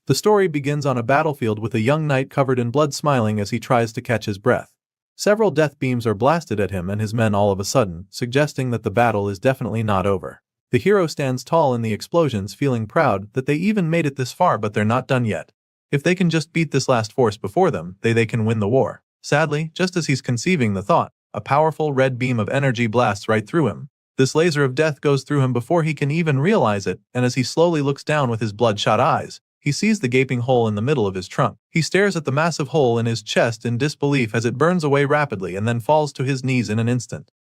The story begins on a battlefield with a young knight covered in blood smiling as he tries to catch his breath. Several death beams are blasted at him and his men all of a sudden, suggesting that the battle is definitely not over. The hero stands tall in the explosions, feeling proud that they even made it this far, but they're not done yet. If they can just beat this last force before them, they can win the war. Sadly, just as he's conceiving the thought, a powerful red beam of energy blasts right through him. This laser of death goes through him before he can even realize it, and as he slowly looks down with his bloodshot eyes, he sees the gaping hole in the middle of his trunk. He stares at the massive hole in his chest in disbelief as it burns away rapidly and then falls to his knees in an instant.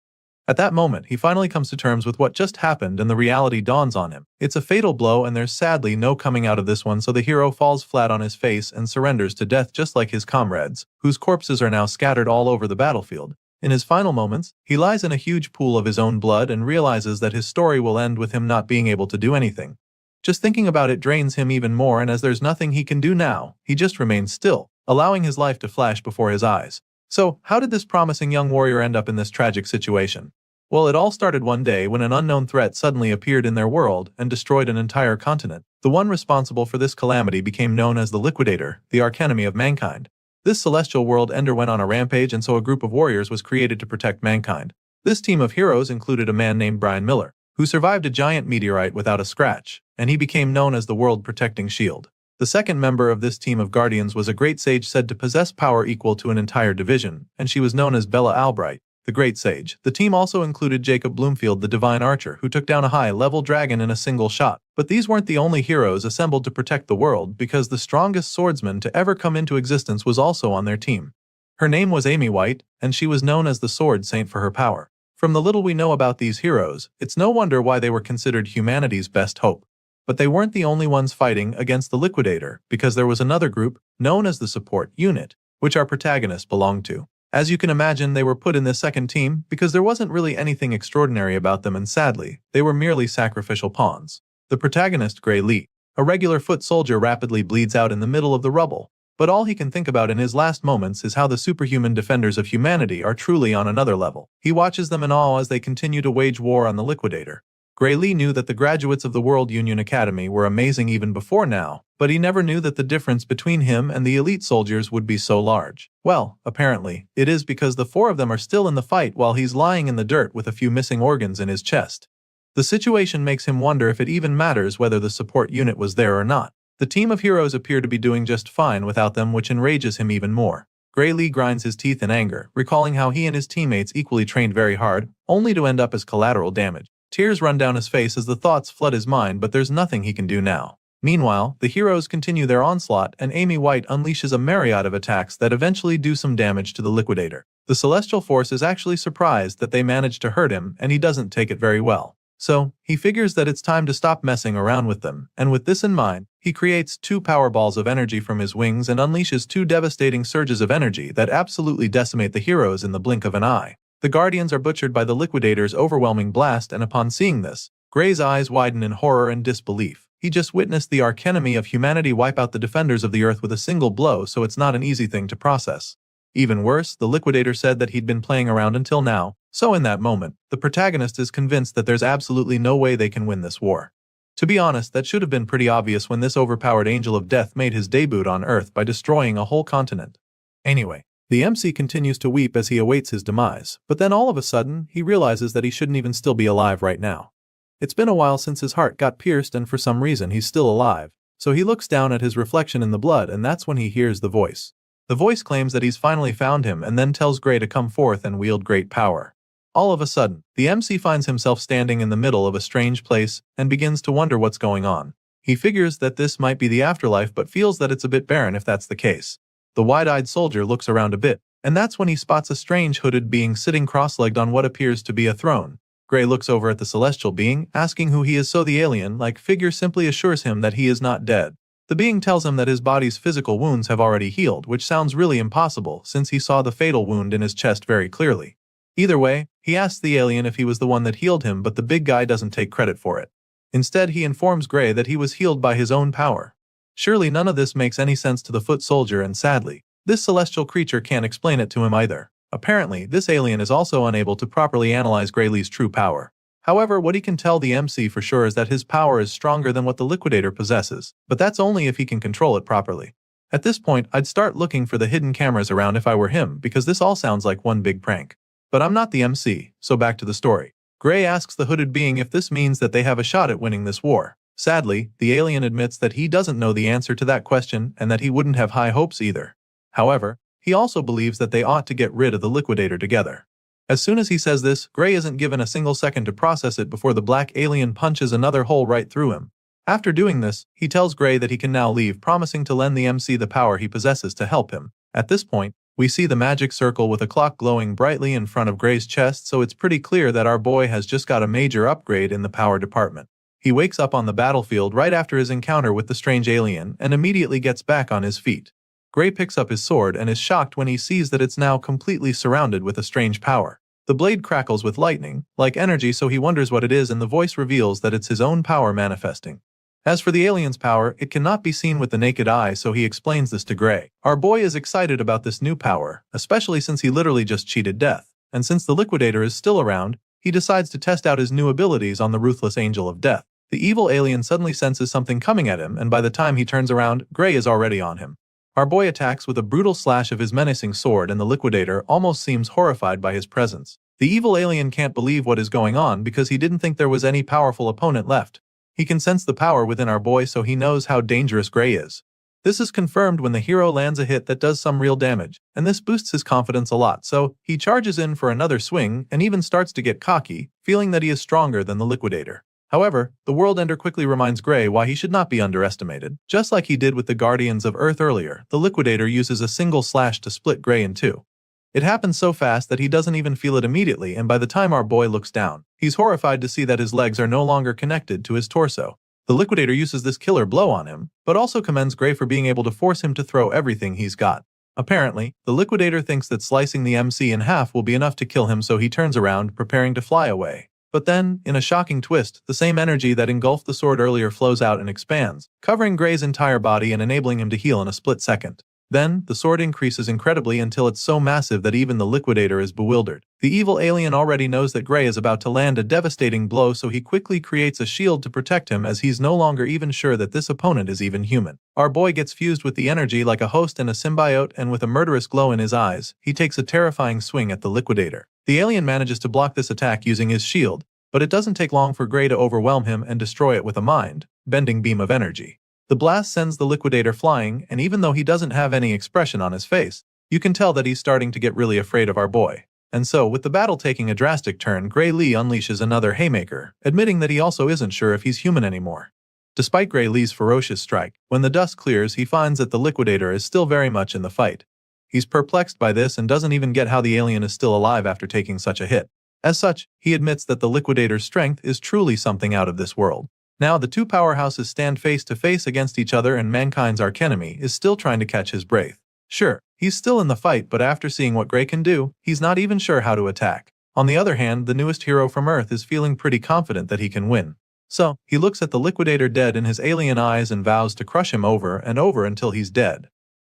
At that moment, he finally comes to terms with what just happened and the reality dawns on him. It's a fatal blow and there's sadly no coming out of this one, so the hero falls flat on his face and surrenders to death just like his comrades, whose corpses are now scattered all over the battlefield. In his final moments, he lies in a huge pool of his own blood and realizes that his story will end with him not being able to do anything. Just thinking about it drains him even more, and as there's nothing he can do now, he just remains still, allowing his life to flash before his eyes. So, how did this promising young warrior end up in this tragic situation? Well, it all started one day when an unknown threat suddenly appeared in their world and destroyed an entire continent. The one responsible for this calamity became known as the Liquidator, the archenemy of mankind. This celestial world ender went on a rampage, and so a group of warriors was created to protect mankind. This team of heroes included a man named Brian Miller, who survived a giant meteorite without a scratch, and he became known as the world-protecting shield. The second member of this team of guardians was a great sage said to possess power equal to an entire division, and she was known as Bella Albright, the great sage. The team also included Jacob Bloomfield, the divine archer, who took down a high-level dragon in a single shot. But these weren't the only heroes assembled to protect the world, because the strongest swordsman to ever come into existence was also on their team. Her name was Amy White, and she was known as the Sword Saint for her power. From the little we know about these heroes, it's no wonder why they were considered humanity's best hope. But they weren't the only ones fighting against the Liquidator, because there was another group, known as the Support Unit, which our protagonists belonged to. As you can imagine, they were put in this second team because there wasn't really anything extraordinary about them, and sadly, they were merely sacrificial pawns. The protagonist, Gray Lee, a regular foot soldier, rapidly bleeds out in the middle of the rubble. But all he can think about in his last moments is how the superhuman defenders of humanity are truly on another level. He watches them in awe as they continue to wage war on the Liquidator. Gray Lee knew that the graduates of the World Union Academy were amazing even before now, but he never knew that the difference between him and the elite soldiers would be so large. Well, apparently, it is because the four of them are still in the fight while he's lying in the dirt with a few missing organs in his chest. The situation makes him wonder if it even matters whether the support unit was there or not. The team of heroes appear to be doing just fine without them, which enrages him even more. Gray Lee grinds his teeth in anger, recalling how he and his teammates equally trained very hard, only to end up as collateral damage. Tears run down his face as the thoughts flood his mind, but there's nothing he can do now. Meanwhile, the heroes continue their onslaught, and Amy White unleashes a myriad of attacks that eventually do some damage to the Liquidator. The Celestial Force is actually surprised that they managed to hurt him, and he doesn't take it very well. So, he figures that it's time to stop messing around with them, and with this in mind, he creates 2 power balls of energy from his wings and unleashes 2 devastating surges of energy that absolutely decimate the heroes in the blink of an eye. The Guardians are butchered by the Liquidator's overwhelming blast, and upon seeing this, Gray's eyes widen in horror and disbelief. He just witnessed the archenemy of humanity wipe out the defenders of the Earth with a single blow, so it's not an easy thing to process. Even worse, the Liquidator said that he'd been playing around until now, so in that moment, the protagonist is convinced that there's absolutely no way they can win this war. To be honest, that should have been pretty obvious when this overpowered angel of death made his debut on Earth by destroying a whole continent. Anyway, the MC continues to weep as he awaits his demise, but then all of a sudden, he realizes that he shouldn't even still be alive right now. It's been a while since his heart got pierced, and for some reason he's still alive, so he looks down at his reflection in the blood, and that's when he hears the voice. The voice claims that he's finally found him and then tells Gray to come forth and wield great power. All of a sudden, the MC finds himself standing in the middle of a strange place and begins to wonder what's going on. He figures that this might be the afterlife, but feels that it's a bit barren if that's the case. The wide-eyed soldier looks around a bit, and that's when he spots a strange hooded being sitting cross-legged on what appears to be a throne. Gray looks over at the celestial being, asking who he is, so the alien-like figure simply assures him that he is not dead. The being tells him that his body's physical wounds have already healed, which sounds really impossible since he saw the fatal wound in his chest very clearly. Either way, he asks the alien if he was the one that healed him, but the big guy doesn't take credit for it. Instead, he informs Gray that he was healed by his own power. Surely none of this makes any sense to the foot soldier, and sadly, this celestial creature can't explain it to him either. Apparently, this alien is also unable to properly analyze Gray Lee's true power. However, what he can tell the MC for sure is that his power is stronger than what the Liquidator possesses, but that's only if he can control it properly. At this point, I'd start looking for the hidden cameras around if I were him, because this all sounds like one big prank. But I'm not the MC, so back to the story. Gray asks the hooded being if this means that they have a shot at winning this war. Sadly, the alien admits that he doesn't know the answer to that question and that he wouldn't have high hopes either. However, he also believes that they ought to get rid of the Liquidator together. As soon as he says this, Gray isn't given a single second to process it before the black alien punches another hole right through him. After doing this, he tells Gray that he can now leave, promising to lend the MC the power he possesses to help him. At this point, we see the magic circle with a clock glowing brightly in front of Gray's chest, so it's pretty clear that our boy has just got a major upgrade in the power department. He wakes up on the battlefield right after his encounter with the strange alien and immediately gets back on his feet. Gray picks up his sword and is shocked when he sees that it's now completely surrounded with a strange power. The blade crackles with lightning, like energy, so he wonders what it is, and the voice reveals that it's his own power manifesting. As for the alien's power, it cannot be seen with the naked eye, so he explains this to Gray. Our boy is excited about this new power, especially since he literally just cheated death, and since the Liquidator is still around, he decides to test out his new abilities on the ruthless Angel of Death. The evil alien suddenly senses something coming at him, and by the time he turns around, Gray is already on him. Our boy attacks with a brutal slash of his menacing sword, and the Liquidator almost seems horrified by his presence. The evil alien can't believe what is going on because he didn't think there was any powerful opponent left. He can sense the power within our boy, so he knows how dangerous Gray is. This is confirmed when the hero lands a hit that does some real damage, and this boosts his confidence a lot, so he charges in for another swing and even starts to get cocky, feeling that he is stronger than the Liquidator. However, the World Ender quickly reminds Gray why he should not be underestimated. Just like he did with the Guardians of Earth earlier, the Liquidator uses a single slash to split Gray in two. It happens so fast that he doesn't even feel it immediately, and by the time our boy looks down, he's horrified to see that his legs are no longer connected to his torso. The Liquidator uses this killer blow on him, but also commends Gray for being able to force him to throw everything he's got. Apparently, the Liquidator thinks that slicing the MC in half will be enough to kill him, so he turns around, preparing to fly away. But then, in a shocking twist, the same energy that engulfed the sword earlier flows out and expands, covering Gray's entire body and enabling him to heal in a split second. Then, the sword increases incredibly until it's so massive that even the Liquidator is bewildered. The evil alien already knows that Gray is about to land a devastating blow, so he quickly creates a shield to protect him, as he's no longer even sure that this opponent is even human. Our boy gets fused with the energy like a host and a symbiote, and with a murderous glow in his eyes, he takes a terrifying swing at the Liquidator. The alien manages to block this attack using his shield, but it doesn't take long for Gray to overwhelm him and destroy it with a mind-bending beam of energy. The blast sends the Liquidator flying, and even though he doesn't have any expression on his face, you can tell that he's starting to get really afraid of our boy. And so, with the battle taking a drastic turn, Gray Lee unleashes another haymaker, admitting that he also isn't sure if he's human anymore. Despite Gray Lee's ferocious strike, when the dust clears, he finds that the Liquidator is still very much in the fight. He's perplexed by this and doesn't even get how the alien is still alive after taking such a hit. As such, he admits that the Liquidator's strength is truly something out of this world. Now the two powerhouses stand face to face against each other, and mankind's archenemy is still trying to catch his breath. Sure, he's still in the fight, but after seeing what Gray can do, he's not even sure how to attack. On the other hand, the newest hero from Earth is feeling pretty confident that he can win. So, he looks at the Liquidator dead in his alien eyes and vows to crush him over and over until he's dead.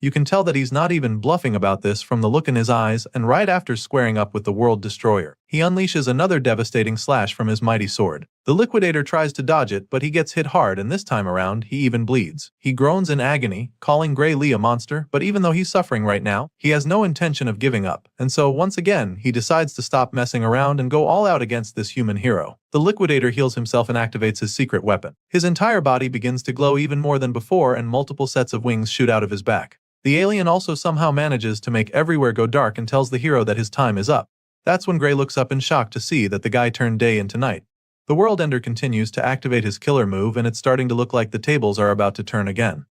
You can tell that he's not even bluffing about this from the look in his eyes, and right after squaring up with the World Destroyer, he unleashes another devastating slash from his mighty sword. The Liquidator tries to dodge it, but he gets hit hard, and this time around, he even bleeds. He groans in agony, calling Gray Lee a monster, but even though he's suffering right now, he has no intention of giving up, and so once again, he decides to stop messing around and go all out against this human hero. The Liquidator heals himself and activates his secret weapon. His entire body begins to glow even more than before, and multiple sets of wings shoot out of his back. The alien also somehow manages to make everywhere go dark and tells the hero that his time is up. That's when Gray looks up in shock to see that the guy turned day into night. The World Ender continues to activate his killer move, and it's starting to look like the tables are about to turn again.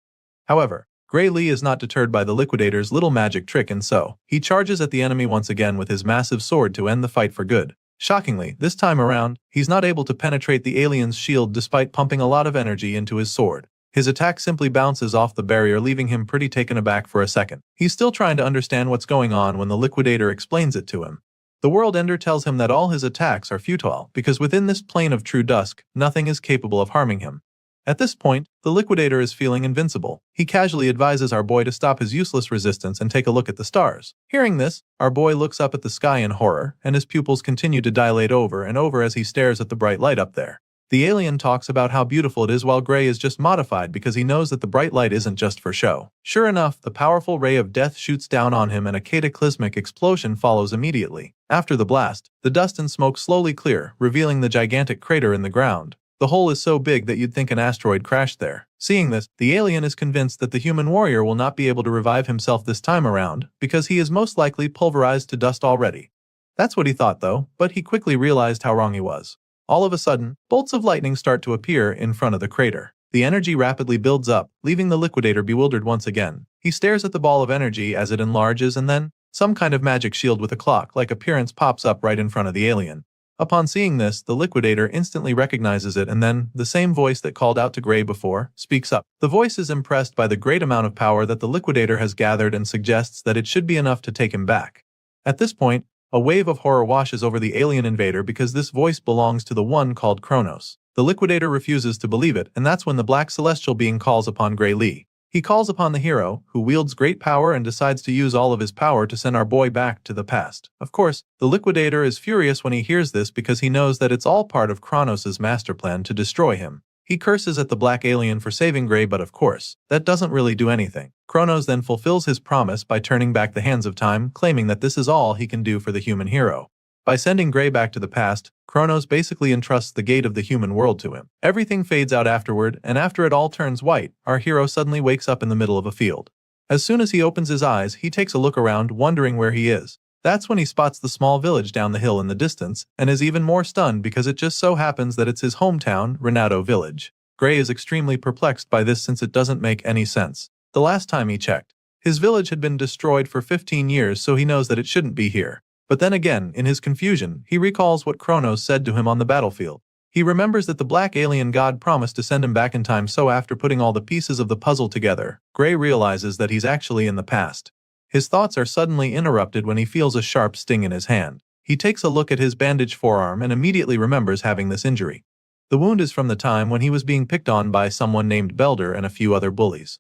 However, Gray Lee is not deterred by the Liquidator's little magic trick, and so he charges at the enemy once again with his massive sword to end the fight for good. Shockingly, this time around, he's not able to penetrate the alien's shield despite pumping a lot of energy into his sword. His attack simply bounces off the barrier, leaving him pretty taken aback for a second. He's still trying to understand what's going on when the Liquidator explains it to him. The World Ender tells him that all his attacks are futile because within this plane of true dusk, nothing is capable of harming him. At this point, the liquidator is feeling invincible. He casually advises our boy to stop his useless resistance and take a look at the stars. Hearing this, our boy looks up at the sky in horror, and his pupils continue to dilate over and over as he stares at the bright light up there. The alien talks about how beautiful it is while Gray is just modified because he knows that the bright light isn't just for show. Sure enough, the powerful ray of death shoots down on him and a cataclysmic explosion follows immediately. After the blast, the dust and smoke slowly clear, revealing the gigantic crater in the ground. The hole is so big that you'd think an asteroid crashed there. Seeing this, the alien is convinced that the human warrior will not be able to revive himself this time around because he is most likely pulverized to dust already. That's what he thought though, but he quickly realized how wrong he was. All of a sudden, bolts of lightning start to appear in front of the crater. The energy rapidly builds up, leaving the liquidator bewildered once again. He stares at the ball of energy as it enlarges and then, some kind of magic shield with a clock-like appearance pops up right in front of the alien. Upon seeing this, the liquidator instantly recognizes it and then, the same voice that called out to Gray before, speaks up. The voice is impressed by the great amount of power that the liquidator has gathered and suggests that it should be enough to take him back. At this point, a wave of horror washes over the alien invader because this voice belongs to the one called Kronos. The liquidator refuses to believe it, and that's when the black celestial being calls upon Gray Lee. He calls upon the hero, who wields great power and decides to use all of his power to send our boy back to the past. Of course, the liquidator is furious when he hears this because he knows that it's all part of Kronos' master plan to destroy him. He curses at the black alien for saving Gray, but of course, that doesn't really do anything. Kronos then fulfills his promise by turning back the hands of time, claiming that this is all he can do for the human hero. By sending Gray back to the past, Kronos basically entrusts the gate of the human world to him. Everything fades out afterward, and after it all turns white, our hero suddenly wakes up in the middle of a field. As soon as he opens his eyes, he takes a look around, wondering where he is. That's when he spots the small village down the hill in the distance, and is even more stunned because it just so happens that it's his hometown, Renato Village. Gray is extremely perplexed by this since it doesn't make any sense. The last time he checked, his village had been destroyed for 15 years, so he knows that it shouldn't be here. But then again, in his confusion, he recalls what Kronos said to him on the battlefield. He remembers that the black alien god promised to send him back in time, so after putting all the pieces of the puzzle together, Gray realizes that he's actually in the past. His thoughts are suddenly interrupted when he feels a sharp sting in his hand. He takes a look at his bandaged forearm and immediately remembers having this injury. The wound is from the time when he was being picked on by someone named Belder and a few other bullies.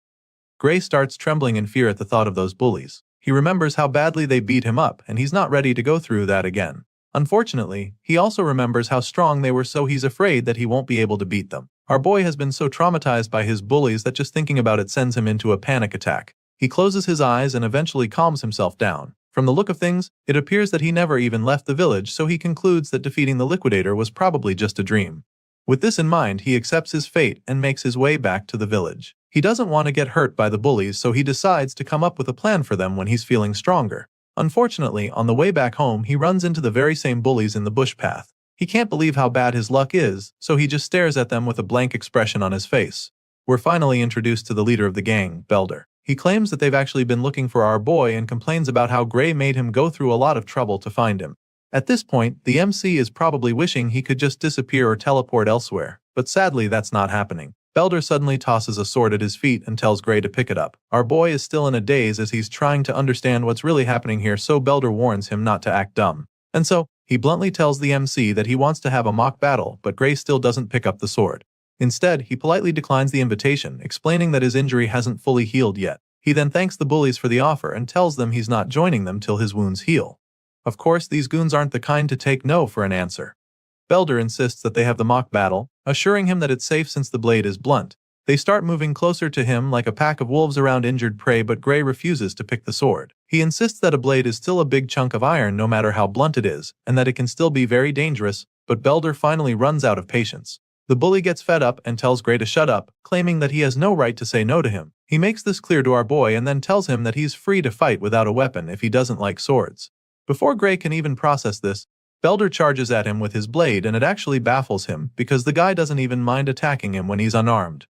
Gray starts trembling in fear at the thought of those bullies. He remembers how badly they beat him up, and he's not ready to go through that again. Unfortunately, he also remembers how strong they were, so he's afraid that he won't be able to beat them. Our boy has been so traumatized by his bullies that just thinking about it sends him into a panic attack. He closes his eyes and eventually calms himself down. From the look of things, it appears that he never even left the village, so he concludes that defeating the liquidator was probably just a dream. With this in mind, he accepts his fate and makes his way back to the village. He doesn't want to get hurt by the bullies, so he decides to come up with a plan for them when he's feeling stronger. Unfortunately, on the way back home, he runs into the very same bullies in the bush path. He can't believe how bad his luck is, so he just stares at them with a blank expression on his face. We're finally introduced to the leader of the gang, Belder. He claims that they've actually been looking for our boy and complains about how Gray made him go through a lot of trouble to find him. At this point, the MC is probably wishing he could just disappear or teleport elsewhere, but sadly that's not happening. Belder suddenly tosses a sword at his feet and tells Gray to pick it up. Our boy is still in a daze as he's trying to understand what's really happening here, so Belder warns him not to act dumb. And so, he bluntly tells the MC that he wants to have a mock battle, but Gray still doesn't pick up the sword. Instead, he politely declines the invitation, explaining that his injury hasn't fully healed yet. He then thanks the bullies for the offer and tells them he's not joining them till his wounds heal. Of course, these goons aren't the kind to take no for an answer. Belder insists that they have the mock battle, assuring him that it's safe since the blade is blunt. They start moving closer to him like a pack of wolves around injured prey, but Gray refuses to pick the sword. He insists that a blade is still a big chunk of iron no matter how blunt it is, and that it can still be very dangerous, but Belder finally runs out of patience. The bully gets fed up and tells Gray to shut up, claiming that he has no right to say no to him. He makes this clear to our boy and then tells him that he's free to fight without a weapon if he doesn't like swords. Before Gray can even process this, Belder charges at him with his blade, and it actually baffles him because the guy doesn't even mind attacking him when he's unarmed.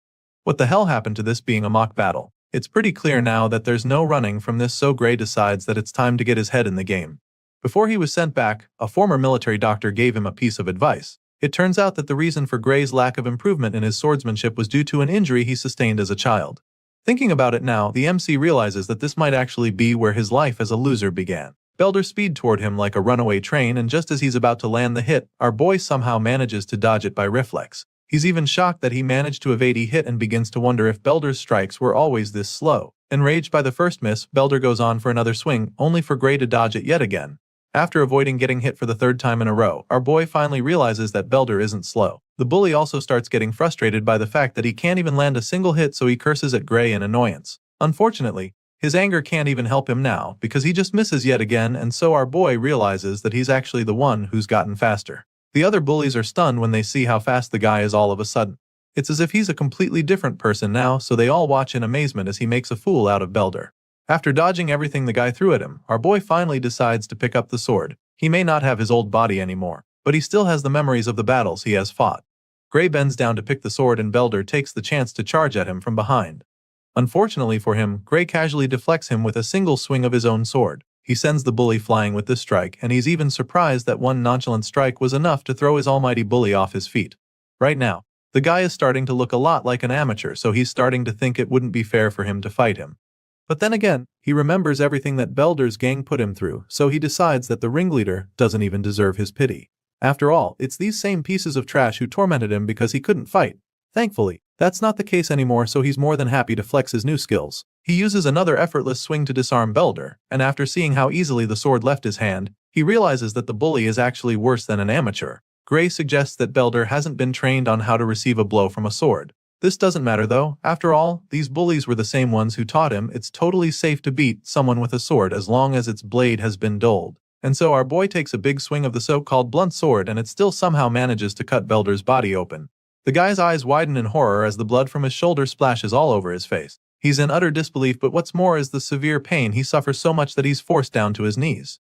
What the hell happened to this being a mock battle? It's pretty clear now that there's no running from this, so Gray decides that it's time to get his head in the game. Before he was sent back, a former military doctor gave him a piece of advice. It turns out that the reason for Gray's lack of improvement in his swordsmanship was due to an injury he sustained as a child. Thinking about it now, the MC realizes that this might actually be where his life as a loser began. Belder speeds toward him like a runaway train, and just as he's about to land the hit, our boy somehow manages to dodge it by reflex. He's even shocked that he managed to evade a hit and begins to wonder if Belder's strikes were always this slow. Enraged by the first miss, Belder goes on for another swing, only for Gray to dodge it yet again. After avoiding getting hit for the third time in a row, our boy finally realizes that Belder isn't slow. The bully also starts getting frustrated by the fact that he can't even land a single hit, so he curses at Gray in annoyance. Unfortunately, his anger can't even help him now because he just misses yet again, and so our boy realizes that he's actually the one who's gotten faster. The other bullies are stunned when they see how fast the guy is all of a sudden. It's as if he's a completely different person now, so they all watch in amazement as he makes a fool out of Belder. After dodging everything the guy threw at him, our boy finally decides to pick up the sword. He may not have his old body anymore, but he still has the memories of the battles he has fought. Gray bends down to pick the sword and Belder takes the chance to charge at him from behind. Unfortunately for him, Gray casually deflects him with a single swing of his own sword. He sends the bully flying with this strike, and he's even surprised that one nonchalant strike was enough to throw his almighty bully off his feet. Right now, the guy is starting to look a lot like an amateur, so he's starting to think it wouldn't be fair for him to fight him. But then again, he remembers everything that Belder's gang put him through, so he decides that the ringleader doesn't even deserve his pity. After all, it's these same pieces of trash who tormented him because he couldn't fight. Thankfully, that's not the case anymore, so he's more than happy to flex his new skills. He uses another effortless swing to disarm Belder, and after seeing how easily the sword left his hand, he realizes that the bully is actually worse than an amateur. Gray suggests that Belder hasn't been trained on how to receive a blow from a sword. This doesn't matter though. After all, these bullies were the same ones who taught him it's totally safe to beat someone with a sword as long as its blade has been dulled. And so our boy takes a big swing of the so-called blunt sword, and it still somehow manages to cut Belder's body open. The guy's eyes widen in horror as the blood from his shoulder splashes all over his face. He's in utter disbelief, but what's more is the severe pain. He suffers so much that he's forced down to his knees.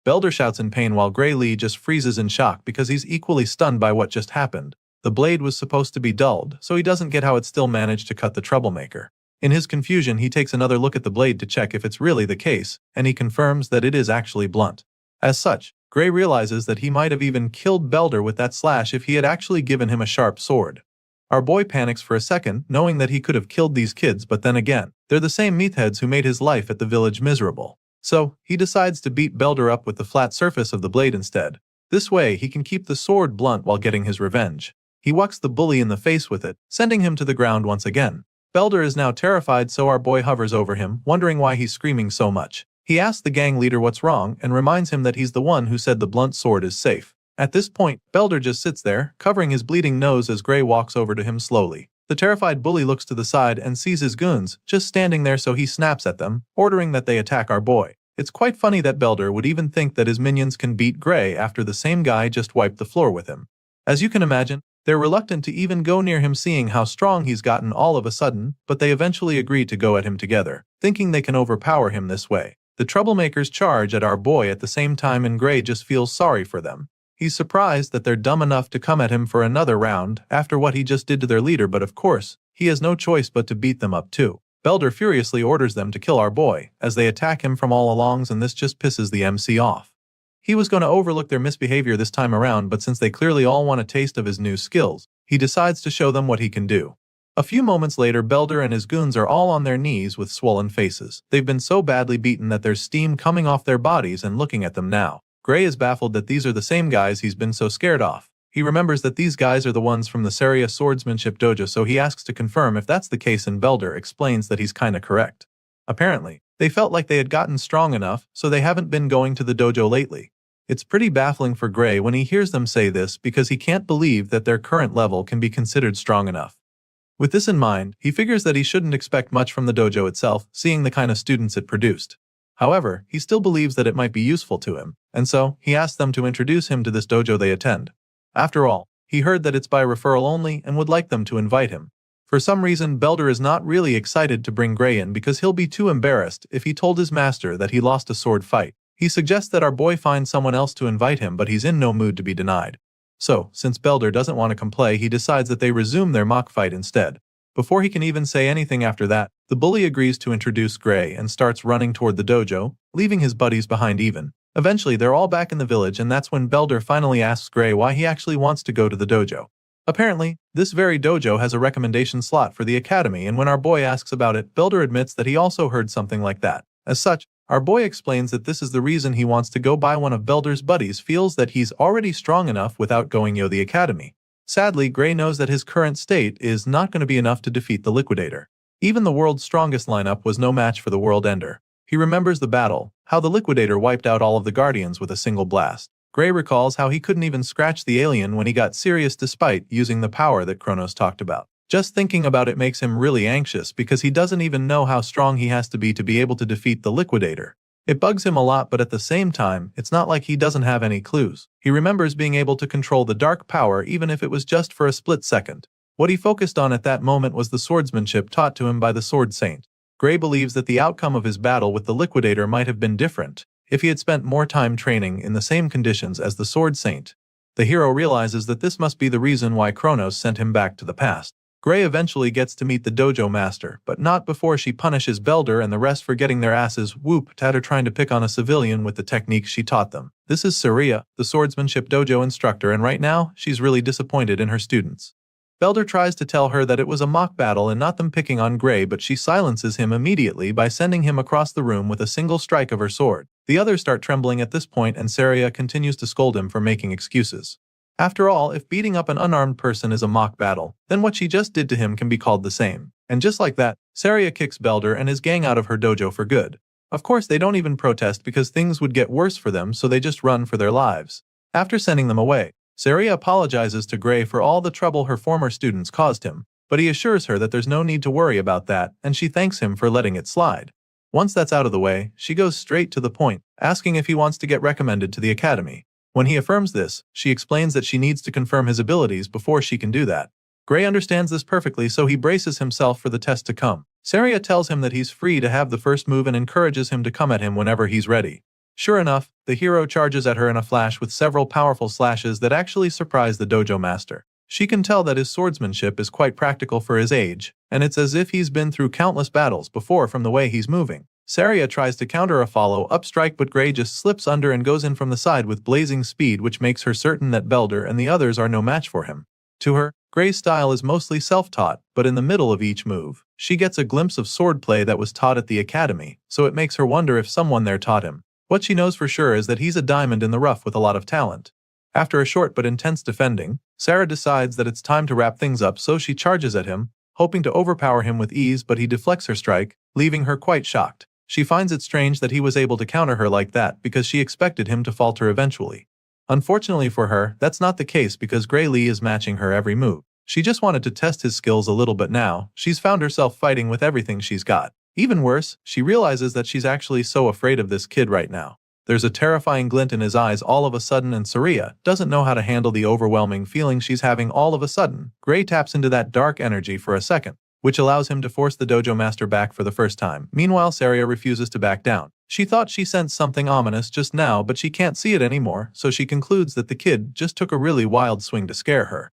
Belder shouts in pain while Gray Lee just freezes in shock because he's equally stunned by what just happened. The blade was supposed to be dulled, so he doesn't get how it still managed to cut the troublemaker. In his confusion, he takes another look at the blade to check if it's really the case, and he confirms that it is actually blunt. As such, Gray realizes that he might have even killed Belder with that slash if he had actually given him a sharp sword. Our boy panics for a second, knowing that he could have killed these kids, but then again, they're the same meatheads who made his life at the village miserable. So, he decides to beat Belder up with the flat surface of the blade instead. This way, he can keep the sword blunt while getting his revenge. He whacks the bully in the face with it, sending him to the ground once again. Belder is now terrified, so our boy hovers over him, wondering why he's screaming so much. He asks the gang leader what's wrong and reminds him that he's the one who said the blunt sword is safe. At this point, Belder just sits there, covering his bleeding nose as Gray walks over to him slowly. The terrified bully looks to the side and sees his goons just standing there, so he snaps at them, ordering that they attack our boy. It's quite funny that Belder would even think that his minions can beat Gray after the same guy just wiped the floor with him. As you can imagine, they're reluctant to even go near him, seeing how strong he's gotten all of a sudden, but they eventually agree to go at him together, thinking they can overpower him this way. The troublemakers charge at our boy at the same time, and Gray just feels sorry for them. He's surprised that they're dumb enough to come at him for another round after what he just did to their leader, but of course, he has no choice but to beat them up too. Belder furiously orders them to kill our boy, as they attack him from all alongs, and this just pisses the MC off. He was going to overlook their misbehavior this time around, but since they clearly all want a taste of his new skills, he decides to show them what he can do. A few moments later, Belder and his goons are all on their knees with swollen faces. They've been so badly beaten that there's steam coming off their bodies and looking at them now. Gray is baffled that these are the same guys he's been so scared of. He remembers that these guys are the ones from the Saria swordsmanship dojo, so he asks to confirm if that's the case, and Belder explains that he's kinda correct. Apparently, they felt like they had gotten strong enough, so they haven't been going to the dojo lately. It's pretty baffling for Gray when he hears them say this, because he can't believe that their current level can be considered strong enough. With this in mind, he figures that he shouldn't expect much from the dojo itself, seeing the kind of students it produced. However, he still believes that it might be useful to him, and so he asks them to introduce him to this dojo they attend. After all, he heard that it's by referral only and would like them to invite him. For some reason, Belder is not really excited to bring Gray in because he'll be too embarrassed if he told his master that he lost a sword fight. He suggests that our boy find someone else to invite him, but he's in no mood to be denied. So, since Belder doesn't want to complain, he decides that they resume their mock fight instead. Before he can even say anything after that, the bully agrees to introduce Gray and starts running toward the dojo, leaving his buddies behind even. Eventually, they're all back in the village, and that's when Belder finally asks Gray why he actually wants to go to the dojo. Apparently, this very dojo has a recommendation slot for the academy, and when our boy asks about it, Belder admits that he also heard something like that. As such, our boy explains that this is the reason he wants to go, by one of Belder's buddies feels that he's already strong enough without going to the academy. Sadly, Gray knows that his current state is not going to be enough to defeat the Liquidator. Even the world's strongest lineup was no match for the World Ender. He remembers the battle, how the Liquidator wiped out all of the Guardians with a single blast. Gray recalls how he couldn't even scratch the alien when he got serious despite using the power that Kronos talked about. Just thinking about it makes him really anxious because he doesn't even know how strong he has to be able to defeat the Liquidator. It bugs him a lot, but at the same time, it's not like he doesn't have any clues. He remembers being able to control the dark power even if it was just for a split second. What he focused on at that moment was the swordsmanship taught to him by the Sword Saint. Gray believes that the outcome of his battle with the Liquidator might have been different if he had spent more time training in the same conditions as the Sword Saint. The hero realizes that this must be the reason why Kronos sent him back to the past. Gray eventually gets to meet the dojo master, but not before she punishes Belder and the rest for getting their asses whooped at her trying to pick on a civilian with the techniques she taught them. This is Saria, the swordsmanship dojo instructor, and right now, she's really disappointed in her students. Belder tries to tell her that it was a mock battle and not them picking on Gray, but she silences him immediately by sending him across the room with a single strike of her sword. The others start trembling at this point, and Saria continues to scold him for making excuses. After all, if beating up an unarmed person is a mock battle, then what she just did to him can be called the same. And just like that, Saria kicks Belder and his gang out of her dojo for good. Of course, they don't even protest because things would get worse for them, so they just run for their lives. After sending them away, Saria apologizes to Gray for all the trouble her former students caused him, but he assures her that there's no need to worry about that, and she thanks him for letting it slide. Once that's out of the way, she goes straight to the point, asking if he wants to get recommended to the academy. When he affirms this, she explains that she needs to confirm his abilities before she can do that. Gray understands this perfectly, so he braces himself for the test to come. Saria tells him that he's free to have the first move and encourages him to come at him whenever he's ready. Sure enough, the hero charges at her in a flash with several powerful slashes that actually surprise the dojo master. She can tell that his swordsmanship is quite practical for his age, and it's as if he's been through countless battles before from the way he's moving. Saria tries to counter a follow-up strike, but Gray just slips under and goes in from the side with blazing speed, which makes her certain that Belder and the others are no match for him. To her, Gray's style is mostly self-taught, but in the middle of each move, she gets a glimpse of swordplay that was taught at the academy, so it makes her wonder if someone there taught him. What she knows for sure is that he's a diamond in the rough with a lot of talent. After a short but intense defending, Sarah decides that it's time to wrap things up, so she charges at him, hoping to overpower him with ease, but he deflects her strike, leaving her quite shocked. She finds it strange that he was able to counter her like that because she expected him to falter eventually. Unfortunately for her, that's not the case because Gray Lee is matching her every move. She just wanted to test his skills a little, but now, she's found herself fighting with everything she's got. Even worse, she realizes that she's actually so afraid of this kid right now. There's a terrifying glint in his eyes all of a sudden, and Saria doesn't know how to handle the overwhelming feeling she's having all of a sudden. Gray taps into that dark energy for a second, which allows him to force the dojo master back for the first time. Meanwhile, Saria refuses to back down. She thought she sensed something ominous just now, but she can't see it anymore, so she concludes that the kid just took a really wild swing to scare her.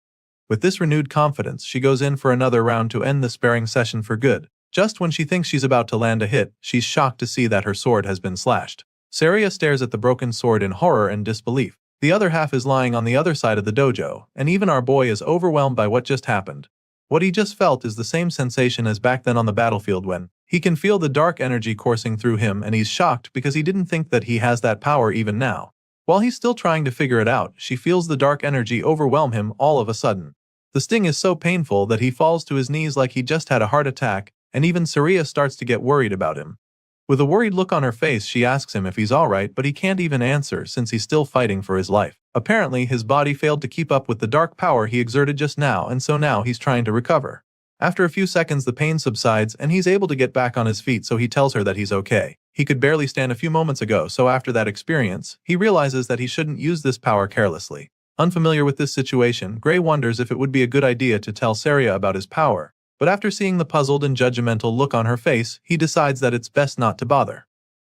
With this renewed confidence, she goes in for another round to end the sparring session for good. Just when she thinks she's about to land a hit, she's shocked to see that her sword has been slashed. Saria stares at the broken sword in horror and disbelief. The other half is lying on the other side of the dojo, and even our boy is overwhelmed by what just happened. What he just felt is the same sensation as back then on the battlefield when he can feel the dark energy coursing through him, and he's shocked because he didn't think that he has that power even now. While he's still trying to figure it out, she feels the dark energy overwhelm him all of a sudden. The sting is so painful that he falls to his knees like he just had a heart attack, and even Saria starts to get worried about him. With a worried look on her face, she asks him if he's alright, but he can't even answer since he's still fighting for his life. Apparently, his body failed to keep up with the dark power he exerted just now, and so now he's trying to recover. After a few seconds, the pain subsides and he's able to get back on his feet, so he tells her that he's okay. He could barely stand a few moments ago, so after that experience, he realizes that he shouldn't use this power carelessly. Unfamiliar with this situation, Gray wonders if it would be a good idea to tell Saria about his power. But after seeing the puzzled and judgmental look on her face, he decides that it's best not to bother.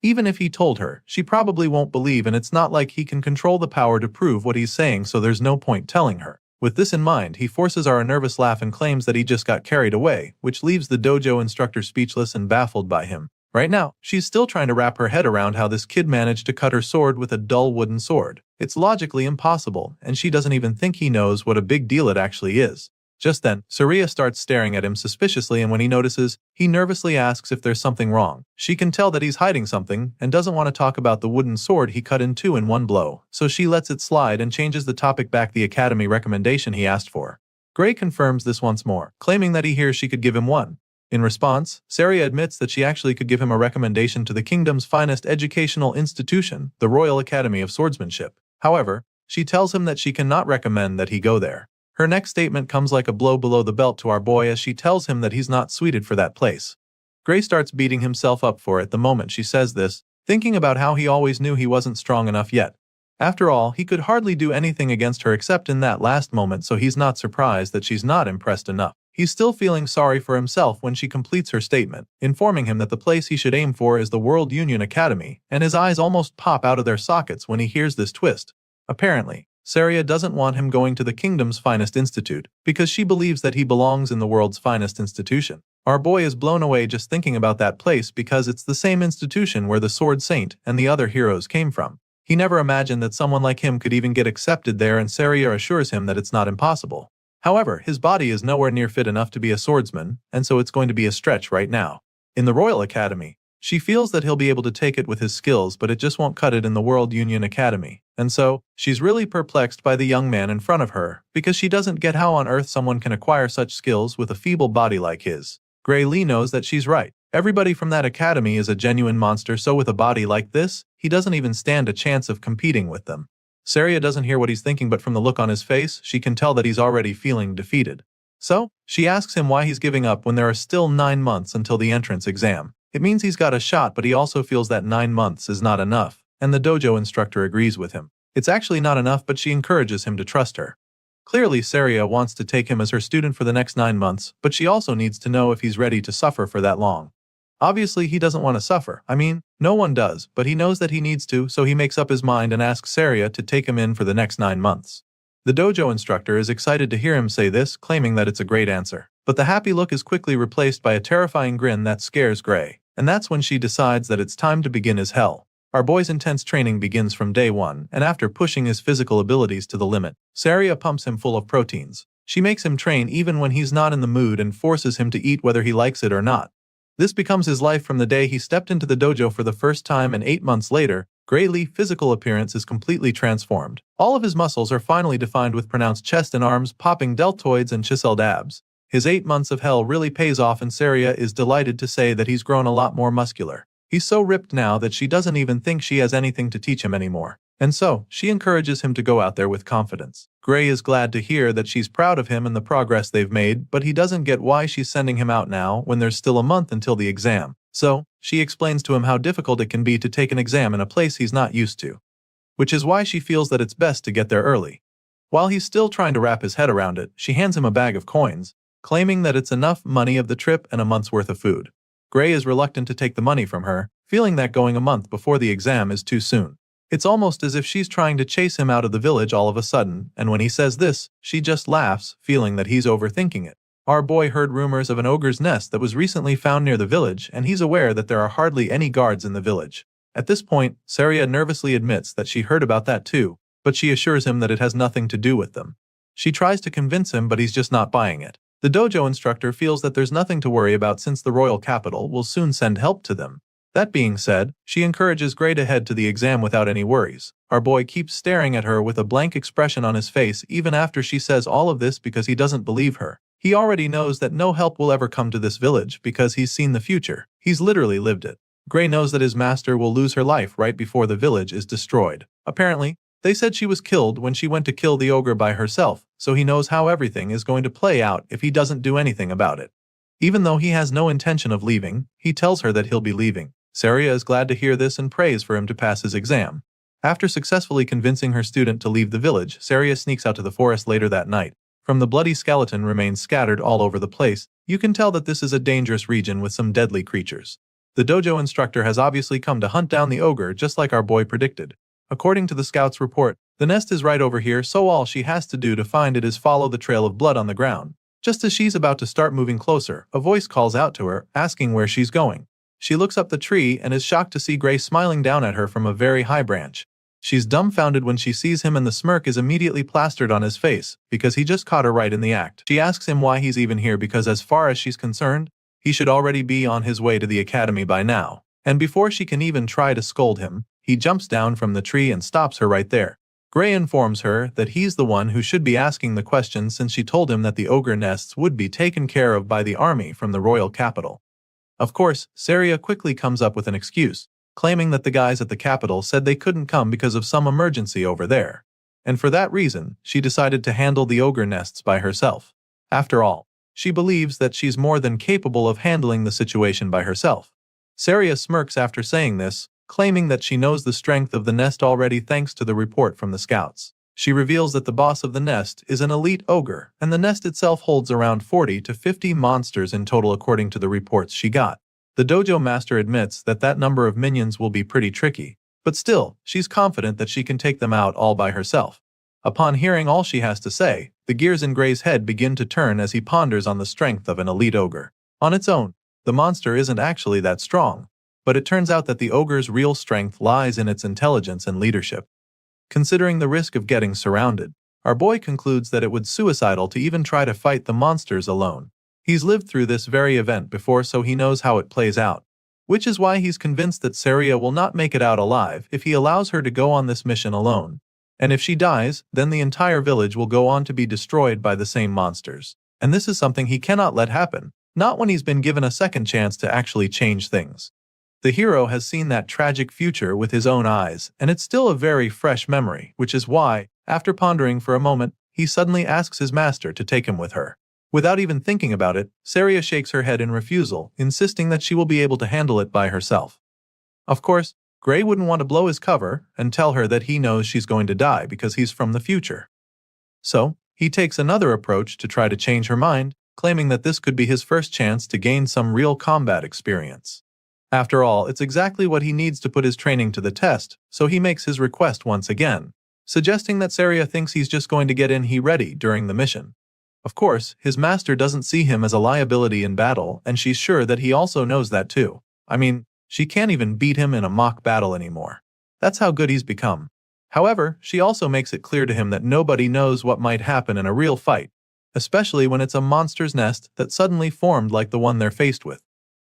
Even if he told her, she probably won't believe, and it's not like he can control the power to prove what he's saying, so there's no point telling her. With this in mind, he forces a nervous laugh and claims that he just got carried away, which leaves the dojo instructor speechless and baffled by him. Right now, she's still trying to wrap her head around how this kid managed to cut her sword with a dull wooden sword. It's logically impossible, and she doesn't even think he knows what a big deal it actually is. Just then, Saria starts staring at him suspiciously, and when he notices, he nervously asks if there's something wrong. She can tell that he's hiding something and doesn't want to talk about the wooden sword he cut in two in one blow, so she lets it slide and changes the topic back to the academy recommendation he asked for. Gray confirms this once more, claiming that he hears she could give him one. In response, Saria admits that she actually could give him a recommendation to the kingdom's finest educational institution, the Royal Academy of Swordsmanship. However, she tells him that she cannot recommend that he go there. Her next statement comes like a blow below the belt to our boy as she tells him that he's not suited for that place. Gray starts beating himself up for it the moment she says this, thinking about how he always knew he wasn't strong enough yet. After all, he could hardly do anything against her except in that last moment, so he's not surprised that she's not impressed enough. He's still feeling sorry for himself when she completes her statement, informing him that the place he should aim for is the World Union Academy, and his eyes almost pop out of their sockets when he hears this twist. Apparently, Saria doesn't want him going to the kingdom's finest institute, because she believes that he belongs in the world's finest institution. Our boy is blown away just thinking about that place because it's the same institution where the Sword Saint and the other heroes came from. He never imagined that someone like him could even get accepted there, and Saria assures him that it's not impossible. However, his body is nowhere near fit enough to be a swordsman, and so it's going to be a stretch right now. In the Royal Academy, she feels that he'll be able to take it with his skills, but it just won't cut it in the World Union Academy. And so, she's really perplexed by the young man in front of her, because she doesn't get how on earth someone can acquire such skills with a feeble body like his. Gray Lee knows that she's right. Everybody from that academy is a genuine monster, so with a body like this, he doesn't even stand a chance of competing with them. Saria doesn't hear what he's thinking, but from the look on his face, she can tell that he's already feeling defeated. So, she asks him why he's giving up when there are still 9 months until the entrance exam. It means he's got a shot, but he also feels that 9 months is not enough, and the dojo instructor agrees with him. It's actually not enough, but she encourages him to trust her. Clearly, Saria wants to take him as her student for the next 9 months, but she also needs to know if he's ready to suffer for that long. Obviously, he doesn't want to suffer. I mean, no one does, but he knows that he needs to, so he makes up his mind and asks Saria to take him in for the next 9 months. The dojo instructor is excited to hear him say this, claiming that it's a great answer. But the happy look is quickly replaced by a terrifying grin that scares Gray, and that's when she decides that it's time to begin his hell. Our boy's intense training begins from day one, and after pushing his physical abilities to the limit, Saria pumps him full of proteins. She makes him train even when he's not in the mood and forces him to eat whether he likes it or not. This becomes his life from the day he stepped into the dojo for the first time, and 8 months later, Gray Lee's physical appearance is completely transformed. All of his muscles are finally defined with pronounced chest and arms, popping deltoids and chiseled abs. His 8 months of hell really pays off, and Saria is delighted to say that he's grown a lot more muscular. He's so ripped now that she doesn't even think she has anything to teach him anymore. And so, she encourages him to go out there with confidence. Gray is glad to hear that she's proud of him and the progress they've made, but he doesn't get why she's sending him out now when there's still a month until the exam. So, she explains to him how difficult it can be to take an exam in a place he's not used to. Which is why she feels that it's best to get there early. While he's still trying to wrap his head around it, she hands him a bag of coins, claiming that it's enough money of the trip and a month's worth of food. Gray is reluctant to take the money from her, feeling that going a month before the exam is too soon. It's almost as if she's trying to chase him out of the village all of a sudden, and when he says this, she just laughs, feeling that he's overthinking it. Our boy heard rumors of an ogre's nest that was recently found near the village, and he's aware that there are hardly any guards in the village. At this point, Saria nervously admits that she heard about that too, but she assures him that it has nothing to do with them. She tries to convince him, but he's just not buying it. The dojo instructor feels that there's nothing to worry about since the royal capital will soon send help to them. That being said, she encourages Gray to head to the exam without any worries. Our boy keeps staring at her with a blank expression on his face even after she says all of this because he doesn't believe her. He already knows that no help will ever come to this village because he's seen the future. He's literally lived it. Gray knows that his master will lose her life right before the village is destroyed. Apparently, they said she was killed when she went to kill the ogre by herself, so he knows how everything is going to play out if he doesn't do anything about it. Even though he has no intention of leaving, he tells her that he'll be leaving. Saria is glad to hear this and prays for him to pass his exam. After successfully convincing her student to leave the village, Saria sneaks out to the forest later that night. From the bloody skeleton remains scattered all over the place, you can tell that this is a dangerous region with some deadly creatures. The dojo instructor has obviously come to hunt down the ogre just like our boy predicted. According to the scout's report, the nest is right over here, so all she has to do to find it is follow the trail of blood on the ground. Just as she's about to start moving closer, a voice calls out to her, asking where she's going. She looks up the tree and is shocked to see Gray smiling down at her from a very high branch. She's dumbfounded when she sees him, and the smirk is immediately plastered on his face because he just caught her right in the act. She asks him why he's even here because as far as she's concerned, he should already be on his way to the academy by now. And before she can even try to scold him, he jumps down from the tree and stops her right there. Gray informs her that he's the one who should be asking the questions since she told him that the ogre nests would be taken care of by the army from the royal capital. Of course, Saria quickly comes up with an excuse, claiming that the guys at the capital said they couldn't come because of some emergency over there. And for that reason, she decided to handle the ogre nests by herself. After all, she believes that she's more than capable of handling the situation by herself. Saria smirks after saying this, claiming that she knows the strength of the nest already thanks to the report from the scouts. She reveals that the boss of the nest is an elite ogre, and the nest itself holds around 40 to 50 monsters in total according to the reports she got. The dojo master admits that that number of minions will be pretty tricky, but still, she's confident that she can take them out all by herself. Upon hearing all she has to say, the gears in Gray's head begin to turn as he ponders on the strength of an elite ogre. On its own, the monster isn't actually that strong, but it turns out that the ogre's real strength lies in its intelligence and leadership. Considering the risk of getting surrounded, our boy concludes that it would be suicidal to even try to fight the monsters alone. He's lived through this very event before, so he knows how it plays out, which is why he's convinced that Saria will not make it out alive if he allows her to go on this mission alone. And if she dies, then the entire village will go on to be destroyed by the same monsters. And this is something he cannot let happen, not when he's been given a second chance to actually change things. The hero has seen that tragic future with his own eyes, and it's still a very fresh memory, which is why, after pondering for a moment, he suddenly asks his master to take him with her. Without even thinking about it, Saria shakes her head in refusal, insisting that she will be able to handle it by herself. Of course, Gray wouldn't want to blow his cover and tell her that he knows she's going to die because he's from the future. So, he takes another approach to try to change her mind, claiming that this could be his first chance to gain some real combat experience. After all, it's exactly what he needs to put his training to the test, so he makes his request once again, suggesting that Saria thinks he's just going to get in ready during the mission. Of course, his master doesn't see him as a liability in battle, and she's sure that he also knows that too. I mean, she can't even beat him in a mock battle anymore. That's how good he's become. However, she also makes it clear to him that nobody knows what might happen in a real fight, especially when it's a monster's nest that suddenly formed like the one they're faced with.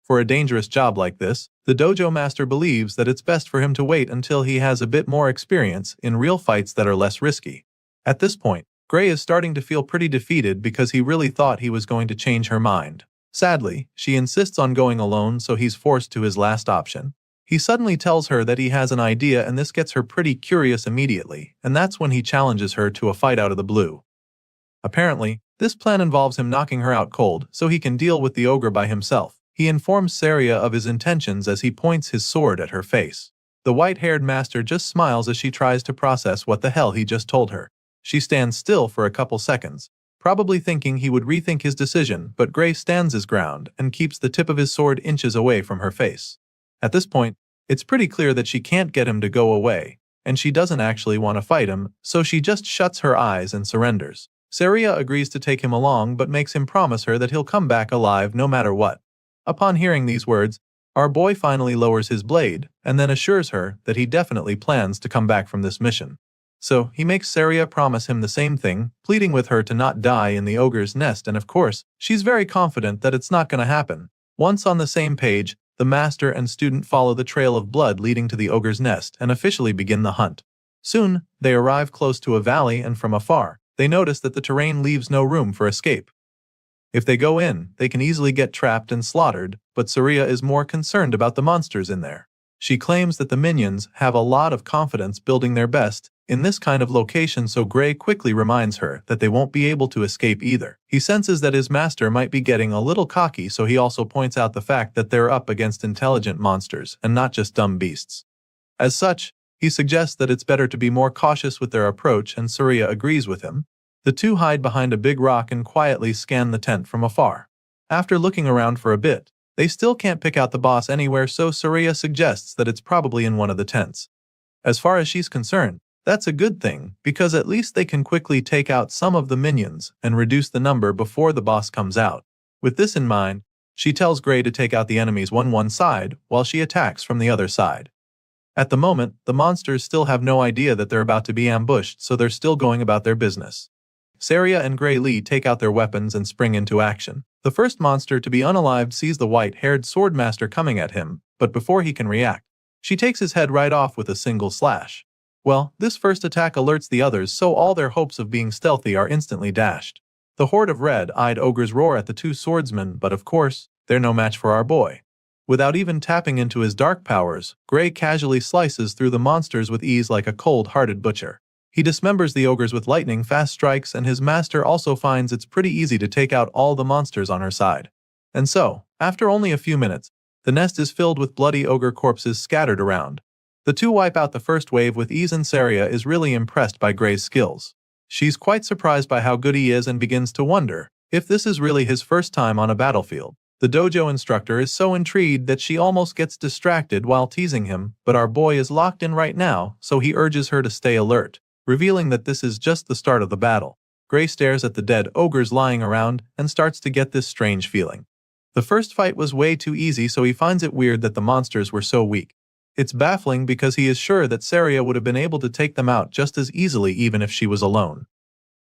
For a dangerous job like this, the dojo master believes that it's best for him to wait until he has a bit more experience in real fights that are less risky. At this point, Gray is starting to feel pretty defeated because he really thought he was going to change her mind. Sadly, she insists on going alone, so he's forced to his last option. He suddenly tells her that he has an idea, and this gets her pretty curious immediately, and that's when he challenges her to a fight out of the blue. Apparently, this plan involves him knocking her out cold so he can deal with the ogre by himself. He informs Saria of his intentions as he points his sword at her face. The white-haired master just smiles as she tries to process what the hell he just told her. She stands still for a couple seconds, probably thinking he would rethink his decision, but Gray stands his ground and keeps the tip of his sword inches away from her face. At this point, it's pretty clear that she can't get him to go away, and she doesn't actually want to fight him, so she just shuts her eyes and surrenders. Saria agrees to take him along but makes him promise her that he'll come back alive no matter what. Upon hearing these words, our boy finally lowers his blade and then assures her that he definitely plans to come back from this mission. So he makes Saria promise him the same thing, pleading with her to not die in the ogre's nest, and of course, she's very confident that it's not going to happen. Once on the same page, the master and student follow the trail of blood leading to the ogre's nest and officially begin the hunt. Soon, they arrive close to a valley, and from afar, they notice that the terrain leaves no room for escape. If they go in, they can easily get trapped and slaughtered, but Saria is more concerned about the monsters in there. She claims that the minions have a lot of confidence building their best in this kind of location, so Gray quickly reminds her that they won't be able to escape either. He senses that his master might be getting a little cocky, so he also points out the fact that they're up against intelligent monsters and not just dumb beasts. As such, he suggests that it's better to be more cautious with their approach, and Saria agrees with him. The two hide behind a big rock and quietly scan the tent from afar. After looking around for a bit, they still can't pick out the boss anywhere, so Saria suggests that it's probably in one of the tents. As far as she's concerned, that's a good thing, because at least they can quickly take out some of the minions and reduce the number before the boss comes out. With this in mind, she tells Gray to take out the enemies one side while she attacks from the other side. At the moment, the monsters still have no idea that they're about to be ambushed, so they're still going about their business. Saria and Gray Lee take out their weapons and spring into action. The first monster to be unalived sees the white-haired swordmaster coming at him, but before he can react, she takes his head right off with a single slash. Well, this first attack alerts the others, so all their hopes of being stealthy are instantly dashed. The horde of red-eyed ogres roar at the two swordsmen, but of course, they're no match for our boy. Without even tapping into his dark powers, Gray casually slices through the monsters with ease like a cold-hearted butcher. He dismembers the ogres with lightning-fast strikes, and his master also finds it's pretty easy to take out all the monsters on her side. And so, after only a few minutes, the nest is filled with bloody ogre corpses scattered around. The two wipe out the first wave with ease, and Saria is really impressed by Gray's skills. She's quite surprised by how good he is and begins to wonder if this is really his first time on a battlefield. The dojo instructor is so intrigued that she almost gets distracted while teasing him, but our boy is locked in right now, so he urges her to stay alert, revealing that this is just the start of the battle. Gray stares at the dead ogres lying around and starts to get this strange feeling. The first fight was way too easy, so he finds it weird that the monsters were so weak. It's baffling because he is sure that Saria would have been able to take them out just as easily even if she was alone.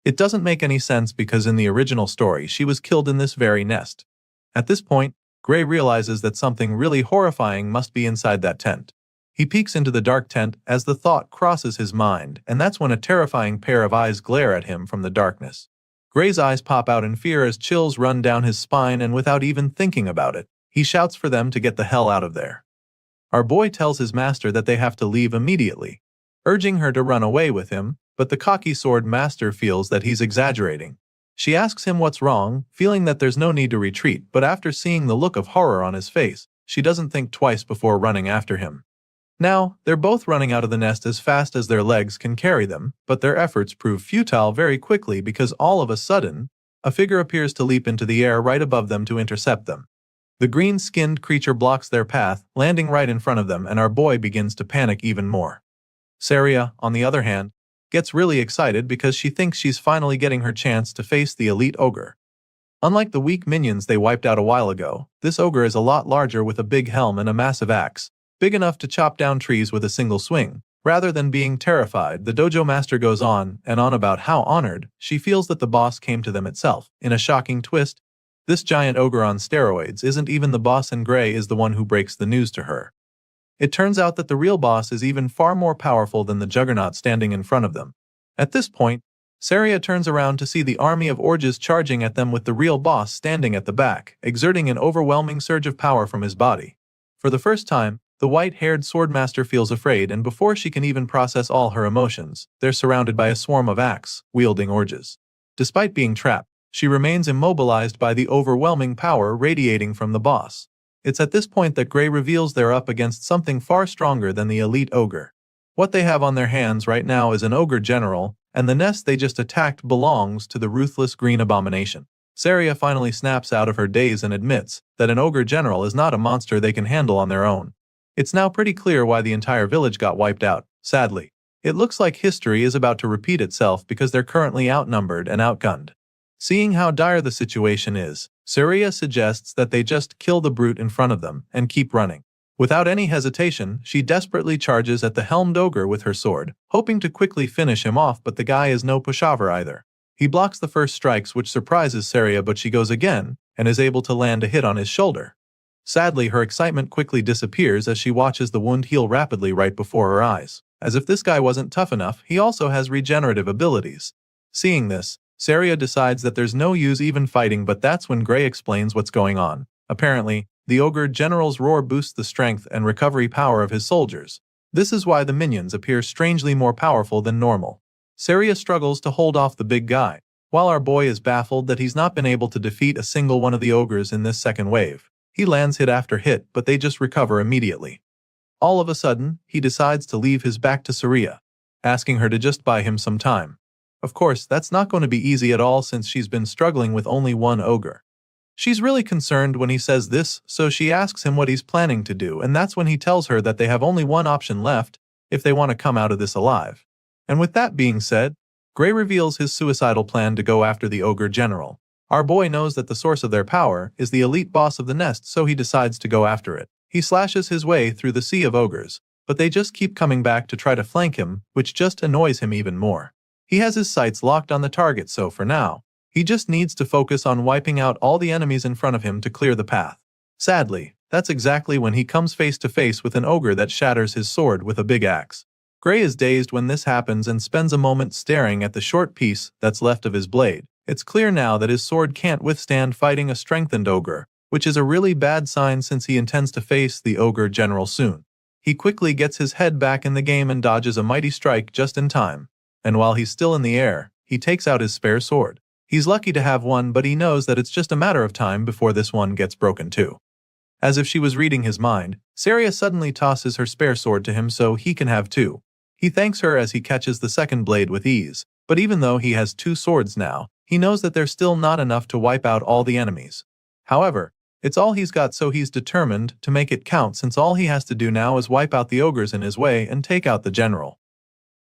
It doesn't make any sense because in the original story she was killed in this very nest. At this point, Gray realizes that something really horrifying must be inside that tent. He peeks into the dark tent as the thought crosses his mind, and that's when a terrifying pair of eyes glare at him from the darkness. Gray's eyes pop out in fear as chills run down his spine, and without even thinking about it, he shouts for them to get the hell out of there. Our boy tells his master that they have to leave immediately, urging her to run away with him, but the cocky sword master feels that he's exaggerating. She asks him what's wrong, feeling that there's no need to retreat, but after seeing the look of horror on his face, she doesn't think twice before running after him. Now, they're both running out of the nest as fast as their legs can carry them, but their efforts prove futile very quickly because all of a sudden, a figure appears to leap into the air right above them to intercept them. The green-skinned creature blocks their path, landing right in front of them, and our boy begins to panic even more. Saria, on the other hand, gets really excited because she thinks she's finally getting her chance to face the elite ogre. Unlike the weak minions they wiped out a while ago, this ogre is a lot larger with a big helm and a massive axe, big enough to chop down trees with a single swing. Rather than being terrified, the dojo master goes on and on about how honored she feels that the boss came to them itself. In a shocking twist, this giant ogre on steroids isn't even the boss, and Gray is the one who breaks the news to her. It turns out that the real boss is even far more powerful than the juggernaut standing in front of them. At this point, Saria turns around to see the army of orges charging at them with the real boss standing at the back, exerting an overwhelming surge of power from his body. For the first time, the white-haired swordmaster feels afraid, and before she can even process all her emotions, they're surrounded by a swarm of axe-wielding orges. Despite being trapped, she remains immobilized by the overwhelming power radiating from the boss. It's at this point that Gray reveals they're up against something far stronger than the elite ogre. What they have on their hands right now is an ogre general, and the nest they just attacked belongs to the ruthless green abomination. Saria finally snaps out of her daze and admits that an ogre general is not a monster they can handle on their own. It's now pretty clear why the entire village got wiped out, sadly. It looks like history is about to repeat itself because they're currently outnumbered and outgunned. Seeing how dire the situation is, Saria suggests that they just kill the brute in front of them and keep running. Without any hesitation, she desperately charges at the helmed ogre with her sword, hoping to quickly finish him off, but the guy is no pushover either. He blocks the first strikes, which surprises Saria, but she goes again and is able to land a hit on his shoulder. Sadly, her excitement quickly disappears as she watches the wound heal rapidly right before her eyes. As if this guy wasn't tough enough, he also has regenerative abilities. Seeing this, Saria decides that there's no use even fighting, but that's when Gray explains what's going on. Apparently, the ogre general's roar boosts the strength and recovery power of his soldiers. This is why the minions appear strangely more powerful than normal. Saria struggles to hold off the big guy, while our boy is baffled that he's not been able to defeat a single one of the ogres in this second wave. He lands hit after hit, but they just recover immediately. All of a sudden, he decides to leave his back to Saria, asking her to just buy him some time. Of course, that's not going to be easy at all since she's been struggling with only one ogre. She's really concerned when he says this, so she asks him what he's planning to do, and that's when he tells her that they have only one option left if they want to come out of this alive. And with that being said, Gray reveals his suicidal plan to go after the ogre general. Our boy knows that the source of their power is the elite boss of the nest, so he decides to go after it. He slashes his way through the sea of ogres, but they just keep coming back to try to flank him, which just annoys him even more. He has his sights locked on the target, so for now, he just needs to focus on wiping out all the enemies in front of him to clear the path. Sadly, that's exactly when he comes face to face with an ogre that shatters his sword with a big axe. Gray is dazed when this happens and spends a moment staring at the short piece that's left of his blade. It's clear now that his sword can't withstand fighting a strengthened ogre, which is a really bad sign since he intends to face the ogre general soon. He quickly gets his head back in the game and dodges a mighty strike just in time. And while he's still in the air, he takes out his spare sword. He's lucky to have one, but he knows that it's just a matter of time before this one gets broken too. As if she was reading his mind, Saria suddenly tosses her spare sword to him so he can have two. He thanks her as he catches the second blade with ease, but even though he has two swords now, he knows that there's still not enough to wipe out all the enemies. However, it's all he's got, so he's determined to make it count, since all he has to do now is wipe out the ogres in his way and take out the general.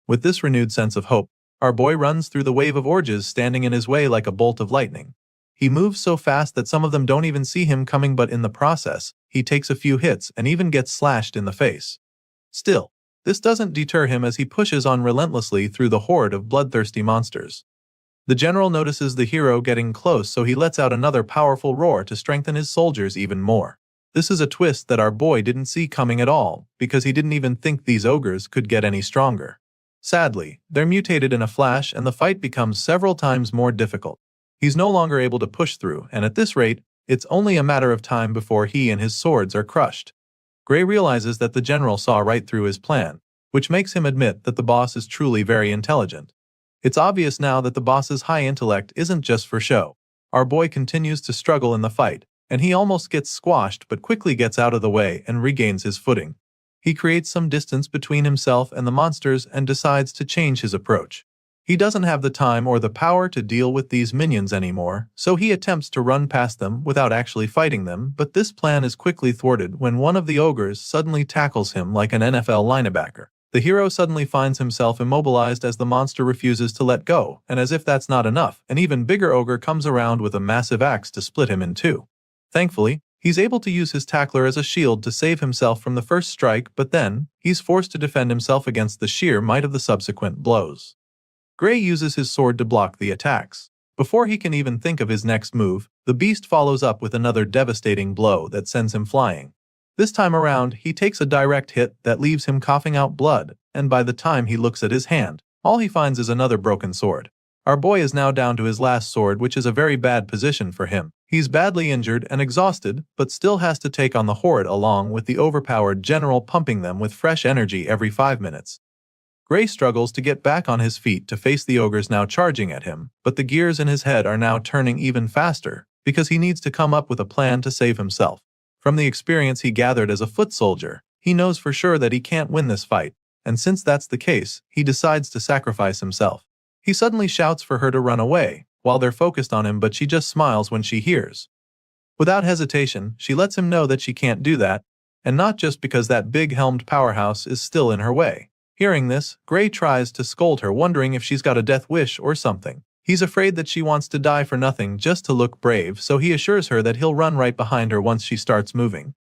With this renewed sense of hope, our boy runs through the wave of orges standing in his way like a bolt of lightning. He moves so fast that some of them don't even see him coming, but in the process, he takes a few hits and even gets slashed in the face. Still, this doesn't deter him as he pushes on relentlessly through the horde of bloodthirsty monsters. The general notices the hero getting close, so he lets out another powerful roar to strengthen his soldiers even more. This is a twist that our boy didn't see coming at all, because he didn't even think these ogres could get any stronger. Sadly, they're mutated in a flash and the fight becomes several times more difficult. He's no longer able to push through, and at this rate, it's only a matter of time before he and his swords are crushed. Gray realizes that the general saw right through his plan, which makes him admit that the boss is truly very intelligent. It's obvious now that the boss's high intellect isn't just for show. Our boy continues to struggle in the fight, and he almost gets squashed but quickly gets out of the way and regains his footing. He creates some distance between himself and the monsters and decides to change his approach. He doesn't have the time or the power to deal with these minions anymore, so he attempts to run past them without actually fighting them, but this plan is quickly thwarted when one of the ogres suddenly tackles him like an NFL linebacker. The hero suddenly finds himself immobilized as the monster refuses to let go, and as if that's not enough, an even bigger ogre comes around with a massive axe to split him in two. Thankfully, he's able to use his tackler as a shield to save himself from the first strike, but then, he's forced to defend himself against the sheer might of the subsequent blows. Gray uses his sword to block the attacks. Before he can even think of his next move, the beast follows up with another devastating blow that sends him flying. This time around, he takes a direct hit that leaves him coughing out blood, and by the time he looks at his hand, all he finds is another broken sword. Our boy is now down to his last sword, which is a very bad position for him. He's badly injured and exhausted, but still has to take on the horde along with the overpowered general pumping them with fresh energy every 5 minutes. Gray struggles to get back on his feet to face the ogres now charging at him, but the gears in his head are now turning even faster, because he needs to come up with a plan to save himself. From the experience he gathered as a foot soldier, he knows for sure that he can't win this fight, and since that's the case, he decides to sacrifice himself. He suddenly shouts for her to run away, while they're focused on him, but she just smiles when she hears. Without hesitation, she lets him know that she can't do that, and not just because that big-helmed powerhouse is still in her way. Hearing this, Gray tries to scold her, wondering if she's got a death wish or something. He's afraid that she wants to die for nothing just to look brave, so he assures her that he'll run right behind her once she starts moving.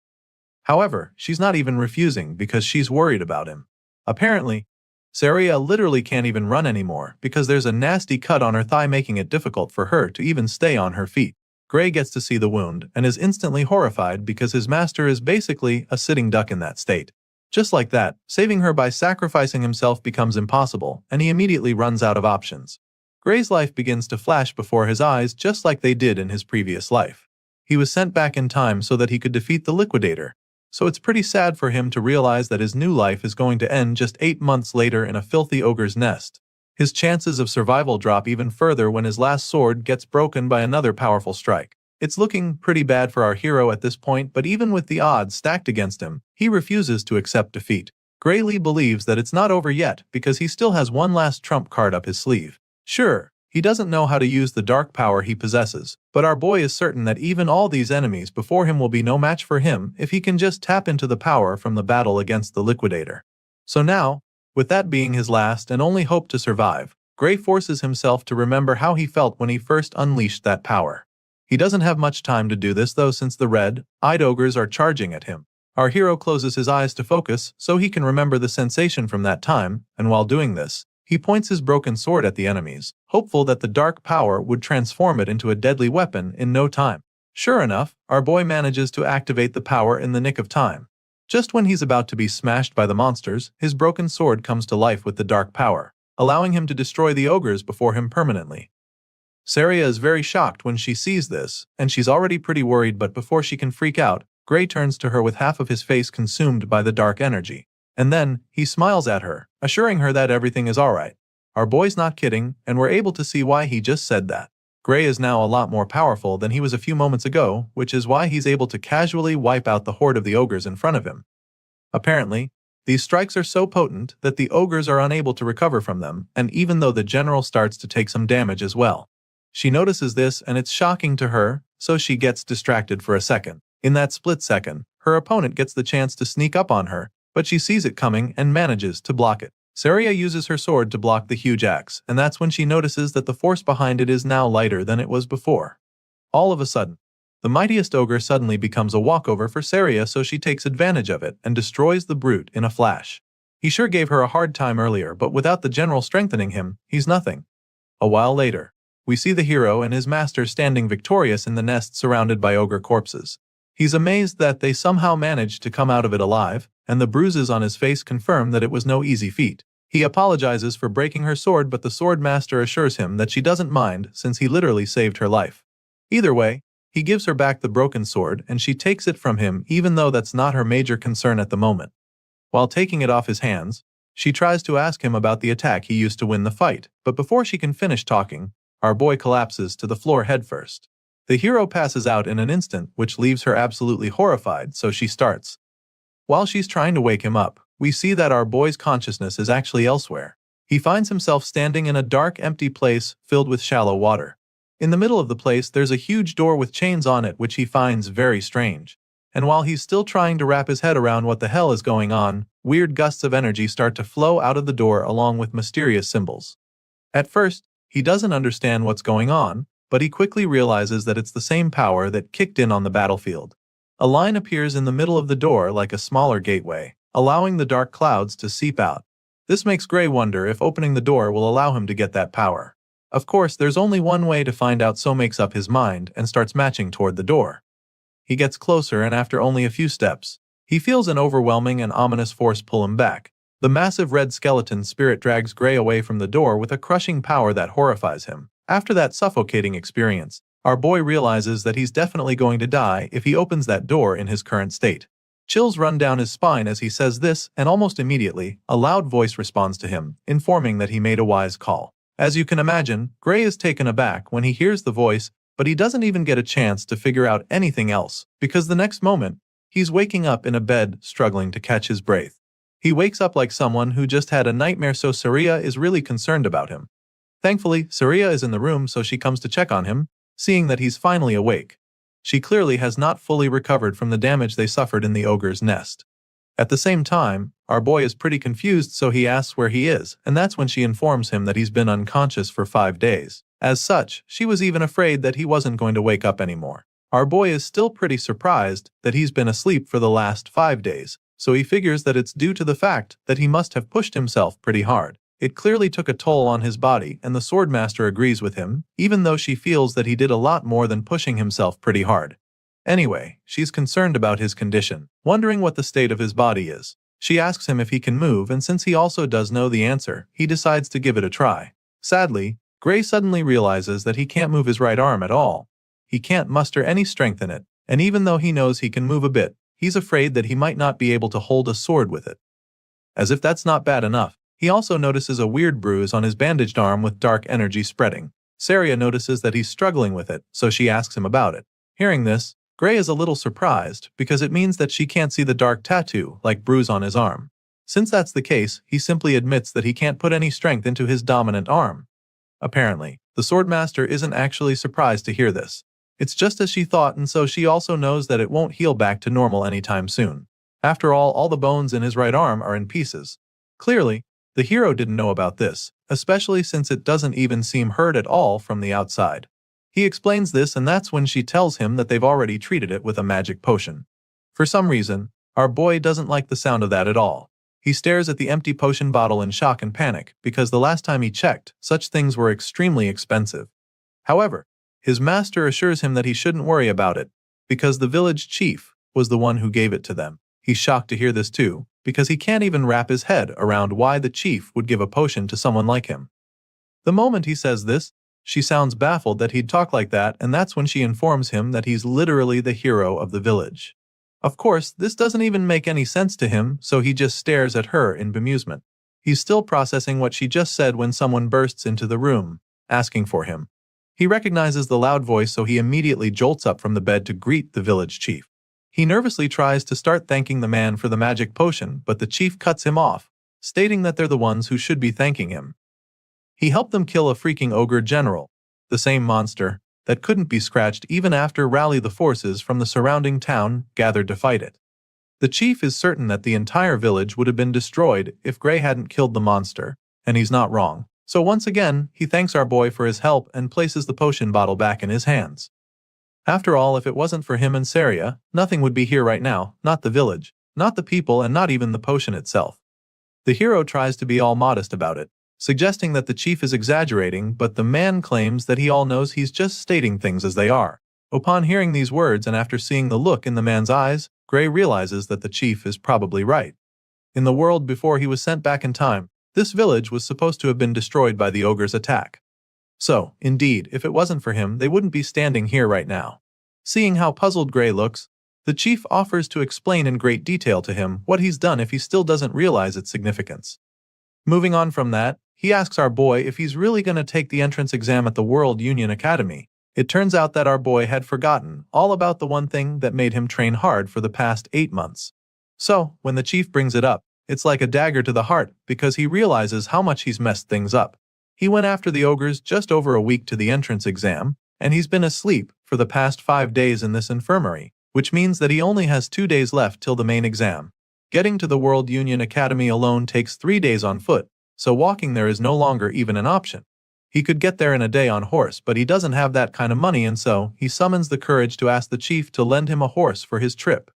However, she's not even refusing because she's worried about him. Apparently, Saria literally can't even run anymore because there's a nasty cut on her thigh, making it difficult for her to even stay on her feet. Gray gets to see the wound and is instantly horrified because his master is basically a sitting duck in that state. Just like that, saving her by sacrificing himself becomes impossible, and he immediately runs out of options. Gray's life begins to flash before his eyes just like they did in his previous life. He was sent back in time so that he could defeat the Liquidator, so it's pretty sad for him to realize that his new life is going to end just 8 months later in a filthy ogre's nest. His chances of survival drop even further when his last sword gets broken by another powerful strike. It's looking pretty bad for our hero at this point, but even with the odds stacked against him, he refuses to accept defeat. Gray Lee believes that it's not over yet because he still has one last trump card up his sleeve. Sure, he doesn't know how to use the dark power he possesses, but our boy is certain that even all these enemies before him will be no match for him if he can just tap into the power from the battle against the Liquidator. So now, with that being his last and only hope to survive, Gray forces himself to remember how he felt when he first unleashed that power. He doesn't have much time to do this though, since the red-eyed ogres are charging at him. Our hero closes his eyes to focus so he can remember the sensation from that time, and while doing this, he points his broken sword at the enemies, hopeful that the dark power would transform it into a deadly weapon in no time. Sure enough, our boy manages to activate the power in the nick of time. Just when he's about to be smashed by the monsters, his broken sword comes to life with the dark power, allowing him to destroy the ogres before him permanently. Saria is very shocked when she sees this, and she's already pretty worried, but before she can freak out, Gray turns to her with half of his face consumed by the dark energy. And then, he smiles at her, assuring her that everything is alright. Our boy's not kidding, and we're able to see why he just said that. Gray is now a lot more powerful than he was a few moments ago, which is why he's able to casually wipe out the horde of the ogres in front of him. Apparently, these strikes are so potent that the ogres are unable to recover from them, and even though the general starts to take some damage as well. She notices this and it's shocking to her, so she gets distracted for a second. In that split second, her opponent gets the chance to sneak up on her, but she sees it coming and manages to block it. Saria uses her sword to block the huge axe, and that's when she notices that the force behind it is now lighter than it was before. All of a sudden, the mightiest ogre suddenly becomes a walkover for Saria, so she takes advantage of it and destroys the brute in a flash. He sure gave her a hard time earlier, but without the general strengthening him, he's nothing. A while later, we see the hero and his master standing victorious in the nest surrounded by ogre corpses. He's amazed that they somehow managed to come out of it alive, and the bruises on his face confirm that it was no easy feat. He apologizes for breaking her sword, but the sword master assures him that she doesn't mind since he literally saved her life. Either way, he gives her back the broken sword and she takes it from him, even though that's not her major concern at the moment. While taking it off his hands, she tries to ask him about the attack he used to win the fight, but before she can finish talking, our boy collapses to the floor headfirst. The hero passes out in an instant, which leaves her absolutely horrified, so she starts. While she's trying to wake him up, we see that our boy's consciousness is actually elsewhere. He finds himself standing in a dark, empty place filled with shallow water. In the middle of the place, there's a huge door with chains on it, which he finds very strange. And while he's still trying to wrap his head around what the hell is going on, weird gusts of energy start to flow out of the door along with mysterious symbols. At first, he doesn't understand what's going on, but he quickly realizes that it's the same power that kicked in on the battlefield. A line appears in the middle of the door like a smaller gateway, allowing the dark clouds to seep out. This makes Gray wonder if opening the door will allow him to get that power. Of course, there's only one way to find out, so makes up his mind and starts marching toward the door. He gets closer, and after only a few steps, he feels an overwhelming and ominous force pull him back. The massive red skeleton spirit drags Gray away from the door with a crushing power that horrifies him. After that suffocating experience, our boy realizes that he's definitely going to die if he opens that door in his current state. Chills run down his spine as he says this, and almost immediately, a loud voice responds to him, informing that he made a wise call. As you can imagine, Gray is taken aback when he hears the voice, but he doesn't even get a chance to figure out anything else, because the next moment, he's waking up in a bed struggling to catch his breath. He wakes up like someone who just had a nightmare, so Saria is really concerned about him. Thankfully, Saria is in the room, so she comes to check on him, seeing that he's finally awake. She clearly has not fully recovered from the damage they suffered in the ogre's nest. At the same time, our boy is pretty confused, so he asks where he is, and that's when she informs him that he's been unconscious for 5 days. As such, she was even afraid that he wasn't going to wake up anymore. Our boy is still pretty surprised that he's been asleep for the last 5 days, so he figures that it's due to the fact that he must have pushed himself pretty hard. It clearly took a toll on his body, and the swordmaster agrees with him, even though she feels that he did a lot more than pushing himself pretty hard. Anyway, she's concerned about his condition, wondering what the state of his body is. She asks him if he can move, and since he also does know the answer, he decides to give it a try. Sadly, Gray suddenly realizes that he can't move his right arm at all. He can't muster any strength in it, and even though he knows he can move a bit, he's afraid that he might not be able to hold a sword with it. As if that's not bad enough, he also notices a weird bruise on his bandaged arm with dark energy spreading. Saria notices that he's struggling with it, so she asks him about it. Hearing this, Gray is a little surprised, because it means that she can't see the dark tattoo-like bruise on his arm. Since that's the case, he simply admits that he can't put any strength into his dominant arm. Apparently, the swordmaster isn't actually surprised to hear this. It's just as she thought, and so she also knows that it won't heal back to normal anytime soon. After all the bones in his right arm are in pieces. Clearly, the hero didn't know about this, especially since it doesn't even seem hurt at all from the outside. He explains this, and that's when she tells him that they've already treated it with a magic potion. For some reason, our boy doesn't like the sound of that at all. He stares at the empty potion bottle in shock and panic, because the last time he checked, such things were extremely expensive. However, his master assures him that he shouldn't worry about it, because the village chief was the one who gave it to them. He's shocked to hear this too, because he can't even wrap his head around why the chief would give a potion to someone like him. The moment he says this, she sounds baffled that he'd talk like that, and that's when she informs him that he's literally the hero of the village. Of course, this doesn't even make any sense to him, so he just stares at her in bemusement. He's still processing what she just said when someone bursts into the room, asking for him. He recognizes the loud voice, so he immediately jolts up from the bed to greet the village chief. He nervously tries to start thanking the man for the magic potion, but the chief cuts him off, stating that they're the ones who should be thanking him. He helped them kill a freaking ogre general, the same monster that couldn't be scratched even after rally the forces from the surrounding town gathered to fight it. The chief is certain that the entire village would have been destroyed if Gray hadn't killed the monster, and he's not wrong. So once again, he thanks our boy for his help and places the potion bottle back in his hands. After all, if it wasn't for him and Saria, nothing would be here right now, not the village, not the people, and not even the potion itself. The hero tries to be all modest about it, suggesting that the chief is exaggerating, but the man claims that he all knows he's just stating things as they are. Upon hearing these words and after seeing the look in the man's eyes, Gray realizes that the chief is probably right. In the world before he was sent back in time, this village was supposed to have been destroyed by the ogre's attack. So, indeed, if it wasn't for him, they wouldn't be standing here right now. Seeing how puzzled Gray looks, the chief offers to explain in great detail to him what he's done if he still doesn't realize its significance. Moving on from that, he asks our boy if he's really going to take the entrance exam at the World Union Academy. It turns out that our boy had forgotten all about the one thing that made him train hard for the past 8 months. So, when the chief brings it up, it's like a dagger to the heart because he realizes how much he's messed things up. He went after the ogres just over a week to the entrance exam, and he's been asleep for the past 5 days in this infirmary, which means that he only has 2 days left till the main exam. Getting to the World Union Academy alone takes 3 days on foot, so walking there is no longer even an option. He could get there in a day on horse, but he doesn't have that kind of money, and so he summons the courage to ask the chief to lend him a horse for his trip.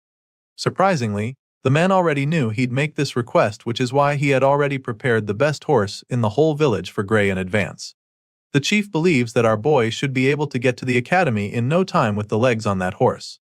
Surprisingly, the man already knew he'd make this request, which is why he had already prepared the best horse in the whole village for Gray in advance. The chief believes that our boy should be able to get to the academy in no time with the legs on that horse.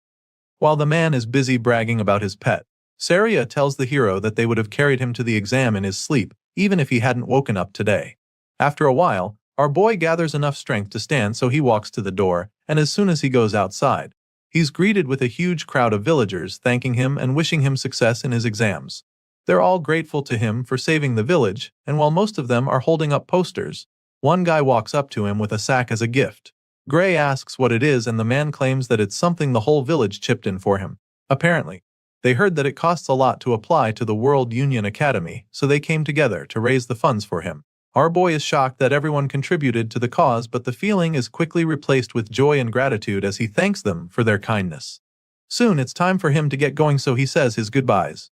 While the man is busy bragging about his pet, Saria tells the hero that they would have carried him to the exam in his sleep, even if he hadn't woken up today. After a while, our boy gathers enough strength to stand, so he walks to the door, and as soon as he goes outside, he's greeted with a huge crowd of villagers thanking him and wishing him success in his exams. They're all grateful to him for saving the village, and while most of them are holding up posters, one guy walks up to him with a sack as a gift. Gray asks what it is, and the man claims that it's something the whole village chipped in for him. Apparently, they heard that it costs a lot to apply to the World Union Academy, so they came together to raise the funds for him. Our boy is shocked that everyone contributed to the cause, but the feeling is quickly replaced with joy and gratitude as he thanks them for their kindness. Soon it's time for him to get going, so he says his goodbyes.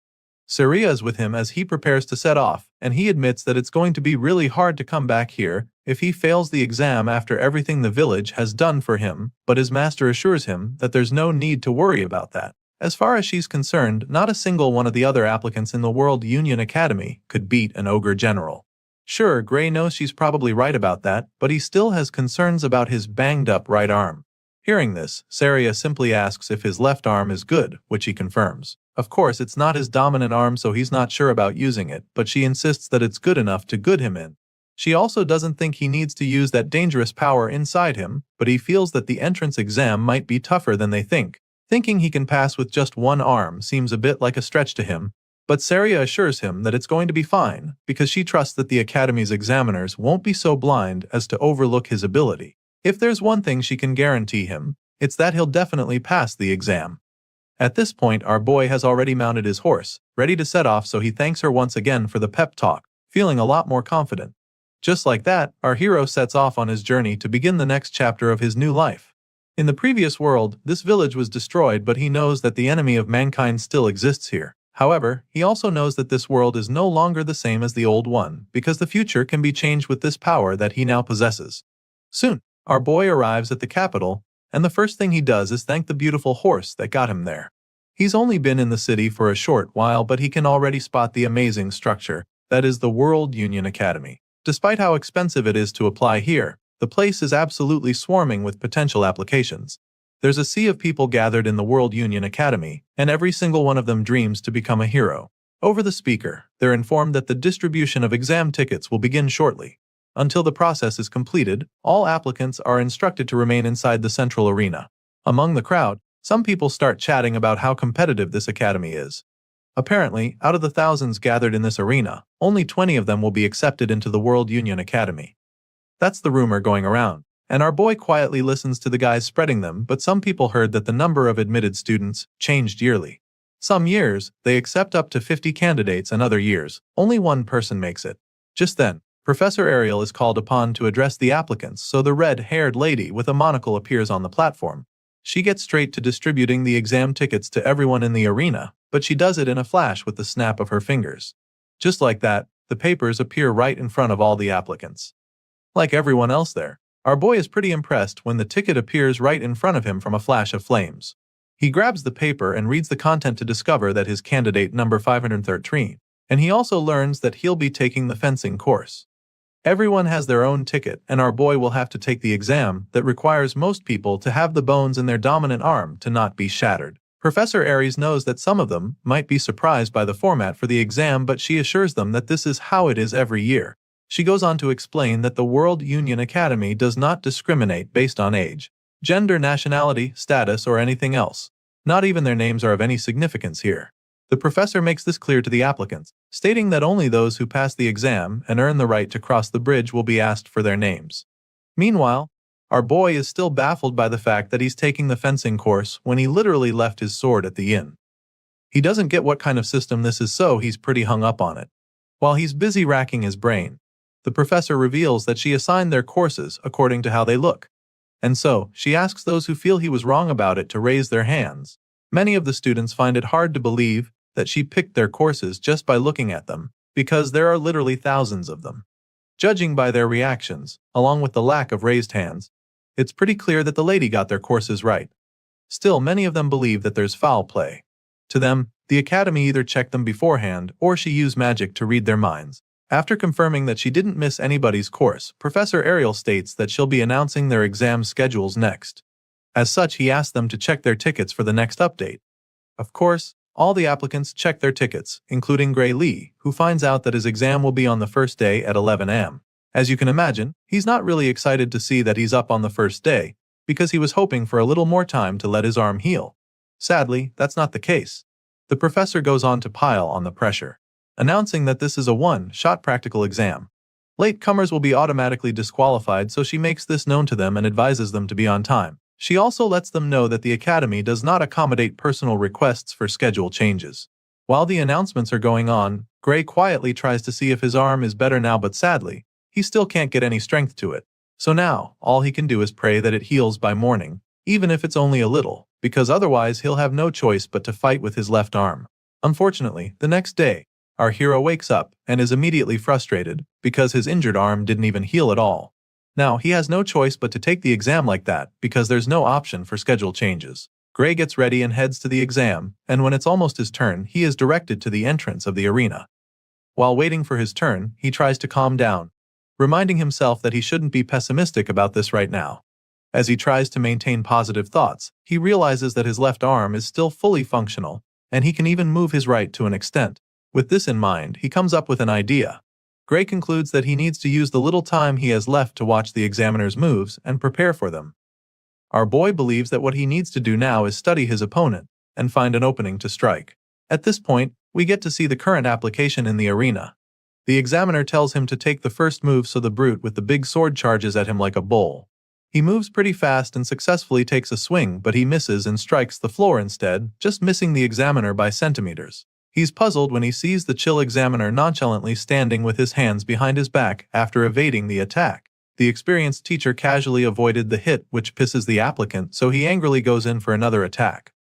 Saria is with him as he prepares to set off, and he admits that it's going to be really hard to come back here if he fails the exam after everything the village has done for him, but his master assures him that there's no need to worry about that. As far as she's concerned, not a single one of the other applicants in the World Union Academy could beat an ogre general. Sure, Gray knows she's probably right about that, but he still has concerns about his banged-up right arm. Hearing this, Saria simply asks if his left arm is good, which he confirms. Of course, it's not his dominant arm, so he's not sure about using it, but she insists that it's good enough to good him in. She also doesn't think he needs to use that dangerous power inside him, but he feels that the entrance exam might be tougher than they think. Thinking he can pass with just one arm seems a bit like a stretch to him, but Saria assures him that it's going to be fine, because she trusts that the Academy's examiners won't be so blind as to overlook his ability. If there's one thing she can guarantee him, it's that he'll definitely pass the exam. At this point, our boy has already mounted his horse, ready to set off, so he thanks her once again for the pep talk, feeling a lot more confident. Just like that, our hero sets off on his journey to begin the next chapter of his new life. In the previous world, this village was destroyed, but he knows that the enemy of mankind still exists here. However, he also knows that this world is no longer the same as the old one, because the future can be changed with this power that he now possesses. Soon, our boy arrives at the capital, and the first thing he does is thank the beautiful horse that got him there. He's only been in the city for a short while, but he can already spot the amazing structure that is the World Union Academy. Despite how expensive it is to apply here, the place is absolutely swarming with potential applications. There's a sea of people gathered in the World Union Academy, and every single one of them dreams to become a hero. Over the speaker, they're informed that the distribution of exam tickets will begin shortly. Until the process is completed, all applicants are instructed to remain inside the central arena. Among the crowd, some people start chatting about how competitive this academy is. Apparently, out of the thousands gathered in this arena, only 20 of them will be accepted into the World Union Academy. That's the rumor going around, and our boy quietly listens to the guys spreading them, but some people heard that the number of admitted students changed yearly. Some years, they accept up to 50 candidates, and other years, only one person makes it. Just then, Professor Ariel is called upon to address the applicants, so the red-haired lady with a monocle appears on the platform. She gets straight to distributing the exam tickets to everyone in the arena, but she does it in a flash with the snap of her fingers. Just like that, the papers appear right in front of all the applicants. Like everyone else there, our boy is pretty impressed when the ticket appears right in front of him from a flash of flames. He grabs the paper and reads the content to discover that his candidate number 513, and he also learns that he'll be taking the fencing course. Everyone has their own ticket, and our boy will have to take the exam that requires most people to have the bones in their dominant arm to not be shattered. Professor Aries knows that some of them might be surprised by the format for the exam, but she assures them that this is how it is every year. She goes on to explain that the World Union Academy does not discriminate based on age, gender, nationality, status, or anything else. Not even their names are of any significance here. The professor makes this clear to the applicants, stating that only those who pass the exam and earn the right to cross the bridge will be asked for their names. Meanwhile, our boy is still baffled by the fact that he's taking the fencing course when he literally left his sword at the inn. He doesn't get what kind of system this is, so he's pretty hung up on it. While he's busy racking his brain, the professor reveals that she assigned their courses according to how they look. And so, she asks those who feel he was wrong about it to raise their hands. Many of the students find it hard to believe that she picked their courses just by looking at them, because there are literally thousands of them. Judging by their reactions, along with the lack of raised hands, it's pretty clear that the lady got their courses right. Still, many of them believe that there's foul play. To them, the academy either checked them beforehand or she used magic to read their minds. After confirming that she didn't miss anybody's course, Professor Ariel states that she'll be announcing their exam schedules next. As such, he asks them to check their tickets for the next update. Of course, all the applicants check their tickets, including Gray Lee, who finds out that his exam will be on the first day at 11 a.m. As you can imagine, he's not really excited to see that he's up on the first day, because he was hoping for a little more time to let his arm heal. Sadly, that's not the case. The professor goes on to pile on the pressure, announcing that this is a one-shot practical exam. Latecomers will be automatically disqualified, so she makes this known to them and advises them to be on time. She also lets them know that the academy does not accommodate personal requests for schedule changes. While the announcements are going on, Gray quietly tries to see if his arm is better now, but sadly, he still can't get any strength to it. So now, all he can do is pray that it heals by morning, even if it's only a little, because otherwise he'll have no choice but to fight with his left arm. Unfortunately, the next day, our hero wakes up and is immediately frustrated because his injured arm didn't even heal at all. Now, he has no choice but to take the exam like that because there's no option for schedule changes. Gray gets ready and heads to the exam, and when it's almost his turn, he is directed to the entrance of the arena. While waiting for his turn, he tries to calm down, reminding himself that he shouldn't be pessimistic about this right now. As he tries to maintain positive thoughts, he realizes that his left arm is still fully functional, and he can even move his right to an extent. With this in mind, he comes up with an idea. Gray concludes that he needs to use the little time he has left to watch the examiner's moves and prepare for them. Our boy believes that what he needs to do now is study his opponent and find an opening to strike. At this point, we get to see the current application in the arena. The examiner tells him to take the first move, so the brute with the big sword charges at him like a bull. He moves pretty fast and successfully takes a swing, but he misses and strikes the floor instead, just missing the examiner by centimeters. He's puzzled when he sees the chill examiner nonchalantly standing with his hands behind his back after evading the attack. The experienced teacher casually avoided the hit, which pisses the applicant, so he angrily goes in for another attack.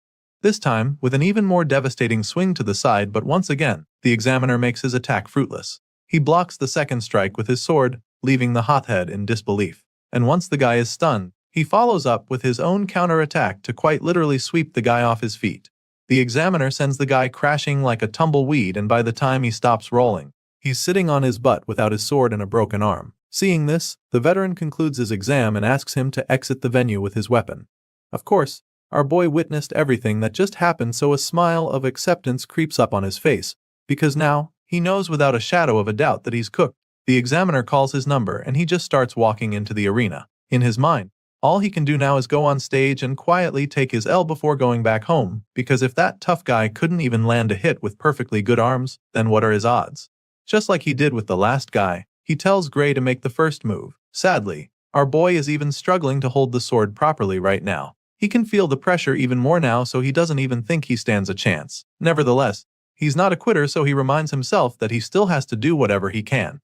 This time, with an even more devastating swing to the side, but once again, the examiner makes his attack fruitless. He blocks the second strike with his sword, leaving the hothead in disbelief. And once the guy is stunned, he follows up with his own counterattack to quite literally sweep the guy off his feet. The examiner sends the guy crashing like a tumbleweed, and by the time he stops rolling, he's sitting on his butt without his sword and a broken arm. Seeing this, the veteran concludes his exam and asks him to exit the venue with his weapon. Of course, Our boy witnessed everything that just happened, so a smile of acceptance creeps up on his face, because now, he knows without a shadow of a doubt that he's cooked. The examiner calls his number and he just starts walking into the arena. In his mind, all he can do now is go on stage and quietly take his L before going back home, because if that tough guy couldn't even land a hit with perfectly good arms, then what are his odds? Just like he did with the last guy, he tells Gray to make the first move. Sadly, our boy is even struggling to hold the sword properly right now. He can feel the pressure even more now, so he doesn't even think he stands a chance. Nevertheless, he's not a quitter, so he reminds himself that he still has to do whatever he can.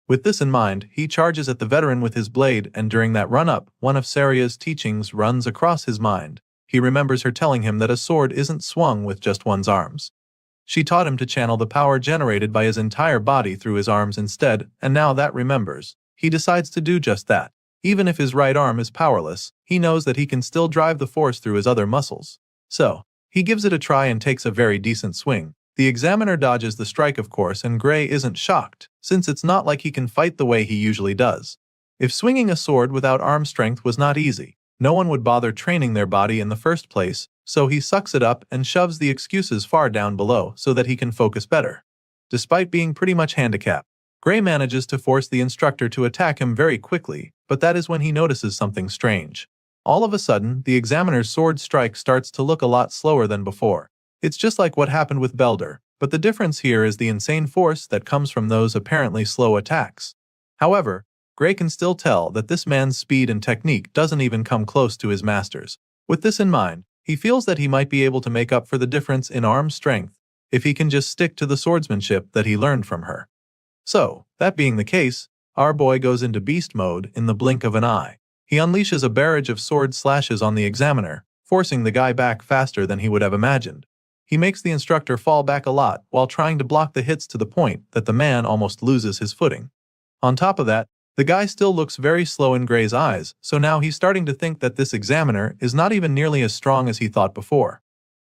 With this in mind, he charges at the veteran with his blade, and during that run-up, one of Saria's teachings runs across his mind. He remembers her telling him that a sword isn't swung with just one's arms. She taught him to channel the power generated by his entire body through his arms instead, and now that remembers, he decides to do just that. Even if his right arm is powerless, he knows that he can still drive the force through his other muscles. So, he gives it a try and takes a very decent swing. The examiner dodges the strike, of course, and Gray isn't shocked, since it's not like he can fight the way he usually does. If swinging a sword without arm strength was not easy, no one would bother training their body in the first place, so he sucks it up and shoves the excuses far down below so that he can focus better. Despite being pretty much handicapped, Gray manages to force the instructor to attack him very quickly, but that is when he notices something strange. All of a sudden, the examiner's sword strike starts to look a lot slower than before. It's just like what happened with Belder, but the difference here is the insane force that comes from those apparently slow attacks. However, Gray can still tell that this man's speed and technique doesn't even come close to his master's. With this in mind, he feels that he might be able to make up for the difference in arm strength if he can just stick to the swordsmanship that he learned from her. So, that being the case, our boy goes into beast mode in the blink of an eye. He unleashes a barrage of sword slashes on the examiner, forcing the guy back faster than he would have imagined. He makes the instructor fall back a lot while trying to block the hits to the point that the man almost loses his footing. On top of that, the guy still looks very slow in Gray's eyes, so now he's starting to think that this examiner is not even nearly as strong as he thought before.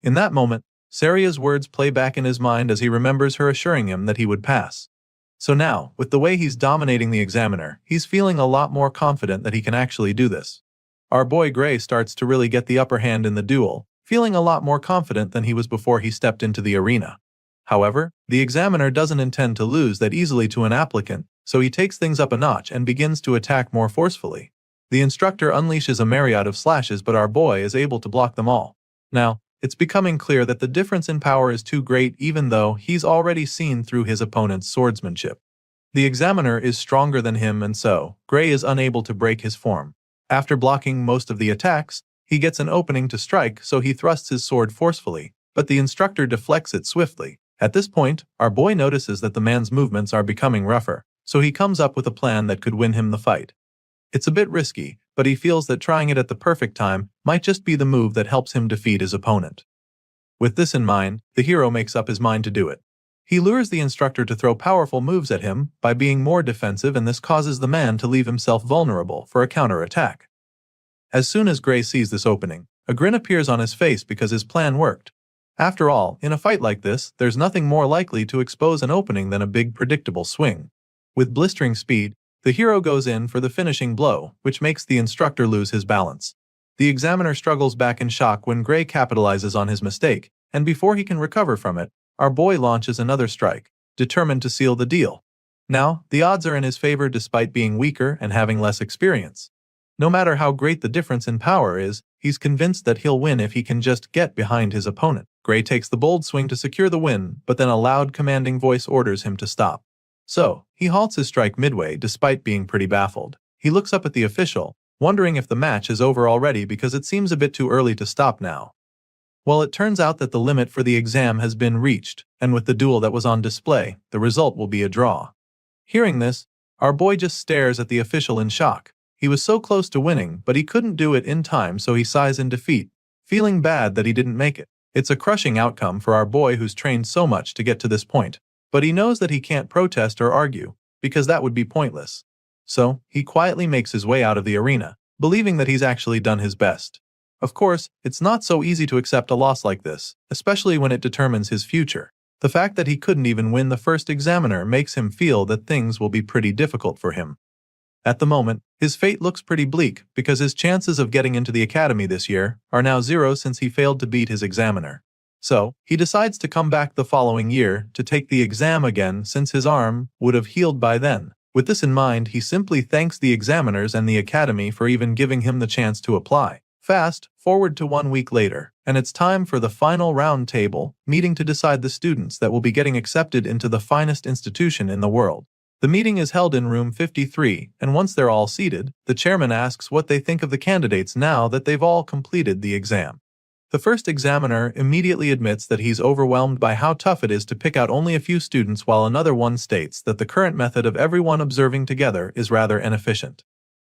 In that moment, Saria's words play back in his mind as he remembers her assuring him that he would pass. So now, with the way he's dominating the examiner, he's feeling a lot more confident that he can actually do this. Our boy Gray starts to really get the upper hand in the duel, feeling a lot more confident than he was before he stepped into the arena. However, the examiner doesn't intend to lose that easily to an applicant, so he takes things up a notch and begins to attack more forcefully. The instructor unleashes a myriad of slashes, but our boy is able to block them all. Now, it's becoming clear that the difference in power is too great, even though he's already seen through his opponent's swordsmanship. The examiner is stronger than him, and so, Gray is unable to break his form. After blocking most of the attacks, he gets an opening to strike, so he thrusts his sword forcefully, but the instructor deflects it swiftly. At this point, our boy notices that the man's movements are becoming rougher, so he comes up with a plan that could win him the fight. It's a bit risky, but he feels that trying it at the perfect time might just be the move that helps him defeat his opponent. With this in mind, the hero makes up his mind to do it. He lures the instructor to throw powerful moves at him by being more defensive, and this causes the man to leave himself vulnerable for a counterattack. As soon as Gray sees this opening, a grin appears on his face because his plan worked. After all, in a fight like this, there's nothing more likely to expose an opening than a big predictable swing. With blistering speed, the hero goes in for the finishing blow, which makes the instructor lose his balance. The examiner struggles back in shock when Gray capitalizes on his mistake, and before he can recover from it, our boy launches another strike, determined to seal the deal. Now, the odds are in his favor despite being weaker and having less experience. No matter how great the difference in power is, he's convinced that he'll win if he can just get behind his opponent. Gray takes the bold swing to secure the win, but then a loud commanding voice orders him to stop. So, he halts his strike midway despite being pretty baffled. He looks up at the official, wondering if the match is over already because it seems a bit too early to stop now. Well, it turns out that the limit for the exam has been reached, and with the duel that was on display, the result will be a draw. Hearing this, our boy just stares at the official in shock. He was so close to winning, but he couldn't do it in time, so he sighs in defeat, feeling bad that he didn't make it. It's a crushing outcome for our boy who's trained so much to get to this point. But he knows that he can't protest or argue, because that would be pointless. So, he quietly makes his way out of the arena, believing that he's actually done his best. Of course, it's not so easy to accept a loss like this, especially when it determines his future. The fact that he couldn't even win the first examiner makes him feel that things will be pretty difficult for him. At the moment, his fate looks pretty bleak because his chances of getting into the academy this year are now 0 since he failed to beat his examiner. So, he decides to come back the following year to take the exam again since his arm would have healed by then. With this in mind, he simply thanks the examiners and the academy for even giving him the chance to apply. Fast forward to 1 week later, and it's time for the final round table meeting to decide the students that will be getting accepted into the finest institution in the world. The meeting is held in room 53, and once they're all seated, the chairman asks what they think of the candidates now that they've all completed the exam. The first examiner immediately admits that he's overwhelmed by how tough it is to pick out only a few students, while another one states that the current method of everyone observing together is rather inefficient.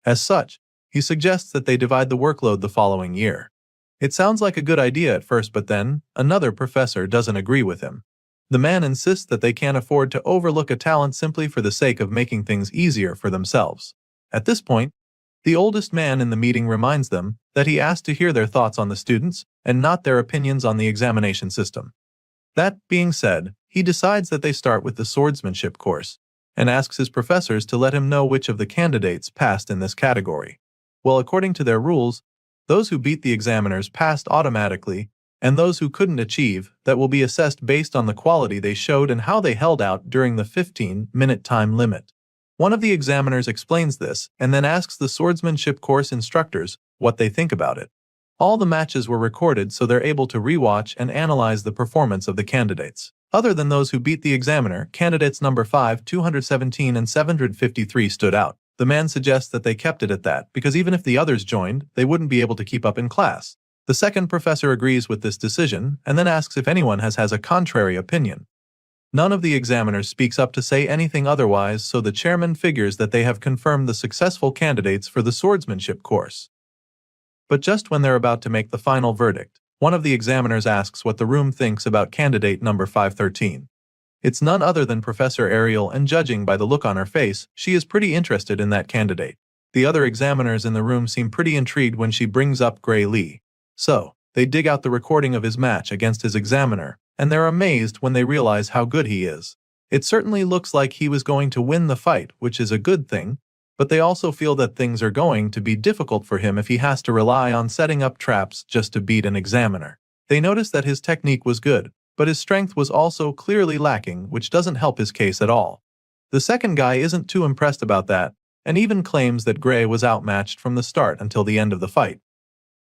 As such, he suggests that they divide the workload the following year. It sounds like a good idea at first, but then, another professor doesn't agree with him. The man insists that they can't afford to overlook a talent simply for the sake of making things easier for themselves. At this point, the oldest man in the meeting reminds them that he asked to hear their thoughts on the students and not their opinions on the examination system. That being said, he decides that they start with the swordsmanship course and asks his professors to let him know which of the candidates passed in this category. Well, according to their rules, those who beat the examiners passed automatically, and those who couldn't achieve that will be assessed based on the quality they showed and how they held out during the 15-minute time limit. One of the examiners explains this and then asks the swordsmanship course instructors what they think about it. All the matches were recorded so they're able to rewatch and analyze the performance of the candidates. Other than those who beat the examiner, candidates number 5, 217 and 753 stood out. The man suggests that they kept it at that because even if the others joined, they wouldn't be able to keep up in class. The second professor agrees with this decision and then asks if anyone has a contrary opinion. None of the examiners speaks up to say anything otherwise, so the chairman figures that they have confirmed the successful candidates for the swordsmanship course. But just when they're about to make the final verdict, one of the examiners asks what the room thinks about candidate number 513. It's none other than Professor Ariel, and judging by the look on her face, she is pretty interested in that candidate. The other examiners in the room seem pretty intrigued when she brings up Gray Lee. So, they dig out the recording of his match against his examiner, and they're amazed when they realize how good he is. It certainly looks like he was going to win the fight, which is a good thing, but they also feel that things are going to be difficult for him if he has to rely on setting up traps just to beat an examiner. They notice that his technique was good, but his strength was also clearly lacking, which doesn't help his case at all. The second guy isn't too impressed about that, and even claims that Gray was outmatched from the start until the end of the fight.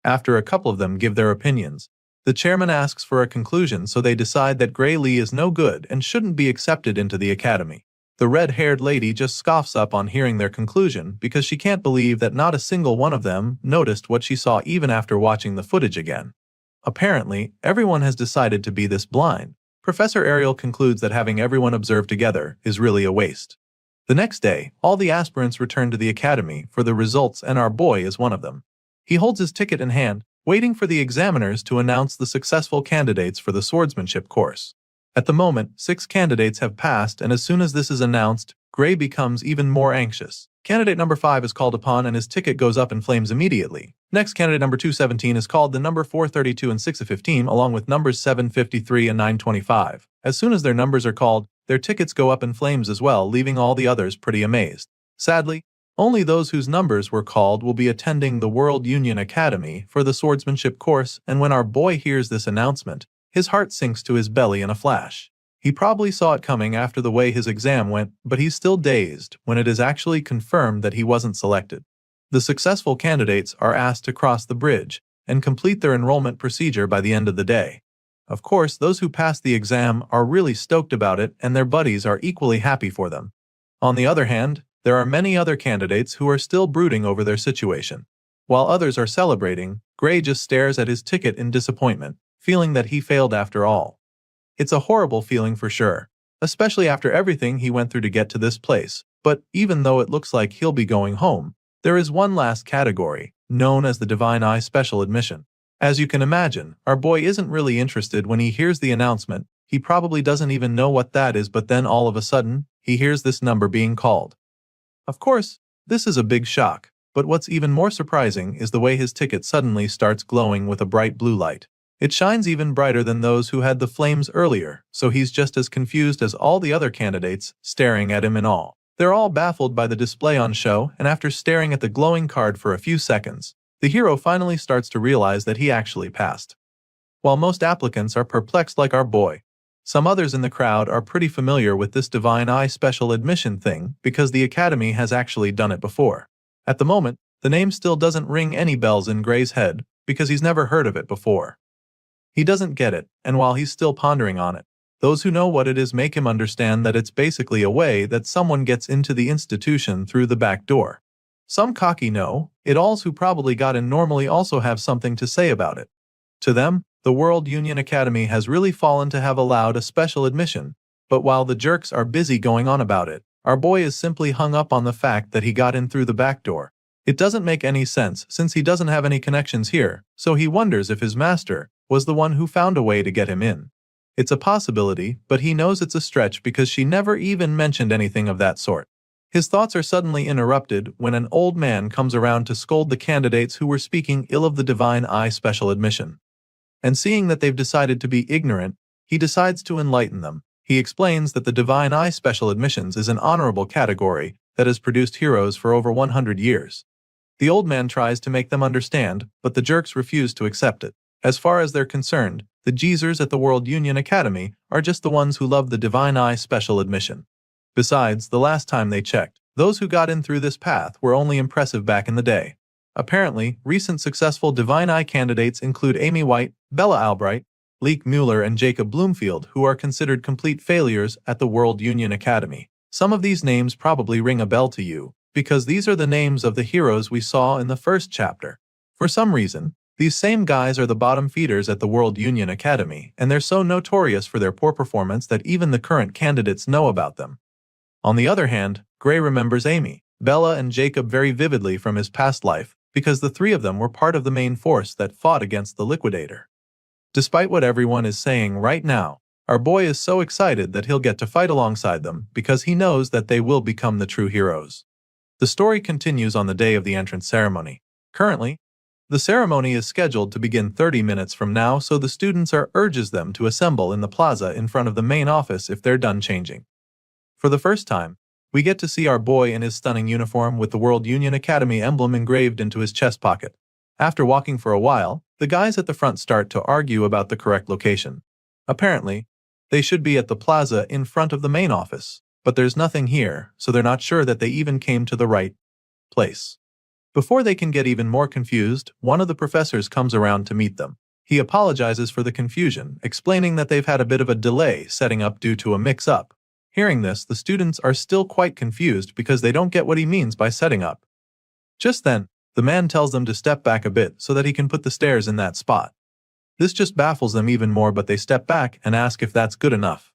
After a couple of them give their opinions, the chairman asks for a conclusion, so they decide that Gray Lee is no good and shouldn't be accepted into the academy. The red-haired lady just scoffs up on hearing their conclusion because she can't believe that not a single one of them noticed what she saw even after watching the footage again. Apparently, everyone has decided to be this blind. Professor Ariel concludes that having everyone observe together is really a waste. The next day, all the aspirants return to the academy for the results, and our boy is one of them. He holds his ticket in hand, waiting for the examiners to announce the successful candidates for the swordsmanship course. At the moment, 6 candidates have passed, and as soon as this is announced, Gray becomes even more anxious. Candidate number 5 is called upon and his ticket goes up in flames immediately. Next, candidate number 217 is called, the number 432 and 615 along with numbers 753 and 925. As soon as their numbers are called, their tickets go up in flames as well, leaving all the others pretty amazed. Sadly, only those whose numbers were called will be attending the World Union Academy for the swordsmanship course, and when our boy hears this announcement, his heart sinks to his belly in a flash. He probably saw it coming after the way his exam went, but he's still dazed when it is actually confirmed that he wasn't selected. The successful candidates are asked to cross the bridge and complete their enrollment procedure by the end of the day. Of course, those who passed the exam are really stoked about it, and their buddies are equally happy for them. On the other hand, there are many other candidates who are still brooding over their situation. While others are celebrating, Gray just stares at his ticket in disappointment, feeling that he failed after all. It's a horrible feeling for sure, especially after everything he went through to get to this place, but even though it looks like he'll be going home, there is one last category, known as the Divine Eye Special Admission. As you can imagine, our boy isn't really interested when he hears the announcement. He probably doesn't even know what that is, but then all of a sudden, he hears this number being called. Of course, this is a big shock, but what's even more surprising is the way his ticket suddenly starts glowing with a bright blue light. It shines even brighter than those who had the flames earlier, so he's just as confused as all the other candidates, staring at him in awe. They're all baffled by the display on show, and after staring at the glowing card for a few seconds, the hero finally starts to realize that he actually passed. While most applicants are perplexed like our boy, some others in the crowd are pretty familiar with this Divine Eye special admission thing because the Academy has actually done it before. At the moment, the name still doesn't ring any bells in Gray's head because he's never heard of it before. He doesn't get it, and while he's still pondering on it, those who know what it is make him understand that it's basically a way that someone gets into the institution through the back door. Some cocky know-it-alls who probably got in normally also have something to say about it. To them, the World Union Academy has really fallen to have allowed a special admission, but while the jerks are busy going on about it, our boy is simply hung up on the fact that he got in through the back door. It doesn't make any sense since he doesn't have any connections here, so he wonders if his master was the one who found a way to get him in. It's a possibility, but he knows it's a stretch because she never even mentioned anything of that sort. His thoughts are suddenly interrupted when an old man comes around to scold the candidates who were speaking ill of the Divine Eye special admission. And seeing that they've decided to be ignorant, he decides to enlighten them. He explains that the Divine Eye special admissions is an honorable category that has produced heroes for over 100 years. The old man tries to make them understand, but the jerks refuse to accept it. As far as they're concerned, the geezers at the World Union Academy are just the ones who love the Divine Eye special admission. Besides, the last time they checked, those who got in through this path were only impressive back in the day. Apparently, recent successful Divine Eye candidates include Amy White, Bella Albright, Leek Mueller and Jacob Bloomfield, who are considered complete failures at the World Union Academy. Some of these names probably ring a bell to you, because these are the names of the heroes we saw in the first chapter. For some reason, these same guys are the bottom feeders at the World Union Academy, and they're so notorious for their poor performance that even the current candidates know about them. On the other hand, Gray remembers Amy, Bella and Jacob very vividly from his past life, because the three of them were part of the main force that fought against the Liquidator. Despite what everyone is saying right now, our boy is so excited that he'll get to fight alongside them because he knows that they will become the true heroes. The story continues on the day of the entrance ceremony. Currently, the ceremony is scheduled to begin 30 minutes from now, so the students urges them to assemble in the plaza in front of the main office if they're done changing. For the first time, we get to see our boy in his stunning uniform with the World Union Academy emblem engraved into his chest pocket. After walking for a while, the guys at the front start to argue about the correct location. Apparently, they should be at the plaza in front of the main office, but there's nothing here, so they're not sure that they even came to the right place. Before they can get even more confused, one of the professors comes around to meet them. He apologizes for the confusion, explaining that they've had a bit of a delay setting up due to a mix-up. Hearing this, the students are still quite confused because they don't get what he means by setting up. Just then, the man tells them to step back a bit so that he can put the stairs in that spot. This just baffles them even more, but they step back and ask if that's good enough.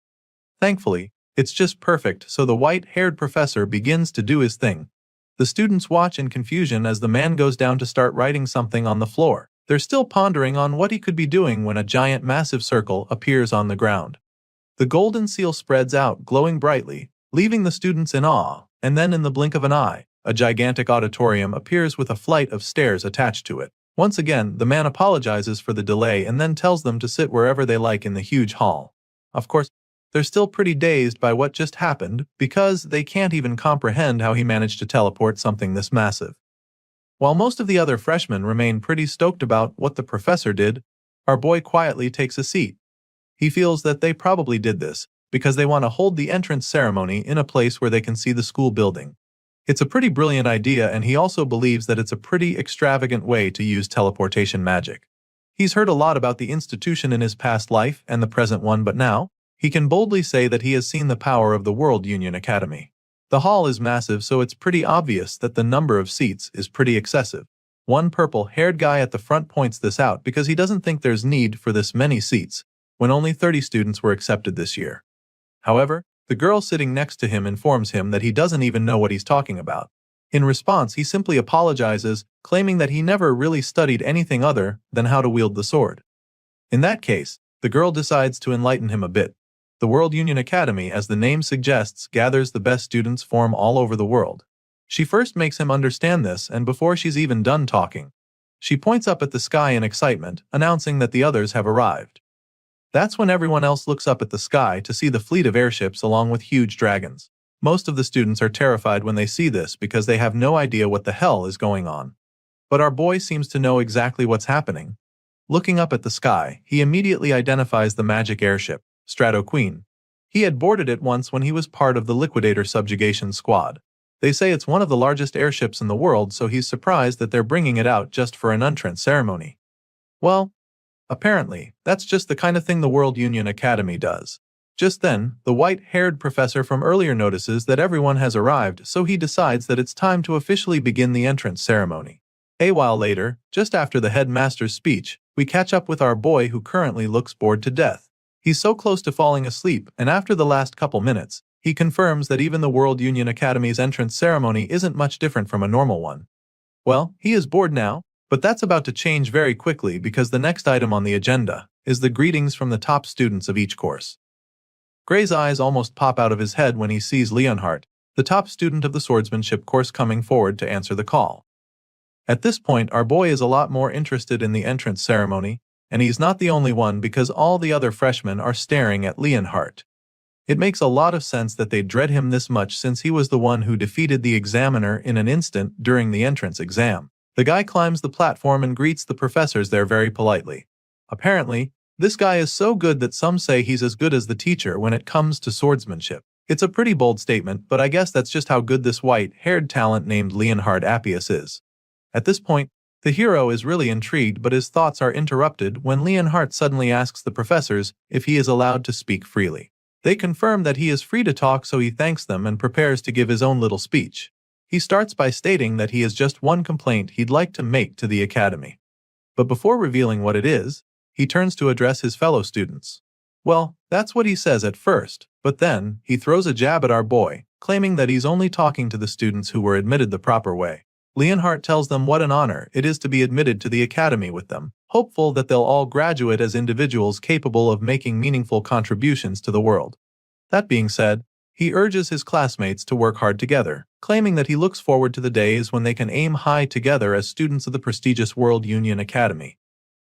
Thankfully, it's just perfect, so the white-haired professor begins to do his thing. The students watch in confusion as the man goes down to start writing something on the floor. They're still pondering on what he could be doing when a giant massive circle appears on the ground. The golden seal spreads out, glowing brightly, leaving the students in awe, and then in the blink of an eye, a gigantic auditorium appears with a flight of stairs attached to it. Once again, the man apologizes for the delay and then tells them to sit wherever they like in the huge hall. Of course, they're still pretty dazed by what just happened because they can't even comprehend how he managed to teleport something this massive. While most of the other freshmen remain pretty stoked about what the professor did, our boy quietly takes a seat. He feels that they probably did this because they want to hold the entrance ceremony in a place where they can see the school building. It's a pretty brilliant idea, and he also believes that it's a pretty extravagant way to use teleportation magic. He's heard a lot about the institution in his past life and the present one, but now, he can boldly say that he has seen the power of the World Union Academy. The hall is massive, so it's pretty obvious that the number of seats is pretty excessive. One purple-haired guy at the front points this out because he doesn't think there's need for this many seats, when only 30 students were accepted this year. However, the girl sitting next to him informs him that he doesn't even know what he's talking about. In response, he simply apologizes, claiming that he never really studied anything other than how to wield the sword. In that case, the girl decides to enlighten him a bit. The World Union Academy, as the name suggests, gathers the best students from all over the world. She first makes him understand this, and before she's even done talking, she points up at the sky in excitement, announcing that the others have arrived. That's when everyone else looks up at the sky to see the fleet of airships along with huge dragons. Most of the students are terrified when they see this because they have no idea what the hell is going on. But our boy seems to know exactly what's happening. Looking up at the sky, he immediately identifies the magic airship, Strato Queen. He had boarded it once when he was part of the Liquidator Subjugation Squad. They say it's one of the largest airships in the world, so he's surprised that they're bringing it out just for an entrance ceremony. Well, apparently, that's just the kind of thing the World Union Academy does. Just then, the white-haired professor from earlier notices that everyone has arrived, so he decides that it's time to officially begin the entrance ceremony. A while later, just after the headmaster's speech, we catch up with our boy who currently looks bored to death. He's so close to falling asleep, and after the last couple minutes, he confirms that even the World Union Academy's entrance ceremony isn't much different from a normal one. Well, he is bored now, but that's about to change very quickly because the next item on the agenda is the greetings from the top students of each course. Gray's eyes almost pop out of his head when he sees Leonhardt, the top student of the swordsmanship course, coming forward to answer the call. At this point, our boy is a lot more interested in the entrance ceremony, and he's not the only one because all the other freshmen are staring at Leonhardt. It makes a lot of sense that they dread him this much since he was the one who defeated the examiner in an instant during the entrance exam. The guy climbs the platform and greets the professors there very politely. Apparently, this guy is so good that some say he's as good as the teacher when it comes to swordsmanship. It's a pretty bold statement, but I guess that's just how good this white-haired talent named Leonhard Appius is. At this point, the hero is really intrigued, but his thoughts are interrupted when Leonhardt suddenly asks the professors if he is allowed to speak freely. They confirm that he is free to talk, so he thanks them and prepares to give his own little speech. He starts by stating that he has just one complaint he'd like to make to the academy. But before revealing what it is, he turns to address his fellow students. Well, that's what he says at first, but then he throws a jab at our boy, claiming that he's only talking to the students who were admitted the proper way. Leonhardt tells them what an honor it is to be admitted to the academy with them, hopeful that they'll all graduate as individuals capable of making meaningful contributions to the world. That being said, he urges his classmates to work hard together, claiming that he looks forward to the days when they can aim high together as students of the prestigious World Union Academy.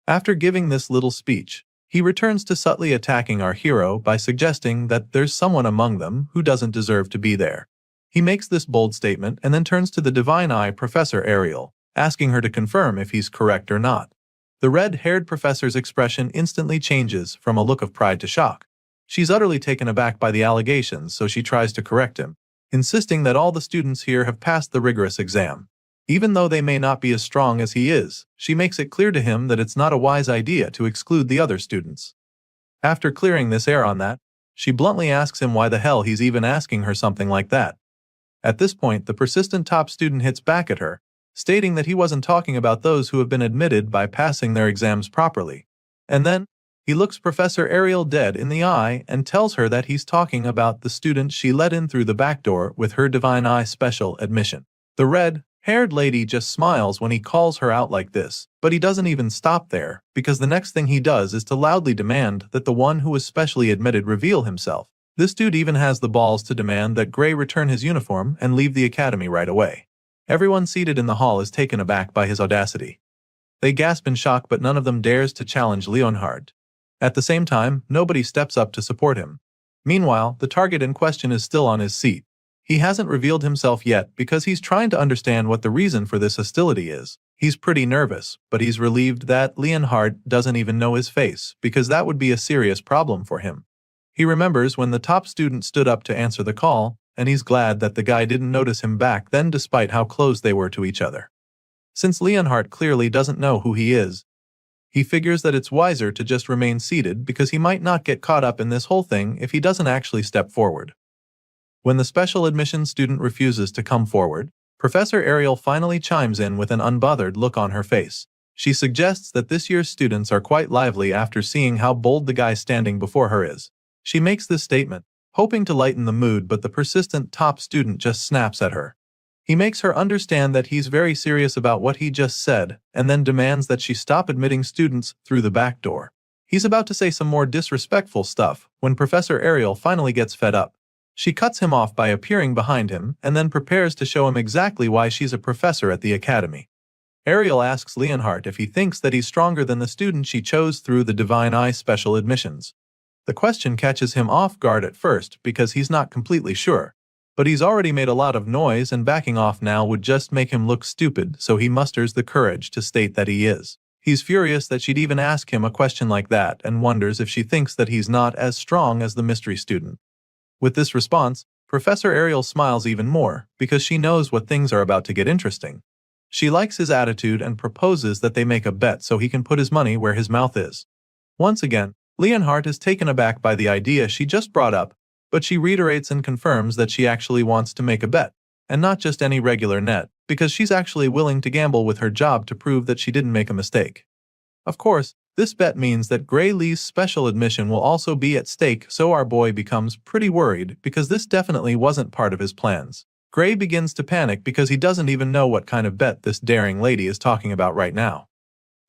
After giving this little speech, he returns to subtly attacking our hero by suggesting that there's someone among them who doesn't deserve to be there. He makes this bold statement and then turns to the Divine Eye Professor Ariel, asking her to confirm if he's correct or not. The red-haired professor's expression instantly changes from a look of pride to shock. She's utterly taken aback by the allegations, so she tries to correct him, insisting that all the students here have passed the rigorous exam. Even though they may not be as strong as he is, she makes it clear to him that it's not a wise idea to exclude the other students. After clearing this air on that, she bluntly asks him why the hell he's even asking her something like that. At this point, the persistent top student hits back at her, stating that he wasn't talking about those who have been admitted by passing their exams properly. And then, he looks Professor Ariel dead in the eye and tells her that he's talking about the student she let in through the back door with her Divine Eye special admission. The red-haired lady just smiles when he calls her out like this, but he doesn't even stop there, because the next thing he does is to loudly demand that the one who was specially admitted reveal himself. This dude even has the balls to demand that Gray return his uniform and leave the academy right away. Everyone seated in the hall is taken aback by his audacity. They gasp in shock, but none of them dares to challenge Leonhardt. At the same time, nobody steps up to support him. Meanwhile, the target in question is still on his seat. He hasn't revealed himself yet because he's trying to understand what the reason for this hostility is. He's pretty nervous, but he's relieved that Leonhardt doesn't even know his face, because that would be a serious problem for him. He remembers when the top student stood up to answer the call, and he's glad that the guy didn't notice him back then despite how close they were to each other. Since Leonhardt clearly doesn't know who he is, he figures that it's wiser to just remain seated because he might not get caught up in this whole thing if he doesn't actually step forward. When the special admissions student refuses to come forward, Professor Ariel finally chimes in with an unbothered look on her face. She suggests that this year's students are quite lively after seeing how bold the guy standing before her is. She makes this statement, hoping to lighten the mood, but the persistent top student just snaps at her. He makes her understand that he's very serious about what he just said, and then demands that she stop admitting students through the back door. He's about to say some more disrespectful stuff when Professor Ariel finally gets fed up. She cuts him off by appearing behind him and then prepares to show him exactly why she's a professor at the academy. Ariel asks Leonhardt if he thinks that he's stronger than the student she chose through the Divine Eye special admissions. The question catches him off guard at first because he's not completely sure. But he's already made a lot of noise and backing off now would just make him look stupid, so he musters the courage to state that he is. He's furious that she'd even ask him a question like that and wonders if she thinks that he's not as strong as the mystery student. With this response, Professor Ariel smiles even more because she knows what things are about to get interesting. She likes his attitude and proposes that they make a bet so he can put his money where his mouth is. Once again, Leonhardt is taken aback by the idea she just brought up, but she reiterates and confirms that she actually wants to make a bet, and not just any regular net, because she's actually willing to gamble with her job to prove that she didn't make a mistake. Of course, this bet means that Gray Lee's special admission will also be at stake, so our boy becomes pretty worried because this definitely wasn't part of his plans. Gray begins to panic because he doesn't even know what kind of bet this daring lady is talking about right now.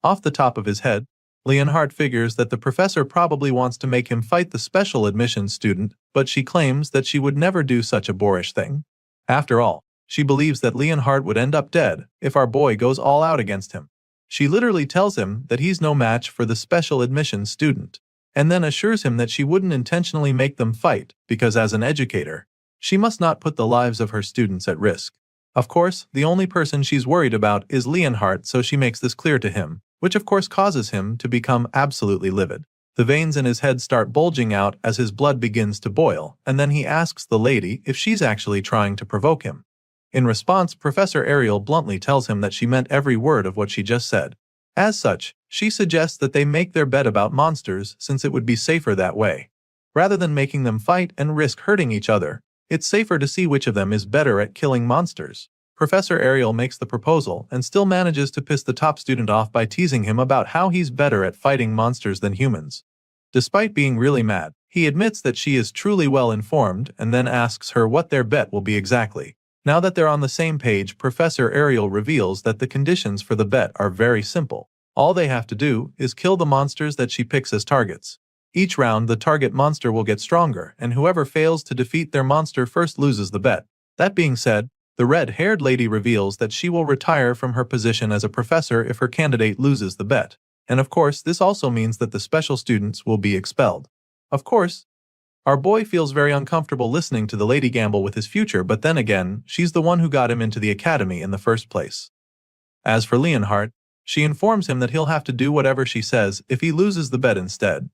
Off the top of his head, Leonhardt figures that the professor probably wants to make him fight the special admissions student, but she claims that she would never do such a boorish thing. After all, she believes that Leonhardt would end up dead if our boy goes all out against him. She literally tells him that he's no match for the special admissions student, and then assures him that she wouldn't intentionally make them fight because as an educator, she must not put the lives of her students at risk. Of course, the only person she's worried about is Leonhardt, so she makes this clear to him, which of course causes him to become absolutely livid. The veins in his head start bulging out as his blood begins to boil, and then he asks the lady if she's actually trying to provoke him. In response, Professor Ariel bluntly tells him that she meant every word of what she just said. As such, she suggests that they make their bet about monsters since it would be safer that way. Rather than making them fight and risk hurting each other, it's safer to see which of them is better at killing monsters. Professor Ariel makes the proposal and still manages to piss the top student off by teasing him about how he's better at fighting monsters than humans. Despite being really mad, he admits that she is truly well informed and then asks her what their bet will be exactly. Now that they're on the same page, Professor Ariel reveals that the conditions for the bet are very simple. All they have to do is kill the monsters that she picks as targets. Each round, the target monster will get stronger, and whoever fails to defeat their monster first loses the bet. That being said, the red-haired lady reveals that she will retire from her position as a professor if her candidate loses the bet. And of course, this also means that the special students will be expelled. Of course, our boy feels very uncomfortable listening to the lady gamble with his future, but then again, she's the one who got him into the academy in the first place. As for Leonhardt, she informs him that he'll have to do whatever she says if he loses the bet instead.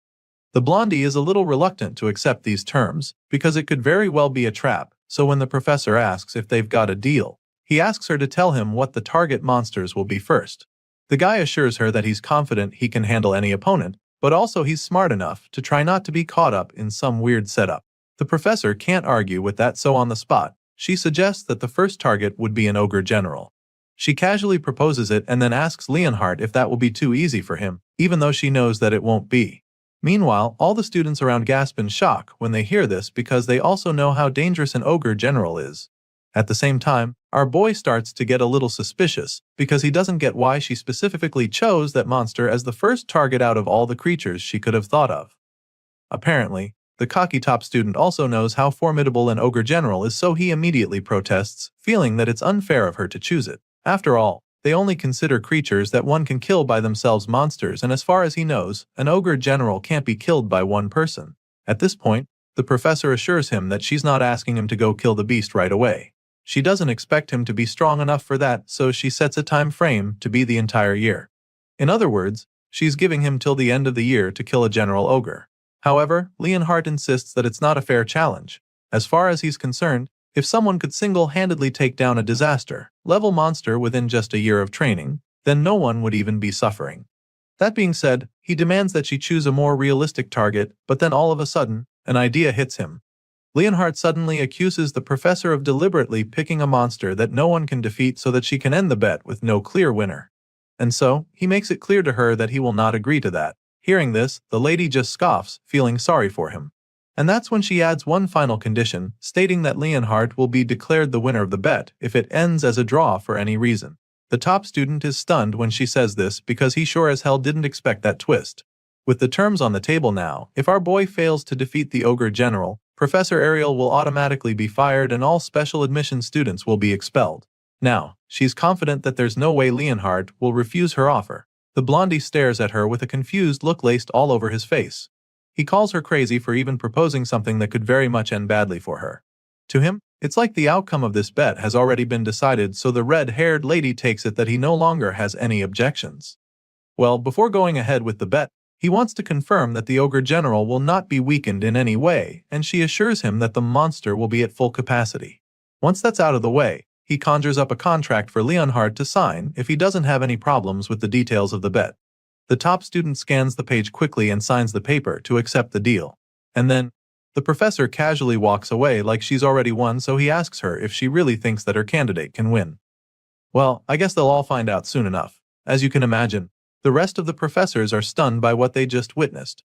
The blondie is a little reluctant to accept these terms, because it could very well be a trap, so when the professor asks if they've got a deal, he asks her to tell him what the target monsters will be first. The guy assures her that he's confident he can handle any opponent, but also he's smart enough to try not to be caught up in some weird setup. The professor can't argue with that, so on the spot, she suggests that the first target would be an ogre general. She casually proposes it and then asks Leonhardt if that will be too easy for him, even though she knows that it won't be. Meanwhile, all the students around gasp in shock when they hear this because they also know how dangerous an ogre general is. At the same time, our boy starts to get a little suspicious because he doesn't get why she specifically chose that monster as the first target out of all the creatures she could have thought of. Apparently, the cocky top student also knows how formidable an ogre general is, so he immediately protests, feeling that it's unfair of her to choose it. After all, they only consider creatures that one can kill by themselves monsters, and as far as he knows, an ogre general can't be killed by one person. At this point, the professor assures him that she's not asking him to go kill the beast right away. She doesn't expect him to be strong enough for that, so she sets a time frame to be the entire year. In other words, she's giving him till the end of the year to kill a general ogre. However, Leonhardt insists that it's not a fair challenge. As far as he's concerned, if someone could single-handedly take down a disaster-level monster within just a year of training, then no one would even be suffering. That being said, he demands that she choose a more realistic target, but then all of a sudden, an idea hits him. Leonhardt suddenly accuses the professor of deliberately picking a monster that no one can defeat so that she can end the bet with no clear winner. And so, he makes it clear to her that he will not agree to that. Hearing this, the lady just scoffs, feeling sorry for him. And that's when she adds one final condition, stating that Leonhardt will be declared the winner of the bet if it ends as a draw for any reason. The top student is stunned when she says this because he sure as hell didn't expect that twist. With the terms on the table now, if our boy fails to defeat the ogre general, Professor Ariel will automatically be fired and all special admission students will be expelled. Now, she's confident that there's no way Leonhardt will refuse her offer. The blondie stares at her with a confused look laced all over his face. He calls her crazy for even proposing something that could very much end badly for her. To him, It's like the outcome of this bet has already been decided, so the red-haired lady takes it that he no longer has any objections. Well, before going ahead with the bet, he wants to confirm that the Ogre General will not be weakened in any way, and she assures him that the monster will be at full capacity. Once that's out of the way, he conjures up a contract for Leonhard to sign if he doesn't have any problems with the details of the bet. The top student scans the page quickly and signs the paper to accept the deal. And then, the professor casually walks away like she's already won, so he asks her if she really thinks that her candidate can win. Well, I guess they'll all find out soon enough. As you can imagine, the rest of the professors are stunned by what they just witnessed.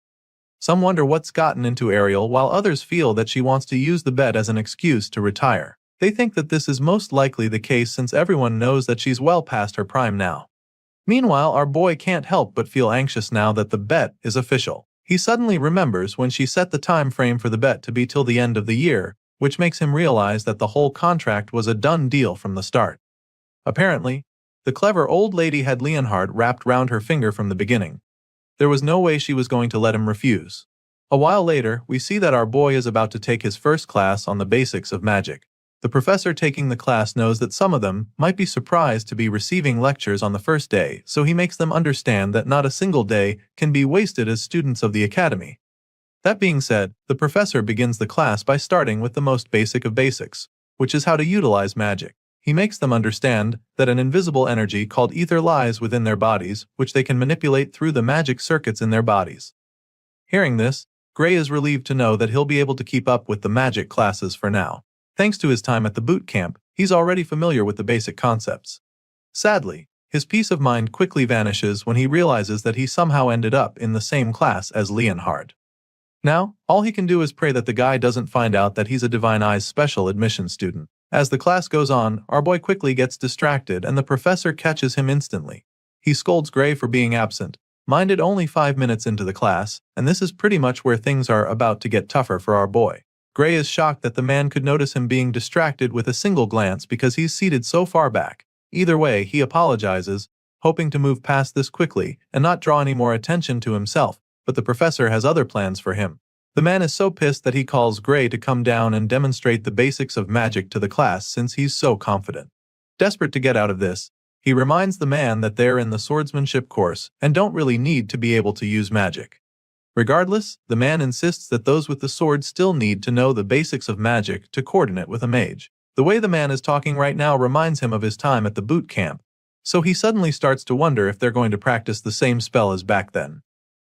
Some wonder what's gotten into Ariel, while others feel that she wants to use the bet as an excuse to retire. They think that this is most likely the case since everyone knows that she's well past her prime now. Meanwhile, our boy can't help but feel anxious now that the bet is official. He suddenly remembers when she set the time frame for the bet to be till the end of the year, which makes him realize that the whole contract was a done deal from the start. Apparently, the clever old lady had Leonhard wrapped round her finger from the beginning. There was no way she was going to let him refuse. A while later, we see that our boy is about to take his first class on the basics of magic. The professor taking the class knows that some of them might be surprised to be receiving lectures on the first day, so he makes them understand that not a single day can be wasted as students of the academy. That being said, the professor begins the class by starting with the most basic of basics, which is how to utilize magic. He makes them understand that an invisible energy called ether lies within their bodies, which they can manipulate through the magic circuits in their bodies. Hearing this, Gray is relieved to know that he'll be able to keep up with the magic classes for now. Thanks to his time at the boot camp, he's already familiar with the basic concepts. Sadly, his peace of mind quickly vanishes when he realizes that he somehow ended up in the same class as Leonhard. Now, all he can do is pray that the guy doesn't find out that he's a Divine Eyes special admission student. As the class goes on, our boy quickly gets distracted and the professor catches him instantly. He scolds Gray for being absent, minded only 5 minutes into the class, and this is pretty much where things are about to get tougher for our boy. Gray is shocked that the man could notice him being distracted with a single glance because he's seated so far back. Either way, he apologizes, hoping to move past this quickly and not draw any more attention to himself, but the professor has other plans for him. The man is so pissed that he calls Gray to come down and demonstrate the basics of magic to the class since he's so confident. Desperate to get out of this, he reminds the man that they're in the swordsmanship course and don't really need to be able to use magic. Regardless, the man insists that those with the sword still need to know the basics of magic to coordinate with a mage. The way the man is talking right now reminds him of his time at the boot camp, so he suddenly starts to wonder if they're going to practice the same spell as back then.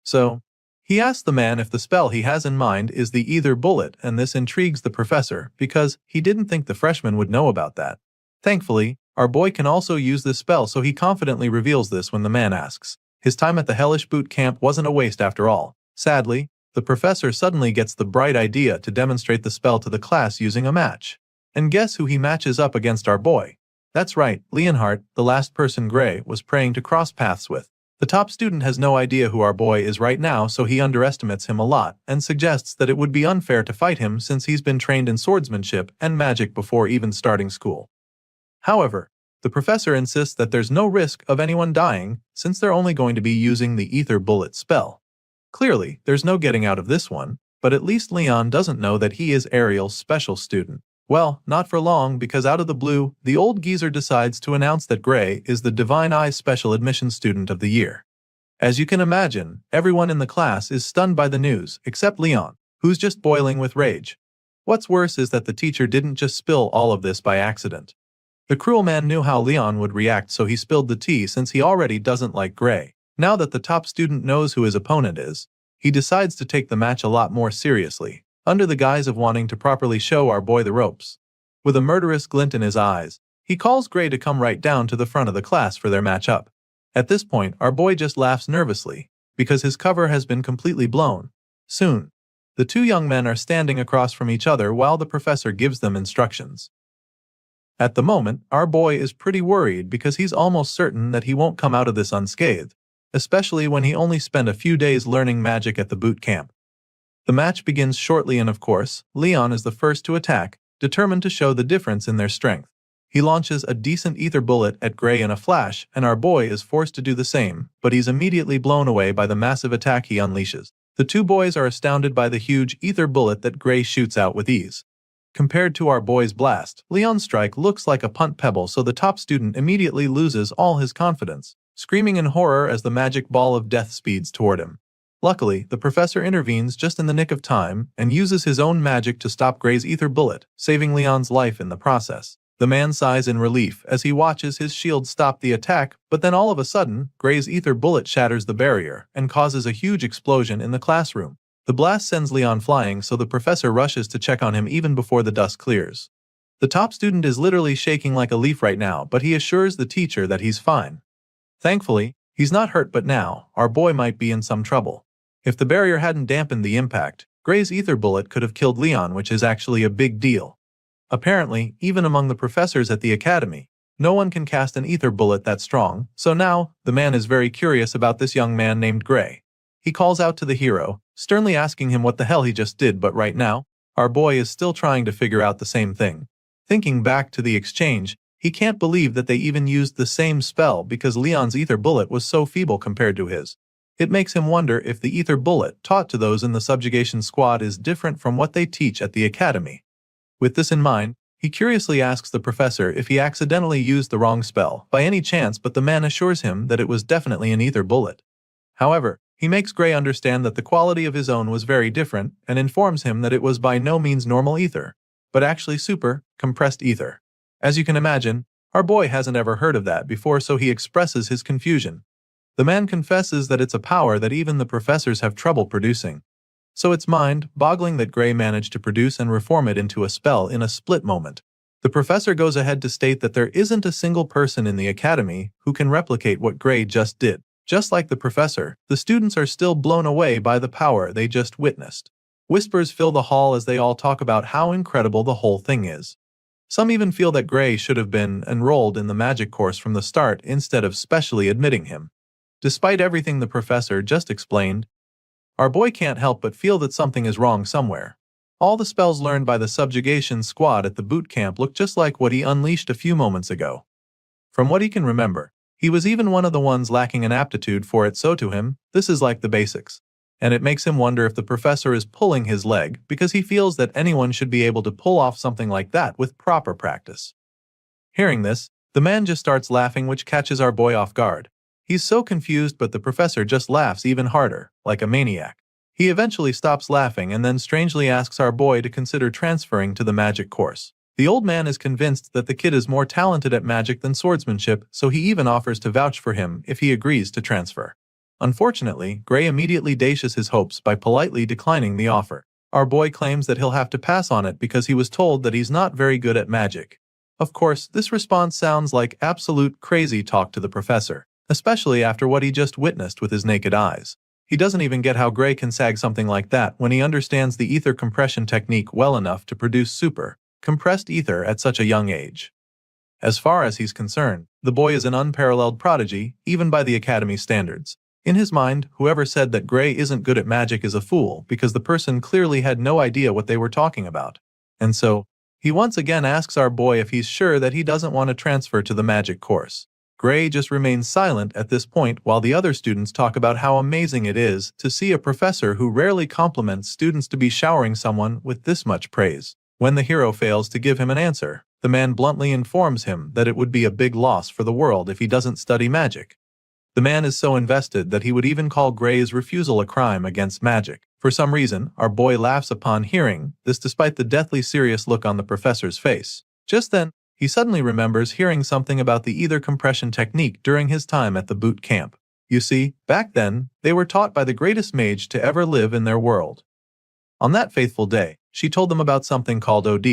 So, he asks the man if the spell he has in mind is the Ether Bullet, and this intrigues the professor because he didn't think the freshman would know about that. Thankfully, our boy can also use this spell, so he confidently reveals this when the man asks. His time at the hellish boot camp wasn't a waste after all. Sadly, the professor suddenly gets the bright idea to demonstrate the spell to the class using a match. And guess who he matches up against our boy? That's right, Leonhard, the last person Gray was praying to cross paths with. The top student has no idea who our boy is right now, so he underestimates him a lot and suggests that it would be unfair to fight him since he's been trained in swordsmanship and magic before even starting school. However, the professor insists that there's no risk of anyone dying since they're only going to be using the Ether Bullet spell. Clearly, there's no getting out of this one, but at least Leon doesn't know that he is Ariel's special student. Well, not for long, because out of the blue, the old geezer decides to announce that Gray is the Divine Eyes Special Admission Student of the Year. As you can imagine, everyone in the class is stunned by the news, except Leon, who's just boiling with rage. What's worse is that the teacher didn't just spill all of this by accident. The cruel man knew how Leon would react, so he spilled the tea since he already doesn't like Gray. Now that the top student knows who his opponent is, he decides to take the match a lot more seriously, under the guise of wanting to properly show our boy the ropes. With a murderous glint in his eyes, he calls Gray to come right down to the front of the class for their match-up. At this point, our boy just laughs nervously, because his cover has been completely blown. Soon, the two young men are standing across from each other while the professor gives them instructions. At the moment, our boy is pretty worried because he's almost certain that he won't come out of this unscathed, especially when he only spent a few days learning magic at the boot camp. The match begins shortly and of course, Leon is the first to attack, determined to show the difference in their strength. He launches a decent ether bullet at Gray in a flash, and our boy is forced to do the same, but he's immediately blown away by the massive attack he unleashes. The two boys are astounded by the huge ether bullet that Gray shoots out with ease. Compared to our boy's blast, Leon's strike looks like a punt pebble, so the top student immediately loses all his confidence, screaming in horror as the magic ball of death speeds toward him. Luckily, the professor intervenes just in the nick of time and uses his own magic to stop Gray's ether bullet, saving Leon's life in the process. The man sighs in relief as he watches his shield stop the attack, but then all of a sudden, Gray's ether bullet shatters the barrier and causes a huge explosion in the classroom. The blast sends Leon flying, so the professor rushes to check on him even before the dust clears. The top student is literally shaking like a leaf right now, but he assures the teacher that he's fine. Thankfully, he's not hurt, but now, our boy might be in some trouble. If the barrier hadn't dampened the impact, Gray's ether bullet could have killed Leon, which is actually a big deal. Apparently, even among the professors at the academy, no one can cast an ether bullet that strong, so now, the man is very curious about this young man named Gray. He calls out to the hero, sternly asking him what the hell he just did, but right now, our boy is still trying to figure out the same thing. Thinking back to the exchange, he can't believe that they even used the same spell because Leon's ether bullet was so feeble compared to his. It makes him wonder if the ether bullet taught to those in the subjugation squad is different from what they teach at the academy. With this in mind, he curiously asks the professor if he accidentally used the wrong spell by any chance, but the man assures him that it was definitely an ether bullet. However, he makes Gray understand that the quality of his own was very different and informs him that it was by no means normal ether, but actually super, compressed ether. As you can imagine, our boy hasn't ever heard of that before, so he expresses his confusion. The man confesses that it's a power that even the professors have trouble producing. So it's mind-boggling that Gray managed to produce and reform it into a spell in a split moment. The professor goes ahead to state that there isn't a single person in the academy who can replicate what Gray just did. Just like the professor, the students are still blown away by the power they just witnessed. Whispers fill the hall as they all talk about how incredible the whole thing is. Some even feel that Gray should have been enrolled in the magic course from the start instead of specially admitting him. Despite everything the professor just explained, our boy can't help but feel that something is wrong somewhere. All the spells learned by the subjugation squad at the boot camp look just like what he unleashed a few moments ago. From what he can remember, he was even one of the ones lacking an aptitude for it, so to him, this is like the basics. And it makes him wonder if the professor is pulling his leg because he feels that anyone should be able to pull off something like that with proper practice. Hearing this, the man just starts laughing, which catches our boy off guard. He's so confused, but the professor just laughs even harder, like a maniac. He eventually stops laughing and then strangely asks our boy to consider transferring to the magic course. The old man is convinced that the kid is more talented at magic than swordsmanship, so he even offers to vouch for him if he agrees to transfer. Unfortunately, Gray immediately dashes his hopes by politely declining the offer. Our boy claims that he'll have to pass on it because he was told that he's not very good at magic. Of course, this response sounds like absolute crazy talk to the professor, especially after what he just witnessed with his naked eyes. He doesn't even get how Gray can sag something like that when he understands the ether compression technique well enough to produce super compressed ether at such a young age. As far as he's concerned, the boy is an unparalleled prodigy, even by the academy standards. In his mind, whoever said that Gray isn't good at magic is a fool because the person clearly had no idea what they were talking about. And so, he once again asks our boy if he's sure that he doesn't want to transfer to the magic course. Gray just remains silent at this point while the other students talk about how amazing it is to see a professor who rarely compliments students to be showering someone with this much praise. When the hero fails to give him an answer, the man bluntly informs him that it would be a big loss for the world if he doesn't study magic. The man is so invested that he would even call Gray's refusal a crime against magic. For some reason, our boy laughs upon hearing this despite the deathly serious look on the professor's face. Just then, he suddenly remembers hearing something about the ether compression technique during his time at the boot camp. You see, back then, they were taught by the greatest mage to ever live in their world. On that faithful day, she told them about something called OD.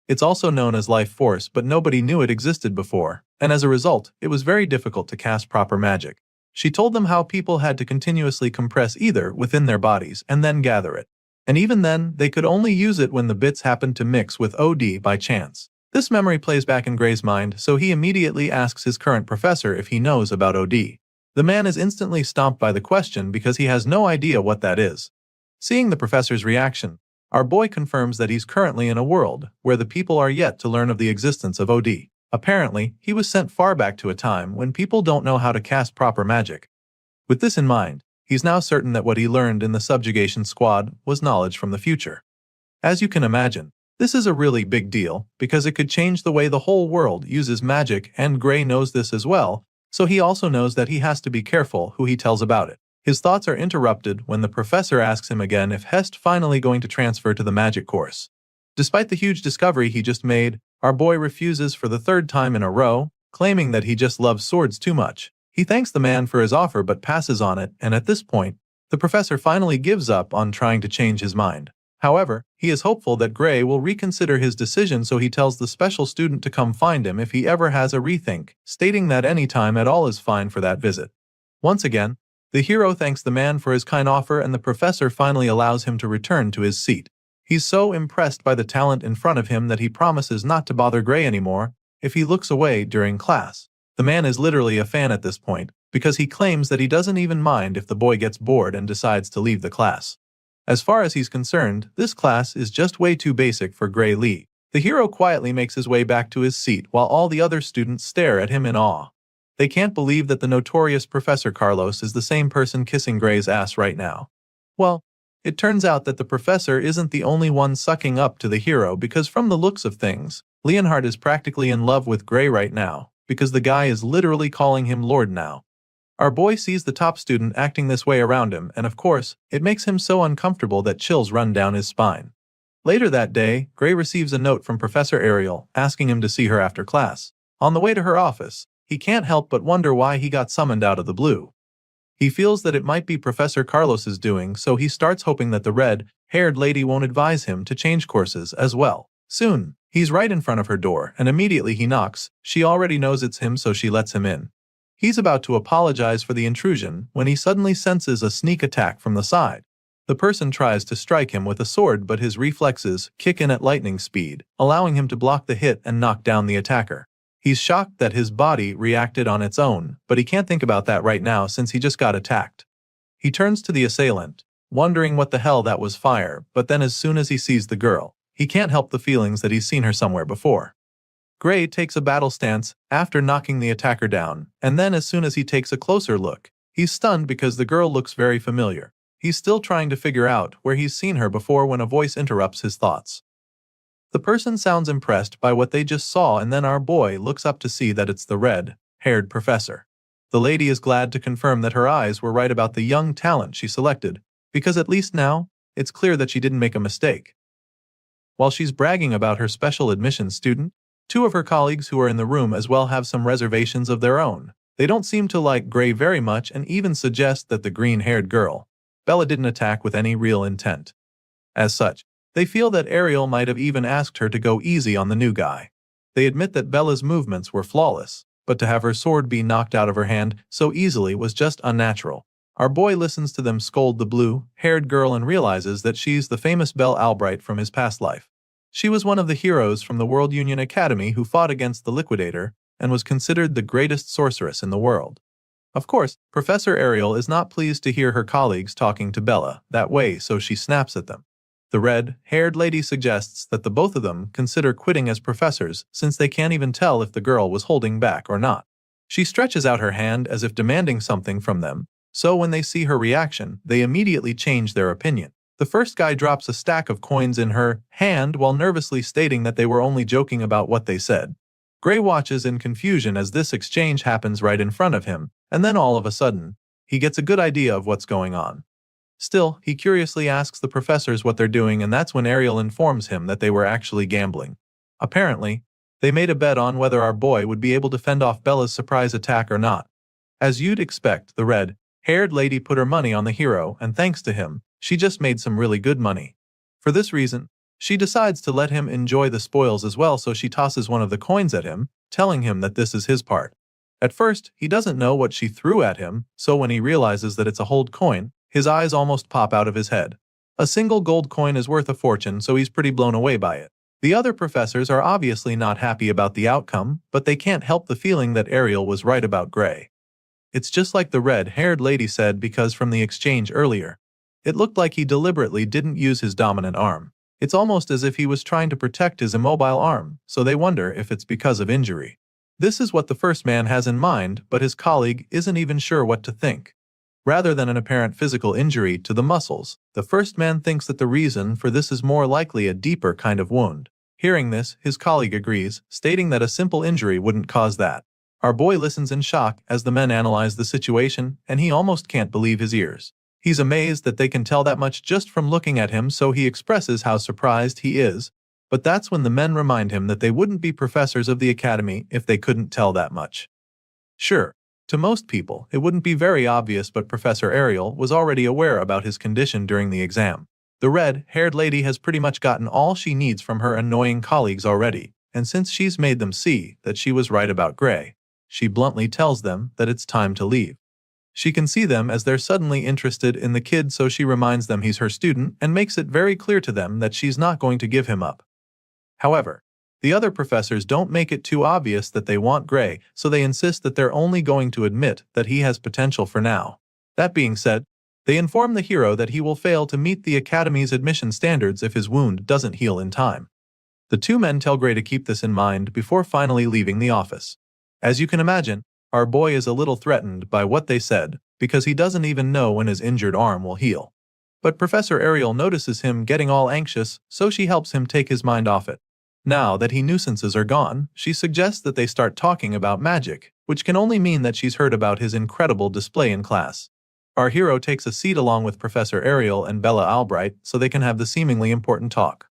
It's also known as life force, but nobody knew it existed before, and as a result, it was very difficult to cast proper magic. She told them how people had to continuously compress ether within their bodies and then gather it. And even then, they could only use it when the bits happened to mix with OD by chance. This memory plays back in Gray's mind, so he immediately asks his current professor if he knows about OD. The man is instantly stumped by the question because he has no idea what that is. Seeing the professor's reaction, our boy confirms that he's currently in a world where the people are yet to learn of the existence of OD. Apparently, he was sent far back to a time when people don't know how to cast proper magic. With this in mind, he's now certain that what he learned in the subjugation squad was knowledge from the future. As you can imagine, This is a really big deal, because it could change the way the whole world uses magic, and Gray knows this as well, so he also knows that he has to be careful who he tells about it. His thoughts are interrupted when the professor asks him again if Hest finally going to transfer to the magic course. Despite the huge discovery he just made, our boy refuses for the third time in a row, claiming that he just loves swords too much. He thanks the man for his offer but passes on it, and at this point, the professor finally gives up on trying to change his mind. However, he is hopeful that Gray will reconsider his decision, so he tells the special student to come find him if he ever has a rethink, stating that any time at all is fine for that visit. Once again, the hero thanks the man for his kind offer, and the professor finally allows him to return to his seat. He's so impressed by the talent in front of him that he promises not to bother Gray anymore if he looks away during class. The man is literally a fan at this point, because he claims that he doesn't even mind if the boy gets bored and decides to leave the class. As far as he's concerned, this class is just way too basic for Gray Lee. The hero quietly makes his way back to his seat while all the other students stare at him in awe. They can't believe that the notorious Professor Carlos is the same person kissing Gray's ass right now. Well, it turns out that the professor isn't the only one sucking up to the hero, because from the looks of things, Leonhard is practically in love with Gray right now, because the guy is literally calling him Lord now. Our boy sees the top student acting this way around him, and of course, it makes him so uncomfortable that chills run down his spine. Later that day, Gray receives a note from Professor Ariel asking him to see her after class. On the way to her office, he can't help but wonder why he got summoned out of the blue. He feels that it might be Professor Carlos's doing, so he starts hoping that the red-haired lady won't advise him to change courses as well. Soon, he's right in front of her door, and immediately he knocks. She already knows it's him, so she lets him in. He's about to apologize for the intrusion when he suddenly senses a sneak attack from the side. The person tries to strike him with a sword, but his reflexes kick in at lightning speed, allowing him to block the hit and knock down the attacker. He's shocked that his body reacted on its own, but he can't think about that right now since he just got attacked. He turns to the assailant, wondering what the hell that was fire, but then as soon as he sees the girl, he can't help the feelings that he's seen her somewhere before. Gray takes a battle stance after knocking the attacker down, and then as soon as he takes a closer look, he's stunned because the girl looks very familiar. He's still trying to figure out where he's seen her before when a voice interrupts his thoughts. The person sounds impressed by what they just saw, and then our boy looks up to see that it's the red-haired professor. The lady is glad to confirm that her eyes were right about the young talent she selected, because at least now, it's clear that she didn't make a mistake. While she's bragging about her special admissions student, two of her colleagues who are in the room as well have some reservations of their own. They don't seem to like Gray very much and even suggest that the green-haired girl, Bella, didn't attack with any real intent. As such, they feel that Ariel might have even asked her to go easy on the new guy. They admit that Bella's movements were flawless, but to have her sword be knocked out of her hand so easily was just unnatural. Our boy listens to them scold the blue-haired girl and realizes that she's the famous Belle Albright from his past life. She was one of the heroes from the World Union Academy who fought against the Liquidator and was considered the greatest sorceress in the world. Of course, Professor Ariel is not pleased to hear her colleagues talking to Bella that way, so she snaps at them. The red-haired lady suggests that the both of them consider quitting as professors since they can't even tell if the girl was holding back or not. She stretches out her hand as if demanding something from them, so when they see her reaction, they immediately change their opinion. The first guy drops a stack of coins in her hand while nervously stating that they were only joking about what they said. Gray watches in confusion as this exchange happens right in front of him, and then all of a sudden, he gets a good idea of what's going on. Still, he curiously asks the professors what they're doing, and that's when Ariel informs him that they were actually gambling. Apparently, they made a bet on whether our boy would be able to fend off Bella's surprise attack or not. As you'd expect, the red-haired lady put her money on the hero, and thanks to him, she just made some really good money. For this reason, she decides to let him enjoy the spoils as well, so she tosses one of the coins at him, telling him that this is his part. At first, he doesn't know what she threw at him, so when he realizes that it's a hold coin, his eyes almost pop out of his head. A single gold coin is worth a fortune, so he's pretty blown away by it. The other professors are obviously not happy about the outcome, but they can't help the feeling that Ariel was right about Gray. It's just like the red-haired lady said, because from the exchange earlier, it looked like he deliberately didn't use his dominant arm. It's almost as if he was trying to protect his immobile arm, so they wonder if it's because of injury. This is what the first man has in mind, but his colleague isn't even sure what to think. rather than an apparent physical injury to the muscles. The first man thinks that the reason for this is more likely a deeper kind of wound. Hearing this, his colleague agrees, stating that a simple injury wouldn't cause that. Our boy listens in shock as the men analyze the situation, and he almost can't believe his ears. He's amazed that they can tell that much just from looking at him, so he expresses how surprised he is. But that's when the men remind him that they wouldn't be professors of the academy if they couldn't tell that much. Sure, to most people, it wouldn't be very obvious, but Professor Ariel was already aware about his condition during the exam. The red-haired lady has pretty much gotten all she needs from her annoying colleagues already, and since she's made them see that she was right about Gray, she bluntly tells them that it's time to leave. She can see them as they're suddenly interested in the kid, so she reminds them he's her student and makes it very clear to them that she's not going to give him up. However, the other professors don't make it too obvious that they want Gray, so they insist that they're only going to admit that he has potential for now. That being said, they inform the hero that he will fail to meet the Academy's admission standards if his wound doesn't heal in time. The two men tell Gray to keep this in mind before finally leaving the office. As you can imagine, our boy is a little threatened by what they said, because he doesn't even know when his injured arm will heal. But Professor Ariel notices him getting all anxious, so she helps him take his mind off it. Now that he nuisances are gone, she suggests that they start talking about magic, which can only mean that she's heard about his incredible display in class. Our hero takes a seat along with Professor Ariel and Bella Albright so they can have the seemingly important talk.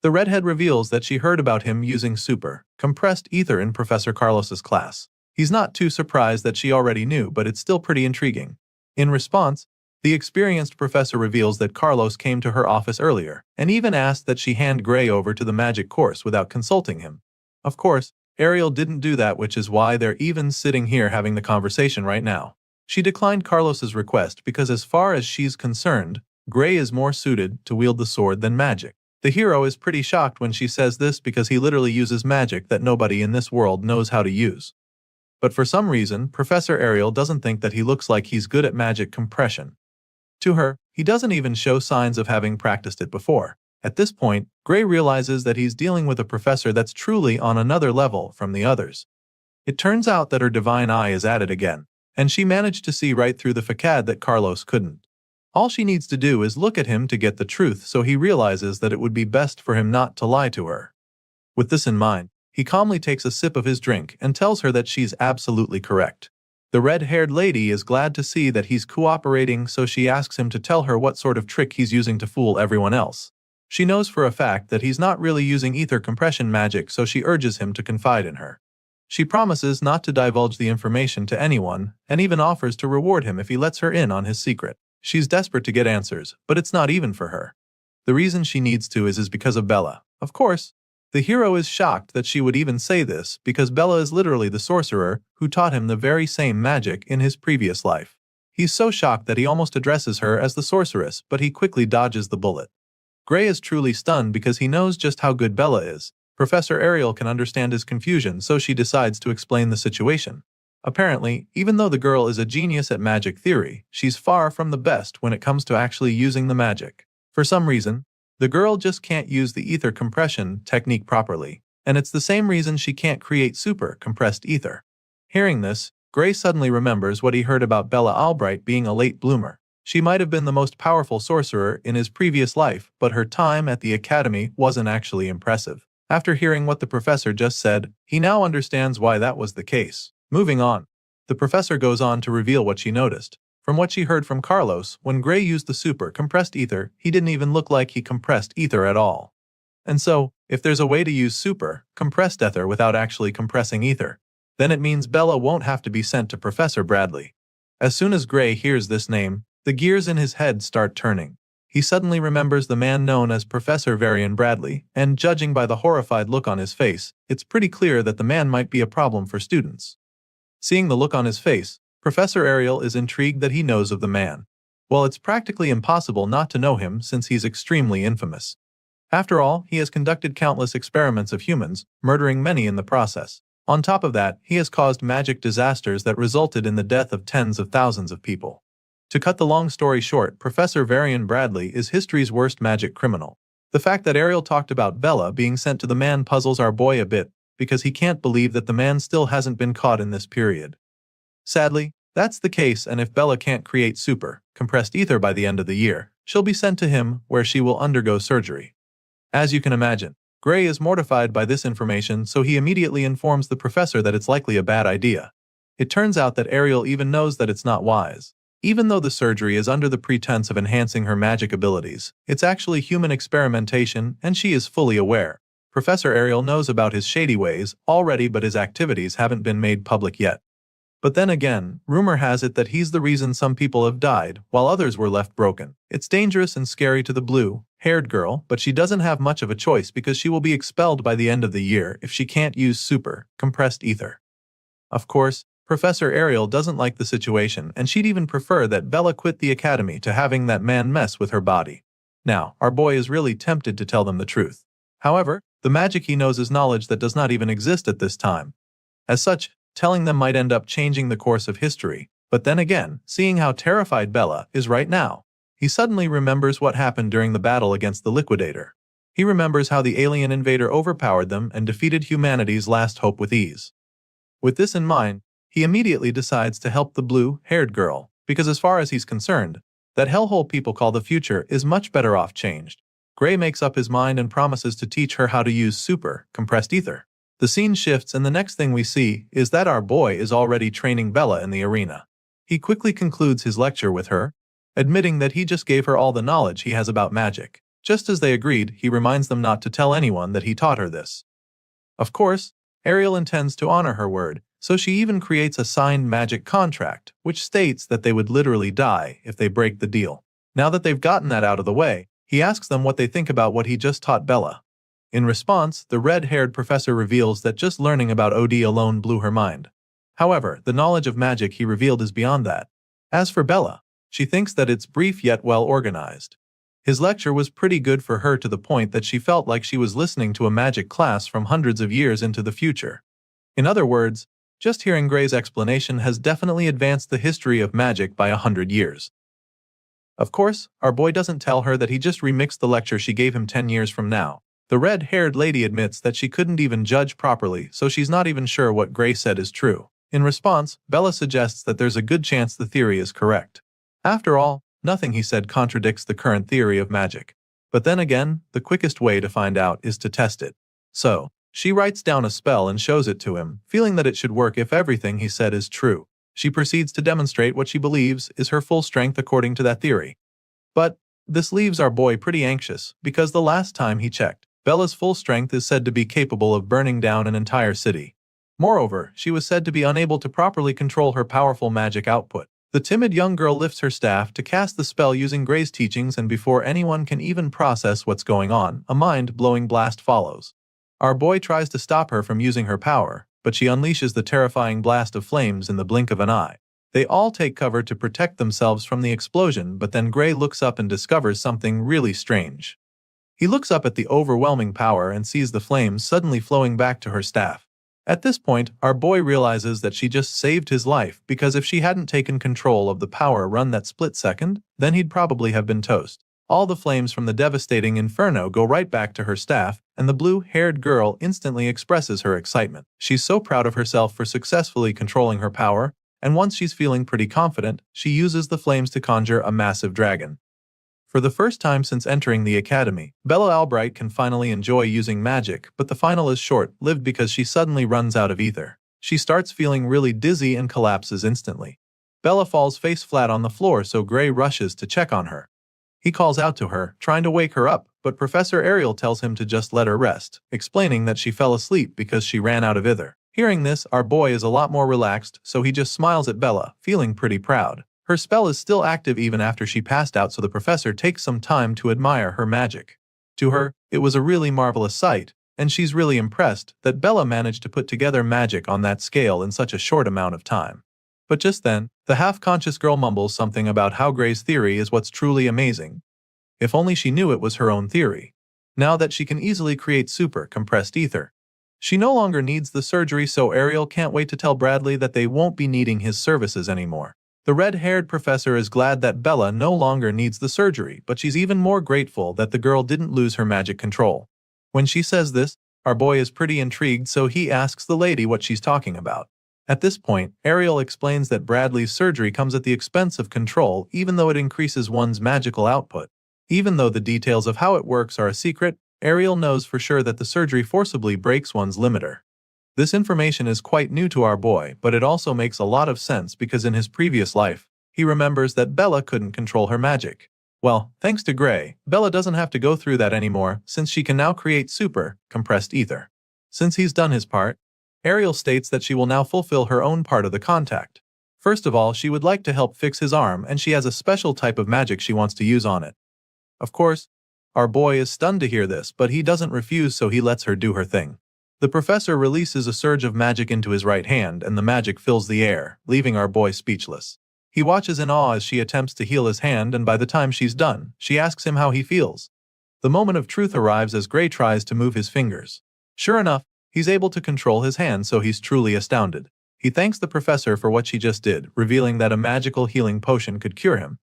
The redhead reveals that she heard about him using super, compressed ether in Professor Carlos's class. He's not too surprised that she already knew, but it's still pretty intriguing. In response, the experienced professor reveals that Carlos came to her office earlier, and even asked that she hand Gray over to the magic course without consulting him. Of course, Ariel didn't do that, which is why they're even sitting here having the conversation right now. She declined Carlos's request because as far as she's concerned, Gray is more suited to wield the sword than magic. The hero is pretty shocked when she says this because he literally uses magic that nobody in this world knows how to use. But for some reason, Professor Ariel doesn't think that he looks like he's good at magic compression. To her, he doesn't even show signs of having practiced it before. At this point, Gray realizes that he's dealing with a professor that's truly on another level from the others. It turns out that her divine eye is at it again, and she managed to see right through the facade that Carlos couldn't. All she needs to do is look at him to get the truth, so he realizes that it would be best for him not to lie to her. With this in mind, he calmly takes a sip of his drink and tells her that she's absolutely correct. The red-haired lady is glad to see that he's cooperating, so she asks him to tell her what sort of trick he's using to fool everyone else. She knows for a fact that he's not really using ether compression magic, so she urges him to confide in her. She promises not to divulge the information to anyone, and even offers to reward him if he lets her in on his secret. She's desperate to get answers, but it's not even for her. The reason she needs to is because of Bella. Of course, the hero is shocked that she would even say this because Bella is literally the sorcerer who taught him the very same magic in his previous life. He's so shocked that he almost addresses her as the sorceress, but he quickly dodges the bullet. Gray is truly stunned because he knows just how good Bella is. Professor Ariel can understand his confusion, so she decides to explain the situation. Apparently, even though the girl is a genius at magic theory, she's far from the best when it comes to actually using the magic. For some reason, the girl just can't use the ether compression technique properly, and it's the same reason she can't create super compressed ether. Hearing this, Gray suddenly remembers what he heard about Bella Albright being a late bloomer. She might have been the most powerful sorcerer in his previous life, but her time at the academy wasn't actually impressive. After hearing what the professor just said, he now understands why that was the case. Moving on, the professor goes on to reveal what she noticed. From what she heard from Carlos, when Gray used the super compressed ether, he didn't even look like he compressed ether at all. And so, if there's a way to use super compressed ether without actually compressing ether, then it means Bella won't have to be sent to Professor Bradley. As soon as Gray hears this name, the gears in his head start turning. He suddenly remembers the man known as Professor Varian Bradley, and judging by the horrified look on his face, it's pretty clear that the man might be a problem for students. Seeing the look on his face, Professor Ariel is intrigued that he knows of the man. Well, it's practically impossible not to know him since he's extremely infamous. After all, he has conducted countless experiments of humans, murdering many in the process. On top of that, he has caused magic disasters that resulted in the death of tens of thousands of people. To cut the long story short, Professor Varian Bradley is history's worst magic criminal. The fact that Ariel talked about Bella being sent to the man puzzles our boy a bit, because he can't believe that the man still hasn't been caught in this period. Sadly, That's the case, and if Bella can't create super, compressed ether by the end of the year, she'll be sent to him where she will undergo surgery. As you can imagine, Gray is mortified by this information, so he immediately informs the professor that it's likely a bad idea. It turns out that Ariel even knows that it's not wise. Even though the surgery is under the pretense of enhancing her magic abilities, it's actually human experimentation, and she is fully aware. Professor Ariel knows about his shady ways already, but his activities haven't been made public yet. But then again, rumor has it that he's the reason some people have died, while others were left broken. It's dangerous and scary to the blue-haired girl, but she doesn't have much of a choice because she will be expelled by the end of the year if she can't use super, compressed ether. Of course, Professor Ariel doesn't like the situation, and she'd even prefer that Bella quit the academy to having that man mess with her body. Now, our boy is really tempted to tell them the truth. However, the magic he knows is knowledge that does not even exist at this time. As such, telling them might end up changing the course of history, but then again, seeing how terrified Bella is right now, he suddenly remembers what happened during the battle against the Liquidator. He remembers how the alien invader overpowered them and defeated humanity's last hope with ease. With this in mind, he immediately decides to help the blue-haired girl, because as far as he's concerned, that hellhole people call the future is much better off changed. Gray makes up his mind and promises to teach her how to use super, compressed ether. The scene shifts, and the next thing we see is that our boy is already training Bella in the arena. He quickly concludes his lecture with her, admitting that he just gave her all the knowledge he has about magic. Just as they agreed, he reminds them not to tell anyone that he taught her this. Of course, Ariel intends to honor her word, so she even creates a signed magic contract, which states that they would literally die if they break the deal. Now that they've gotten that out of the way, he asks them what they think about what he just taught Bella. In response, the red-haired professor reveals that just learning about OD alone blew her mind. However, the knowledge of magic he revealed is beyond that. As for Bella, she thinks that it's brief yet well organized. His lecture was pretty good for her, to the point that she felt like she was listening to a magic class from hundreds of years into the future. In other words, just hearing Gray's explanation has definitely advanced the history of magic by 100 years. Of course, our boy doesn't tell her that he just remixed the lecture she gave him 10 years from now. The red-haired lady admits that she couldn't even judge properly, so she's not even sure what Gray said is true. In response, Bella suggests that there's a good chance the theory is correct. After all, nothing he said contradicts the current theory of magic. But then again, the quickest way to find out is to test it. So, she writes down a spell and shows it to him, feeling that it should work if everything he said is true. She proceeds to demonstrate what she believes is her full strength according to that theory. But this leaves our boy pretty anxious, because the last time he checked, Bella's full strength is said to be capable of burning down an entire city. Moreover, she was said to be unable to properly control her powerful magic output. The timid young girl lifts her staff to cast the spell using Gray's teachings, and before anyone can even process what's going on, a mind-blowing blast follows. Our boy tries to stop her from using her power, but she unleashes the terrifying blast of flames in the blink of an eye. They all take cover to protect themselves from the explosion, but then Gray looks up and discovers something really strange. He looks up at the overwhelming power and sees the flames suddenly flowing back to her staff. At this point, our boy realizes that she just saved his life, because if she hadn't taken control of the power run that split second, then he'd probably have been toast. All the flames from the devastating inferno go right back to her staff, and the blue-haired girl instantly expresses her excitement. She's so proud of herself for successfully controlling her power, and once she's feeling pretty confident, she uses the flames to conjure a massive dragon. For the first time since entering the academy, Bella Albright can finally enjoy using magic, but the final is short-lived because she suddenly runs out of ether. She starts feeling really dizzy and collapses instantly. Bella falls face flat on the floor, so Gray rushes to check on her. He calls out to her, trying to wake her up, but Professor Ariel tells him to just let her rest, explaining that she fell asleep because she ran out of ether. Hearing this, our boy is a lot more relaxed, so he just smiles at Bella, feeling pretty proud. Her spell is still active even after she passed out, so the professor takes some time to admire her magic. To her, it was a really marvelous sight, and she's really impressed that Bella managed to put together magic on that scale in such a short amount of time. But just then, the half-conscious girl mumbles something about how Gray's theory is what's truly amazing. If only she knew it was her own theory. Now that she can easily create super compressed ether, she no longer needs the surgery, so Ariel can't wait to tell Bradley that they won't be needing his services anymore. The red-haired professor is glad that Bella no longer needs the surgery, but she's even more grateful that the girl didn't lose her magic control. When she says this, our boy is pretty intrigued, so he asks the lady what she's talking about. At this point, Ariel explains that Bradley's surgery comes at the expense of control even though it increases one's magical output. Even though the details of how it works are a secret, Ariel knows for sure that the surgery forcibly breaks one's limiter. This information is quite new to our boy, but it also makes a lot of sense because in his previous life, he remembers that Bella couldn't control her magic. Well, thanks to Gray, Bella doesn't have to go through that anymore since she can now create super, compressed ether. Since he's done his part, Ariel states that she will now fulfill her own part of the contact. First of all, she would like to help fix his arm and she has a special type of magic she wants to use on it. Of course, our boy is stunned to hear this, but he doesn't refuse, so he lets her do her thing. The professor releases a surge of magic into his right hand and the magic fills the air, leaving our boy speechless. He watches in awe as she attempts to heal his hand, and by the time she's done, she asks him how he feels. The moment of truth arrives as Gray tries to move his fingers. Sure enough, he's able to control his hand, so he's truly astounded. He thanks the professor for what she just did, revealing that a magical healing potion could cure him.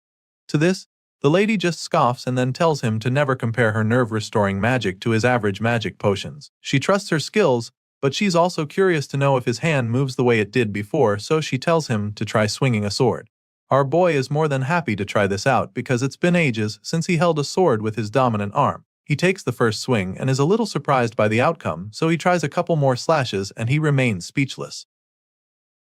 To this, the lady just scoffs and then tells him to never compare her nerve-restoring magic to his average magic potions. She trusts her skills, but she's also curious to know if his hand moves the way it did before, so she tells him to try swinging a sword. Our boy is more than happy to try this out because it's been ages since he held a sword with his dominant arm. He takes the first swing and is a little surprised by the outcome, so he tries a couple more slashes and he remains speechless.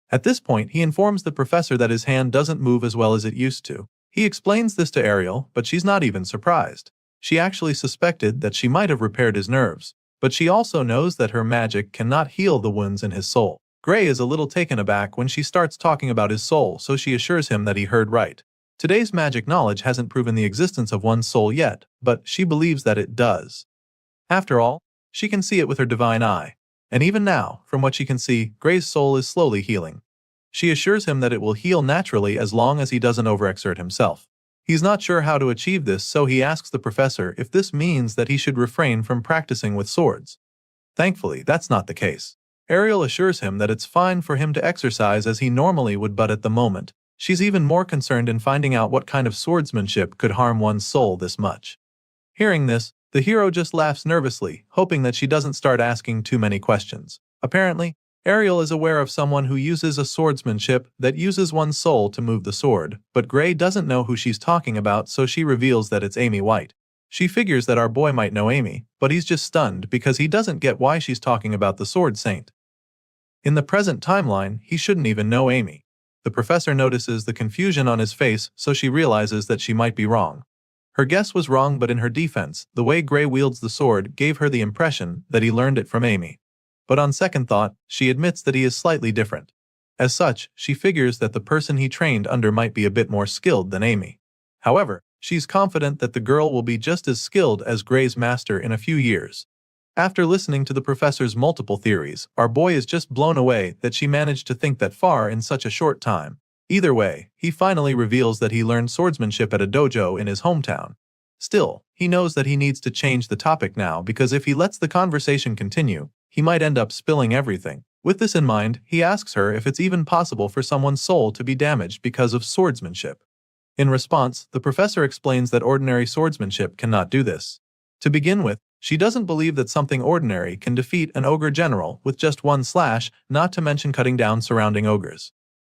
At this point, he informs the professor that his hand doesn't move as well as it used to. He explains this to Ariel, but she's not even surprised. She actually suspected that she might have repaired his nerves, but she also knows that her magic cannot heal the wounds in his soul. Gray is a little taken aback when she starts talking about his soul, so she assures him that he heard right. Today's magic knowledge hasn't proven the existence of one's soul yet, but she believes that it does. After all, she can see it with her divine eye. And even now, from what she can see, Gray's soul is slowly healing. She assures him that it will heal naturally as long as he doesn't overexert himself. He's not sure how to achieve this, so he asks the professor if this means that he should refrain from practicing with swords. Thankfully, that's not the case. Ariel assures him that it's fine for him to exercise as he normally would, but at the moment, she's even more concerned in finding out what kind of swordsmanship could harm one's soul this much. Hearing this, the hero just laughs nervously, hoping that she doesn't start asking too many questions. Apparently, Ariel is aware of someone who uses a swordsmanship that uses one's soul to move the sword, but Gray doesn't know who she's talking about, so she reveals that it's Amy White. She figures that our boy might know Amy, but he's just stunned because he doesn't get why she's talking about the Sword Saint. In the present timeline, he shouldn't even know Amy. The professor notices the confusion on his face, so she realizes that she might be wrong. Her guess was wrong, but in her defense, the way Gray wields the sword gave her the impression that he learned it from Amy. But on second thought, she admits that he is slightly different. As such, she figures that the person he trained under might be a bit more skilled than Amy. However, she's confident that the girl will be just as skilled as Gray's master in a few years. After listening to the professor's multiple theories, our boy is just blown away that she managed to think that far in such a short time. Either way, he finally reveals that he learned swordsmanship at a dojo in his hometown. Still, he knows that he needs to change the topic now because if he lets the conversation continue, he might end up spilling everything. With this in mind, he asks her if it's even possible for someone's soul to be damaged because of swordsmanship. In response, the professor explains that ordinary swordsmanship cannot do this. To begin with, she doesn't believe that something ordinary can defeat an ogre general with just one slash, not to mention cutting down surrounding ogres.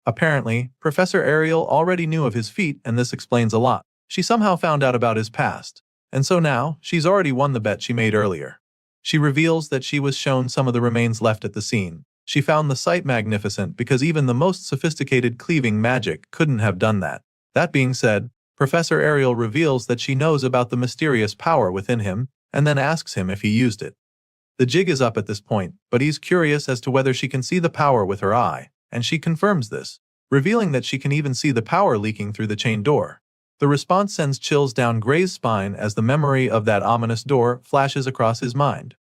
Apparently, Professor Ariel already knew of his feat, and this explains a lot. She somehow found out about his past, and so now, she's already won the bet she made earlier. She reveals that she was shown some of the remains left at the scene. She found the sight magnificent because even the most sophisticated cleaving magic couldn't have done that. That being said, Professor Ariel reveals that she knows about the mysterious power within him, and then asks him if he used it. The jig is up at this point, but he's curious as to whether she can see the power with her eye, and she confirms this, revealing that she can even see the power leaking through the chain door. The response sends chills down Gray's spine as the memory of that ominous door flashes across his mind.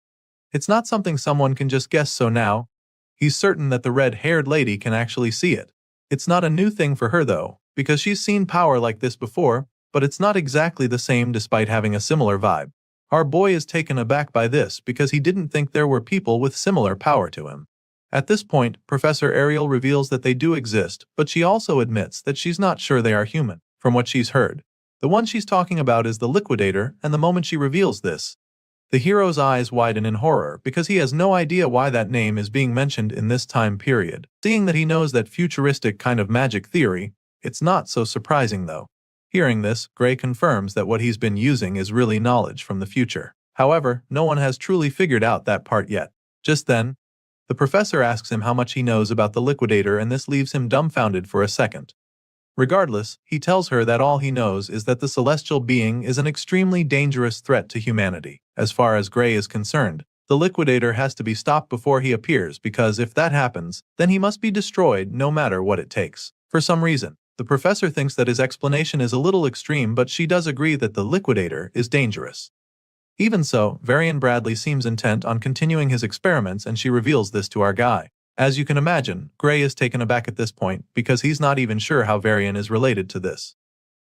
It's not something someone can just guess, so now, he's certain that the red-haired lady can actually see it. It's not a new thing for her though, because she's seen power like this before, but it's not exactly the same despite having a similar vibe. Our boy is taken aback by this because he didn't think there were people with similar power to him. At this point, Professor Ariel reveals that they do exist, but she also admits that she's not sure they are human. From what she's heard, the one she's talking about is the Liquidator, and the moment she reveals this, The hero's eyes widen in horror because he has no idea why that name is being mentioned in this time period. Seeing that he knows that futuristic kind of magic theory, it's not so surprising though. Hearing this, Gray confirms that what he's been using is really knowledge from the future. However, no one has truly figured out that part yet. Just then, the professor asks him how much he knows about the liquidator, and this leaves him dumbfounded for a second. Regardless, he tells her that all he knows is that the celestial being is an extremely dangerous threat to humanity. As far as Gray is concerned, the liquidator has to be stopped before he appears, because if that happens, then he must be destroyed no matter what it takes. For some reason, the professor thinks that his explanation is a little extreme, but she does agree that the liquidator is dangerous. Even so, Varian Bradley seems intent on continuing his experiments, and she reveals this to our guy. As you can imagine, Gray is taken aback at this point because he's not even sure how Varian is related to this.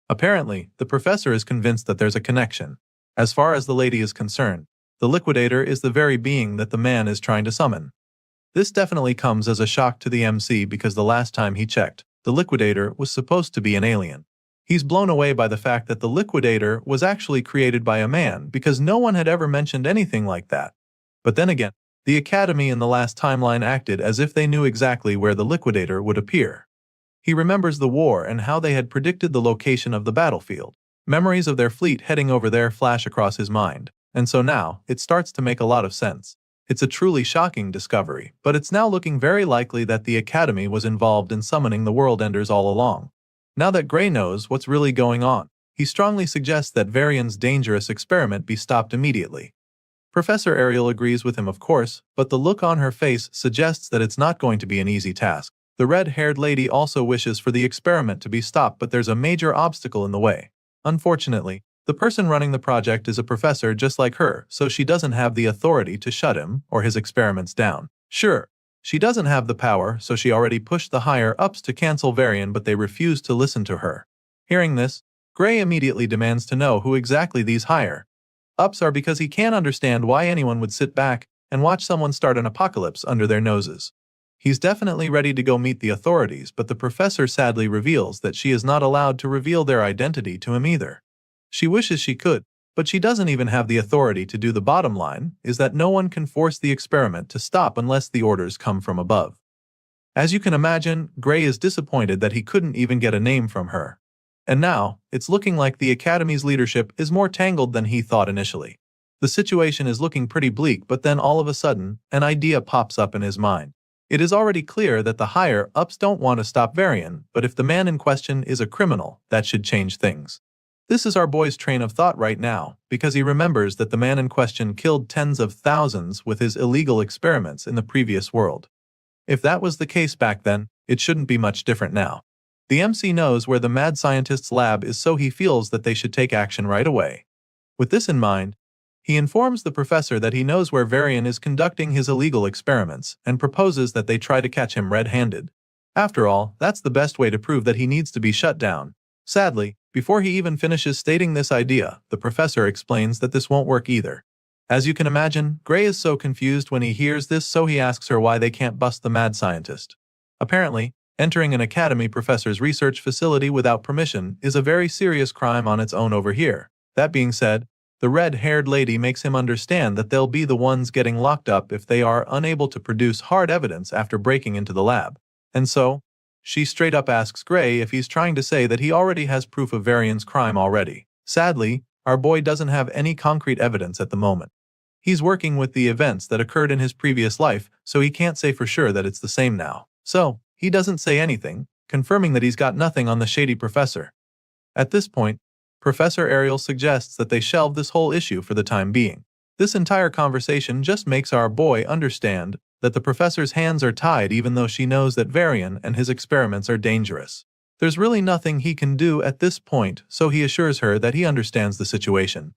Apparently, the professor is convinced that there's a connection. As far as the lady is concerned, the liquidator is the very being that the man is trying to summon. This definitely comes as a shock to the MC because the last time he checked, the liquidator was supposed to be an alien. He's blown away by the fact that the liquidator was actually created by a man because no one had ever mentioned anything like that. But then again, the Academy in the last timeline acted as if they knew exactly where the liquidator would appear. He remembers the war and how they had predicted the location of the battlefield. Memories of their fleet heading over there flash across his mind, and so now it starts to make a lot of sense. It's a truly shocking discovery, but it's now looking very likely that the Academy was involved in summoning the World Enders all along. Now that Gray knows what's really going on, he strongly suggests that Varian's dangerous experiment be stopped immediately. Professor Ariel agrees with him, of course, but the look on her face suggests that it's not going to be an easy task. The red-haired lady also wishes for the experiment to be stopped, but there's a major obstacle in the way. Unfortunately, the person running the project is a professor just like her, so she doesn't have the authority to shut him or his experiments down. Sure, she doesn't have the power, so she already pushed the higher-ups to cancel Varian, but they refuse to listen to her. Hearing this, Gray immediately demands to know who exactly these higher-ups are because he can't understand why anyone would sit back and watch someone start an apocalypse under their noses. He's definitely ready to go meet the authorities, but the professor sadly reveals that she is not allowed to reveal their identity to him either. She wishes she could, but she doesn't even have the authority to do. The bottom line is that no one can force the experiment to stop unless the orders come from above. As you can imagine, Gray is disappointed that he couldn't even get a name from her. And now, it's looking like the Academy's leadership is more tangled than he thought initially. The situation is looking pretty bleak, but then all of a sudden, an idea pops up in his mind. It is already clear that the higher-ups don't want to stop Varian, but if the man in question is a criminal, that should change things. This is our boy's train of thought right now, because he remembers that the man in question killed tens of thousands with his illegal experiments in the previous world. If that was the case back then, it shouldn't be much different now. The MC knows where the mad scientist's lab is, so he feels that they should take action right away. With this in mind, he informs the professor that he knows where Varian is conducting his illegal experiments and proposes that they try to catch him red-handed. After all, that's the best way to prove that he needs to be shut down. Sadly, before he even finishes stating this idea, the professor explains that this won't work either. As you can imagine, Gray is so confused when he hears this, so he asks her why they can't bust the mad scientist. Apparently, entering an academy professor's research facility without permission is a very serious crime on its own over here. That being said, the red-haired lady makes him understand that they'll be the ones getting locked up if they are unable to produce hard evidence after breaking into the lab. And so, she straight up asks Gray if he's trying to say that he already has proof of Varian's crime already. Sadly, our boy doesn't have any concrete evidence at the moment. He's working with the events that occurred in his previous life, so he can't say for sure that it's the same now. So, he doesn't say anything, confirming that he's got nothing on the shady professor. At this point, Professor Ariel suggests that they shelve this whole issue for the time being. This entire conversation just makes our boy understand that the professor's hands are tied, even though she knows that Varian and his experiments are dangerous. There's really nothing he can do at this point, so he assures her that he understands the situation.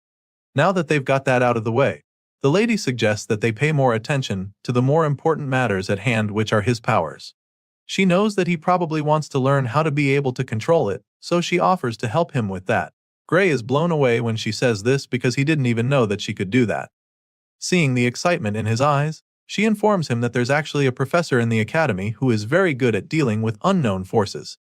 Now that they've got that out of the way, the lady suggests that they pay more attention to the more important matters at hand, which are his powers. She knows that he probably wants to learn how to be able to control it, so she offers to help him with that. Gray is blown away when she says this because he didn't even know that she could do that. Seeing the excitement in his eyes, she informs him that there's actually a professor in the academy who is very good at dealing with unknown forces.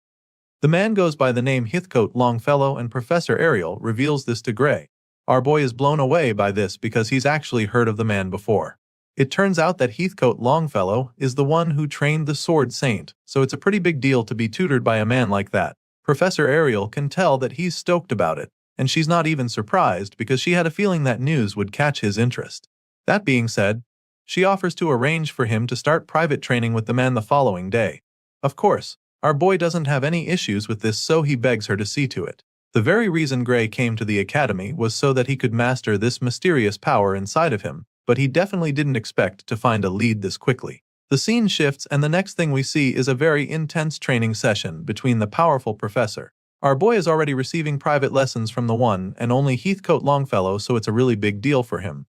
The man goes by the name Heathcote Longfellow, and Professor Ariel reveals this to Gray. Our boy is blown away by this because he's actually heard of the man before. It turns out that Heathcote Longfellow is the one who trained the Sword Saint, so it's a pretty big deal to be tutored by a man like that. Professor Ariel can tell that he's stoked about it, and she's not even surprised because she had a feeling that news would catch his interest. That being said, she offers to arrange for him to start private training with the man the following day. Of course, our boy doesn't have any issues with this, so he begs her to see to it. The very reason Gray came to the academy was so that he could master this mysterious power inside of him, but he definitely didn't expect to find a lead this quickly. The scene shifts and the next thing we see is a very intense training session between the powerful professor. Our boy is already receiving private lessons from the one and only Heathcote Longfellow, so it's a really big deal for him.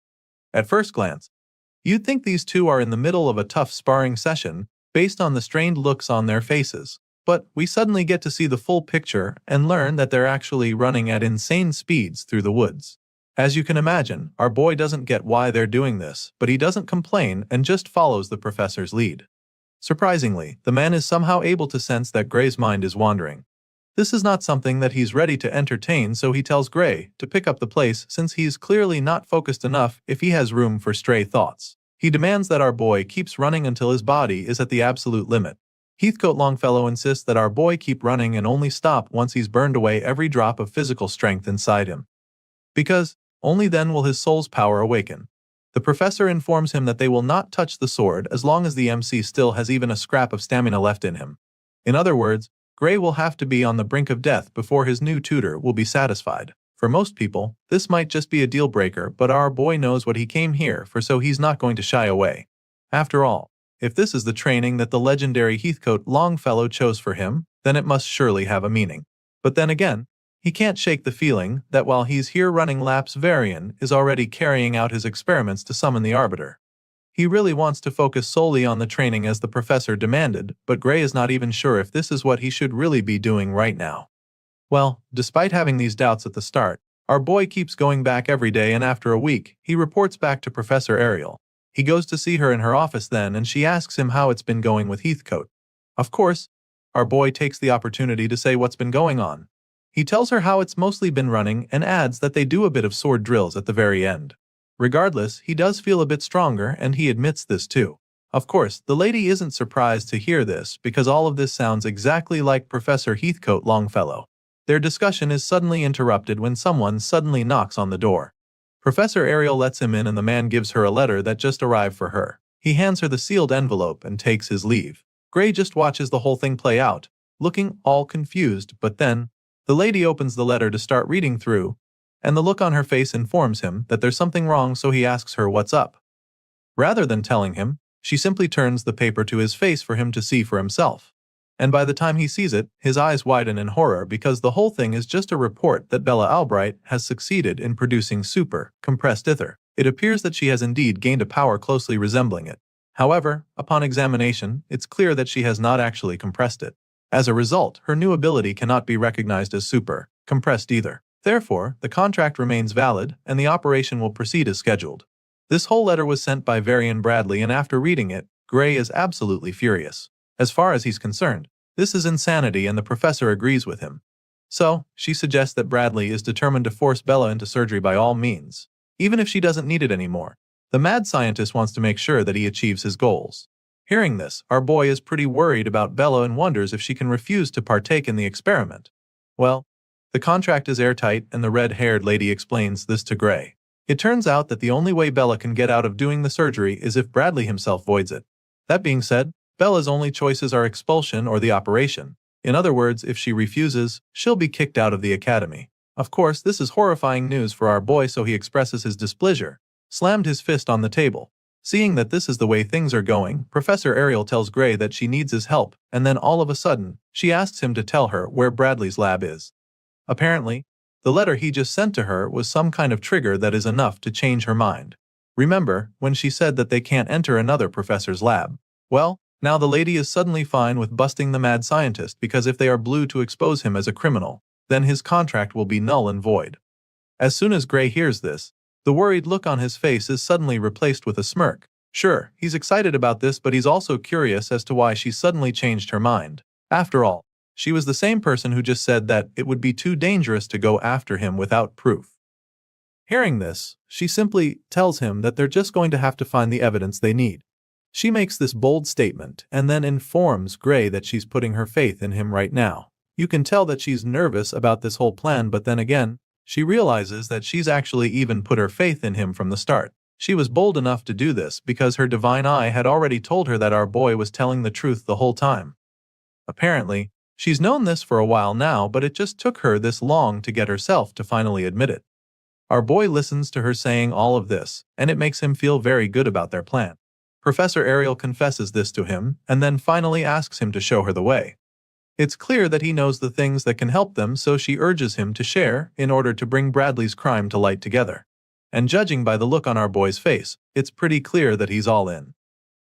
At first glance, you'd think these two are in the middle of a tough sparring session based on the strained looks on their faces. But we suddenly get to see the full picture and learn that they're actually running at insane speeds through the woods. As you can imagine, our boy doesn't get why they're doing this, but he doesn't complain and just follows the professor's lead. Surprisingly, the man is somehow able to sense that Gray's mind is wandering. This is not something that he's ready to entertain, so he tells Gray to pick up the pace since he's clearly not focused enough if he has room for stray thoughts. He demands that our boy keeps running until his body is at the absolute limit. Heathcote Longfellow insists that our boy keep running and only stop once he's burned away every drop of physical strength inside him. Because only then will his soul's power awaken. The professor informs him that they will not touch the sword as long as the MC still has even a scrap of stamina left in him. In other words, Gray will have to be on the brink of death before his new tutor will be satisfied. For most people, this might just be a deal breaker, but our boy knows what he came here for, so he's not going to shy away. After all, if this is the training that the legendary Heathcote Longfellow chose for him, then it must surely have a meaning. But then again, he can't shake the feeling that while he's here running laps, Varian is already carrying out his experiments to summon the Arbiter. He really wants to focus solely on the training as the professor demanded, but Gray is not even sure if this is what he should really be doing right now. Well, despite having these doubts at the start, our boy keeps going back every day, and after a week, he reports back to Professor Ariel. He goes to see her in her office then, and she asks him how it's been going with Heathcote. Of course, our boy takes the opportunity to say what's been going on. He tells her how it's mostly been running and adds that they do a bit of sword drills at the very end. Regardless, he does feel a bit stronger, and he admits this too. Of course, the lady isn't surprised to hear this because all of this sounds exactly like Professor Heathcote Longfellow. Their discussion is suddenly interrupted when someone suddenly knocks on the door. Professor Ariel lets him in and the man gives her a letter that just arrived for her. He hands her the sealed envelope and takes his leave. Gray just watches the whole thing play out, looking all confused, but then, the lady opens the letter to start reading through, and the look on her face informs him that there's something wrong, so he asks her what's up. Rather than telling him, she simply turns the paper to his face for him to see for himself. And by the time he sees it, his eyes widen in horror because the whole thing is just a report that Bella Albright has succeeded in producing super compressed ether. It appears that she has indeed gained a power closely resembling it. However, upon examination, it's clear that she has not actually compressed it. As a result, her new ability cannot be recognized as super compressed either. Therefore, the contract remains valid and the operation will proceed as scheduled. This whole letter was sent by Varian Bradley, and after reading it, Gray is absolutely furious. As far as he's concerned, this is insanity, and the professor agrees with him. So, she suggests that Bradley is determined to force Bella into surgery by all means, even if she doesn't need it anymore. The mad scientist wants to make sure that he achieves his goals. Hearing this, our boy is pretty worried about Bella and wonders if she can refuse to partake in the experiment. Well, the contract is airtight, and the red-haired lady explains this to Gray. It turns out that the only way Bella can get out of doing the surgery is if Bradley himself voids it. That being said, Bella's only choices are expulsion or the operation. In other words, if she refuses, she'll be kicked out of the academy. Of course, this is horrifying news for our boy, so he expresses his displeasure, slammed his fist on the table. Seeing that this is the way things are going, Professor Ariel tells Gray that she needs his help, and then all of a sudden, she asks him to tell her where Bradley's lab is. Apparently, the letter he just sent to her was some kind of trigger that is enough to change her mind. Remember when she said that they can't enter another professor's lab? Well, now the lady is suddenly fine with busting the mad scientist because if they are blue to expose him as a criminal, then his contract will be null and void. As soon as Gray hears this, the worried look on his face is suddenly replaced with a smirk. Sure, he's excited about this, but he's also curious as to why she suddenly changed her mind. After all, she was the same person who just said that it would be too dangerous to go after him without proof. Hearing this, she simply tells him that they're just going to have to find the evidence they need. She makes this bold statement and then informs Gray that she's putting her faith in him right now. You can tell that she's nervous about this whole plan, but then again, she realizes that she's actually even put her faith in him from the start. She was bold enough to do this because her divine eye had already told her that our boy was telling the truth the whole time. Apparently, she's known this for a while now, but it just took her this long to get herself to finally admit it. Our boy listens to her saying all of this, and it makes him feel very good about their plan. Professor Ariel confesses this to him, and then finally asks him to show her the way. It's clear that he knows the things that can help them, so she urges him to share in order to bring Bradley's crime to light together. And judging by the look on our boy's face, it's pretty clear that he's all in.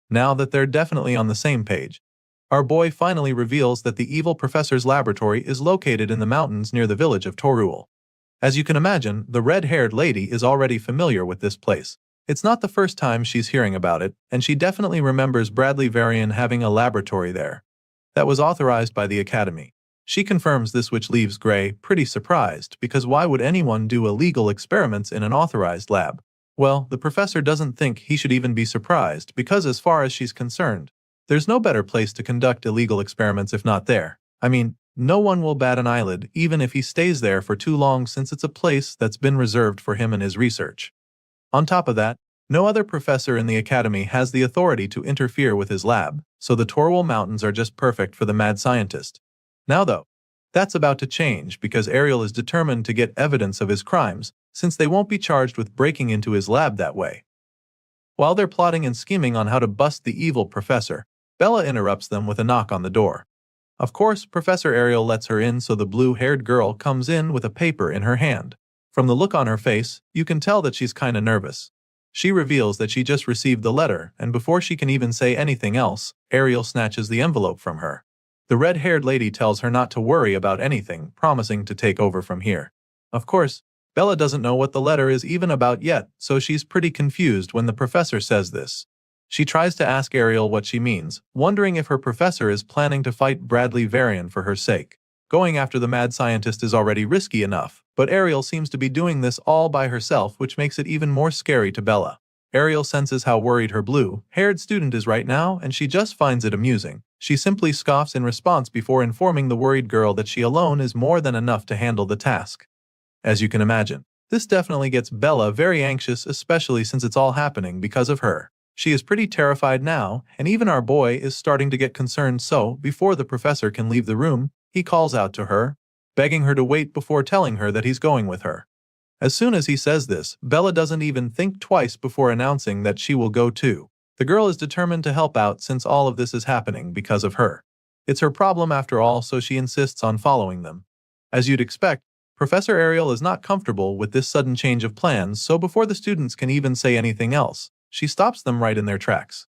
Now that they're definitely on the same page, our boy finally reveals that the evil professor's laboratory is located in the mountains near the village of Torul. As you can imagine, the red-haired lady is already familiar with this place. It's not the first time she's hearing about it, and she definitely remembers Bradley Varian having a laboratory there that was authorized by the Academy. She confirms this, which leaves Gray pretty surprised, because why would anyone do illegal experiments in an authorized lab? Well, the professor doesn't think he should even be surprised, because as far as she's concerned, there's no better place to conduct illegal experiments if not there. I mean, no one will bat an eyelid even if he stays there for too long, since it's a place that's been reserved for him and his research. On top of that, no other professor in the academy has the authority to interfere with his lab, so the Torwal Mountains are just perfect for the mad scientist. Now though, that's about to change because Ariel is determined to get evidence of his crimes, since they won't be charged with breaking into his lab that way. While they're plotting and scheming on how to bust the evil professor, Bella interrupts them with a knock on the door. Of course, Professor Ariel lets her in, so the blue-haired girl comes in with a paper in her hand. From the look on her face, you can tell that she's kinda nervous. She reveals that she just received the letter, and before she can even say anything else, Ariel snatches the envelope from her. The red-haired lady tells her not to worry about anything, promising to take over from here. Of course, Bella doesn't know what the letter is even about yet, so she's pretty confused when the professor says this. She tries to ask Ariel what she means, wondering if her professor is planning to fight Bradley Varian for her sake. Going after the mad scientist is already risky enough, but Ariel seems to be doing this all by herself, which makes it even more scary to Bella. Ariel senses how worried her blue-haired student is right now, and she just finds it amusing. She simply scoffs in response before informing the worried girl that she alone is more than enough to handle the task. As you can imagine, this definitely gets Bella very anxious, especially since it's all happening because of her. She is pretty terrified now, and even our boy is starting to get concerned, so before the professor can leave the room, he calls out to her, begging her to wait before telling her that he's going with her. As soon as he says this, Bella doesn't even think twice before announcing that she will go too. The girl is determined to help out since all of this is happening because of her. It's her problem after all, so she insists on following them. As you'd expect, Professor Ariel is not comfortable with this sudden change of plans, so before the students can even say anything else, she stops them right in their tracks.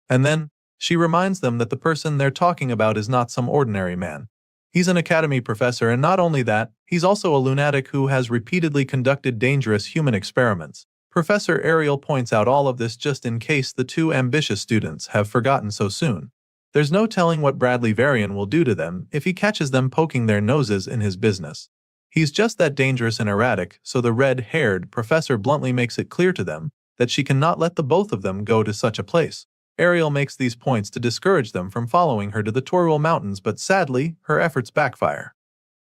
And then, she reminds them that the person they're talking about is not some ordinary man. He's an academy professor, and not only that, he's also a lunatic who has repeatedly conducted dangerous human experiments. Professor Ariel points out all of this just in case the two ambitious students have forgotten so soon. There's no telling what Bradley Varian will do to them if he catches them poking their noses in his business. He's just that dangerous and erratic, so the red-haired professor bluntly makes it clear to them that she cannot let the both of them go to such a place. Ariel makes these points to discourage them from following her to the Torwal Mountains, but sadly, her efforts backfire.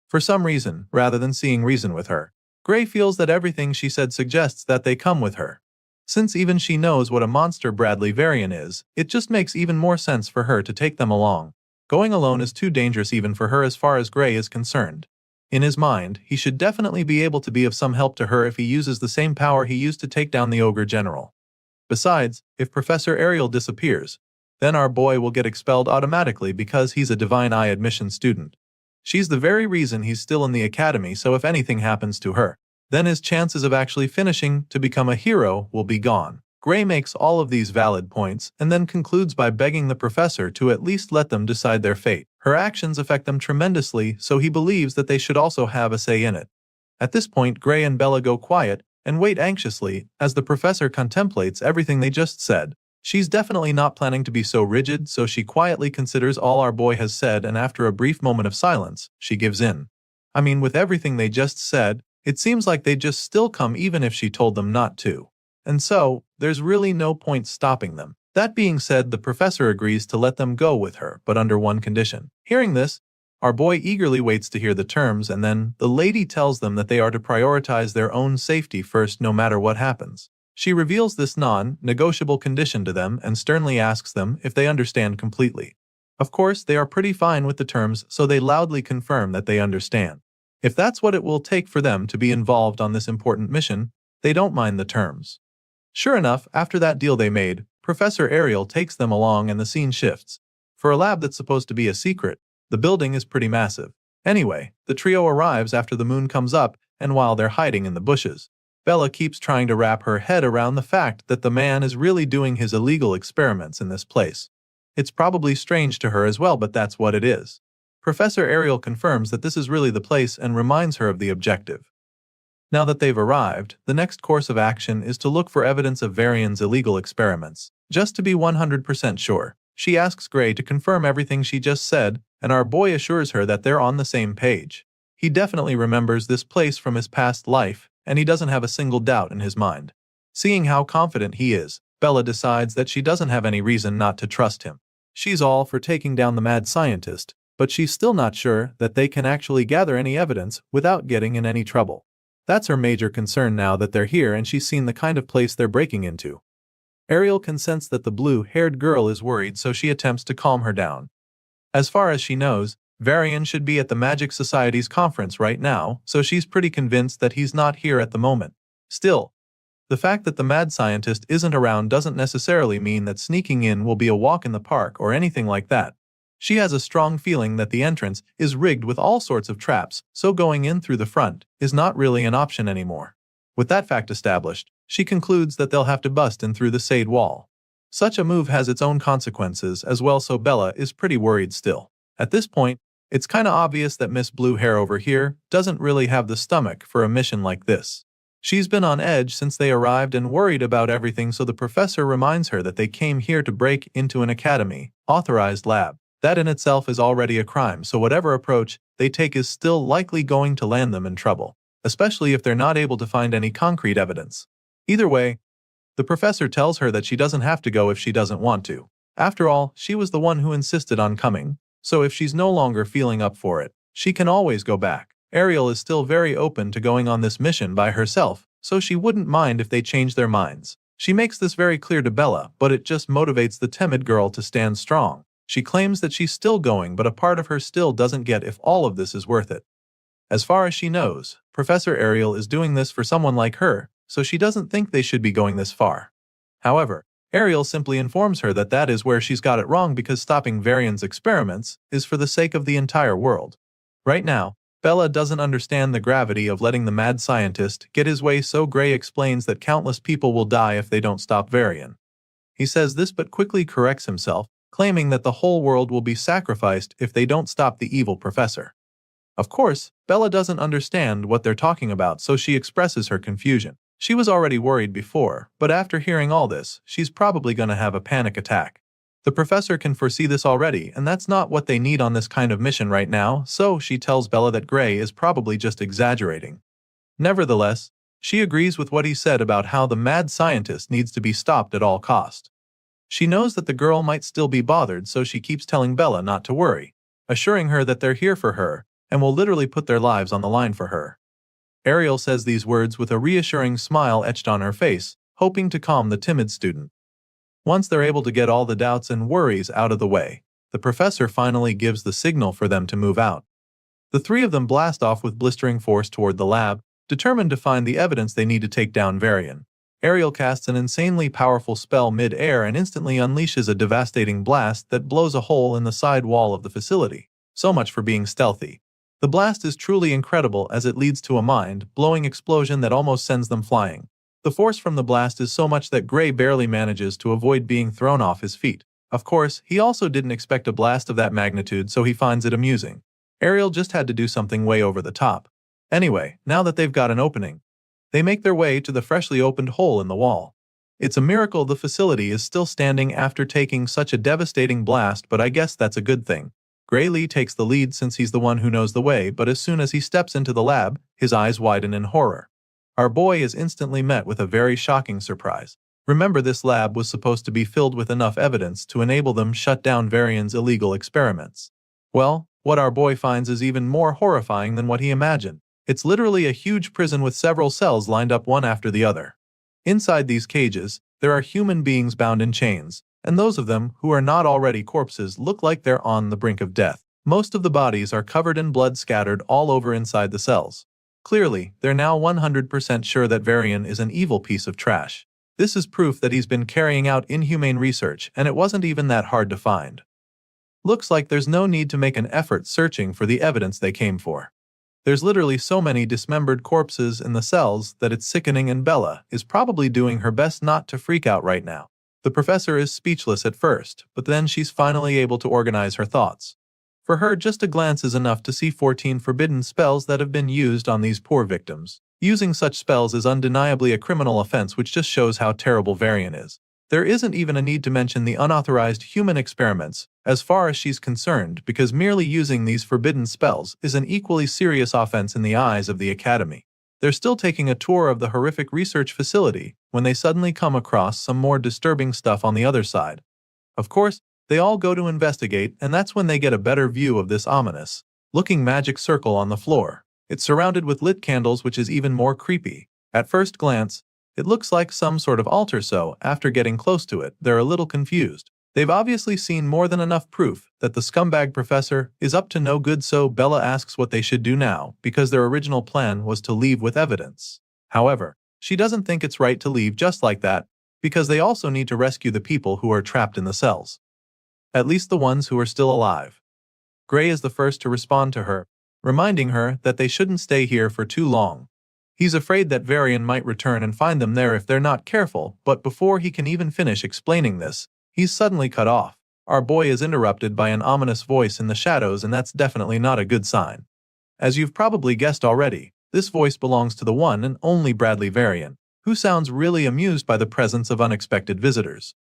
For some reason, rather than seeing reason with her, Gray feels that everything she said suggests that they come with her. Since even she knows what a monster Bradley Varian is, it just makes even more sense for her to take them along. Going alone is too dangerous even for her as far as Gray is concerned. In his mind, he should definitely be able to be of some help to her if he uses the same power he used to take down the ogre general. Besides, if Professor Ariel disappears, then our boy will get expelled automatically because he's a Divine Eye admission student. She's the very reason he's still in the academy, so if anything happens to her, then his chances of actually finishing to become a hero will be gone. Gray makes all of these valid points and then concludes by begging the professor to at least let them decide their fate. Her actions affect them tremendously, so he believes that they should also have a say in it. At this point, Gray and Bella go quiet and wait anxiously as the professor contemplates everything they just said. She's definitely not planning to be so rigid, so she quietly considers all our boy has said, and after a brief moment of silence, she gives in. I mean, with everything they just said, It seems like they'd just still come even if she told them not to. And so, there's really no point stopping them. That being said, the professor agrees to let them go with her, but under one condition. Hearing this, our boy eagerly waits to hear the terms, and then the lady tells them that they are to prioritize their own safety first no matter what happens. She reveals this non-negotiable condition to them and sternly asks them if they understand completely. Of course, they are pretty fine with the terms, so they loudly confirm that they understand. If that's what it will take for them to be involved on this important mission, they don't mind the terms. Sure enough, after that deal they made, Professor Ariel takes them along and the scene shifts. For a lab that's supposed to be a secret, the building is pretty massive. Anyway, the trio arrives after the moon comes up, and while they're hiding in the bushes, Bella keeps trying to wrap her head around the fact that the man is really doing his illegal experiments in this place. It's probably strange to her as well, but that's what it is. Professor Ariel confirms that this is really the place and reminds her of the objective. Now that they've arrived, the next course of action is to look for evidence of Varian's illegal experiments. Just to be 100% sure, she asks Gray to confirm everything she just said, and our boy assures her that they're on the same page. He definitely remembers this place from his past life, and he doesn't have a single doubt in his mind. Seeing how confident he is, Bella decides that she doesn't have any reason not to trust him. She's all for taking down the mad scientist, but she's still not sure that they can actually gather any evidence without getting in any trouble. That's her major concern now that they're here and she's seen the kind of place they're breaking into. Ariel can sense that the blue-haired girl is worried, so she attempts to calm her down. As far as she knows, Varian should be at the Magic Society's conference right now, so she's pretty convinced that he's not here at the moment. Still, the fact that the mad scientist isn't around doesn't necessarily mean that sneaking in will be a walk in the park or anything like that. She has a strong feeling that the entrance is rigged with all sorts of traps, so going in through the front is not really an option anymore. With that fact established, she concludes that they'll have to bust in through the side wall. Such a move has its own consequences as well, so Bella is pretty worried still. At this point, it's kinda obvious that Miss Blue Hair over here doesn't really have the stomach for a mission like this. She's been on edge since they arrived and worried about everything, so the professor reminds her that they came here to break into an academy-authorized lab. That in itself is already a crime, so whatever approach they take is still likely going to land them in trouble, especially if they're not able to find any concrete evidence. Either way, the professor tells her that she doesn't have to go if she doesn't want to. After all, she was the one who insisted on coming, so if she's no longer feeling up for it, she can always go back. Ariel is still very open to going on this mission by herself, so she wouldn't mind if they change their minds. She makes this very clear to Bella, but it just motivates the timid girl to stand strong. She claims that she's still going, but a part of her still doesn't get if all of this is worth it. As far as she knows, Professor Ariel is doing this for someone like her, so she doesn't think they should be going this far. However, Ariel simply informs her that that is where she's got it wrong, because stopping Varian's experiments is for the sake of the entire world. Right now, Bella doesn't understand the gravity of letting the mad scientist get his way, so Gray explains that countless people will die if they don't stop Varian. He says this but quickly corrects himself, claiming that the whole world will be sacrificed if they don't stop the evil professor. Of course, Bella doesn't understand what they're talking about, so she expresses her confusion. She was already worried before, but after hearing all this, she's probably gonna have a panic attack. The professor can foresee this already, and that's not what they need on this kind of mission right now, so she tells Bella that Gray is probably just exaggerating. Nevertheless, she agrees with what he said about how the mad scientist needs to be stopped at all cost. She knows that the girl might still be bothered, so she keeps telling Bella not to worry, assuring her that they're here for her and will literally put their lives on the line for her. Ariel says these words with a reassuring smile etched on her face, hoping to calm the timid student. Once they're able to get all the doubts and worries out of the way, the professor finally gives the signal for them to move out. The three of them blast off with blistering force toward the lab, determined to find the evidence they need to take down Varian. Ariel casts an insanely powerful spell mid-air and instantly unleashes a devastating blast that blows a hole in the side wall of the facility. So much for being stealthy. The blast is truly incredible as it leads to a mind-blowing explosion that almost sends them flying. The force from the blast is so much that Gray barely manages to avoid being thrown off his feet. Of course, he also didn't expect a blast of that magnitude, so he finds it amusing. Ariel just had to do something way over the top. Anyway, now that they've got an opening, they make their way to the freshly opened hole in the wall. It's a miracle the facility is still standing after taking such a devastating blast, but I guess that's a good thing. Lee takes the lead since he's the one who knows the way, but as soon as he steps into the lab, his eyes widen in horror. Our boy is instantly met with a very shocking surprise. Remember, this lab was supposed to be filled with enough evidence to enable them shut down Varian's illegal experiments. Well, what our boy finds is even more horrifying than what he imagined. It's literally a huge prison with several cells lined up one after the other. Inside these cages, there are human beings bound in chains, and those of them who are not already corpses look like they're on the brink of death. Most of the bodies are covered in blood scattered all over inside the cells. Clearly, they're now 100% sure that Varian is an evil piece of trash. This is proof that he's been carrying out inhumane research, and it wasn't even that hard to find. Looks like there's no need to make an effort searching for the evidence they came for. There's literally so many dismembered corpses in the cells that it's sickening, and Bella is probably doing her best not to freak out right now. The professor is speechless at first, but then she's finally able to organize her thoughts. For her, just a glance is enough to see 14 forbidden spells that have been used on these poor victims. Using such spells is undeniably a criminal offense, which just shows how terrible Varian is. There isn't even a need to mention the unauthorized human experiments, as far as she's concerned, because merely using these forbidden spells is an equally serious offense in the eyes of the Academy. They're still taking a tour of the horrific research facility when they suddenly come across some more disturbing stuff on the other side. Of course, they all go to investigate, and that's when they get a better view of this ominous-looking magic circle on the floor. It's surrounded with lit candles, which is even more creepy. At first glance, it looks like some sort of altar, so after getting close to it, they're a little confused. They've obviously seen more than enough proof that the scumbag professor is up to no good, so Bella asks what they should do now, because their original plan was to leave with evidence. However, she doesn't think it's right to leave just like that, because they also need to rescue the people who are trapped in the cells. At least the ones who are still alive. Gray is the first to respond to her, reminding her that they shouldn't stay here for too long. He's afraid that Varian might return and find them there if they're not careful, but before he can even finish explaining this, he's suddenly cut off. Our boy is interrupted by an ominous voice in the shadows, and that's definitely not a good sign. As you've probably guessed already, this voice belongs to the one and only Bradley Varian, who sounds really amused by the presence of unexpected visitors.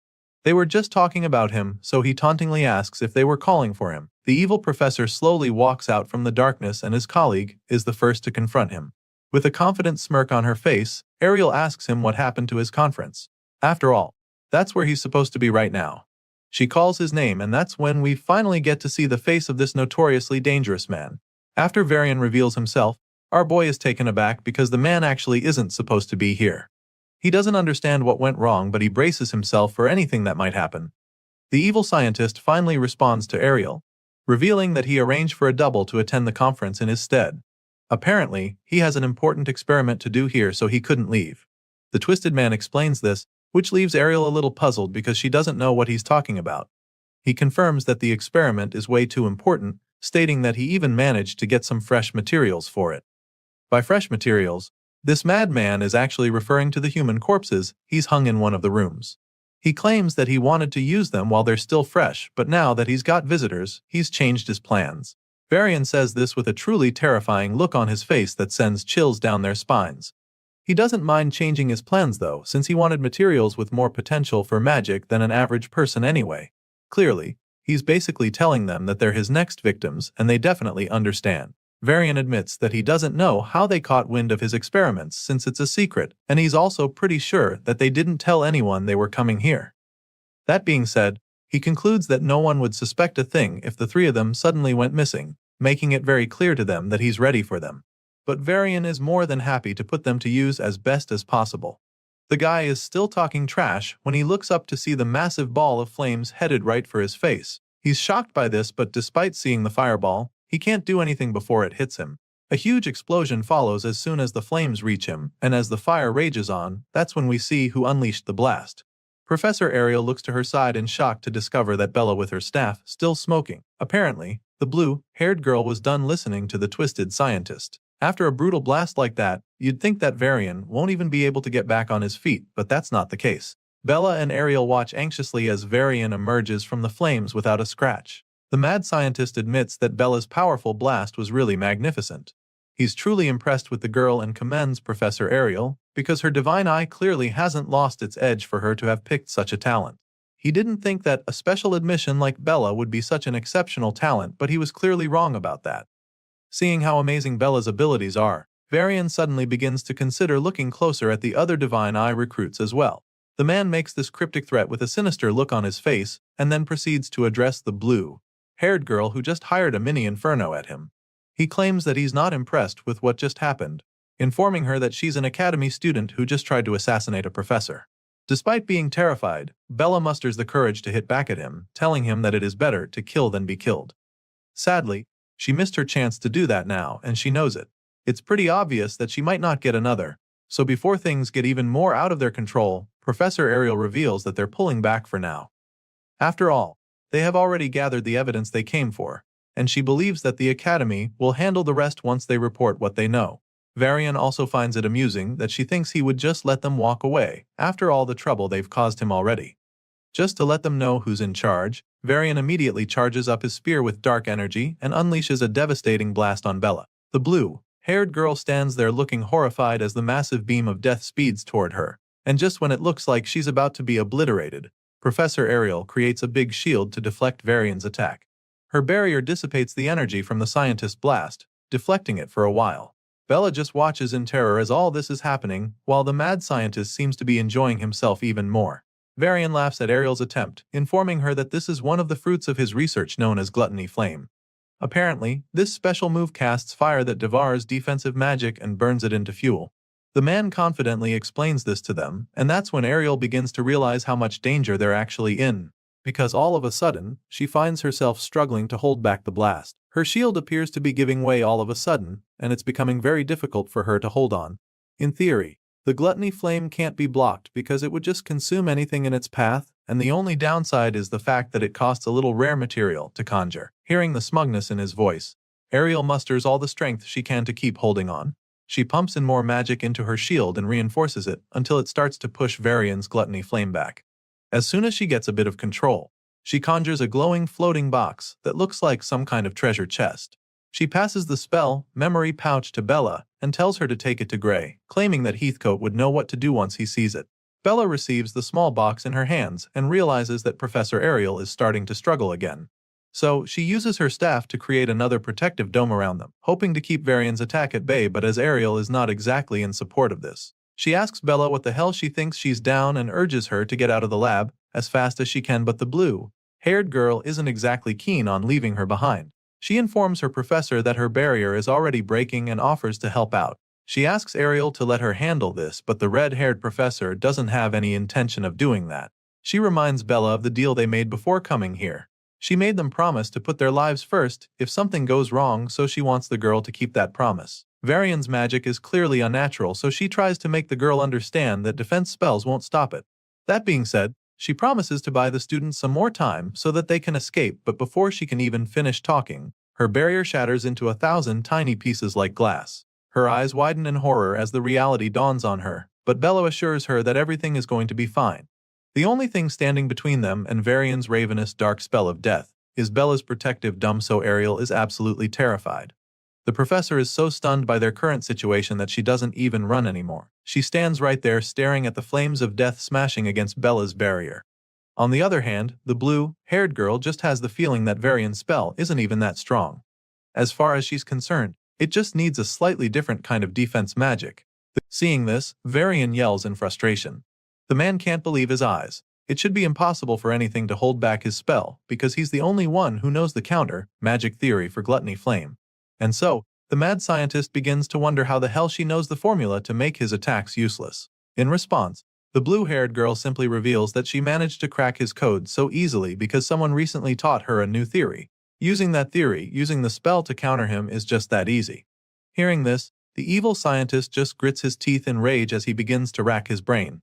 They were just talking about him, so he tauntingly asks if they were calling for him. The evil professor slowly walks out from the darkness, and his colleague is the first to confront him. With a confident smirk on her face, Ariel asks him what happened to his conference. After all, that's where he's supposed to be right now. She calls his name, and that's when we finally get to see the face of this notoriously dangerous man. After Varian reveals himself, our boy is taken aback because the man actually isn't supposed to be here. He doesn't understand what went wrong, but he braces himself for anything that might happen. The evil scientist finally responds to Ariel, revealing that he arranged for a double to attend the conference in his stead. Apparently, he has an important experiment to do here, so he couldn't leave. The Twisted Man explains this, which leaves Ariel a little puzzled because she doesn't know what he's talking about. He confirms that the experiment is way too important, stating that he even managed to get some fresh materials for it. By fresh materials, this madman is actually referring to the human corpses he's hung in one of the rooms. He claims that he wanted to use them while they're still fresh, but now that he's got visitors, he's changed his plans. Varian says this with a truly terrifying look on his face that sends chills down their spines. He doesn't mind changing his plans though, since he wanted materials with more potential for magic than an average person anyway. Clearly, he's basically telling them that they're his next victims, and they definitely understand. Varian admits that he doesn't know how they caught wind of his experiments since it's a secret, and he's also pretty sure that they didn't tell anyone they were coming here. That being said, he concludes that no one would suspect a thing if the three of them suddenly went missing, making it very clear to them that he's ready for them. But Varian is more than happy to put them to use as best as possible. The guy is still talking trash when he looks up to see the massive ball of flames headed right for his face. He's shocked by this, but despite seeing the fireball, he can't do anything before it hits him. A huge explosion follows as soon as the flames reach him, and as the fire rages on, that's when we see who unleashed the blast. Professor Ariel looks to her side in shock to discover that Bella with her staff still smoking. Apparently, the blue-haired girl was done listening to the twisted scientist. After a brutal blast like that, you'd think that Varian won't even be able to get back on his feet, but that's not the case. Bella and Ariel watch anxiously as Varian emerges from the flames without a scratch. The mad scientist admits that Bella's powerful blast was really magnificent. He's truly impressed with the girl and commends Professor Ariel, because her divine eye clearly hasn't lost its edge for her to have picked such a talent. He didn't think that a special admission like Bella would be such an exceptional talent, but he was clearly wrong about that. Seeing how amazing Bella's abilities are, Varian suddenly begins to consider looking closer at the other Divine Eye recruits as well. The man makes this cryptic threat with a sinister look on his face, and then proceeds to address the blue-haired girl who just hired a mini inferno at him. He claims that he's not impressed with what just happened, informing her that she's an academy student who just tried to assassinate a professor. Despite being terrified, Bella musters the courage to hit back at him, telling him that it is better to kill than be killed. Sadly, she missed her chance to do that now, and she knows it. It's pretty obvious that she might not get another, so before things get even more out of their control, Professor Ariel reveals that they're pulling back for now. After all, they have already gathered the evidence they came for, and she believes that the Academy will handle the rest once they report what they know. Varian also finds it amusing that she thinks he would just let them walk away, after all the trouble they've caused him already. Just to let them know who's in charge, Varian immediately charges up his spear with dark energy and unleashes a devastating blast on Bella. The blue-haired girl stands there looking horrified as the massive beam of death speeds toward her, and just when it looks like she's about to be obliterated, Professor Ariel creates a big shield to deflect Varian's attack. Her barrier dissipates the energy from the scientist's blast, deflecting it for a while. Bella just watches in terror as all this is happening, while the mad scientist seems to be enjoying himself even more. Varian laughs at Ariel's attempt, informing her that this is one of the fruits of his research known as Gluttony Flame. Apparently, this special move casts fire that devours defensive magic and burns it into fuel. The man confidently explains this to them, and that's when Ariel begins to realize how much danger they're actually in, because all of a sudden, she finds herself struggling to hold back the blast. Her shield appears to be giving way all of a sudden, and it's becoming very difficult for her to hold on. In theory, the Gluttony Flame can't be blocked because it would just consume anything in its path, and the only downside is the fact that it costs a little rare material to conjure. Hearing the smugness in his voice, Ariel musters all the strength she can to keep holding on. She pumps in more magic into her shield and reinforces it until it starts to push Varian's Gluttony Flame back. As soon as she gets a bit of control, she conjures a glowing floating box that looks like some kind of treasure chest. She passes the spell memory pouch to Bella and tells her to take it to Gray, claiming that Heathcote would know what to do once he sees it. Bella receives the small box in her hands and realizes that Professor Ariel is starting to struggle again. So, she uses her staff to create another protective dome around them, hoping to keep Varian's attack at bay, but as Ariel is not exactly in support of this, she asks Bella what the hell she thinks she's down and urges her to get out of the lab as fast as she can, but the blue-haired girl isn't exactly keen on leaving her behind. She informs her professor that her barrier is already breaking and offers to help out. She asks Ariel to let her handle this, but the red-haired professor doesn't have any intention of doing that. She reminds Bella of the deal they made before coming here. She made them promise to put their lives first if something goes wrong, so she wants the girl to keep that promise. Varian's magic is clearly unnatural, so she tries to make the girl understand that defense spells won't stop it. That being said, she promises to buy the students some more time so that they can escape, but before she can even finish talking, her barrier shatters into 1,000 tiny pieces like glass. Her eyes widen in horror as the reality dawns on her, but Bella assures her that everything is going to be fine. The only thing standing between them and Varian's ravenous dark spell of death is Bella's protective dome, so Ariel is absolutely terrified. The professor is so stunned by their current situation that she doesn't even run anymore. She stands right there staring at the flames of death smashing against Bella's barrier. On the other hand, the blue-haired girl just has the feeling that Varian's spell isn't even that strong. As far as she's concerned, it just needs a slightly different kind of defense magic. Seeing this, Varian yells in frustration. The man can't believe his eyes. It should be impossible for anything to hold back his spell, because he's the only one who knows the counter-magic theory for Gluttony Flame. And so, the mad scientist begins to wonder how the hell she knows the formula to make his attacks useless. In response, the blue-haired girl simply reveals that she managed to crack his code so easily because someone recently taught her a new theory. Using that theory, using the spell to counter him is just that easy. Hearing this, the evil scientist just grits his teeth in rage as he begins to rack his brain.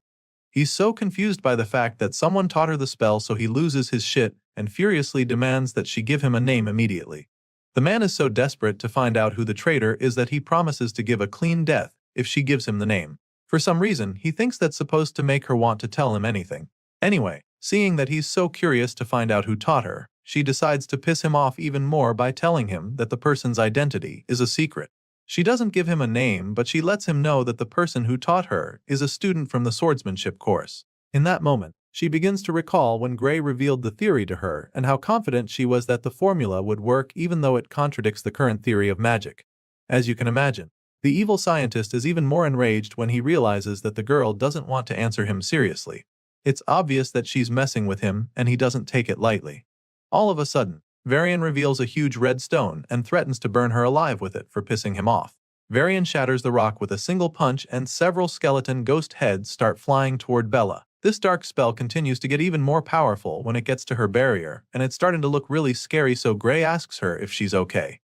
He's so confused by the fact that someone taught her the spell, so he loses his shit and furiously demands that she give him a name immediately. The man is so desperate to find out who the traitor is that he promises to give a clean death if she gives him the name. For some reason, he thinks that's supposed to make her want to tell him anything. Anyway, seeing that he's so curious to find out who taught her, she decides to piss him off even more by telling him that the person's identity is a secret. She doesn't give him a name, but she lets him know that the person who taught her is a student from the swordsmanship course. In that moment, She begins to recall when Gray revealed the theory to her and how confident she was that the formula would work even though it contradicts the current theory of magic. As you can imagine, the evil scientist is even more enraged when he realizes that the girl doesn't want to answer him seriously. It's obvious that she's messing with him and he doesn't take it lightly. All of a sudden, Varian reveals a huge red stone and threatens to burn her alive with it for pissing him off. Varian shatters the rock with a single punch and several skeleton ghost heads start flying toward Bella. This dark spell continues to get even more powerful when it gets to her barrier, and it's starting to look really scary, so Gray asks her if she's okay.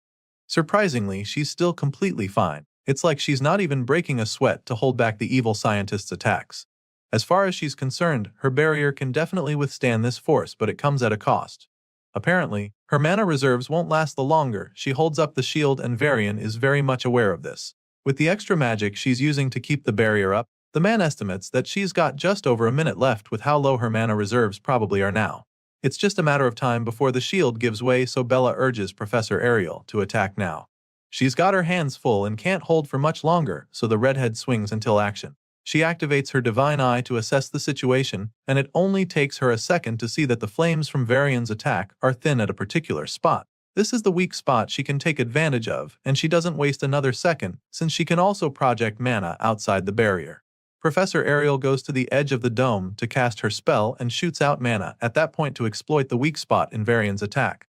Surprisingly, she's still completely fine. It's like she's not even breaking a sweat to hold back the evil scientist's attacks. As far as she's concerned, her barrier can definitely withstand this force, but it comes at a cost. Apparently, her mana reserves won't last the longer. She holds up the shield and Varian is very much aware of this. With the extra magic she's using to keep the barrier up, the man estimates that she's got just over a minute left with how low her mana reserves probably are now. It's just a matter of time before the shield gives way, so Bella urges Professor Ariel to attack now. She's got her hands full and can't hold for much longer, so the redhead swings until action. She activates her divine eye to assess the situation, and it only takes her a second to see that the flames from Varian's attack are thin at a particular spot. This is the weak spot she can take advantage of, and she doesn't waste another second, since she can also project mana outside the barrier. Professor Ariel goes to the edge of the dome to cast her spell and shoots out mana at that point to exploit the weak spot in Varian's attack.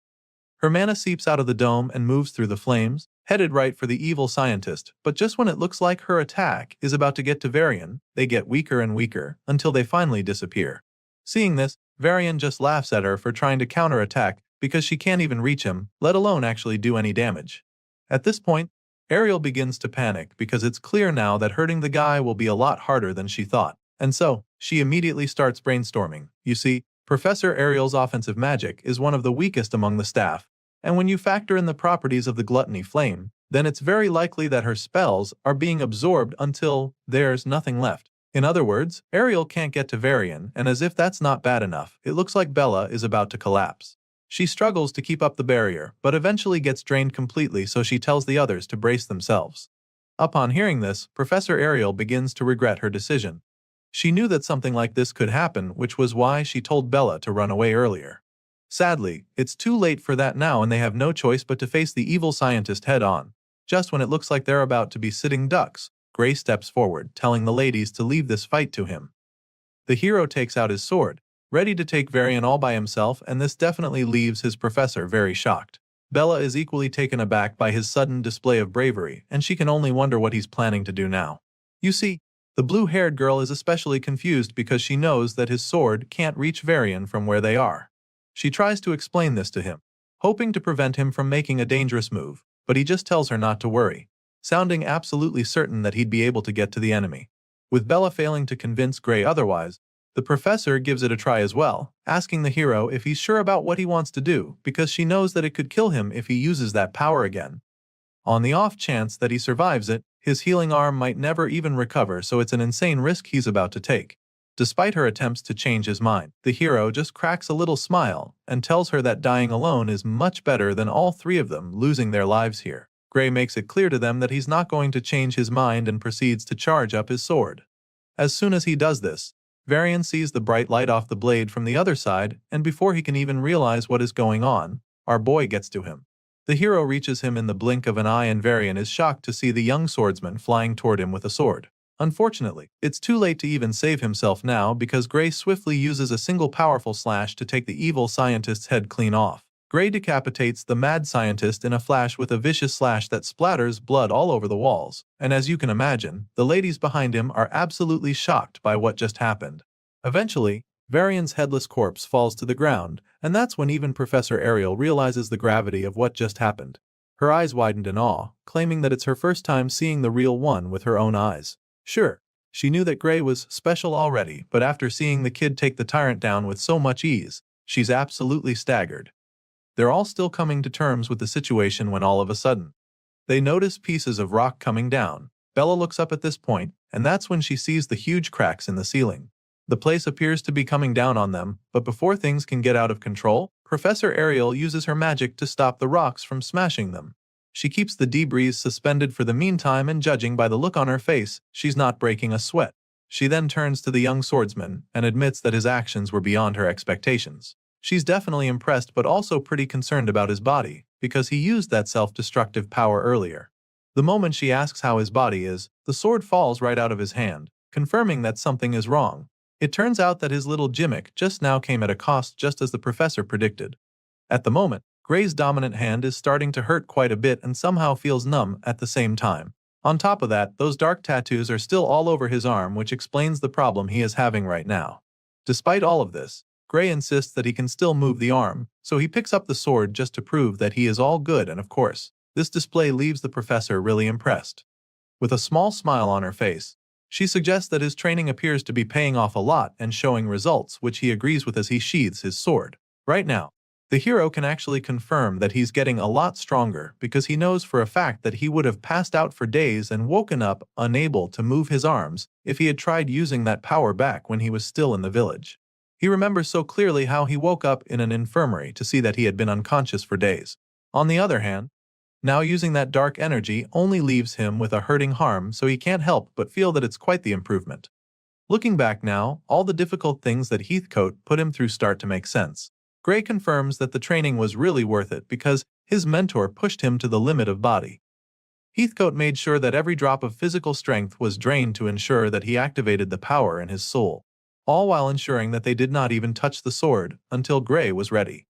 Her mana seeps out of the dome and moves through the flames, headed right for the evil scientist, but just when it looks like her attack is about to get to Varian, they get weaker and weaker until they finally disappear. Seeing this, Varian just laughs at her for trying to counterattack because she can't even reach him, let alone actually do any damage. At this point, Ariel begins to panic because it's clear now that hurting the guy will be a lot harder than she thought, and so she immediately starts brainstorming. You see, Professor Ariel's offensive magic is one of the weakest among the staff, and when you factor in the properties of the gluttony flame, then it's very likely that her spells are being absorbed until there's nothing left. In other words, Ariel can't get to Varian, and as if that's not bad enough, it looks like Bella is about to collapse. She struggles to keep up the barrier, but eventually gets drained completely, so she tells the others to brace themselves. Upon hearing this, Professor Ariel begins to regret her decision. She knew that something like this could happen, which was why she told Bella to run away earlier. Sadly, it's too late for that now, and they have no choice but to face the evil scientist head-on. Just when it looks like they're about to be sitting ducks, Gray steps forward, telling the ladies to leave this fight to him. The hero takes out his sword, ready to take Varian all by himself, and this definitely leaves his professor very shocked. Bella is equally taken aback by his sudden display of bravery, and she can only wonder what he's planning to do now. You see, the blue-haired girl is especially confused because she knows that his sword can't reach Varian from where they are. She tries to explain this to him, hoping to prevent him from making a dangerous move, but he just tells her not to worry, sounding absolutely certain that he'd be able to get to the enemy. With Bella failing to convince Gray otherwise, the professor gives it a try as well, asking the hero if he's sure about what he wants to do because she knows that it could kill him if he uses that power again. On the off chance that he survives it, his healing arm might never even recover, so it's an insane risk he's about to take. Despite her attempts to change his mind, the hero just cracks a little smile and tells her that dying alone is much better than all three of them losing their lives here. Gray makes it clear to them that he's not going to change his mind and proceeds to charge up his sword. As soon as he does this, Varian sees the bright light off the blade from the other side, and before he can even realize what is going on, our boy gets to him. The hero reaches him in the blink of an eye, and Varian is shocked to see the young swordsman flying toward him with a sword. Unfortunately, it's too late to even save himself now because Gray swiftly uses a single powerful slash to take the evil scientist's head clean off. Gray decapitates the mad scientist in a flash with a vicious slash that splatters blood all over the walls, and as you can imagine, the ladies behind him are absolutely shocked by what just happened. Eventually, Varian's headless corpse falls to the ground, and that's when even Professor Ariel realizes the gravity of what just happened. Her eyes widened in awe, claiming that it's her first time seeing the real one with her own eyes. Sure, she knew that Gray was special already, but after seeing the kid take the tyrant down with so much ease, she's absolutely staggered. They're all still coming to terms with the situation when all of a sudden, they notice pieces of rock coming down. Bella looks up at this point, and that's when she sees the huge cracks in the ceiling. The place appears to be coming down on them, but before things can get out of control, Professor Ariel uses her magic to stop the rocks from smashing them. She keeps the debris suspended for the meantime, and judging by the look on her face, she's not breaking a sweat. She then turns to the young swordsman and admits that his actions were beyond her expectations. She's definitely impressed but also pretty concerned about his body, because he used that self-destructive power earlier. The moment she asks how his body is, the sword falls right out of his hand, confirming that something is wrong. It turns out that his little gimmick just now came at a cost, just as the professor predicted. At the moment, Gray's dominant hand is starting to hurt quite a bit and somehow feels numb at the same time. On top of that, those dark tattoos are still all over his arm, which explains the problem he is having right now. Despite all of this, Gray insists that he can still move the arm, so he picks up the sword just to prove that he is all good, and of course, this display leaves the professor really impressed. With a small smile on her face, she suggests that his training appears to be paying off a lot and showing results, which he agrees with as he sheathes his sword. Right now, the hero can actually confirm that he's getting a lot stronger because he knows for a fact that he would have passed out for days and woken up unable to move his arms if he had tried using that power back when he was still in the village. He remembers so clearly how he woke up in an infirmary to see that he had been unconscious for days. On the other hand, now using that dark energy only leaves him with a hurting harm, so he can't help but feel that it's quite the improvement. Looking back now, all the difficult things that Heathcote put him through start to make sense. Gray confirms that the training was really worth it because his mentor pushed him to the limit of body. Heathcote made sure that every drop of physical strength was drained to ensure that he activated the power in his soul, all while ensuring that they did not even touch the sword until Gray was ready.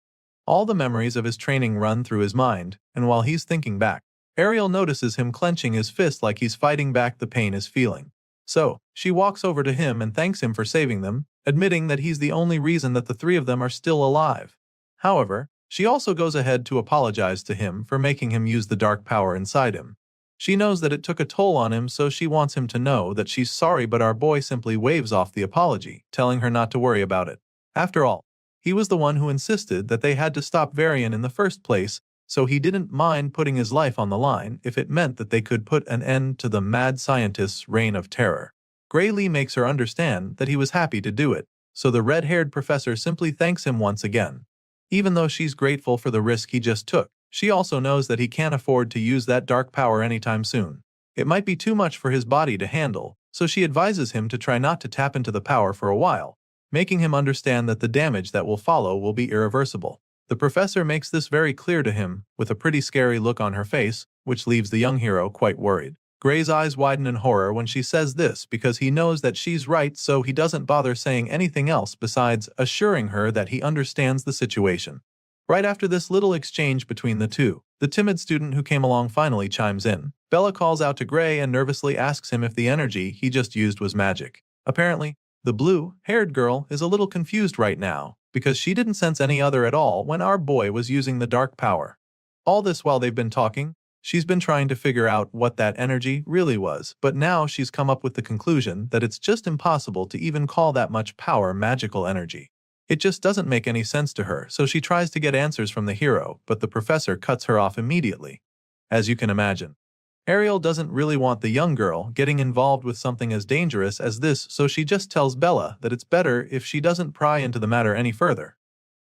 All the memories of his training run through his mind, and while he's thinking back, Ariel notices him clenching his fist like he's fighting back the pain he's feeling. So, she walks over to him and thanks him for saving them, admitting that he's the only reason that the three of them are still alive. However, she also goes ahead to apologize to him for making him use the dark power inside him. She knows that it took a toll on him, so she wants him to know that she's sorry, but our boy simply waves off the apology, telling her not to worry about it. After all, he was the one who insisted that they had to stop Varian in the first place, so he didn't mind putting his life on the line if it meant that they could put an end to the mad scientist's reign of terror. Gray Lee makes her understand that he was happy to do it, so the red-haired professor simply thanks him once again. Even though she's grateful for the risk he just took, she also knows that he can't afford to use that dark power anytime soon. It might be too much for his body to handle, so she advises him to try not to tap into the power for a while, making him understand that the damage that will follow will be irreversible. The professor makes this very clear to him, with a pretty scary look on her face, which leaves the young hero quite worried. Gray's eyes widen in horror when she says this because he knows that she's right, so he doesn't bother saying anything else besides assuring her that he understands the situation. Right after this little exchange between the two, the timid student who came along finally chimes in. Bella calls out to Gray and nervously asks him if the energy he just used was magic. Apparently, the blue-haired girl is a little confused right now because she didn't sense any other at all when our boy was using the dark power. All this while they've been talking, she's been trying to figure out what that energy really was, but now she's come up with the conclusion that it's just impossible to even call that much power magical energy. It just doesn't make any sense to her, so she tries to get answers from the hero, but the professor cuts her off immediately. As you can imagine, Ariel doesn't really want the young girl getting involved with something as dangerous as this, so she just tells Bella that it's better if she doesn't pry into the matter any further.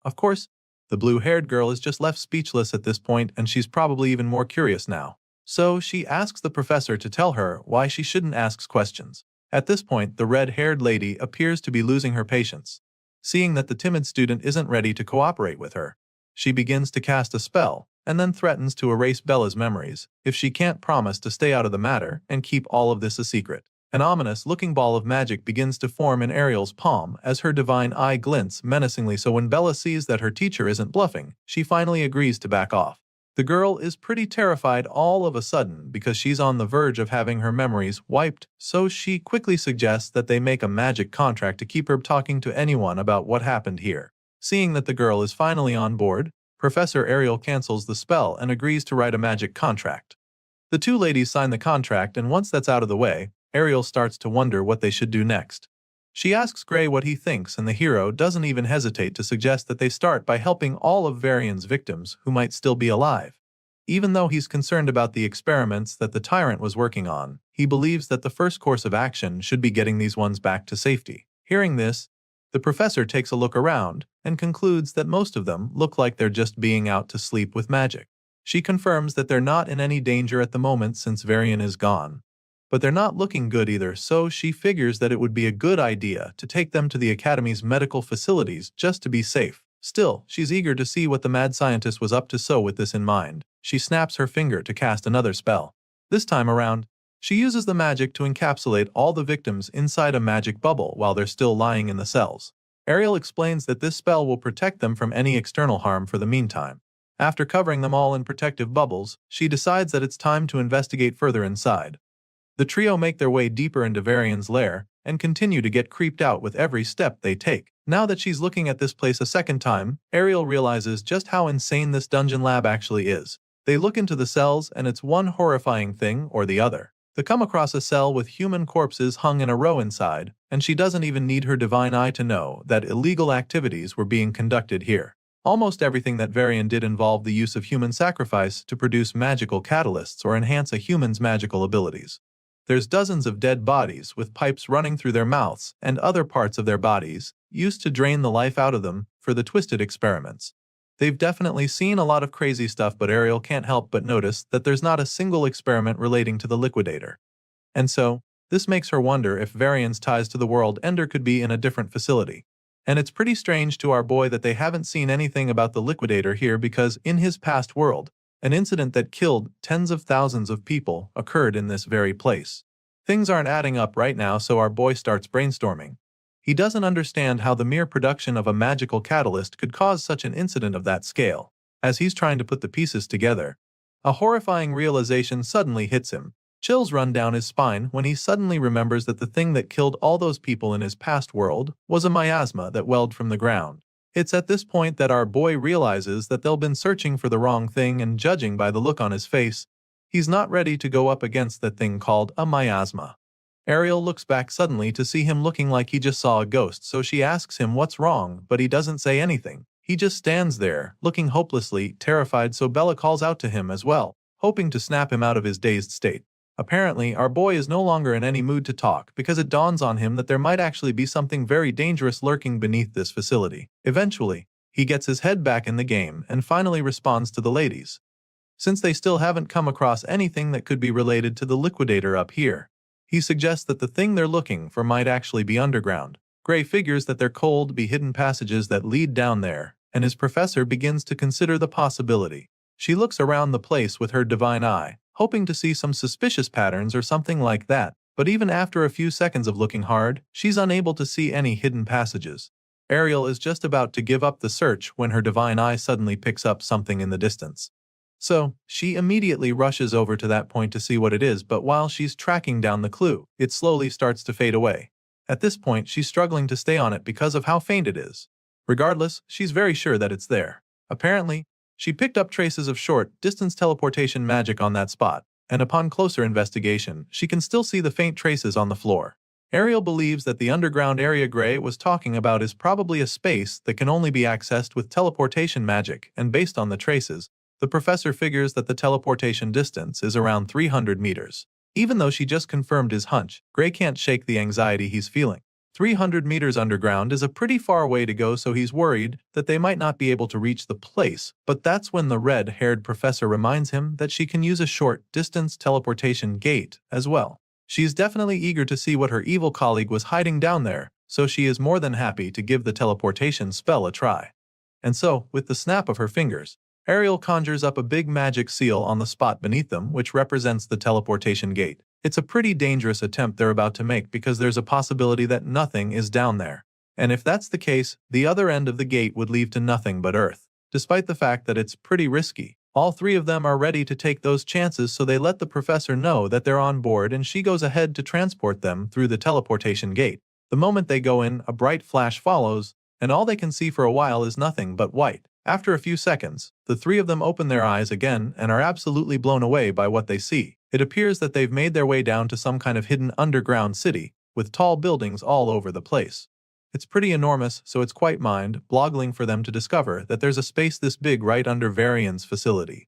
Of course, the blue-haired girl is just left speechless at this point, and she's probably even more curious now. So she asks the professor to tell her why she shouldn't ask questions. At this point, the red-haired lady appears to be losing her patience. Seeing that the timid student isn't ready to cooperate with her, she begins to cast a spell, and then threatens to erase Bella's memories if she can't promise to stay out of the matter and keep all of this a secret. An ominous-looking ball of magic begins to form in Ariel's palm as her divine eye glints menacingly, so when Bella sees that her teacher isn't bluffing, she finally agrees to back off. The girl is pretty terrified all of a sudden because she's on the verge of having her memories wiped, so she quickly suggests that they make a magic contract to keep her talking to anyone about what happened here. Seeing that the girl is finally on board, Professor Ariel cancels the spell and agrees to write a magic contract. The two ladies sign the contract, and once that's out of the way, Ariel starts to wonder what they should do next. She asks Gray what he thinks, and the hero doesn't even hesitate to suggest that they start by helping all of Varian's victims who might still be alive. Even though he's concerned about the experiments that the tyrant was working on, he believes that the first course of action should be getting these ones back to safety. Hearing this, the professor takes a look around and concludes that most of them look like they're just being out to sleep with magic. She confirms that they're not in any danger at the moment since Varian is gone. but they're not looking good either, so she figures that it would be a good idea to take them to the Academy's medical facilities just to be safe. Still, she's eager to see what the mad scientist was up to, so with this in mind, she snaps her finger to cast another spell. This time around, she uses the magic to encapsulate all the victims inside a magic bubble while they're still lying in the cells. Ariel explains that this spell will protect them from any external harm for the meantime. After covering them all in protective bubbles, she decides that it's time to investigate further inside. The trio make their way deeper into Varian's lair and continue to get creeped out with every step they take. Now that she's looking at this place a second time, Ariel realizes just how insane this dungeon lab actually is. They look into the cells and it's one horrifying thing or the other. They come across a cell with human corpses hung in a row inside, and she doesn't even need her divine eye to know that illegal activities were being conducted here. Almost everything that Varian did involved the use of human sacrifice to produce magical catalysts or enhance a human's magical abilities. There's dozens of dead bodies with pipes running through their mouths and other parts of their bodies, used to drain the life out of them for the twisted experiments. They've definitely seen a lot of crazy stuff, but Ariel can't help but notice that there's not a single experiment relating to the liquidator. And so, this makes her wonder if Varian's ties to the world Ender could be in a different facility. And it's pretty strange to our boy that they haven't seen anything about the liquidator here, because in his past world, an incident that killed tens of thousands of people occurred in this very place. Things aren't adding up right now, so our boy starts brainstorming. He doesn't understand how the mere production of a magical catalyst could cause such an incident of that scale. As he's trying to put the pieces together, a horrifying realization suddenly hits him. Chills run down his spine when he suddenly remembers that the thing that killed all those people in his past world was a miasma that welled from the ground. It's at this point that our boy realizes that they've been searching for the wrong thing, and judging by the look on his face, he's not ready to go up against that thing called a miasma. Ariel looks back suddenly to see him looking like he just saw a ghost, so she asks him what's wrong, but he doesn't say anything. He just stands there, looking hopelessly terrified, so Bella calls out to him as well, hoping to snap him out of his dazed state. Apparently, our boy is no longer in any mood to talk, because it dawns on him that there might actually be something very dangerous lurking beneath this facility. Eventually, he gets his head back in the game and finally responds to the ladies. Since they still haven't come across anything that could be related to the liquidator up here, he suggests that the thing they're looking for might actually be underground. Gray figures that there could be hidden passages that lead down there, and his professor begins to consider the possibility. She looks around the place with her divine eye, hoping to see some suspicious patterns or something like that, but even after a few seconds of looking hard, she's unable to see any hidden passages. Ariel is just about to give up the search when her divine eye suddenly picks up something in the distance. So, she immediately rushes over to that point to see what it is, but while she's tracking down the clue, it slowly starts to fade away. At this point, she's struggling to stay on it because of how faint it is. Regardless, she's very sure that it's there. Apparently, she picked up traces of short-distance teleportation magic on that spot, and upon closer investigation, she can still see the faint traces on the floor. Ariel believes that the underground area Gray was talking about is probably a space that can only be accessed with teleportation magic, and based on the traces, the professor figures that the teleportation distance is around 300 meters. Even though she just confirmed his hunch, Gray can't shake the anxiety he's feeling. 300 meters underground is a pretty far way to go, so he's worried that they might not be able to reach the place, but that's when the red-haired professor reminds him that she can use a short-distance teleportation gate as well. She's definitely eager to see what her evil colleague was hiding down there, so she is more than happy to give the teleportation spell a try. And so, with the snap of her fingers, Ariel conjures up a big magic seal on the spot beneath them, which represents the teleportation gate. It's a pretty dangerous attempt they're about to make, because there's a possibility that nothing is down there. And if that's the case, the other end of the gate would lead to nothing but Earth. Despite the fact that it's pretty risky, all three of them are ready to take those chances, so they let the professor know that they're on board, and she goes ahead to transport them through the teleportation gate. The moment they go in, a bright flash follows, and all they can see for a while is nothing but white. After a few seconds, the three of them open their eyes again and are absolutely blown away by what they see. It appears that they've made their way down to some kind of hidden underground city, with tall buildings all over the place. It's pretty enormous, so it's quite mind-boggling for them to discover that there's a space this big right under Varian's facility.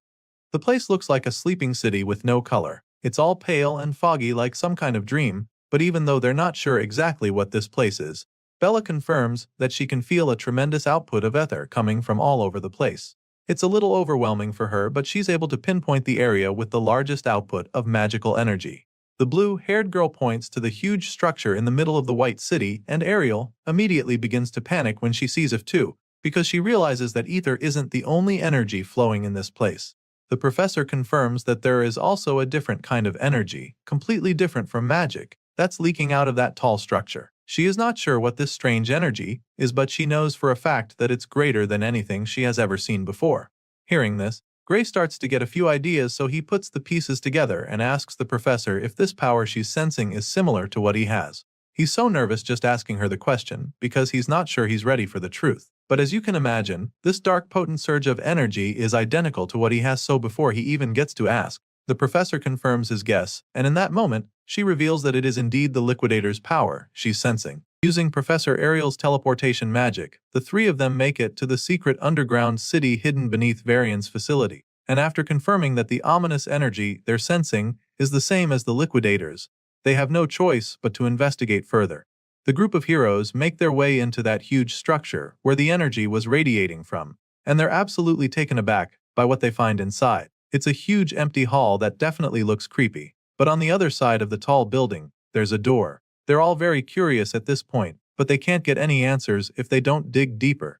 The place looks like a sleeping city with no color. It's all pale and foggy like some kind of dream, but even though they're not sure exactly what this place is, Bella confirms that she can feel a tremendous output of ether coming from all over the place. It's a little overwhelming for her, but she's able to pinpoint the area with the largest output of magical energy. The blue-haired girl points to the huge structure in the middle of the white city, and Ariel immediately begins to panic when she sees it too, because she realizes that ether isn't the only energy flowing in this place. The professor confirms that there is also a different kind of energy, completely different from magic, that's leaking out of that tall structure. She is not sure what this strange energy is, but she knows for a fact that it's greater than anything she has ever seen before. Hearing this, Gray starts to get a few ideas, so he puts the pieces together and asks the professor if this power she's sensing is similar to what he has. He's so nervous just asking her the question because he's not sure he's ready for the truth. But as you can imagine, this dark potent surge of energy is identical to what he has, so before he even gets to ask, the professor confirms his guess, and in that moment, she reveals that it is indeed the liquidator's power she's sensing. Using Professor Ariel's teleportation magic, the three of them make it to the secret underground city hidden beneath Varian's facility. And after confirming that the ominous energy they're sensing is the same as the liquidators, they have no choice but to investigate further. The group of heroes make their way into that huge structure where the energy was radiating from, and they're absolutely taken aback by what they find inside. It's a huge empty hall that definitely looks creepy, but on the other side of the tall building, there's a door. They're all very curious at this point, but they can't get any answers if they don't dig deeper.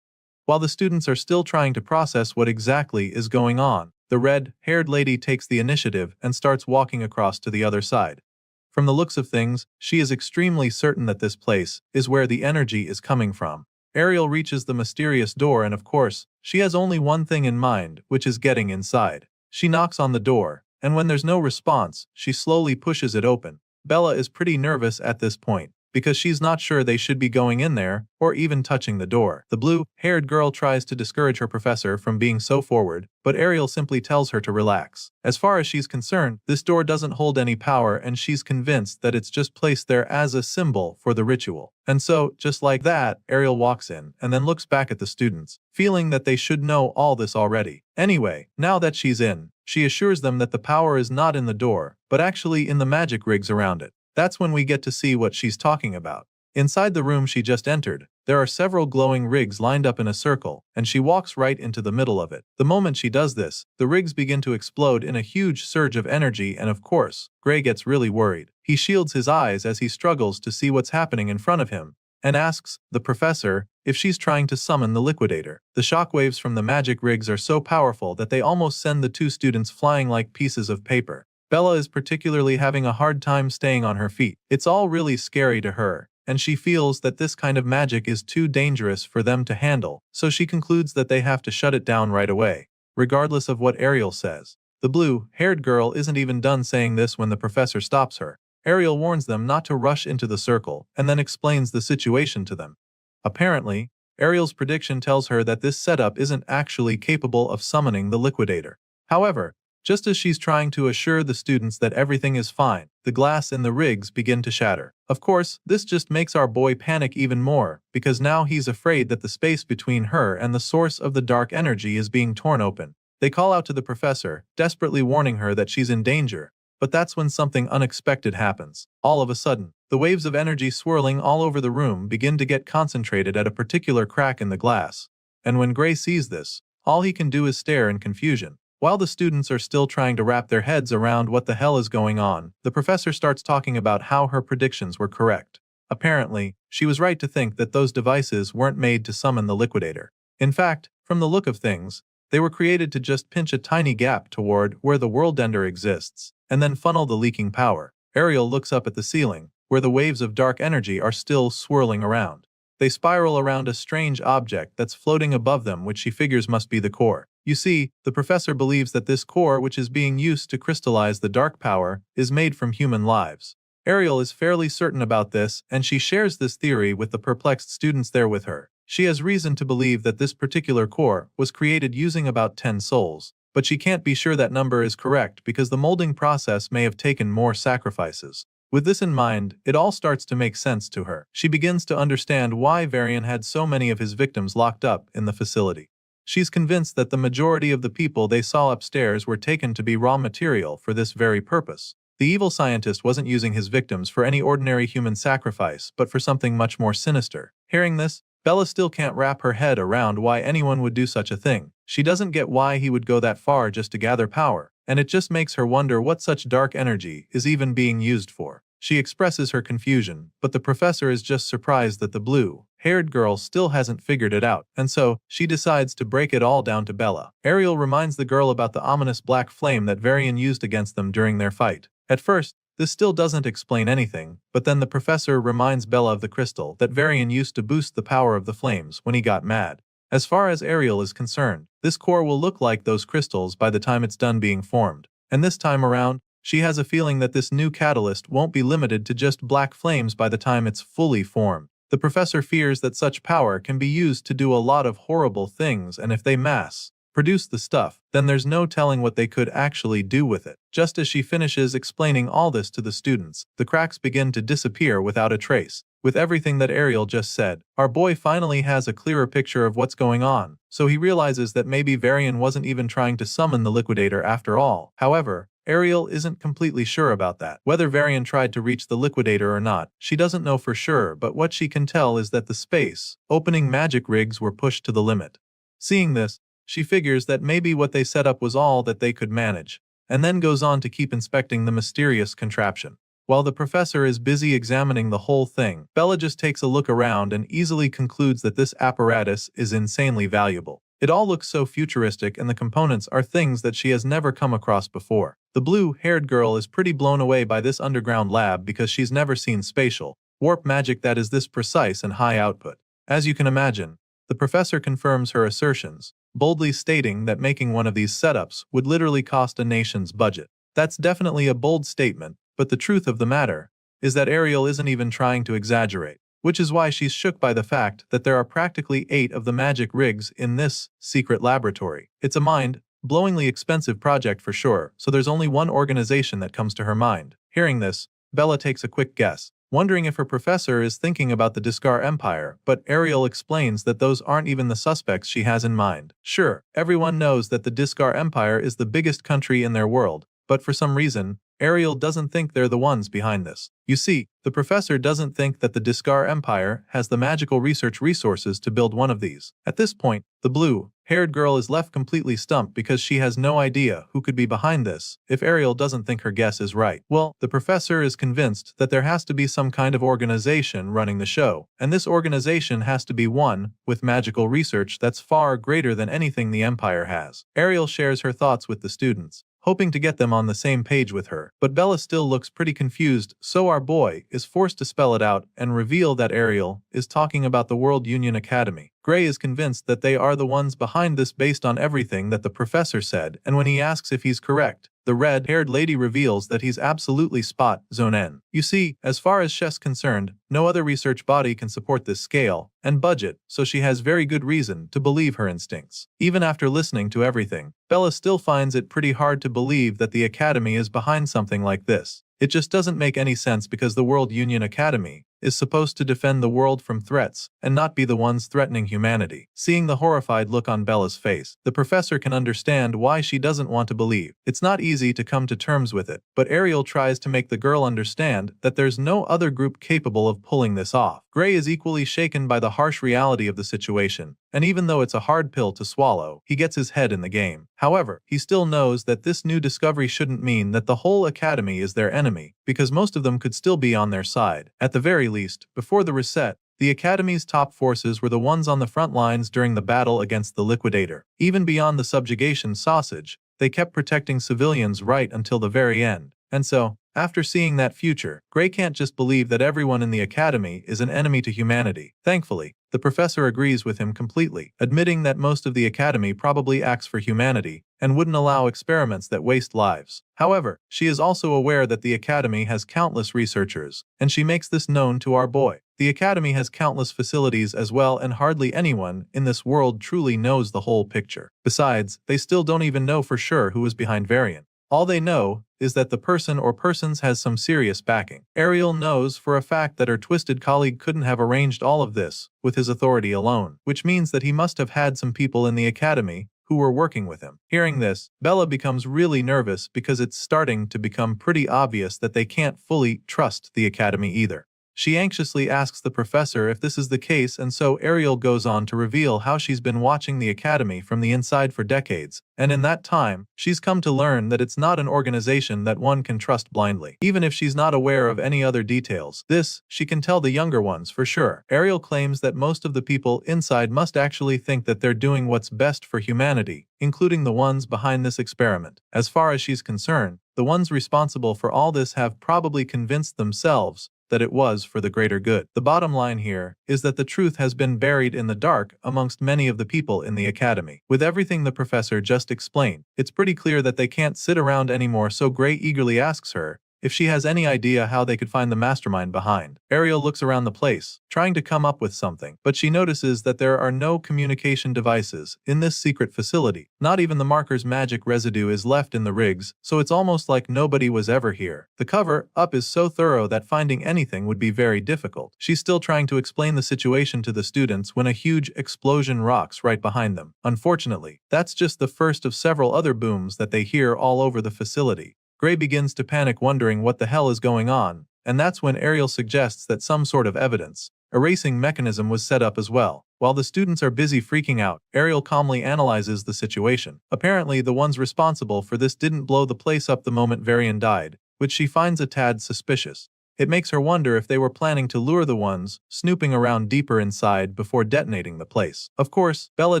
While the students are still trying to process what exactly is going on, the red-haired lady takes the initiative and starts walking across to the other side. From the looks of things, she is extremely certain that this place is where the energy is coming from. Ariel reaches the mysterious door, and of course, she has only one thing in mind, which is getting inside. She knocks on the door, and when there's no response, she slowly pushes it open. Bella is pretty nervous at this point, because she's not sure they should be going in there or even touching the door. The blue-haired girl tries to discourage her professor from being so forward, but Ariel simply tells her to relax. As far as she's concerned, this door doesn't hold any power, and she's convinced that it's just placed there as a symbol for the ritual. And so, just like that, Ariel walks in and then looks back at the students, feeling that they should know all this already. Anyway, now that she's in, she assures them that the power is not in the door, but actually in the magic rigs around it. That's when we get to see what she's talking about. Inside the room she just entered, there are several glowing rigs lined up in a circle, and she walks right into the middle of it. The moment she does this, the rigs begin to explode in a huge surge of energy, and of course, Gray gets really worried. He shields his eyes as he struggles to see what's happening in front of him, and asks the professor if she's trying to summon the liquidator. The shockwaves from the magic rigs are so powerful that they almost send the two students flying like pieces of paper. Bella is particularly having a hard time staying on her feet. It's all really scary to her, and she feels that this kind of magic is too dangerous for them to handle, so she concludes that they have to shut it down right away, regardless of what Ariel says. The blue-haired girl isn't even done saying this when the professor stops her. Ariel warns them not to rush into the circle and then explains the situation to them. Apparently, Ariel's prediction tells her that this setup isn't actually capable of summoning the liquidator. However, just as she's trying to assure the students that everything is fine, the glass in the rigs begin to shatter. Of course, this just makes our boy panic even more, because now he's afraid that the space between her and the source of the dark energy is being torn open. They call out to the professor, desperately warning her that she's in danger, but that's when something unexpected happens. All of a sudden, the waves of energy swirling all over the room begin to get concentrated at a particular crack in the glass. And when Gray sees this, all he can do is stare in confusion. While the students are still trying to wrap their heads around what the hell is going on, the professor starts talking about how her predictions were correct. Apparently, she was right to think that those devices weren't made to summon the liquidator. In fact, from the look of things, they were created to just pinch a tiny gap toward where the world ender exists, and then funnel the leaking power. Ariel looks up at the ceiling, where the waves of dark energy are still swirling around. They spiral around a strange object that's floating above them, which she figures must be the core. You see, the professor believes that this core, which is being used to crystallize the dark power, is made from human lives. Ariel is fairly certain about this, and she shares this theory with the perplexed students there with her. She has reason to believe that this particular core was created using about 10 souls, but she can't be sure that number is correct because the molding process may have taken more sacrifices. With this in mind, it all starts to make sense to her. She begins to understand why Varian had so many of his victims locked up in the facility. She's convinced that the majority of the people they saw upstairs were taken to be raw material for this very purpose. The evil scientist wasn't using his victims for any ordinary human sacrifice, but for something much more sinister. Hearing this, Bella still can't wrap her head around why anyone would do such a thing. She doesn't get why he would go that far just to gather power, and it just makes her wonder what such dark energy is even being used for. She expresses her confusion, but the professor is just surprised that the blue-haired girl still hasn't figured it out, and so she decides to break it all down to Bella. Ariel reminds the girl about the ominous black flame that Varian used against them during their fight. At first, this still doesn't explain anything, but then the professor reminds Bella of the crystal that Varian used to boost the power of the flames when he got mad. As far as Ariel is concerned, this core will look like those crystals by the time it's done being formed, and this time around, she has a feeling that this new catalyst won't be limited to just black flames by the time it's fully formed. The professor fears that such power can be used to do a lot of horrible things, and if they mass-produce the stuff, then there's no telling what they could actually do with it. Just as she finishes explaining all this to the students, the cracks begin to disappear without a trace. With everything that Ariel just said, our boy finally has a clearer picture of what's going on, so he realizes that maybe Varian wasn't even trying to summon the liquidator after all. However, Ariel isn't completely sure about that. Whether Varian tried to reach the liquidator or not, she doesn't know for sure, but what she can tell is that the space-opening magic rigs were pushed to the limit. Seeing this, she figures that maybe what they set up was all that they could manage, and then goes on to keep inspecting the mysterious contraption. While the professor is busy examining the whole thing, Bella just takes a look around and easily concludes that this apparatus is insanely valuable. It all looks so futuristic, and the components are things that she has never come across before. The blue-haired girl is pretty blown away by this underground lab because she's never seen spatial warp magic that is this precise and high output. As you can imagine, the professor confirms her assertions, boldly stating that making one of these setups would literally cost a nation's budget. That's definitely a bold statement, but the truth of the matter is that Ariel isn't even trying to exaggerate, which is why she's shook by the fact that there are practically 8 of the magic rigs in this secret laboratory. It's a mind-blowingly expensive project for sure, so there's only one organization that comes to her mind. Hearing this, Bella takes a quick guess, wondering if her professor is thinking about the Discar Empire, but Ariel explains that those aren't even the suspects she has in mind. Sure, everyone knows that the Discar Empire is the biggest country in their world, but for some reason, Ariel doesn't think they're the ones behind this. You see, the professor doesn't think that the Discar Empire has the magical research resources to build one of these. At this point, the blue-haired girl is left completely stumped because she has no idea who could be behind this if Ariel doesn't think her guess is right. Well, the professor is convinced that there has to be some kind of organization running the show, and this organization has to be one with magical research that's far greater than anything the Empire has. Ariel shares her thoughts with the students, hoping to get them on the same page with her, but Bella still looks pretty confused, so our boy is forced to spell it out and reveal that Ariel is talking about the World Union Academy. Gray is convinced that they are the ones behind this based on everything that the professor said, and when he asks if he's correct, the red-haired lady reveals that he's absolutely spot on. You see, as far as Shess concerned, no other research body can support this scale and budget, so she has very good reason to believe her instincts. Even after listening to everything, Bella still finds it pretty hard to believe that the Academy is behind something like this. It just doesn't make any sense because the World Union Academy is supposed to defend the world from threats and not be the ones threatening humanity. Seeing the horrified look on Bella's face, the professor can understand why she doesn't want to believe. It's not easy to come to terms with it, but Ariel tries to make the girl understand that there's no other group capable of pulling this off. Gray is equally shaken by the harsh reality of the situation, and even though it's a hard pill to swallow, he gets his head in the game. However, he still knows that this new discovery shouldn't mean that the whole academy is their enemy, because most of them could still be on their side. At the very least, before the reset, the Academy's top forces were the ones on the front lines during the battle against the Liquidator. Even beyond the subjugation sausage, they kept protecting civilians right until the very end. And so, after seeing that future, Gray can't just believe that everyone in the Academy is an enemy to humanity. Thankfully, the professor agrees with him completely, admitting that most of the Academy probably acts for humanity and wouldn't allow experiments that waste lives. However, she is also aware that the Academy has countless researchers, and she makes this known to our boy. The Academy has countless facilities as well, and hardly anyone in this world truly knows the whole picture. Besides, they still don't even know for sure who is behind Varian. All they know is that the person or persons has some serious backing. Ariel knows for a fact that her twisted colleague couldn't have arranged all of this with his authority alone, which means that he must have had some people in the Academy who were working with him. Hearing this, Bella becomes really nervous because it's starting to become pretty obvious that they can't fully trust the Academy either. She anxiously asks the professor if this is the case, and so Ariel goes on to reveal how she's been watching the academy from the inside for decades, and in that time, she's come to learn that it's not an organization that one can trust blindly. Even if she's not aware of any other details, this, she can tell the younger ones for sure. Ariel claims that most of the people inside must actually think that they're doing what's best for humanity, including the ones behind this experiment. As far as she's concerned, the ones responsible for all this have probably convinced themselves that it was for the greater good. The bottom line here is that the truth has been buried in the dark amongst many of the people in the academy. With everything the professor just explained, it's pretty clear that they can't sit around anymore, so Gray eagerly asks her if she has any idea how they could find the mastermind behind. Ariel looks around the place, trying to come up with something, but she notices that there are no communication devices in this secret facility. Not even the marker's magic residue is left in the rigs, so it's almost like nobody was ever here. The cover-up is so thorough that finding anything would be very difficult. She's still trying to explain the situation to the students when a huge explosion rocks right behind them. Unfortunately, that's just the first of several other booms that they hear all over the facility. Gray begins to panic, wondering what the hell is going on, and that's when Ariel suggests that some sort of evidence erasing mechanism was set up as well. While the students are busy freaking out, Ariel calmly analyzes the situation. Apparently, the ones responsible for this didn't blow the place up the moment Varian died, which she finds a tad suspicious. It makes her wonder if they were planning to lure the ones snooping around deeper inside before detonating the place. Of course, Bella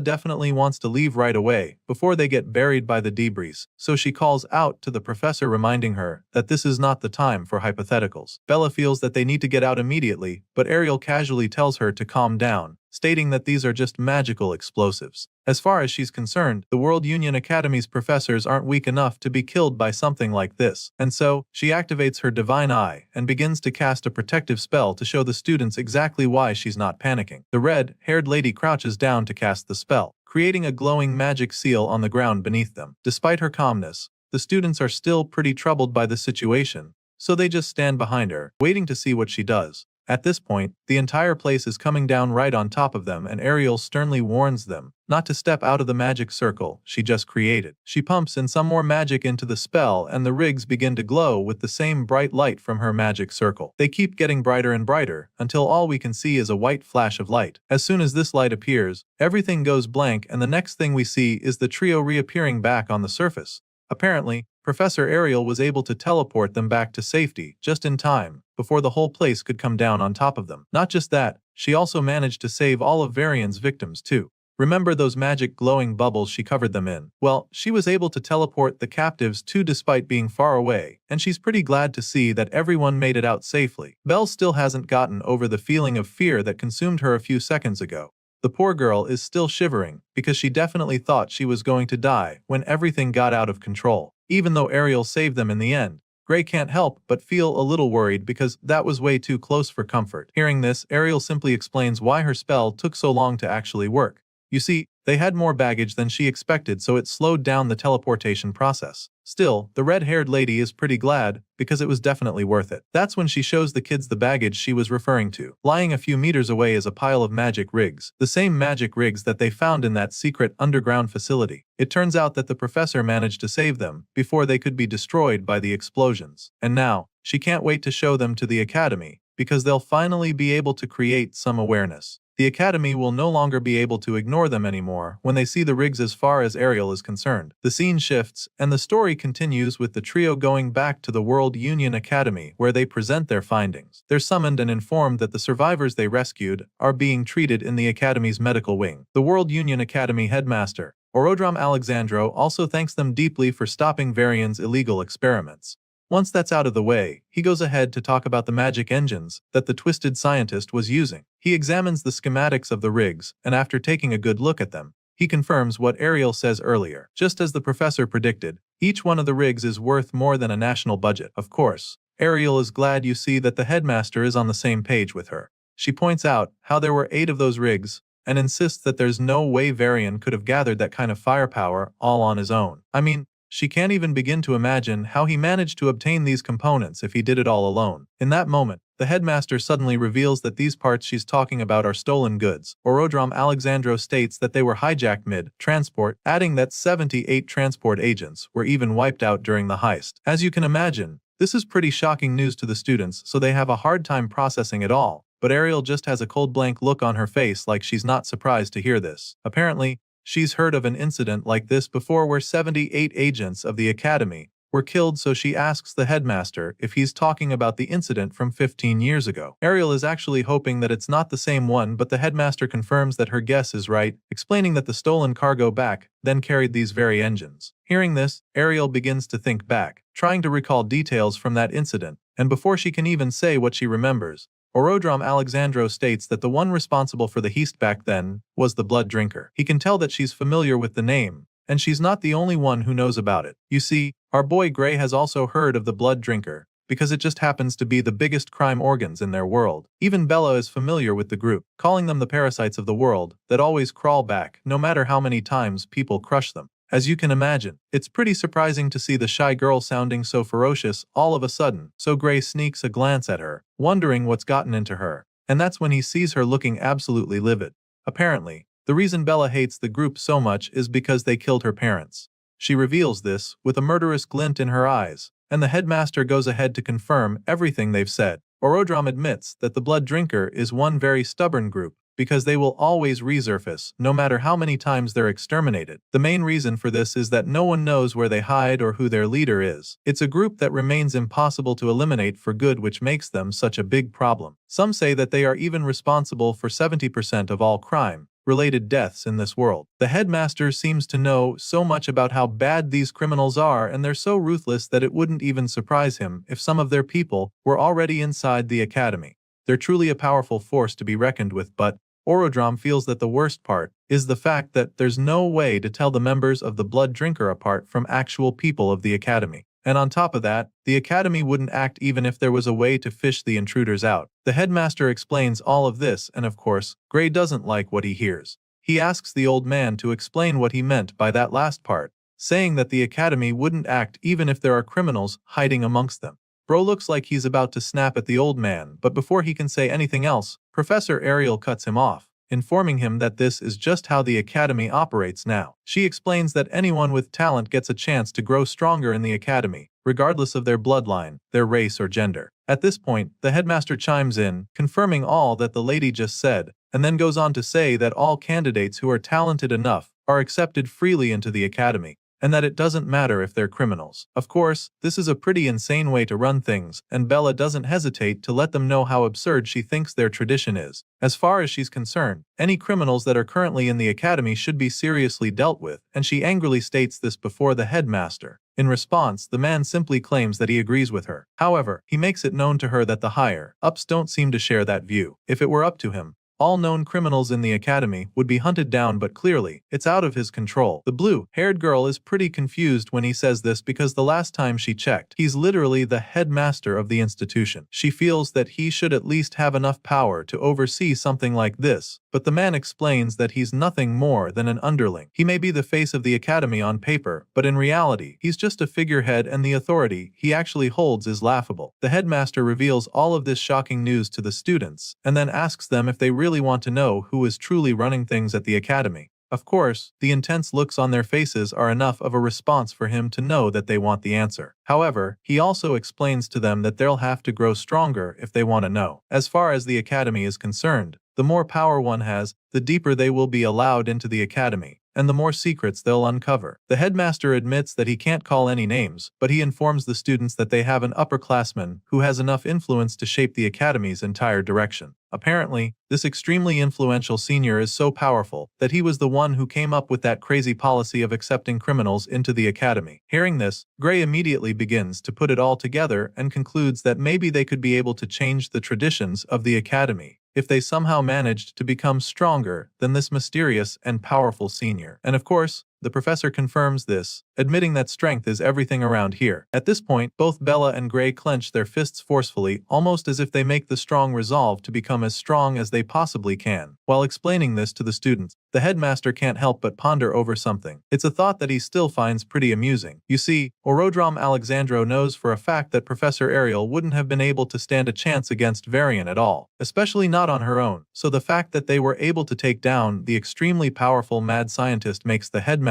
definitely wants to leave right away before they get buried by the debris, so she calls out to the professor, reminding her that this is not the time for hypotheticals. Bella feels that they need to get out immediately, but Ariel casually tells her to calm down, stating that these are just magical explosives. As far as she's concerned, the World Union Academy's professors aren't weak enough to be killed by something like this, and so, she activates her divine eye and begins to cast a protective spell to show the students exactly why she's not panicking. The red-haired lady crouches down to cast the spell, creating a glowing magic seal on the ground beneath them. Despite her calmness, the students are still pretty troubled by the situation, so they just stand behind her, waiting to see what she does. At this point, the entire place is coming down right on top of them, and Ariel sternly warns them not to step out of the magic circle she just created. She pumps in some more magic into the spell, and the rigs begin to glow with the same bright light from her magic circle. They keep getting brighter and brighter, until all we can see is a white flash of light. As soon as this light appears, everything goes blank, and the next thing we see is the trio reappearing back on the surface. Apparently, Professor Ariel was able to teleport them back to safety just in time, before the whole place could come down on top of them. Not just that, she also managed to save all of Varian's victims too. Remember those magic glowing bubbles she covered them in? Well, she was able to teleport the captives too despite being far away, and she's pretty glad to see that everyone made it out safely. Belle still hasn't gotten over the feeling of fear that consumed her a few seconds ago. The poor girl is still shivering, because she definitely thought she was going to die when everything got out of control. Even though Ariel saved them in the end, Gray can't help but feel a little worried because that was way too close for comfort. Hearing this, Ariel simply explains why her spell took so long to actually work. You see, they had more baggage than she expected, so it slowed down the teleportation process. Still, the red-haired lady is pretty glad, because it was definitely worth it. That's when she shows the kids the baggage she was referring to. Lying a few meters away is a pile of magic rigs, the same magic rigs that they found in that secret underground facility. It turns out that the professor managed to save them before they could be destroyed by the explosions. And now, she can't wait to show them to the academy, because they'll finally be able to create some awareness. The academy will no longer be able to ignore them anymore when they see the rigs as far as Ariel is concerned. The scene shifts, and the story continues with the trio going back to the World Union Academy where they present their findings. They're summoned and informed that the survivors they rescued are being treated in the academy's medical wing. The World Union Academy headmaster, Orodrom Alexandro, also thanks them deeply for stopping Varian's illegal experiments. Once that's out of the way, he goes ahead to talk about the magic engines that the twisted scientist was using. He examines the schematics of the rigs, and after taking a good look at them, he confirms what Ariel says earlier. Just as the professor predicted, each one of the rigs is worth more than a national budget. Of course, Ariel is glad you see that the headmaster is on the same page with her. She points out how there were 8 of those rigs, and insists that there's no way Varian could have gathered that kind of firepower all on his own. I mean, she can't even begin to imagine how he managed to obtain these components if he did it all alone. In that moment, the headmaster suddenly reveals that these parts she's talking about are stolen goods. Orodrom Alexandro states that they were hijacked mid-transport, adding that 78 transport agents were even wiped out during the heist. As you can imagine, This is pretty shocking news to the students, so they have a hard time processing it all, but Ariel just has a cold blank look on her face like she's not surprised to hear this. Apparently, she's heard of an incident like this before where 78 agents of the academy were killed, so she asks the headmaster if he's talking about the incident from 15 years ago. Ariel is actually hoping that it's not the same one, but the headmaster confirms that her guess is right, explaining that the stolen cargo back then carried these very engines. Hearing this, Ariel begins to think back, trying to recall details from that incident, and before she can even say what she remembers, Orodrom Alexandro states that the one responsible for the heist back then was the blood drinker. He can tell that she's familiar with the name, and she's not the only one who knows about it. You see, our boy Gray has also heard of the blood drinker, because it just happens to be the biggest crime organs in their world. Even Bella is familiar with the group, calling them the parasites of the world that always crawl back no matter how many times people crush them. As you can imagine, it's pretty surprising to see the shy girl sounding so ferocious all of a sudden, so Gray sneaks a glance at her, wondering what's gotten into her, and that's when he sees her looking absolutely livid. Apparently, the reason Bella hates the group so much is because they killed her parents. She reveals this with a murderous glint in her eyes, and the headmaster goes ahead to confirm everything they've said. Orodrom admits that the blood drinker is one very stubborn group, because they will always resurface, no matter how many times they're exterminated. The main reason for this is that no one knows where they hide or who their leader is. It's a group that remains impossible to eliminate for good, which makes them such a big problem. Some say that they are even responsible for 70% of all crime-related deaths in this world. The headmaster seems to know so much about how bad these criminals are, and they're so ruthless that it wouldn't even surprise him if some of their people were already inside the academy. They're truly a powerful force to be reckoned with, but Orodrom feels that the worst part is the fact that there's no way to tell the members of the blood drinker apart from actual people of the academy. And on top of that, the academy wouldn't act even if there was a way to fish the intruders out. The headmaster explains all of this, and of course, Gray doesn't like what he hears. He asks the old man to explain what he meant by that last part, saying that the academy wouldn't act even if there are criminals hiding amongst them. Bro looks like he's about to snap at the old man, but before he can say anything else, Professor Ariel cuts him off, informing him that this is just how the academy operates now. She explains that anyone with talent gets a chance to grow stronger in the academy, regardless of their bloodline, their race, or gender. At this point, the headmaster chimes in, confirming all that the lady just said, and then goes on to say that all candidates who are talented enough are accepted freely into the academy, and that it doesn't matter if they're criminals. Of course, this is a pretty insane way to run things, and Bella doesn't hesitate to let them know how absurd she thinks their tradition is. As far as she's concerned, any criminals that are currently in the academy should be seriously dealt with, and she angrily states this before the headmaster. In response, the man simply claims that he agrees with her. However, he makes it known to her that the higher-ups don't seem to share that view. If it were up to him, all known criminals in the academy would be hunted down, but clearly, it's out of his control. The blue-haired girl is pretty confused when he says this because the last time she checked, he's literally the headmaster of the institution. She feels that he should at least have enough power to oversee something like this, but the man explains that he's nothing more than an underling. He may be the face of the academy on paper, but in reality, he's just a figurehead, and the authority he actually holds is laughable. The headmaster reveals all of this shocking news to the students, and then asks them if they really want to know who is truly running things at the academy. Of course, the intense looks on their faces are enough of a response for him to know that they want the answer. However, he also explains to them that they'll have to grow stronger if they want to know. As far as the academy is concerned, the more power one has, the deeper they will be allowed into the academy, and the more secrets they'll uncover. The headmaster admits that he can't call any names, but he informs the students that they have an upperclassman who has enough influence to shape the academy's entire direction. Apparently, this extremely influential senior is so powerful that he was the one who came up with that crazy policy of accepting criminals into the academy. Hearing this, Gray immediately begins to put it all together and concludes that maybe they could be able to change the traditions of the academy if they somehow managed to become stronger than this mysterious and powerful senior. And of course, the professor confirms this, admitting that strength is everything around here. At this point, both Bella and Gray clench their fists forcefully, almost as if they make the strong resolve to become as strong as they possibly can. While explaining this to the students, the headmaster can't help but ponder over something. It's a thought that he still finds pretty amusing. You see, Orodrom Alexandro knows for a fact that Professor Ariel wouldn't have been able to stand a chance against Varian at all, especially not on her own. So the fact that they were able to take down the extremely powerful mad scientist makes the headmaster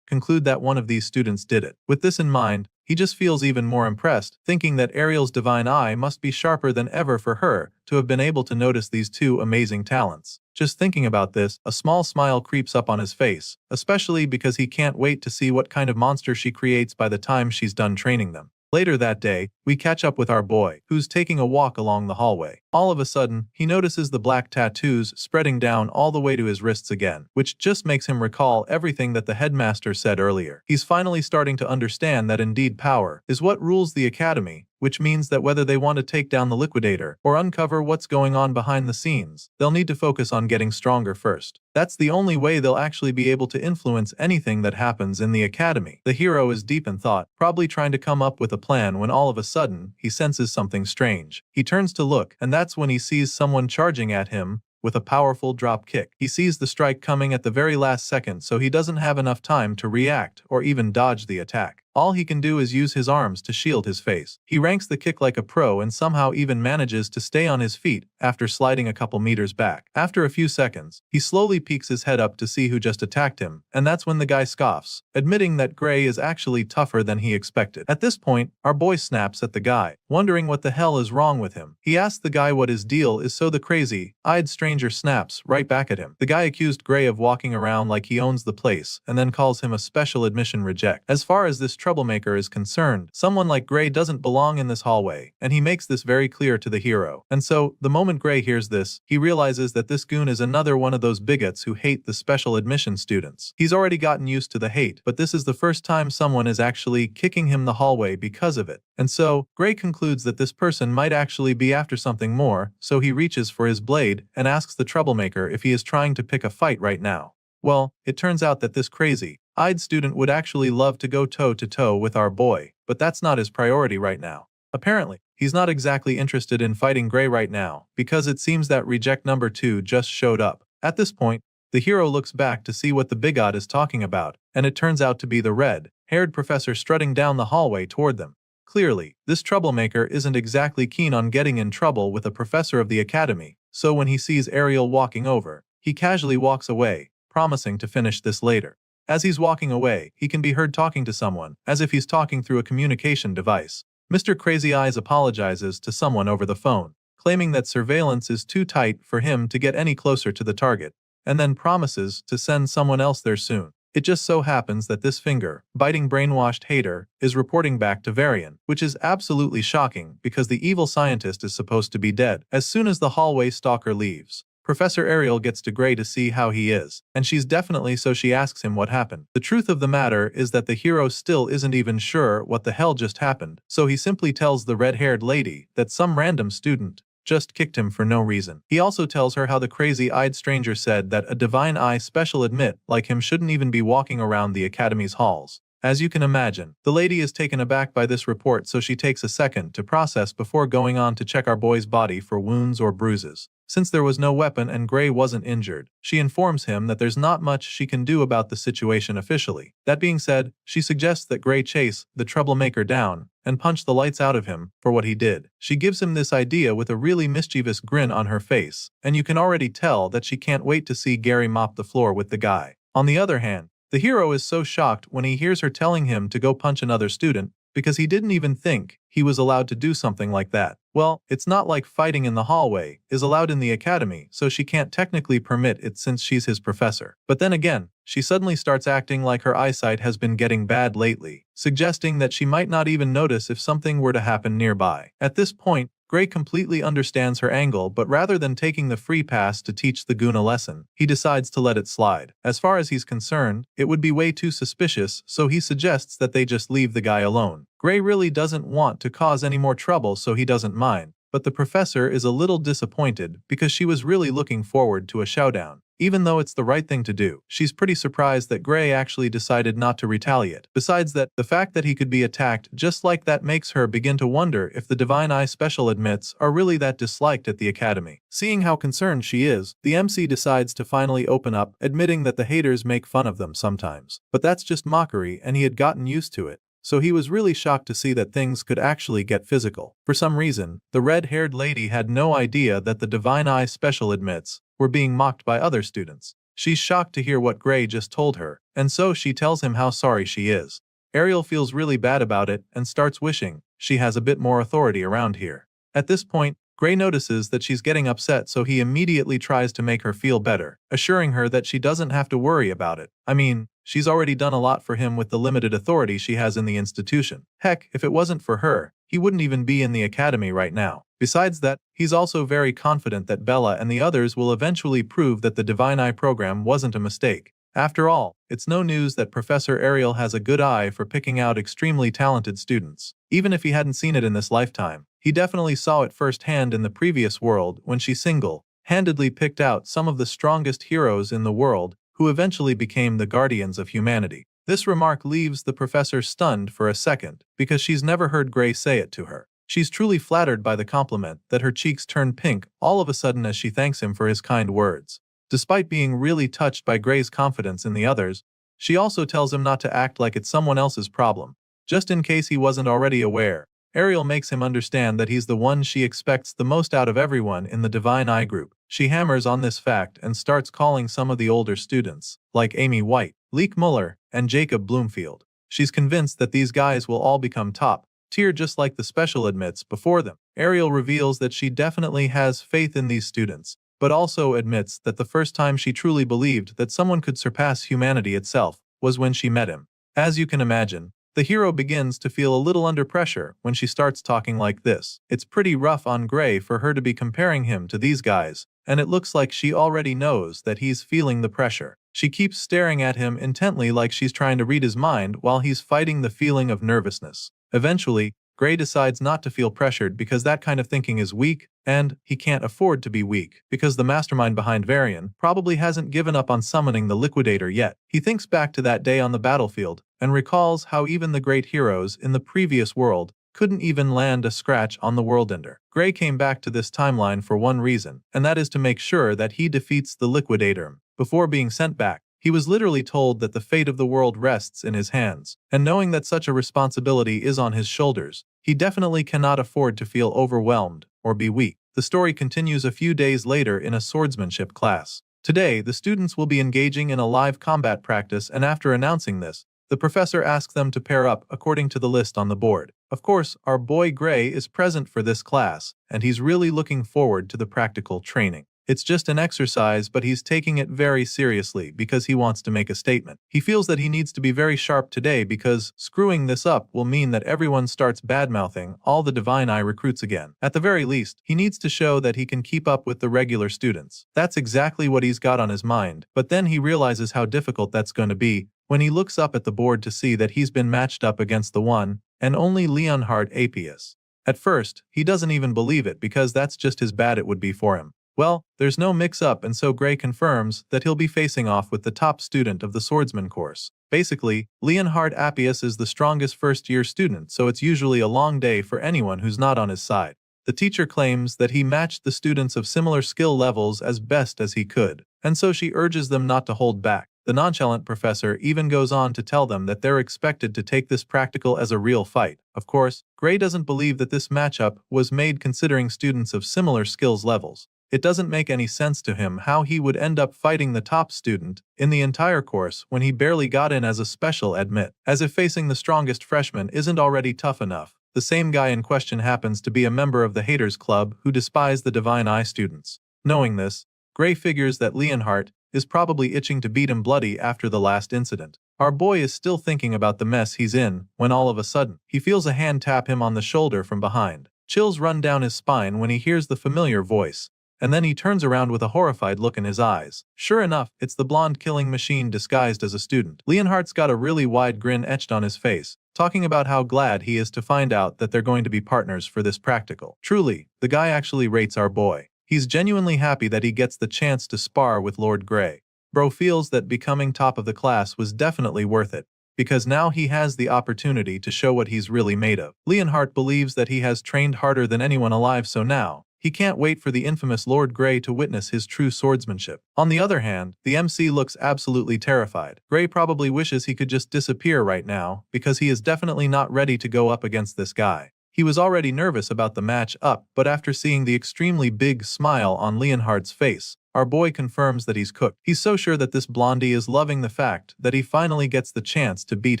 conclude that one of these students did it. With this in mind, he just feels even more impressed, thinking that Ariel's divine eye must be sharper than ever for her to have been able to notice these two amazing talents. Just thinking about this, a small smile creeps up on his face, especially because he can't wait to see what kind of monster she creates by the time she's done training them. Later that day, we catch up with our boy, who's taking a walk along the hallway. All of a sudden, he notices the black tattoos spreading down all the way to his wrists again, which just makes him recall everything that the headmaster said earlier. He's finally starting to understand that indeed power is what rules the academy, which means that whether they want to take down the liquidator or uncover what's going on behind the scenes, they'll need to focus on getting stronger first. That's the only way they'll actually be able to influence anything that happens in the academy. The hero is deep in thought, probably trying to come up with a plan when all of a sudden, he senses something strange. He turns to look, and that's when he sees someone charging at him with a powerful drop kick. He sees the strike coming at the very last second, so he doesn't have enough time to react or even dodge the attack. All he can do is use his arms to shield his face. He ranks the kick like a pro and somehow even manages to stay on his feet after sliding a couple meters back. After a few seconds, he slowly peeks his head up to see who just attacked him, and that's when the guy scoffs, admitting that Gray is actually tougher than he expected. At this point, our boy snaps at the guy, wondering what the hell is wrong with him. He asks the guy what his deal is, so the crazy-eyed stranger snaps right back at him. The guy accused Gray of walking around like he owns the place and then calls him a special admission reject. As far as this troublemaker is concerned, someone like Gray doesn't belong in this hallway, and he makes this very clear to the hero. And so, the moment Gray hears this, he realizes that this goon is another one of those bigots who hate the special admission students. He's already gotten used to the hate, but this is the first time someone is actually kicking him the hallway because of it. And so, Gray concludes that this person might actually be after something more, so he reaches for his blade and asks the troublemaker if he is trying to pick a fight right now. Well, it turns out that this crazy-eyed student would actually love to go toe-to-toe with our boy, but that's not his priority right now. Apparently, he's not exactly interested in fighting Gray right now, because it seems that reject number 2 just showed up. At this point, the hero looks back to see what the bigot is talking about, and it turns out to be the red-haired professor strutting down the hallway toward them. Clearly, this troublemaker isn't exactly keen on getting in trouble with a professor of the academy, so when he sees Ariel walking over, he casually walks away, promising to finish this later. As he's walking away, he can be heard talking to someone, as if he's talking through a communication device. Mr. Crazy Eyes apologizes to someone over the phone, claiming that surveillance is too tight for him to get any closer to the target, and then promises to send someone else there soon. It just so happens that this finger-biting brainwashed hater is reporting back to Varian, which is absolutely shocking because the evil scientist is supposed to be dead. As soon as the hallway stalker leaves, Professor Ariel gets to Gray to see how he is, and she's definitely so she asks him what happened. The truth of the matter is that the hero still isn't even sure what the hell just happened, so he simply tells the red-haired lady that some random student just kicked him for no reason. He also tells her how the crazy-eyed stranger said that a divine eye special admit like him shouldn't even be walking around the academy's halls. As you can imagine, the lady is taken aback by this report, so she takes a second to process before going on to check our boy's body for wounds or bruises. Since there was no weapon and Gray wasn't injured, she informs him that there's not much she can do about the situation officially. That being said, she suggests that Gray chase the troublemaker down and punch the lights out of him for what he did. She gives him this idea with a really mischievous grin on her face, and you can already tell that she can't wait to see Gary mop the floor with the guy. On the other hand, the hero is so shocked when he hears her telling him to go punch another student, because he didn't even think he was allowed to do something like that. Well, it's not like fighting in the hallway is allowed in the academy, so she can't technically permit it since she's his professor. But then again, she suddenly starts acting like her eyesight has been getting bad lately, suggesting that she might not even notice if something were to happen nearby. At this point, Gray completely understands her angle, but rather than taking the free pass to teach the goon a lesson, he decides to let it slide. As far as he's concerned, it would be way too suspicious, so he suggests that they just leave the guy alone. Gray really doesn't want to cause any more trouble, so he doesn't mind, but the professor is a little disappointed because she was really looking forward to a showdown. Even though it's the right thing to do, she's pretty surprised that Gray actually decided not to retaliate. Besides that, the fact that he could be attacked just like that makes her begin to wonder if the Divine Eye special admits are really that disliked at the academy. Seeing how concerned she is, the MC decides to finally open up, admitting that the haters make fun of them sometimes. But that's just mockery, and he had gotten used to it. So he was really shocked to see that things could actually get physical. For some reason, the red-haired lady had no idea that the Divine Eye special admits were being mocked by other students. She's shocked to hear what Gray just told her, and so she tells him how sorry she is. Ariel feels really bad about it and starts wishing she has a bit more authority around here. At this point, Gray notices that she's getting upset, so he immediately tries to make her feel better, assuring her that she doesn't have to worry about it. I mean, she's already done a lot for him with the limited authority she has in the institution. Heck, if it wasn't for her, he wouldn't even be in the academy right now. Besides that, he's also very confident that Bella and the others will eventually prove that the Divine Eye program wasn't a mistake. After all, it's no news that Professor Ariel has a good eye for picking out extremely talented students. Even if he hadn't seen it in this lifetime, he definitely saw it firsthand in the previous world when she single-handedly picked out some of the strongest heroes in the world who eventually became the guardians of humanity. This remark leaves the professor stunned for a second because she's never heard Gray say it to her. She's truly flattered by the compliment that her cheeks turn pink all of a sudden as she thanks him for his kind words. Despite being really touched by Gray's confidence in the others, she also tells him not to act like it's someone else's problem, just in case he wasn't already aware. Ariel makes him understand that he's the one she expects the most out of everyone in the Divine Eye group. She hammers on this fact and starts calling some of the older students, like Amy White, Leek Muller, and Jacob Bloomfield. She's convinced that these guys will all become top tier just like the special admits before them. Ariel reveals that she definitely has faith in these students, but also admits that the first time she truly believed that someone could surpass humanity itself was when she met him. As you can imagine, the hero begins to feel a little under pressure when she starts talking like this. It's pretty rough on Gray for her to be comparing him to these guys, and it looks like she already knows that he's feeling the pressure. She keeps staring at him intently like she's trying to read his mind while he's fighting the feeling of nervousness. Eventually, Gray decides not to feel pressured because that kind of thinking is weak, and he can't afford to be weak because the mastermind behind Varian probably hasn't given up on summoning the Liquidator yet. He thinks back to that day on the battlefield and recalls how even the great heroes in the previous world couldn't even land a scratch on the Worldender. Gray came back to this timeline for one reason, and that is to make sure that he defeats the Liquidator. Before being sent back, he was literally told that the fate of the world rests in his hands, and knowing that such a responsibility is on his shoulders, he definitely cannot afford to feel overwhelmed or be weak. The story continues a few days later in a swordsmanship class. Today, the students will be engaging in a live combat practice, and after announcing this, the professor asks them to pair up according to the list on the board. Of course, our boy Gray is present for this class, and he's really looking forward to the practical training. It's just an exercise, but he's taking it very seriously because he wants to make a statement. He feels that he needs to be very sharp today because screwing this up will mean that everyone starts badmouthing all the Divine Eye recruits again. At the very least, he needs to show that he can keep up with the regular students. That's exactly what he's got on his mind, but then he realizes how difficult that's going to be when he looks up at the board to see that he's been matched up against the one and only Leonhard Apius. At first, he doesn't even believe it because that's just as bad it would be for him. Well, there's no mix-up, and so Gray confirms that he'll be facing off with the top student of the Swordsman course. Basically, Leonhard Appius is the strongest first-year student, so it's usually a long day for anyone who's not on his side. The teacher claims that he matched the students of similar skill levels as best as he could, and so she urges them not to hold back. The nonchalant professor even goes on to tell them that they're expected to take this practical as a real fight. Of course, Gray doesn't believe that this matchup was made considering students of similar skills levels. It doesn't make any sense to him how he would end up fighting the top student in the entire course when he barely got in as a special admit, as if facing the strongest freshman isn't already tough enough. The same guy in question happens to be a member of the Haters Club who despise the Divine Eye students. Knowing this, Gray figures that Leonhardt is probably itching to beat him bloody after the last incident. Our boy is still thinking about the mess he's in when all of a sudden, he feels a hand tap him on the shoulder from behind. Chills run down his spine when he hears the familiar voice, and then he turns around with a horrified look in his eyes. Sure enough, it's the blonde killing machine disguised as a student. Leonhardt's got a really wide grin etched on his face, talking about how glad he is to find out that they're going to be partners for this practical. Truly, the guy actually rates our boy. He's genuinely happy that he gets the chance to spar with Lord Gray. Bro feels that becoming top of the class was definitely worth it, because now he has the opportunity to show what he's really made of. Leonhardt believes that he has trained harder than anyone alive, so now he can't wait for the infamous Lord Gray to witness his true swordsmanship. On the other hand, the MC looks absolutely terrified. Gray probably wishes he could just disappear right now because he is definitely not ready to go up against this guy. He was already nervous about the match up, but after seeing the extremely big smile on Leonhardt's face, Our boy confirms that he's cooked. He's so sure that this blondie is loving the fact that he finally gets the chance to beat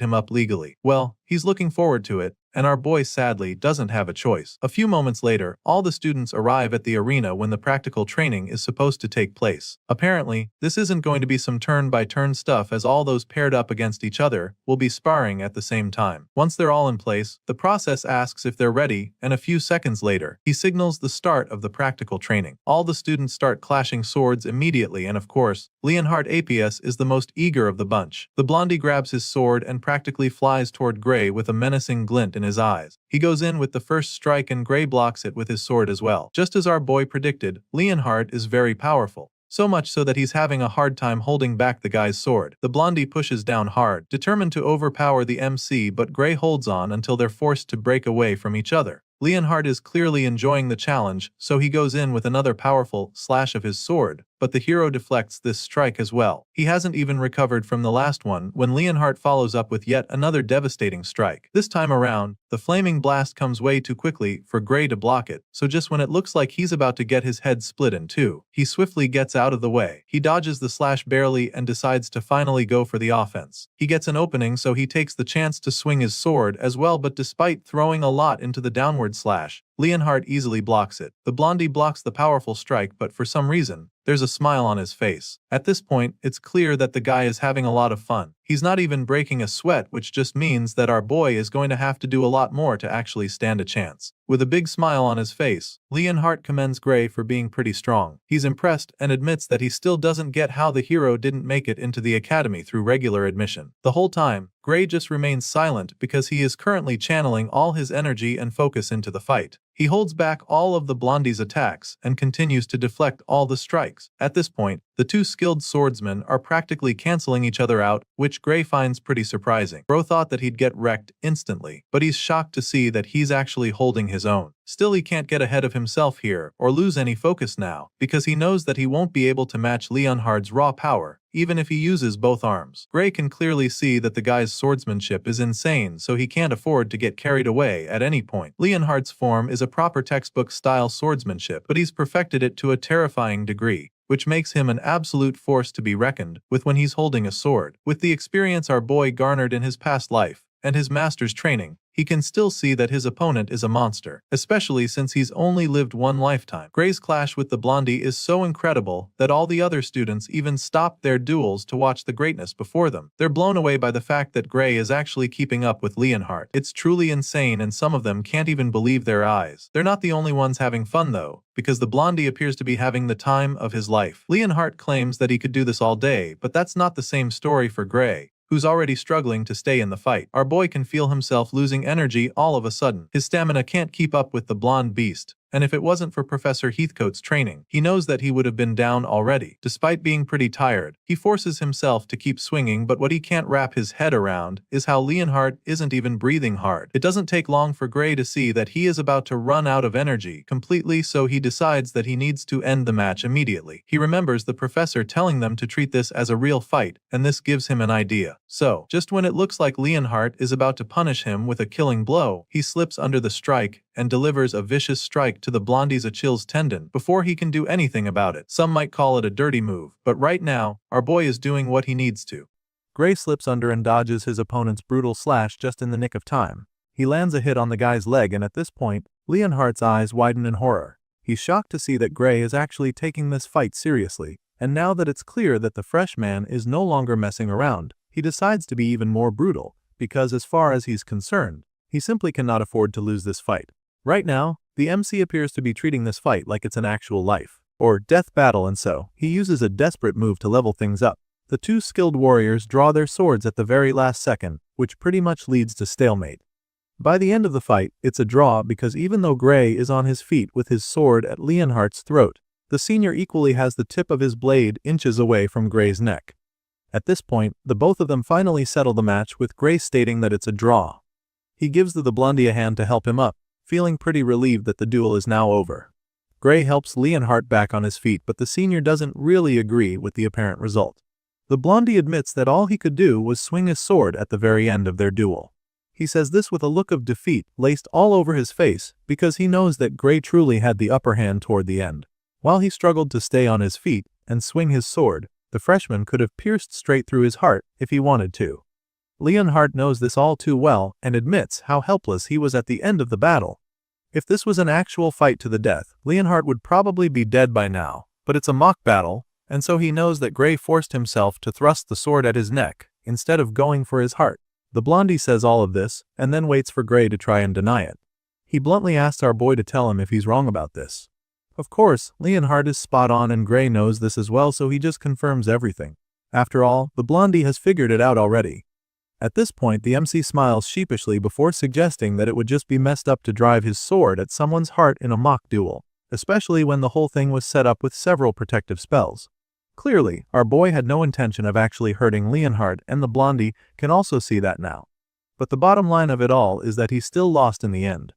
him up legally. Well, he's looking forward to it, and our boy sadly doesn't have a choice. A few moments later, all the students arrive at the arena when the practical training is supposed to take place. Apparently, this isn't going to be some turn-by-turn stuff, as all those paired up against each other will be sparring at the same time. Once they're all in place, the process asks if they're ready, and a few seconds later, he signals the start of the practical training. All the students start clashing swords immediately, and of course, Leonhardt APS is the most eager of the bunch. The blondie grabs his sword and practically flies toward Gray with a menacing glint in his eyes. He goes in with the first strike and Gray blocks it with his sword as well. Just as our boy predicted, Leonhardt is very powerful. So much so that he's having a hard time holding back the guy's sword. The blondie pushes down hard, determined to overpower the MC, but Gray holds on until they're forced to break away from each other. Leonhardt is clearly enjoying the challenge, so he goes in with another powerful slash of his sword, but the hero deflects this strike as well. He hasn't even recovered from the last one when Leonhardt follows up with yet another devastating strike. This time around, the flaming blast comes way too quickly for Gray to block it, so just when it looks like he's about to get his head split in two, he swiftly gets out of the way. He dodges the slash barely and decides to finally go for the offense. He gets an opening, so he takes the chance to swing his sword as well, but despite throwing a lot into the downward slash, Leonhardt easily blocks it. The blondie blocks the powerful strike, but for some reason, there's a smile on his face. At this point, it's clear that the guy is having a lot of fun. He's not even breaking a sweat, which just means that our boy is going to have to do a lot more to actually stand a chance. With a big smile on his face, Leonhardt commends Gray for being pretty strong. He's impressed and admits that he still doesn't get how the hero didn't make it into the academy through regular admission. The whole time, Gray just remains silent because he is currently channeling all his energy and focus into the fight. He holds back all of the blondie's attacks and continues to deflect all the strikes. At this point, the two skilled swordsmen are practically canceling each other out, which Gray finds pretty surprising. Bro thought that he'd get wrecked instantly, but he's shocked to see that he's actually holding his own. Still, he can't get ahead of himself here or lose any focus now, because he knows that he won't be able to match Leonhardt's raw power, even if he uses both arms. Gray can clearly see that the guy's swordsmanship is insane, so he can't afford to get carried away at any point. Leonhardt's form is a proper textbook-style swordsmanship, but he's perfected it to a terrifying degree, which makes him an absolute force to be reckoned with when he's holding a sword. With the experience our boy garnered in his past life and his master's training, he can still see that his opponent is a monster, especially since he's only lived one lifetime. Gray's clash with the blondie is so incredible that all the other students even stop their duels to watch the greatness before them. They're blown away by the fact that Gray is actually keeping up with Leonhardt. It's truly insane, and some of them can't even believe their eyes. They're not the only ones having fun though, because the blondie appears to be having the time of his life. Leonhardt claims that he could do this all day, but that's not the same story for Gray, who's already struggling to stay in the fight. Our boy can feel himself losing energy all of a sudden. His stamina can't keep up with the blonde beast, and if it wasn't for Professor Heathcote's training, he knows that he would have been down already. Despite being pretty tired, he forces himself to keep swinging, but what he can't wrap his head around is how Leonhardt isn't even breathing hard. It doesn't take long for Gray to see that he is about to run out of energy completely, so he decides that he needs to end the match immediately. He remembers the professor telling them to treat this as a real fight, and this gives him an idea. So, just when it looks like Leonhardt is about to punish him with a killing blow, he slips under the strike and delivers a vicious strike to the blondie's Achilles tendon before he can do anything about it. Some might call it a dirty move, but right now, our boy is doing what he needs to. Gray slips under and dodges his opponent's brutal slash just in the nick of time. He lands a hit on the guy's leg, and at this point, Leonhardt's eyes widen in horror. He's shocked to see that Gray is actually taking this fight seriously, and now that it's clear that the freshman is no longer messing around, he decides to be even more brutal, because as far as he's concerned, he simply cannot afford to lose this fight. Right now, the MC appears to be treating this fight like it's an actual life or death battle, and so he uses a desperate move to level things up. The two skilled warriors draw their swords at the very last second, which pretty much leads to stalemate. By the end of the fight, it's a draw because even though Gray is on his feet with his sword at Leonhardt's throat, the senior equally has the tip of his blade inches away from Gray's neck. At this point, the both of them finally settle the match, with Gray stating that it's a draw. He gives the blondie a hand to help him up, feeling pretty relieved that the duel is now over. Gray helps Leonhardt back on his feet, but the senior doesn't really agree with the apparent result. The blondie admits that all he could do was swing his sword at the very end of their duel. He says this with a look of defeat laced all over his face because he knows that Gray truly had the upper hand toward the end. While he struggled to stay on his feet and swing his sword, the freshman could have pierced straight through his heart if he wanted to. Leonhardt knows this all too well and admits how helpless he was at the end of the battle. If this was an actual fight to the death, Leonhardt would probably be dead by now, but it's a mock battle, and so he knows that Gray forced himself to thrust the sword at his neck, instead of going for his heart. The blondie says all of this, and then waits for Gray to try and deny it. He bluntly asks our boy to tell him if he's wrong about this. Of course, Leonhardt is spot on and Gray knows this as well, so he just confirms everything. After all, the blondie has figured it out already. At this point, the MC smiles sheepishly before suggesting that it would just be messed up to drive his sword at someone's heart in a mock duel, especially when the whole thing was set up with several protective spells. Clearly, our boy had no intention of actually hurting Leonhardt, and the blondie can also see that now. But the bottom line of it all is that he still lost in the end.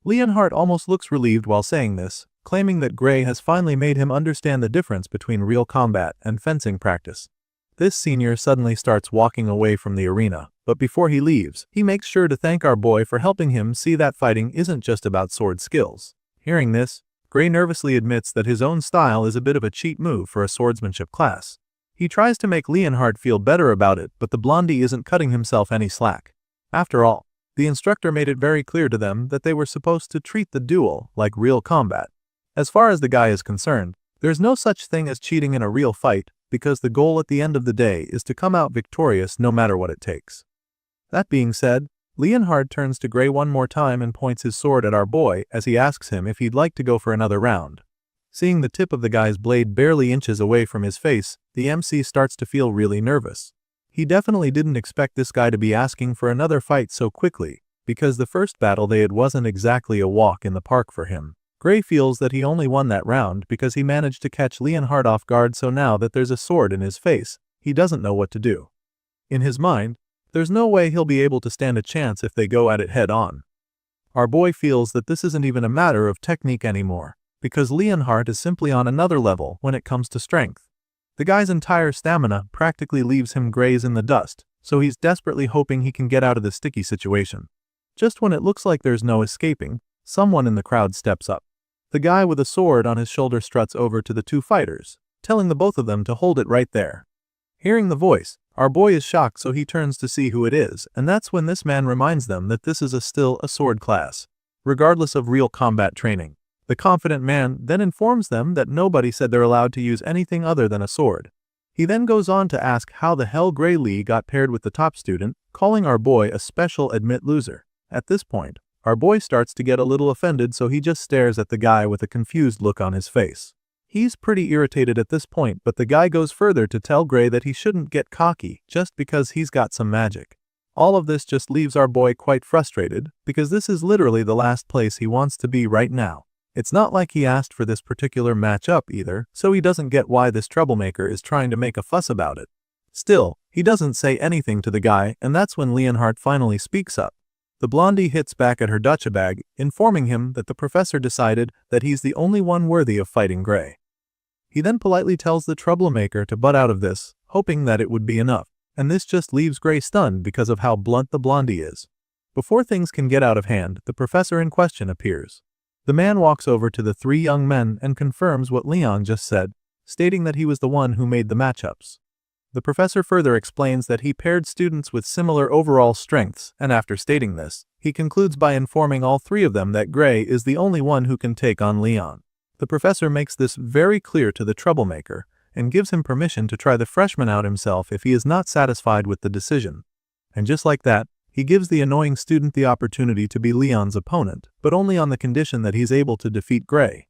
Leonhardt almost looks relieved while saying this, claiming that Gray has finally made him understand the difference between real combat and fencing practice. This senior suddenly starts walking away from the arena, but before he leaves, he makes sure to thank our boy for helping him see that fighting isn't just about sword skills. Hearing this, Gray nervously admits that his own style is a bit of a cheat move for a swordsmanship class. He tries to make Leonhardt feel better about it, but the blondie isn't cutting himself any slack. After all, the instructor made it very clear to them that they were supposed to treat the duel like real combat. As far as the guy is concerned, there's no such thing as cheating in a real fight, because the goal at the end of the day is to come out victorious no matter what it takes. That being said, Leonhardt turns to Gray one more time and points his sword at our boy as he asks him if he'd like to go for another round. Seeing the tip of the guy's blade barely inches away from his face, the MC starts to feel really nervous. He definitely didn't expect this guy to be asking for another fight so quickly, because the first battle they had wasn't exactly a walk in the park for him. Gray feels that he only won that round because he managed to catch Leonhardt off guard, so now that there's a sword in his face, he doesn't know what to do. In his mind, there's no way he'll be able to stand a chance if they go at it head on. Our boy feels that this isn't even a matter of technique anymore, because Leonhardt is simply on another level when it comes to strength. The guy's entire stamina practically leaves him graze in the dust, so he's desperately hoping he can get out of this sticky situation. Just when it looks like there's no escaping, someone in the crowd steps up. The guy with a sword on his shoulder struts over to the two fighters, telling the both of them to hold it right there. Hearing the voice, our boy is shocked, so he turns to see who it is, and that's when this man reminds them that this is still a sword class, regardless of real combat training. The confident man then informs them that nobody said they're allowed to use anything other than a sword. He then goes on to ask how the hell Gray Lee got paired with the top student, calling our boy a special admit loser. At this point, our boy starts to get a little offended, so he just stares at the guy with a confused look on his face. He's pretty irritated at this point, but the guy goes further to tell Gray that he shouldn't get cocky just because he's got some magic. All of this just leaves our boy quite frustrated, because this is literally the last place he wants to be right now. It's not like he asked for this particular matchup either, so he doesn't get why this troublemaker is trying to make a fuss about it. Still, he doesn't say anything to the guy, and that's when Leonhardt finally speaks up. The blondie hits back at her ducha bag, informing him that the professor decided that he's the only one worthy of fighting Gray. He then politely tells the troublemaker to butt out of this, hoping that it would be enough, and this just leaves Gray stunned because of how blunt the blondie is. Before things can get out of hand, the professor in question appears. The man walks over to the three young men and confirms what Leon just said, stating that he was the one who made the matchups. The professor further explains that he paired students with similar overall strengths, and after stating this, he concludes by informing all three of them that Gray is the only one who can take on Leon. The professor makes this very clear to the troublemaker, and gives him permission to try the freshman out himself if he is not satisfied with the decision. And just like that, he gives the annoying student the opportunity to be Leon's opponent, but only on the condition that he's able to defeat Gray.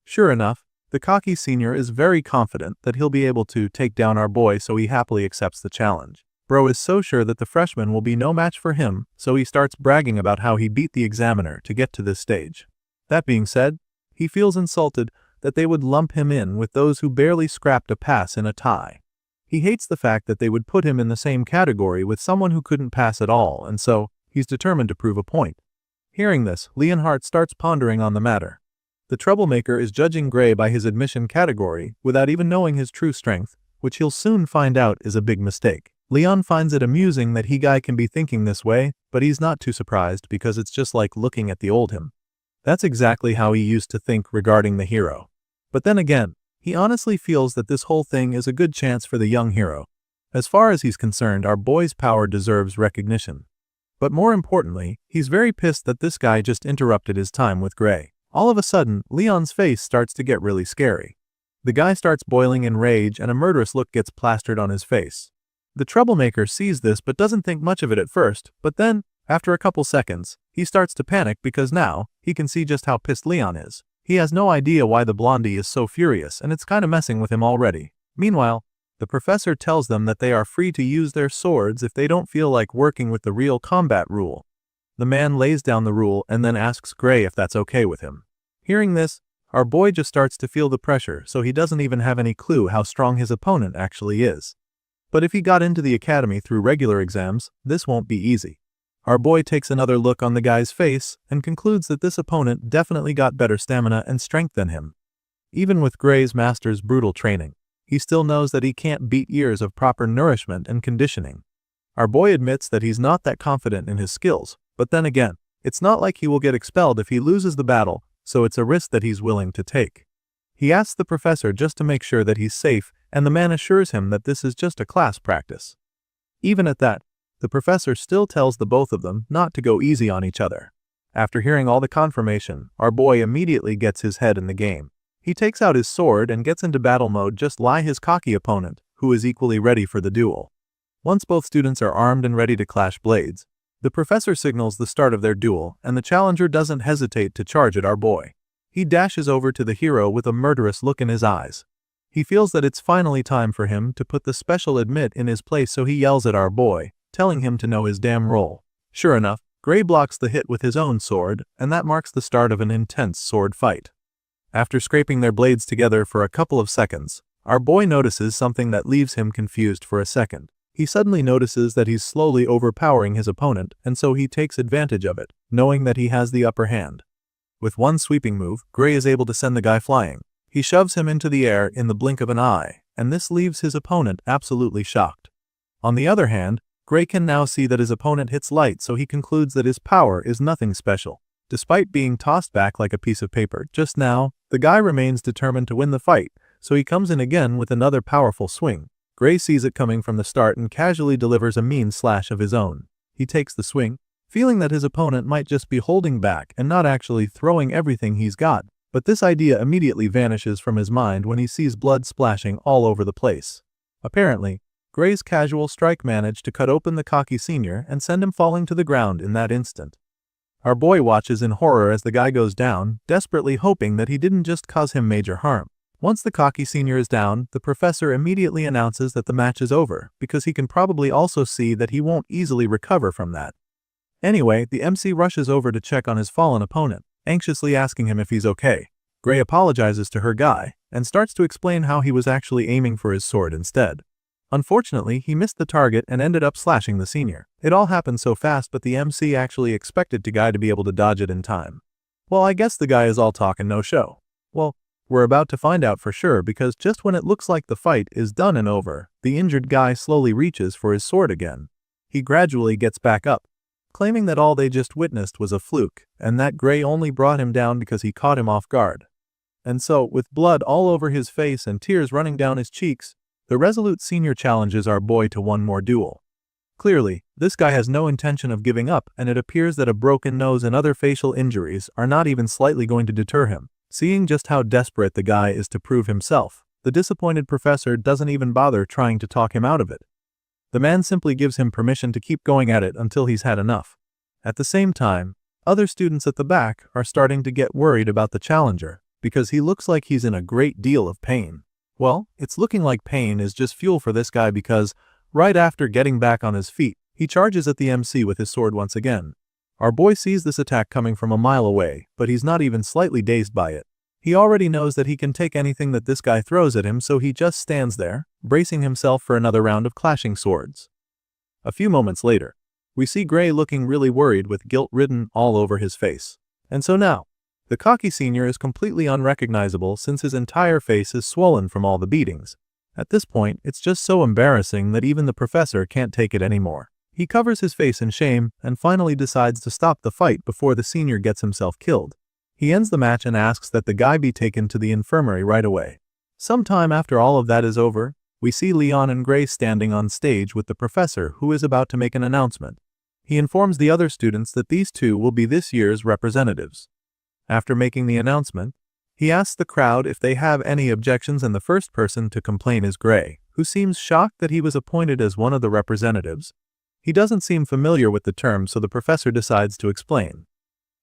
Sure enough, the cocky senior is very confident that he'll be able to take down our boy, so he happily accepts the challenge. Bro is so sure that the freshman will be no match for him, so he starts bragging about how he beat the examiner to get to this stage. That being said, he feels insulted that they would lump him in with those who barely scrapped a pass in a tie. He hates the fact that they would put him in the same category with someone who couldn't pass at all, and so he's determined to prove a point. Hearing this, Leonhardt starts pondering on the matter. The troublemaker is judging Gray by his admission category without even knowing his true strength, which he'll soon find out is a big mistake. Leon finds it amusing that he guy can be thinking this way, but he's not too surprised because it's just like looking at the old him. That's exactly how he used to think regarding the hero. But then again, He honestly feels that this whole thing is a good chance for the young hero. As far as he's concerned, our boy's power deserves recognition. But more importantly, he's very pissed that this guy just interrupted his time with Gray. All of a sudden, Leon's face starts to get really scary. The guy starts boiling in rage and a murderous look gets plastered on his face. The troublemaker sees this but doesn't think much of it at first, but then, after a couple seconds, he starts to panic because now, he can see just how pissed Leon is. He has no idea why the blondie is so furious and it's kinda messing with him already. Meanwhile, the professor tells them that they are free to use their swords if they don't feel like working with the real combat rule. The man lays down the rule and then asks Gray if that's okay with him. Hearing this, our boy just starts to feel the pressure, so he doesn't even have any clue how strong his opponent actually is. But if he got into the academy through regular exams, this won't be easy. Our boy takes another look on the guy's face and concludes that this opponent definitely got better stamina and strength than him. Even with Gray's master's brutal training, he still knows that he can't beat years of proper nourishment and conditioning. Our boy admits that he's not that confident in his skills, but then again, it's not like he will get expelled if he loses the battle, so it's a risk that he's willing to take. He asks the professor just to make sure that he's safe, and the man assures him that this is just a class practice. Even at that, the professor still tells the both of them not to go easy on each other. After hearing all the confirmation, our boy immediately gets his head in the game. He takes out his sword and gets into battle mode just like his cocky opponent, who is equally ready for the duel. Once both students are armed and ready to clash blades, the professor signals the start of their duel, and the challenger doesn't hesitate to charge at our boy. He dashes over to the hero with a murderous look in his eyes. He feels that it's finally time for him to put the special admit in his place, so he yells at our boy, telling him to know his damn role. Sure enough, Gray blocks the hit with his own sword, and that marks the start of an intense sword fight. After scraping their blades together for a couple of seconds, our boy notices something that leaves him confused for a second. He suddenly notices that he's slowly overpowering his opponent, and so he takes advantage of it, knowing that he has the upper hand. With one sweeping move, Gray is able to send the guy flying. He shoves him into the air in the blink of an eye, and this leaves his opponent absolutely shocked. On the other hand, Gray can now see that his opponent hits light, so he concludes that his power is nothing special. Despite being tossed back like a piece of paper just now, the guy remains determined to win the fight, so he comes in again with another powerful swing. Gray sees it coming from the start and casually delivers a mean slash of his own. He takes the swing, feeling that his opponent might just be holding back and not actually throwing everything he's got, but this idea immediately vanishes from his mind when he sees blood splashing all over the place. Apparently, Gray's casual strike managed to cut open the cocky senior and send him falling to the ground in that instant. Our boy watches in horror as the guy goes down, desperately hoping that he didn't just cause him major harm. Once the cocky senior is down, the professor immediately announces that the match is over, because he can probably also see that he won't easily recover from that. Anyway, the MC rushes over to check on his fallen opponent, anxiously asking him if he's okay. Gray apologizes to her guy, and starts to explain how he was actually aiming for his sword instead. Unfortunately, he missed the target and ended up slashing the senior. It all happened so fast, but the MC actually expected the guy to be able to dodge it in time. Well, I guess the guy is all talk and no show. Well, we're about to find out for sure, because just when it looks like the fight is done and over, the injured guy slowly reaches for his sword again. He gradually gets back up, claiming that all they just witnessed was a fluke, and that Gray only brought him down because he caught him off guard. And so, with blood all over his face and tears running down his cheeks, the resolute senior challenges our boy to one more duel. Clearly, this guy has no intention of giving up, and it appears that a broken nose and other facial injuries are not even slightly going to deter him. Seeing just how desperate the guy is to prove himself, the disappointed professor doesn't even bother trying to talk him out of it. The man simply gives him permission to keep going at it until he's had enough. At the same time, other students at the back are starting to get worried about the challenger, because he looks like he's in a great deal of pain. Well, it's looking like pain is just fuel for this guy, because, right after getting back on his feet, he charges at the MC with his sword once again. Our boy sees this attack coming from a mile away, but he's not even slightly dazed by it. He already knows that he can take anything that this guy throws at him, so he just stands there, bracing himself for another round of clashing swords. A few moments later, we see Gray looking really worried with guilt written all over his face. And so now, the cocky senior is completely unrecognizable since his entire face is swollen from all the beatings. At this point, it's just so embarrassing that even the professor can't take it anymore. He covers his face in shame and finally decides to stop the fight before the senior gets himself killed. He ends the match and asks that the guy be taken to the infirmary right away. Sometime after all of that is over, we see Leon and Gray standing on stage with the professor who is about to make an announcement. He informs the other students that these two will be this year's representatives. After making the announcement, he asks the crowd if they have any objections, and the first person to complain is Gray, who seems shocked that he was appointed as one of the representatives. He doesn't seem familiar with the term, so the professor decides to explain.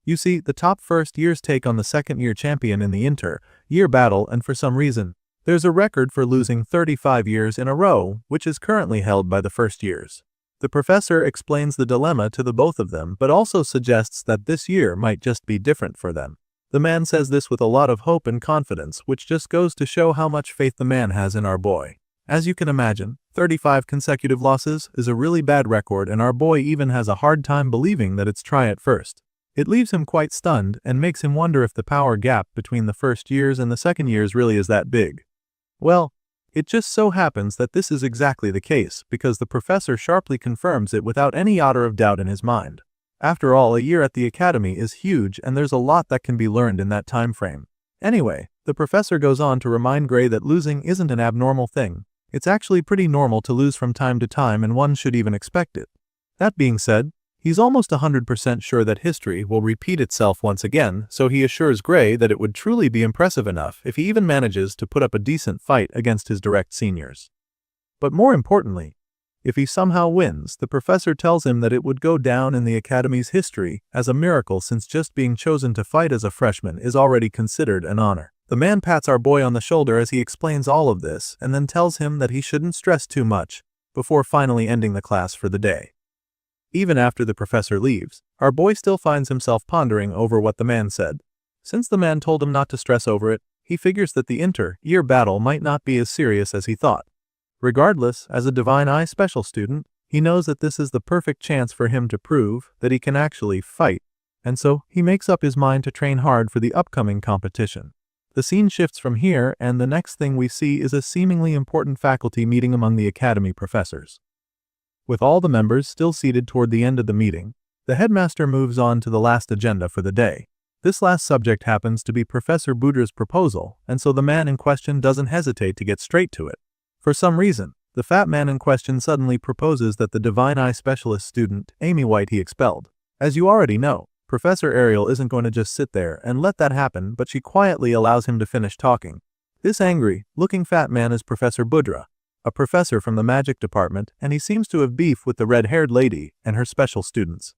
You see, the top first years take on the second-year champion in the inter-year battle, and for some reason, there's a record for losing 35 years in a row, which is currently held by the first years. The professor explains the dilemma to the both of them, but also suggests that this year might just be different for them. The man says this with a lot of hope and confidence, which just goes to show how much faith the man has in our boy. As you can imagine, 35 consecutive losses is a really bad record, and our boy even has a hard time believing that it's try at first. It leaves him quite stunned and makes him wonder if the power gap between the first years and the second years really is that big. Well, it just so happens that this is exactly the case, because the professor sharply confirms it without any iota of doubt in his mind. After all, a year at the academy is huge, and there's a lot that can be learned in that time frame. Anyway, the professor goes on to remind Gray that losing isn't an abnormal thing. It's actually pretty normal to lose from time to time, and one should even expect it. That being said, he's almost 100% sure that history will repeat itself once again, so he assures Gray that it would truly be impressive enough if he even manages to put up a decent fight against his direct seniors. But more importantly, if he somehow wins, the professor tells him that it would go down in the academy's history as a miracle, since just being chosen to fight as a freshman is already considered an honor. The man pats our boy on the shoulder as he explains all of this, and then tells him that he shouldn't stress too much, before finally ending the class for the day. Even after the professor leaves, our boy still finds himself pondering over what the man said. Since the man told him not to stress over it, he figures that the inter-year battle might not be as serious as he thought. Regardless, as a Divine Eye special student, he knows that this is the perfect chance for him to prove that he can actually fight, and so he makes up his mind to train hard for the upcoming competition. The scene shifts from here, and the next thing we see is a seemingly important faculty meeting among the academy professors. With all the members still seated toward the end of the meeting, the headmaster moves on to the last agenda for the day. This last subject happens to be Professor Budra's proposal, and so the man in question doesn't hesitate to get straight to it. For some reason, the fat man in question suddenly proposes that the Divine Eye Specialist student, Amy White, he expelled. As you already know, Professor Ariel isn't going to just sit there and let that happen, but she quietly allows him to finish talking. This angry-looking fat man is Professor Budra, a professor from the magic department, and he seems to have beef with the red-haired lady and her special students.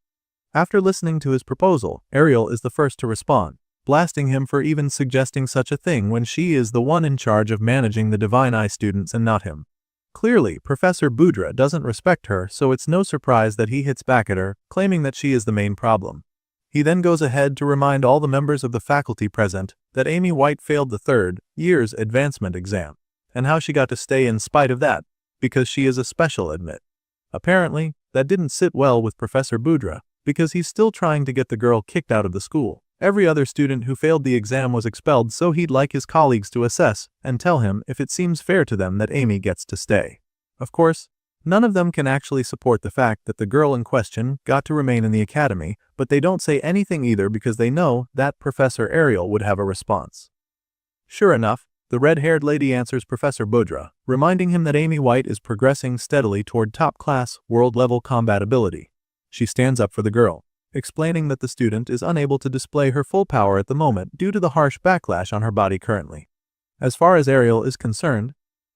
After listening to his proposal, Ariel is the first to respond, blasting him for even suggesting such a thing when she is the one in charge of managing the Divine Eye students and not him. Clearly, Professor Budra doesn't respect her, so it's no surprise that he hits back at her, claiming that she is the main problem. He then goes ahead to remind all the members of the faculty present that Amy White failed the third year's advancement exam, and how she got to stay in spite of that, because she is a special admit. Apparently, that didn't sit well with Professor Budra, because he's still trying to get the girl kicked out of the school. Every other student who failed the exam was expelled, so he'd like his colleagues to assess and tell him if it seems fair to them that Amy gets to stay. Of course, none of them can actually support the fact that the girl in question got to remain in the academy, but they don't say anything either because they know that Professor Ariel would have a response. Sure enough, the red-haired lady answers Professor Budra, reminding him that Amy White is progressing steadily toward top-class, world-level combat ability. She stands up for the girl, explaining that the student is unable to display her full power at the moment due to the harsh backlash on her body currently. As far as Ariel is concerned,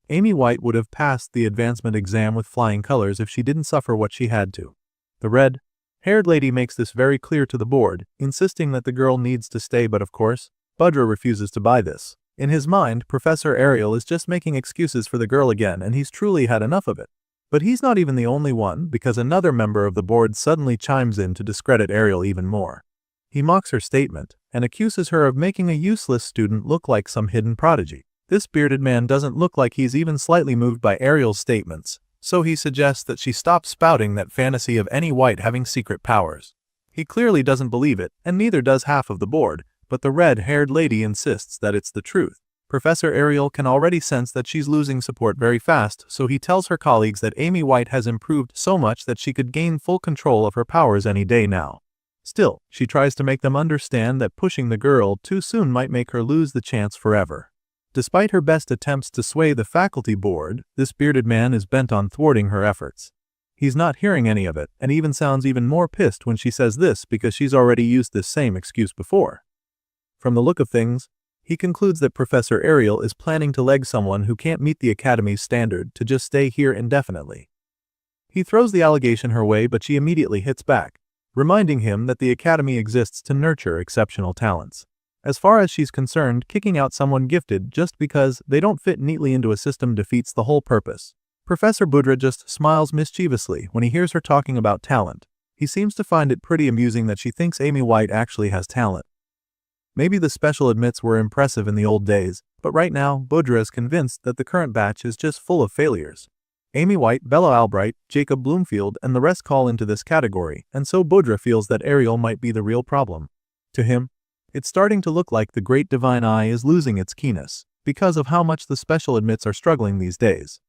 Amy White would have passed the advancement exam with flying colors if she didn't suffer what she had to. The red-haired lady makes this very clear to the board, insisting that the girl needs to stay, but of course, Budra refuses to buy this. In his mind, Professor Ariel is just making excuses for the girl again, and he's truly had enough of it. But he's not even the only one, because another member of the board suddenly chimes in to discredit Ariel even more. He mocks her statement and accuses her of making a useless student look like some hidden prodigy. This bearded man doesn't look like he's even slightly moved by Ariel's statements, so he suggests that she stop spouting that fantasy of any White having secret powers. He clearly doesn't believe it, and neither does half of the board, but the red-haired lady insists that it's the truth. Professor Ariel can already sense that she's losing support very fast, so he tells her colleagues that Amy White has improved so much that she could gain full control of her powers any day now. Still, she tries to make them understand that pushing the girl too soon might make her lose the chance forever. Despite her best attempts to sway the faculty board, this bearded man is bent on thwarting her efforts. He's not hearing any of it, and even sounds even more pissed when she says this because she's already used this same excuse before. From the look of things, he concludes that Professor Ariel is planning to leg someone who can't meet the Academy's standard to just stay here indefinitely. He throws the allegation her way, but she immediately hits back, reminding him that the Academy exists to nurture exceptional talents. As far as she's concerned, kicking out someone gifted just because they don't fit neatly into a system defeats the whole purpose. Professor Budra just smiles mischievously when he hears her talking about talent. He seems to find it pretty amusing that she thinks Amy White actually has talent. Maybe the special admits were impressive in the old days, but right now, Budra is convinced that the current batch is just full of failures. Amy White, Bella Albright, Jacob Bloomfield, and the rest call into this category, and so Budra feels that Ariel might be the real problem. To him, it's starting to look like the Great Divine Eye is losing its keenness, because of how much the special admits are struggling these days.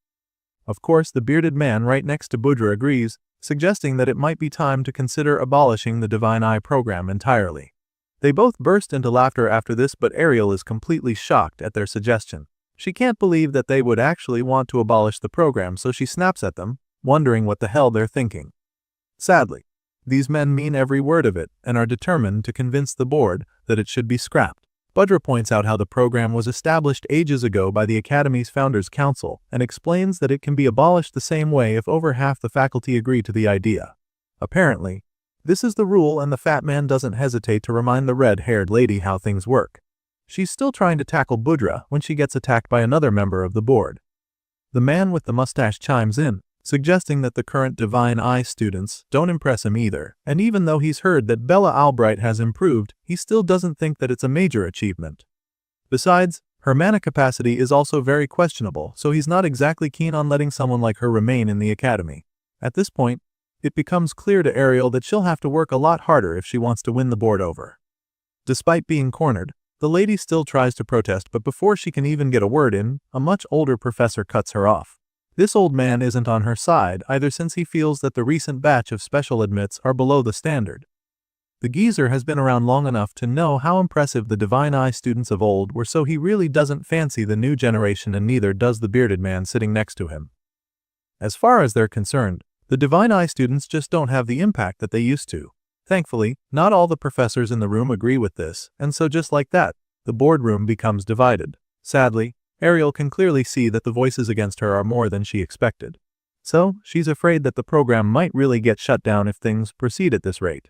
Of course, the bearded man right next to Budra agrees, suggesting that it might be time to consider abolishing the Divine Eye program entirely. They both burst into laughter after this, but Ariel is completely shocked at their suggestion. She can't believe that they would actually want to abolish the program, so she snaps at them, wondering what the hell they're thinking. Sadly, these men mean every word of it and are determined to convince the board that it should be scrapped. Budra points out how the program was established ages ago by the Academy's Founders Council and explains that it can be abolished the same way if over half the faculty agree to the idea. Apparently, this is the rule, and the fat man doesn't hesitate to remind the red-haired lady how things work. She's still trying to tackle Budra when she gets attacked by another member of the board. The man with the mustache chimes in, suggesting that the current Divine Eye students don't impress him either, and even though he's heard that Bella Albright has improved, he still doesn't think that it's a major achievement. Besides, her mana capacity is also very questionable, so he's not exactly keen on letting someone like her remain in the Academy. At this point, it becomes clear to Ariel that she'll have to work a lot harder if she wants to win the board over. Despite being cornered, the lady still tries to protest, but before she can even get a word in, a much older professor cuts her off. This old man isn't on her side either, since he feels that the recent batch of special admits are below the standard. The geezer has been around long enough to know how impressive the Divine Eye students of old were, so he really doesn't fancy the new generation, and neither does the bearded man sitting next to him. As far as they're concerned, the Divine Eye students just don't have the impact that they used to. Thankfully, not all the professors in the room agree with this, and so just like that, the boardroom becomes divided. Sadly, Ariel can clearly see that the voices against her are more than she expected. So, she's afraid that the program might really get shut down if things proceed at this rate.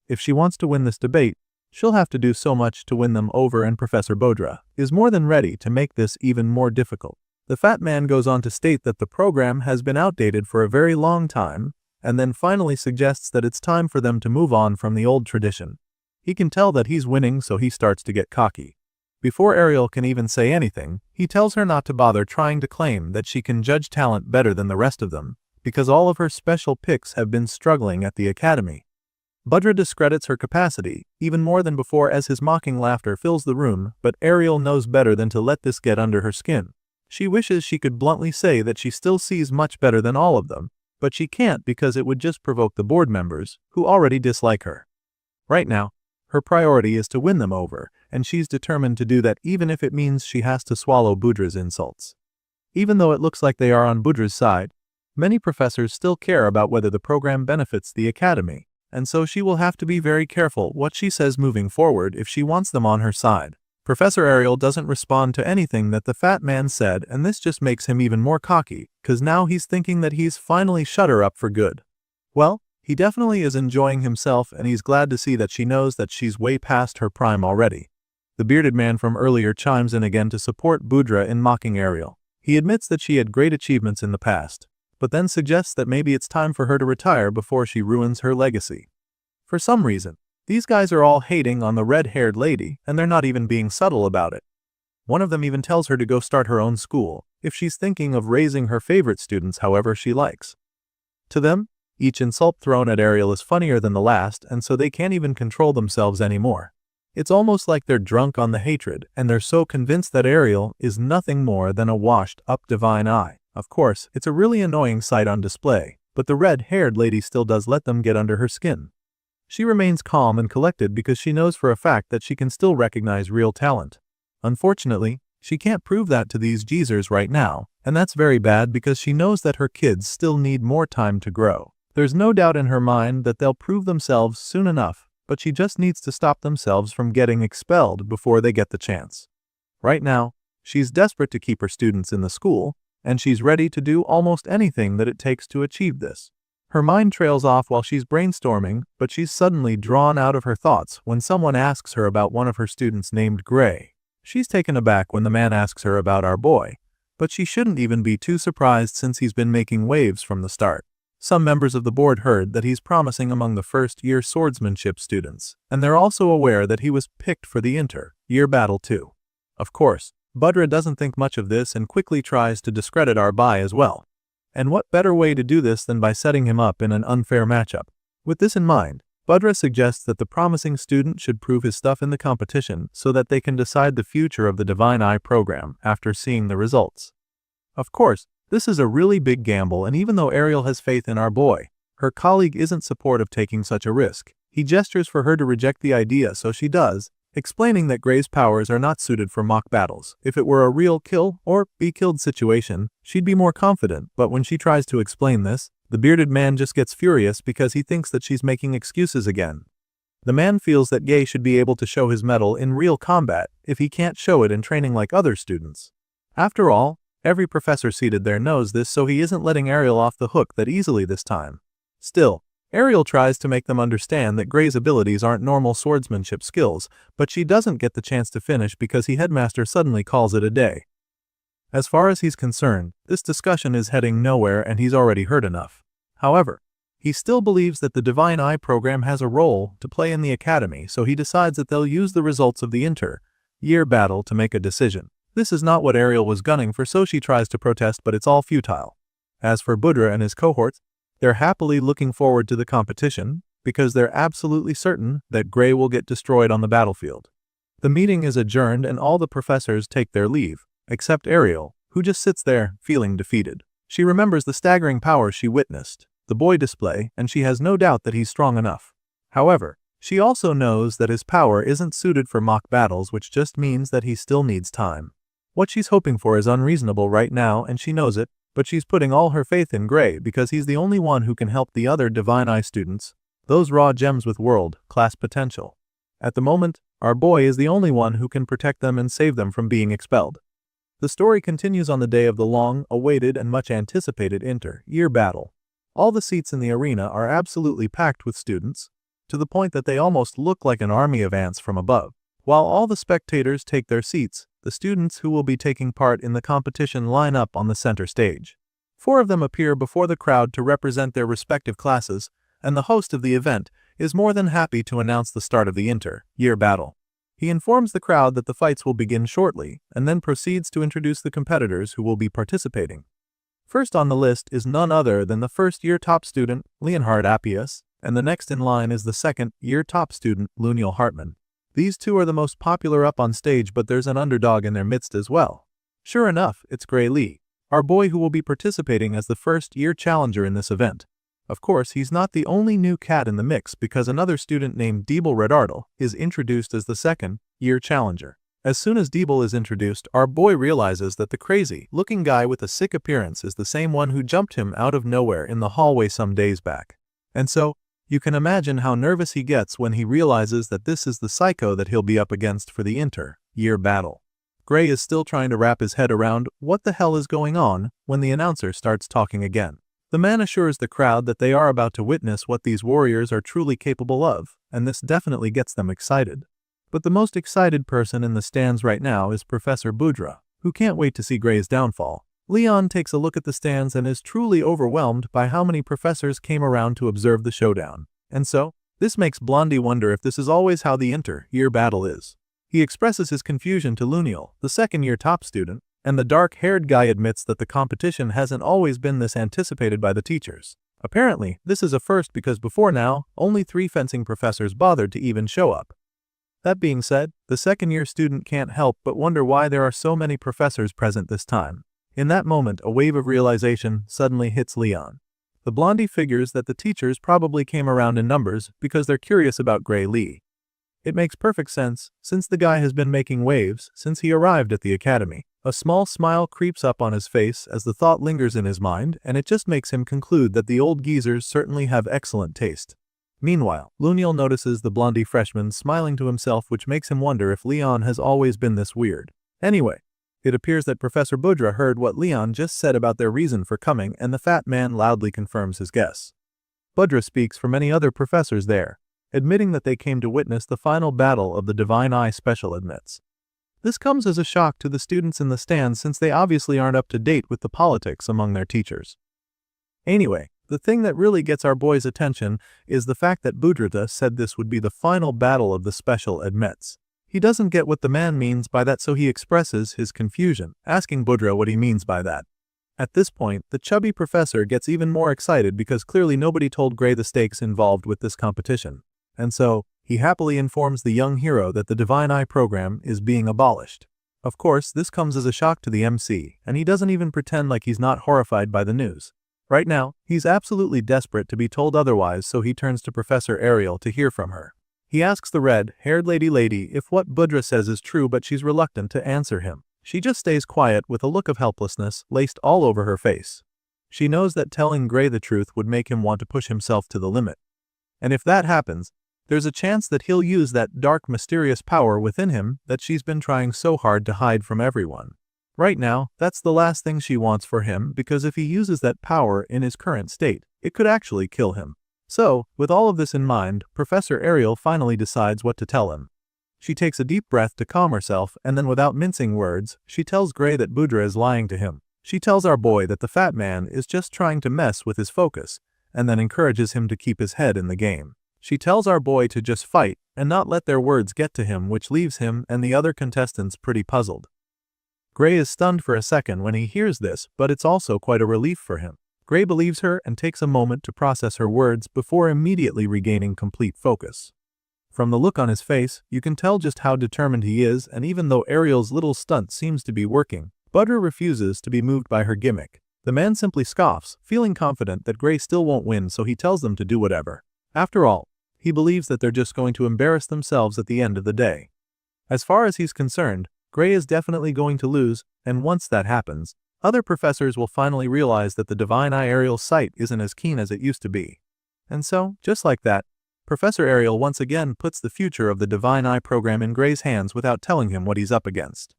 If she wants to win this debate, she'll have to do so much to win them over, and Professor Budra is more than ready to make this even more difficult. The fat man goes on to state that the program has been outdated for a very long time, and then finally suggests that it's time for them to move on from the old tradition. He can tell that he's winning, so he starts to get cocky. Before Ariel can even say anything, he tells her not to bother trying to claim that she can judge talent better than the rest of them, because all of her special picks have been struggling at the Academy. Budra discredits her capacity, even more than before, as his mocking laughter fills the room, but Ariel knows better than to let this get under her skin. She wishes she could bluntly say that she still sees much better than all of them, but she can't because it would just provoke the board members, who already dislike her. Right now, her priority is to win them over, and she's determined to do that even if it means she has to swallow Budra's insults. Even though it looks like they are on Budra's side, many professors still care about whether the program benefits the Academy, and so she will have to be very careful what she says moving forward if she wants them on her side. Professor Ariel doesn't respond to anything that the fat man said, and this just makes him even more cocky, cause now he's thinking that he's finally shut her up for good. Well, he definitely is enjoying himself, and he's glad to see that she knows that she's way past her prime already. The bearded man from earlier chimes in again to support Budra in mocking Ariel. He admits that she had great achievements in the past, but then suggests that maybe it's time for her to retire before she ruins her legacy. For some reason, these guys are all hating on the red-haired lady, and they're not even being subtle about it. One of them even tells her to go start her own school, if she's thinking of raising her favorite students however she likes. To them, each insult thrown at Ariel is funnier than the last, and so they can't even control themselves anymore. It's almost like they're drunk on the hatred, and they're so convinced that Ariel is nothing more than a washed-up Divine Eye. Of course, it's a really annoying sight on display, but the red-haired lady still does let them get under her skin. She remains calm and collected because she knows for a fact that she can still recognize real talent. Unfortunately, She can't prove that to these geezers right now, and that's very bad because she knows that her kids still need more time to grow. There's no doubt in her mind that they'll prove themselves soon enough, but she just needs to stop themselves from getting expelled before they get the chance. Right now, she's desperate to keep her students in the school, and she's ready to do almost anything that it takes to achieve this. Her mind trails off while she's brainstorming, but she's suddenly drawn out of her thoughts when someone asks her about one of her students named Gray. She's taken aback when the man asks her about our boy, but she shouldn't even be too surprised since he's been making waves from the start. Some members of the board heard that he's promising among the first-year swordsmanship students, and they're also aware that he was picked for the inter-year battle too. Of course, Budra doesn't think much of this and quickly tries to discredit our boy as well. And what better way to do this than by setting him up in an unfair matchup? With this in mind, Budra suggests that the promising student should prove his stuff in the competition so that they can decide the future of the Divine Eye program after seeing the results. Of course, this is a really big gamble, and even though Ariel has faith in our boy, her colleague isn't supportive of taking such a risk. He gestures for her to reject the idea, so she does, explaining that Gray's powers are not suited for mock battles. If it were a real kill or be killed situation, she'd be more confident, but when she tries to explain this, the bearded man just gets furious because he thinks that she's making excuses again. The man feels that Gay should be able to show his mettle in real combat if he can't show it in training like other students. After all, every professor seated there knows this, so he isn't letting Ariel off the hook that easily this time. Still, Ariel tries to make them understand that Gray's abilities aren't normal swordsmanship skills, but she doesn't get the chance to finish because the headmaster suddenly calls it a day. As far as he's concerned, this discussion is heading nowhere and he's already heard enough. However, he still believes that the Divine Eye program has a role to play in the academy, so he decides that they'll use the results of the inter-year battle to make a decision. This is not what Ariel was gunning for, so she tries to protest, but it's all futile. As for Budra and his cohorts, they're happily looking forward to the competition because they're absolutely certain that Gray will get destroyed on the battlefield. The meeting is adjourned and all the professors take their leave, except Ariel, who just sits there, feeling defeated. She remembers the staggering powers she witnessed the boy display, and she has no doubt that he's strong enough. However, she also knows that his power isn't suited for mock battles, which just means that he still needs time. What she's hoping for is unreasonable right now, and she knows it, but she's putting all her faith in Gray because he's the only one who can help the other Divine Eye students, those raw gems with world-class potential. At the moment, our boy is the only one who can protect them and save them from being expelled. The story continues on the day of the long-awaited and much-anticipated inter-year battle. All the seats in the arena are absolutely packed with students, to the point that they almost look like an army of ants from above. While all the spectators take their seats, the students who will be taking part in the competition line up on the center stage. 4 of them appear before the crowd to represent their respective classes, and the host of the event is more than happy to announce the start of the inter-year battle. He informs the crowd that the fights will begin shortly, and then proceeds to introduce the competitors who will be participating. First on the list is none other than the first-year top student, Leonhard Appius, and the next in line is the second-year top student, Luniel Hartman. These two are the most popular up on stage, but there's an underdog in their midst as well. Sure enough, it's Gray Lee, our boy who will be participating as the first-year challenger in this event. Of course, he's not the only new cat in the mix because another student named Deeble Redardle is introduced as the second-year challenger. As soon as Deeble is introduced, our boy realizes that the crazy-looking guy with a sick appearance is the same one who jumped him out of nowhere in the hallway some days back. And so, you can imagine how nervous he gets when he realizes that this is the psycho that he'll be up against for the inter-year battle. Gray is still trying to wrap his head around what the hell is going on when the announcer starts talking again. The man assures the crowd that they are about to witness what these warriors are truly capable of, and this definitely gets them excited. But the most excited person in the stands right now is Professor Budra, who can't wait to see Gray's downfall. Leon takes a look at the stands and is truly overwhelmed by how many professors came around to observe the showdown. And so, this makes Blondie wonder if this is always how the inter-year battle is. He expresses his confusion to Luniel, the second-year top student, and the dark-haired guy admits that the competition hasn't always been this anticipated by the teachers. Apparently, this is a first because before now, only 3 fencing professors bothered to even show up. That being said, the second-year student can't help but wonder why there are so many professors present this time. In that moment, a wave of realization suddenly hits Leon. The blondie figures that the teachers probably came around in numbers because they're curious about Gray Lee. It makes perfect sense, since the guy has been making waves since he arrived at the academy. A small smile creeps up on his face as the thought lingers in his mind, and it just makes him conclude that the old geezers certainly have excellent taste. Meanwhile, Luniel notices the blondie freshman smiling to himself, which makes him wonder if Leon has always been this weird. Anyway, it appears that Professor Budra heard what Leon just said about their reason for coming, and the fat man loudly confirms his guess. Budra speaks for many other professors there, admitting that they came to witness the final battle of the Divine Eye Special admits. This comes as a shock to the students in the stands since they obviously aren't up to date with the politics among their teachers. Anyway, the thing that really gets our boy's attention is the fact that Budrata said this would be the final battle of the special admits. He doesn't get what the man means by that, so he expresses his confusion, asking Budra what he means by that. At this point, the chubby professor gets even more excited because clearly nobody told Gray the stakes involved with this competition. And so, he happily informs the young hero that the Divine Eye program is being abolished. Of course, this comes as a shock to the MC, and he doesn't even pretend like he's not horrified by the news. Right now, he's absolutely desperate to be told otherwise, so he turns to Professor Ariel to hear from her. He asks the red-haired lady if what Budra says is true, but she's reluctant to answer him. She just stays quiet with a look of helplessness laced all over her face. She knows that telling Gray the truth would make him want to push himself to the limit. And if that happens, there's a chance that he'll use that dark, mysterious power within him that she's been trying so hard to hide from everyone. Right now, that's the last thing she wants for him, because if he uses that power in his current state, it could actually kill him. So, with all of this in mind, Professor Ariel finally decides what to tell him. She takes a deep breath to calm herself, and then without mincing words, she tells Gray that Budra is lying to him. She tells our boy that the fat man is just trying to mess with his focus, and then encourages him to keep his head in the game. She tells our boy to just fight and not let their words get to him, which leaves him and the other contestants pretty puzzled. Gray is stunned for a second when he hears this, but it's also quite a relief for him. Gray believes her and takes a moment to process her words before immediately regaining complete focus. From the look on his face, you can tell just how determined he is, and even though Ariel's little stunt seems to be working, Budra refuses to be moved by her gimmick. The man simply scoffs, feeling confident that Gray still won't win, so he tells them to do whatever. After all, he believes that they're just going to embarrass themselves at the end of the day. As far as he's concerned, Gray is definitely going to lose, and once that happens, other professors will finally realize that the Divine Eye Ariel's sight isn't as keen as it used to be. And so, just like that, Professor Ariel once again puts the future of the Divine Eye program in Gray's hands without telling him what he's up against.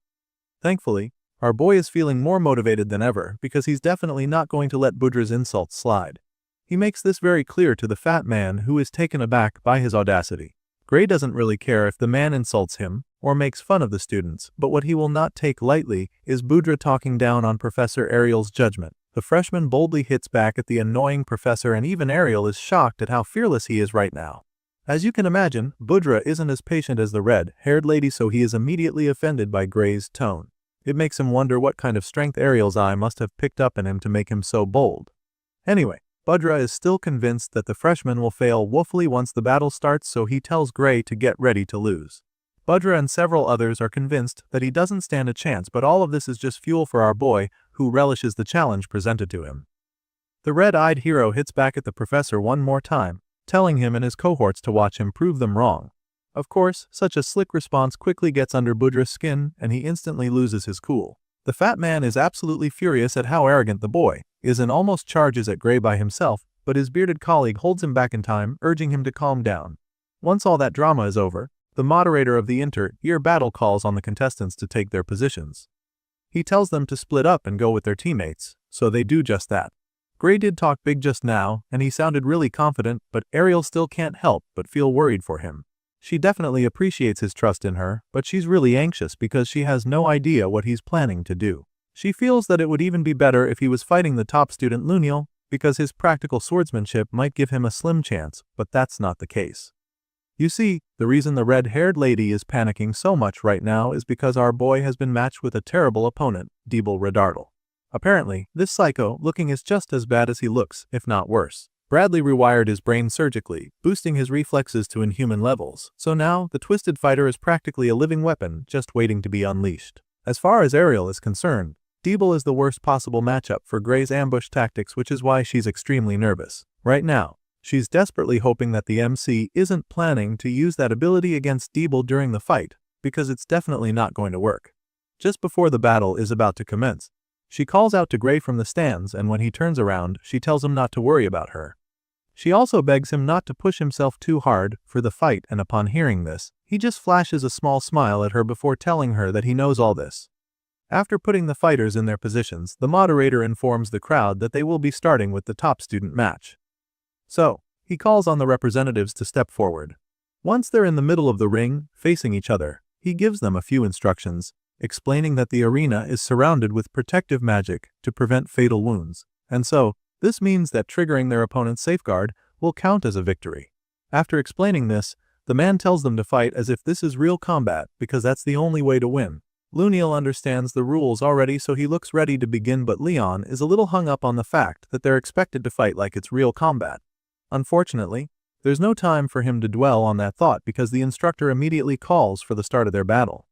Thankfully, our boy is feeling more motivated than ever because he's definitely not going to let Budra's insults slide. He makes this very clear to the fat man, who is taken aback by his audacity. Gray doesn't really care if the man insults him or makes fun of the students, but what he will not take lightly is Budra talking down on Professor Ariel's judgment. The freshman boldly hits back at the annoying professor, and even Ariel is shocked at how fearless he is right now. As you can imagine, Budra isn't as patient as the red-haired lady, so he is immediately offended by Gray's tone. It makes him wonder what kind of strength Ariel's eye must have picked up in him to make him so bold. Anyway, Budra is still convinced that the freshman will fail woefully once the battle starts, so he tells Gray to get ready to lose. Budra and several others are convinced that he doesn't stand a chance, but all of this is just fuel for our boy, who relishes the challenge presented to him. The red-eyed hero hits back at the professor one more time, telling him and his cohorts to watch him prove them wrong. Of course, such a slick response quickly gets under Budra's skin, and he instantly loses his cool. The fat man is absolutely furious at how arrogant the boy is and almost charges at Gray by himself, but his bearded colleague holds him back in time, urging him to calm down. Once all that drama is over, the moderator of the inter-year battle calls on the contestants to take their positions. He tells them to split up and go with their teammates, so they do just that. Gray did talk big just now, and he sounded really confident, but Ariel still can't help but feel worried for him. She definitely appreciates his trust in her, but she's really anxious because she has no idea what he's planning to do. She feels that it would even be better if he was fighting the top student Luniel, because his practical swordsmanship might give him a slim chance, but that's not the case. You see, the reason the red-haired lady is panicking so much right now is because our boy has been matched with a terrible opponent, Deeble Redardle. Apparently, this psycho looking is just as bad as he looks, if not worse. Bradley rewired his brain surgically, boosting his reflexes to inhuman levels, so now the twisted fighter is practically a living weapon just waiting to be unleashed. As far as Ariel is concerned, Deeble is the worst possible matchup for Gray's ambush tactics, which is why she's extremely nervous. Right now, She's desperately hoping that the MC isn't planning to use that ability against Deeble during the fight, because it's definitely not going to work. Just before the battle is about to commence, she calls out to Gray from the stands, and when he turns around, she tells him not to worry about her. She also begs him not to push himself too hard for the fight, and upon hearing this, he just flashes a small smile at her before telling her that he knows all this. After putting the fighters in their positions, the moderator informs the crowd that they will be starting with the top student match. So, he calls on the representatives to step forward. Once they're in the middle of the ring, facing each other, he gives them a few instructions, explaining that the arena is surrounded with protective magic to prevent fatal wounds, and so, this means that triggering their opponent's safeguard will count as a victory. After explaining this, the man tells them to fight as if this is real combat because that's the only way to win. Luniel understands the rules already, so he looks ready to begin, but Leon is a little hung up on the fact that they're expected to fight like it's real combat. Unfortunately, there's no time for him to dwell on that thought because the instructor immediately calls for the start of their battle.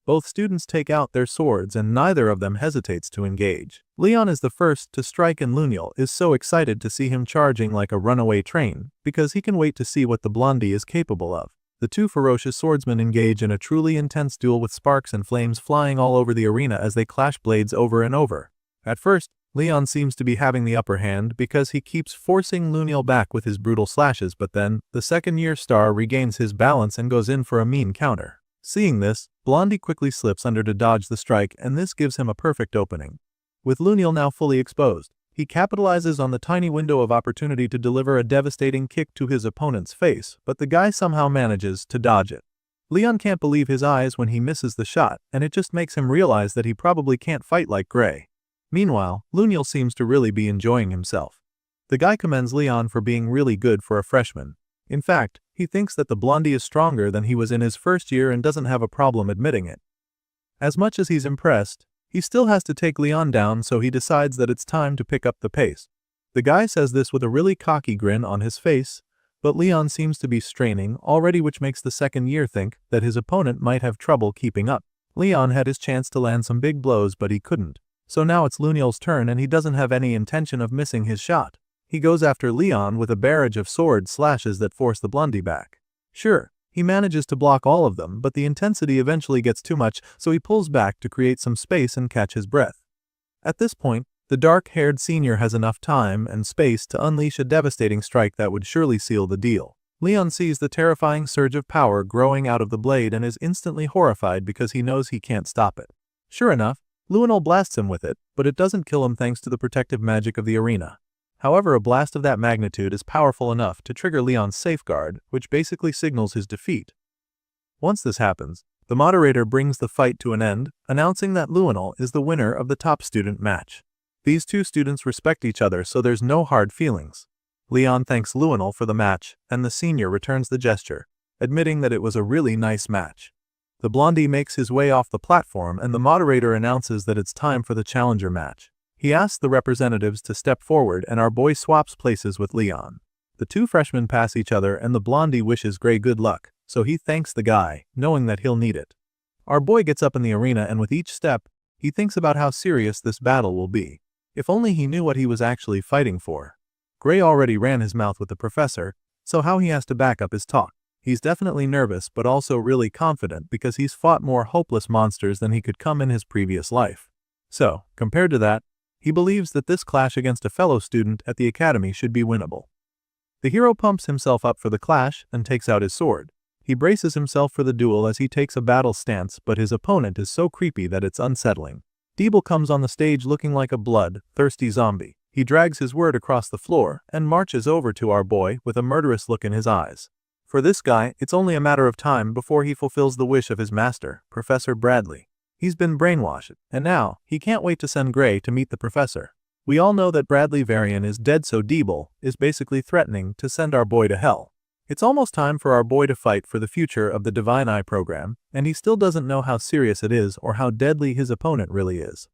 Both students take out their swords and neither of them hesitates to engage. Leon is the first to strike and Luniel is so excited to see him charging like a runaway train because he can wait to see what the blondie is capable of. The two ferocious swordsmen engage in a truly intense duel with sparks and flames flying all over the arena as they clash blades over and over. At first, Leon seems to be having the upper hand because he keeps forcing Luniel back with his brutal slashes, but then, the second-year star regains his balance and goes in for a mean counter. Seeing this, Blondie quickly slips under to dodge the strike, and this gives him a perfect opening. With Luniel now fully exposed, he capitalizes on the tiny window of opportunity to deliver a devastating kick to his opponent's face, but the guy somehow manages to dodge it. Leon can't believe his eyes when he misses the shot, and it just makes him realize that he probably can't fight like Gray. Meanwhile, Luniel seems to really be enjoying himself. The guy commends Leon for being really good for a freshman. In fact, he thinks that the blondie is stronger than he was in his first year and doesn't have a problem admitting it. As much as he's impressed, he still has to take Leon down, so he decides that it's time to pick up the pace. The guy says this with a really cocky grin on his face, but Leon seems to be straining already, which makes the second year think that his opponent might have trouble keeping up. Leon had his chance to land some big blows, but he couldn't. So now it's Luniel's turn and he doesn't have any intention of missing his shot. He goes after Leon with a barrage of sword slashes that force the blondie back. Sure, he manages to block all of them, but the intensity eventually gets too much, so he pulls back to create some space and catch his breath. At this point, the dark-haired senior has enough time and space to unleash a devastating strike that would surely seal the deal. Leon sees the terrifying surge of power growing out of the blade and is instantly horrified because he knows he can't stop it. Sure enough, Luniel blasts him with it, but it doesn't kill him thanks to the protective magic of the arena. However, a blast of that magnitude is powerful enough to trigger Leon's safeguard, which basically signals his defeat. Once this happens, the moderator brings the fight to an end, announcing that Luniel is the winner of the top student match. These two students respect each other, so there's no hard feelings. Leon thanks Luniel for the match, and the senior returns the gesture, admitting that it was a really nice match. The blondie makes his way off the platform and the moderator announces that it's time for the challenger match. He asks the representatives to step forward and our boy swaps places with Leon. The two freshmen pass each other and the blondie wishes Gray good luck, so he thanks the guy, knowing that he'll need it. Our boy gets up in the arena and with each step, he thinks about how serious this battle will be. If only he knew what he was actually fighting for. Gray already ran his mouth with the professor, so how he has to back up his talk. He's definitely nervous but also really confident because he's fought more hopeless monsters than he could come in his previous life. So, compared to that, he believes that this clash against a fellow student at the academy should be winnable. The hero pumps himself up for the clash and takes out his sword. He braces himself for the duel as he takes a battle stance, but his opponent is so creepy that it's unsettling. Deeble comes on the stage looking like a blood-thirsty zombie. He drags his word across the floor and marches over to our boy with a murderous look in his eyes. For this guy, it's only a matter of time before he fulfills the wish of his master, Professor Bradley. He's been brainwashed, and now, he can't wait to send Gray to meet the professor. We all know that Bradley Varian is dead, so Deeble is basically threatening to send our boy to hell. It's almost time for our boy to fight for the future of the Divine Eye program, and he still doesn't know how serious it is or how deadly his opponent really is.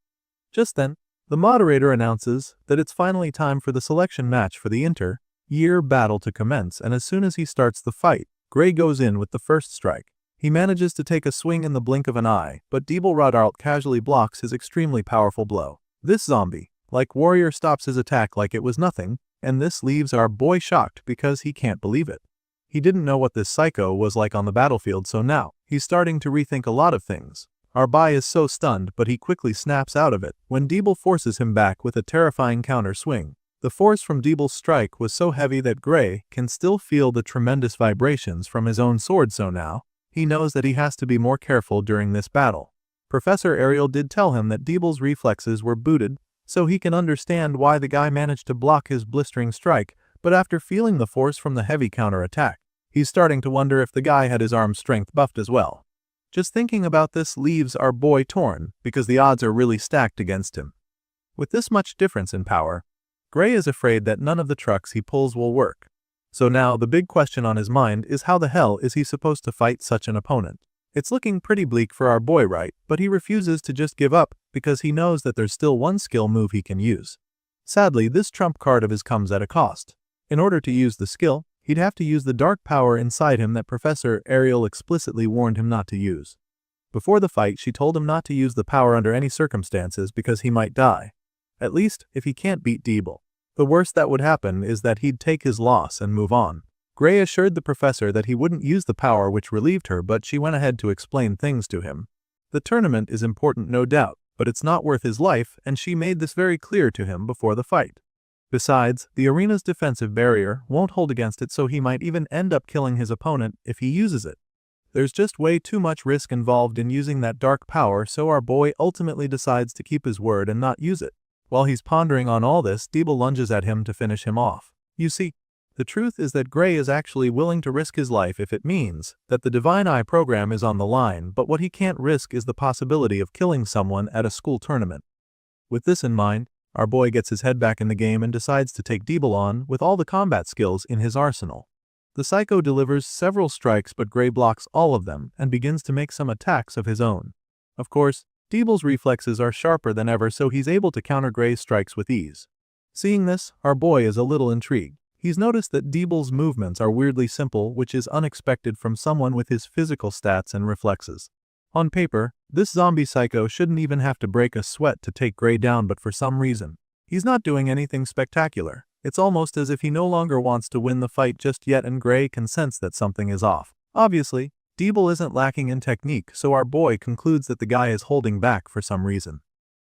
Just then, the moderator announces that it's finally time for the selection match for the inter-year battle to commence, and as soon as he starts the fight, Gray goes in with the first strike. He manages to take a swing in the blink of an eye, but Deeble Rodart casually blocks his extremely powerful blow. This zombie, like warrior, stops his attack like it was nothing, and this leaves our boy shocked because he can't believe it. He didn't know what this psycho was like on the battlefield, so now he's starting to rethink a lot of things. Our boy is so stunned, but he quickly snaps out of it when Deeble forces him back with a terrifying counter swing. The force from Deeble's strike was so heavy that Gray can still feel the tremendous vibrations from his own sword, so now he knows that he has to be more careful during this battle. Professor Ariel did tell him that Deeble's reflexes were booted, so he can understand why the guy managed to block his blistering strike, but after feeling the force from the heavy counter-attack, he's starting to wonder if the guy had his arm strength buffed as well. Just thinking about this leaves our boy torn, because the odds are really stacked against him. With this much difference in power, Gray is afraid that none of the trucks he pulls will work. So now the big question on his mind is how the hell is he supposed to fight such an opponent? It's looking pretty bleak for our boy, right? But he refuses to just give up because he knows that there's still one skill move he can use. Sadly, this trump card of his comes at a cost. In order to use the skill, he'd have to use the dark power inside him that Professor Ariel explicitly warned him not to use. Before the fight, she told him not to use the power under any circumstances because he might die. At least, if he can't beat Deeble. The worst that would happen is that he'd take his loss and move on. Gray assured the professor that he wouldn't use the power which relieved her, but she went ahead to explain things to him. The tournament is important, no doubt, but it's not worth his life, and she made this very clear to him before the fight. Besides, the arena's defensive barrier won't hold against it, so he might even end up killing his opponent if he uses it. There's just way too much risk involved in using that dark power, so our boy ultimately decides to keep his word and not use it. While he's pondering on all this, Deeble lunges at him to finish him off. You see, the truth is that Gray is actually willing to risk his life if it means that the Divine Eye program is on the line, but what he can't risk is the possibility of killing someone at a school tournament. With this in mind, our boy gets his head back in the game and decides to take Deeble on with all the combat skills in his arsenal. The psycho delivers several strikes, but Gray blocks all of them and begins to make some attacks of his own. Of course, Deeble's reflexes are sharper than ever, so he's able to counter Gray's strikes with ease. Seeing this, our boy is a little intrigued. He's noticed that Deeble's movements are weirdly simple, which is unexpected from someone with his physical stats and reflexes. On paper, this zombie psycho shouldn't even have to break a sweat to take Gray down, but for some reason, he's not doing anything spectacular. It's almost as if he no longer wants to win the fight just yet, and Gray can sense that something is off. Obviously, Deeble isn't lacking in technique, so our boy concludes that the guy is holding back for some reason.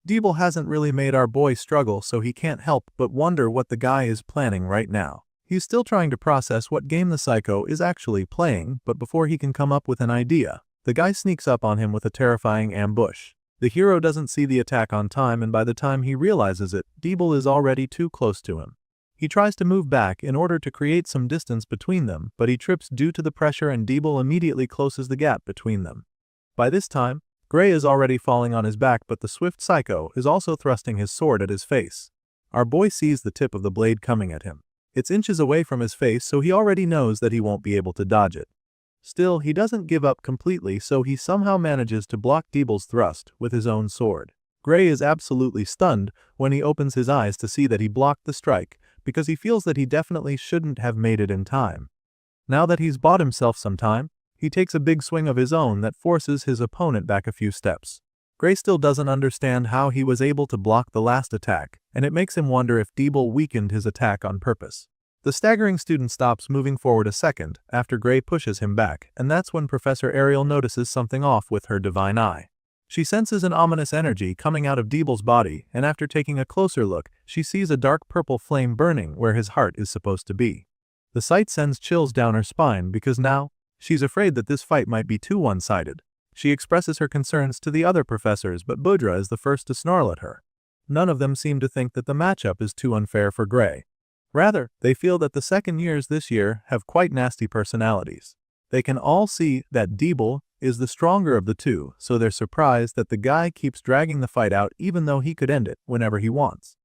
Deeble hasn't really made our boy struggle, so he can't help but wonder what the guy is planning right now. He's still trying to process what game the psycho is actually playing, but before he can come up with an idea, the guy sneaks up on him with a terrifying ambush. The hero doesn't see the attack on time, and by the time he realizes it, Deeble is already too close to him. He tries to move back in order to create some distance between them, but he trips due to the pressure, and Deeble immediately closes the gap between them. By this time, Gray is already falling on his back, but the swift psycho is also thrusting his sword at his face. Our boy sees the tip of the blade coming at him. It's inches away from his face, so he already knows that he won't be able to dodge it. Still, he doesn't give up completely, so he somehow manages to block Deeble's thrust with his own sword. Gray is absolutely stunned when he opens his eyes to see that he blocked the strike, because he feels that he definitely shouldn't have made it in time. Now that he's bought himself some time, he takes a big swing of his own that forces his opponent back a few steps. Gray still doesn't understand how he was able to block the last attack, and it makes him wonder if Deeble weakened his attack on purpose. The staggering student stops moving forward a second after Gray pushes him back, and that's when Professor Ariel notices something off with her divine eye. She senses an ominous energy coming out of Deeble's body, and after taking a closer look, she sees a dark purple flame burning where his heart is supposed to be. The sight sends chills down her spine because now, she's afraid that this fight might be too one-sided. She expresses her concerns to the other professors, but Budra is the first to snarl at her. None of them seem to think that the matchup is too unfair for Gray. Rather, they feel that the second years this year have quite nasty personalities. They can all see that Deeble is the stronger of the two, so they're surprised that the guy keeps dragging the fight out even though he could end it whenever he wants.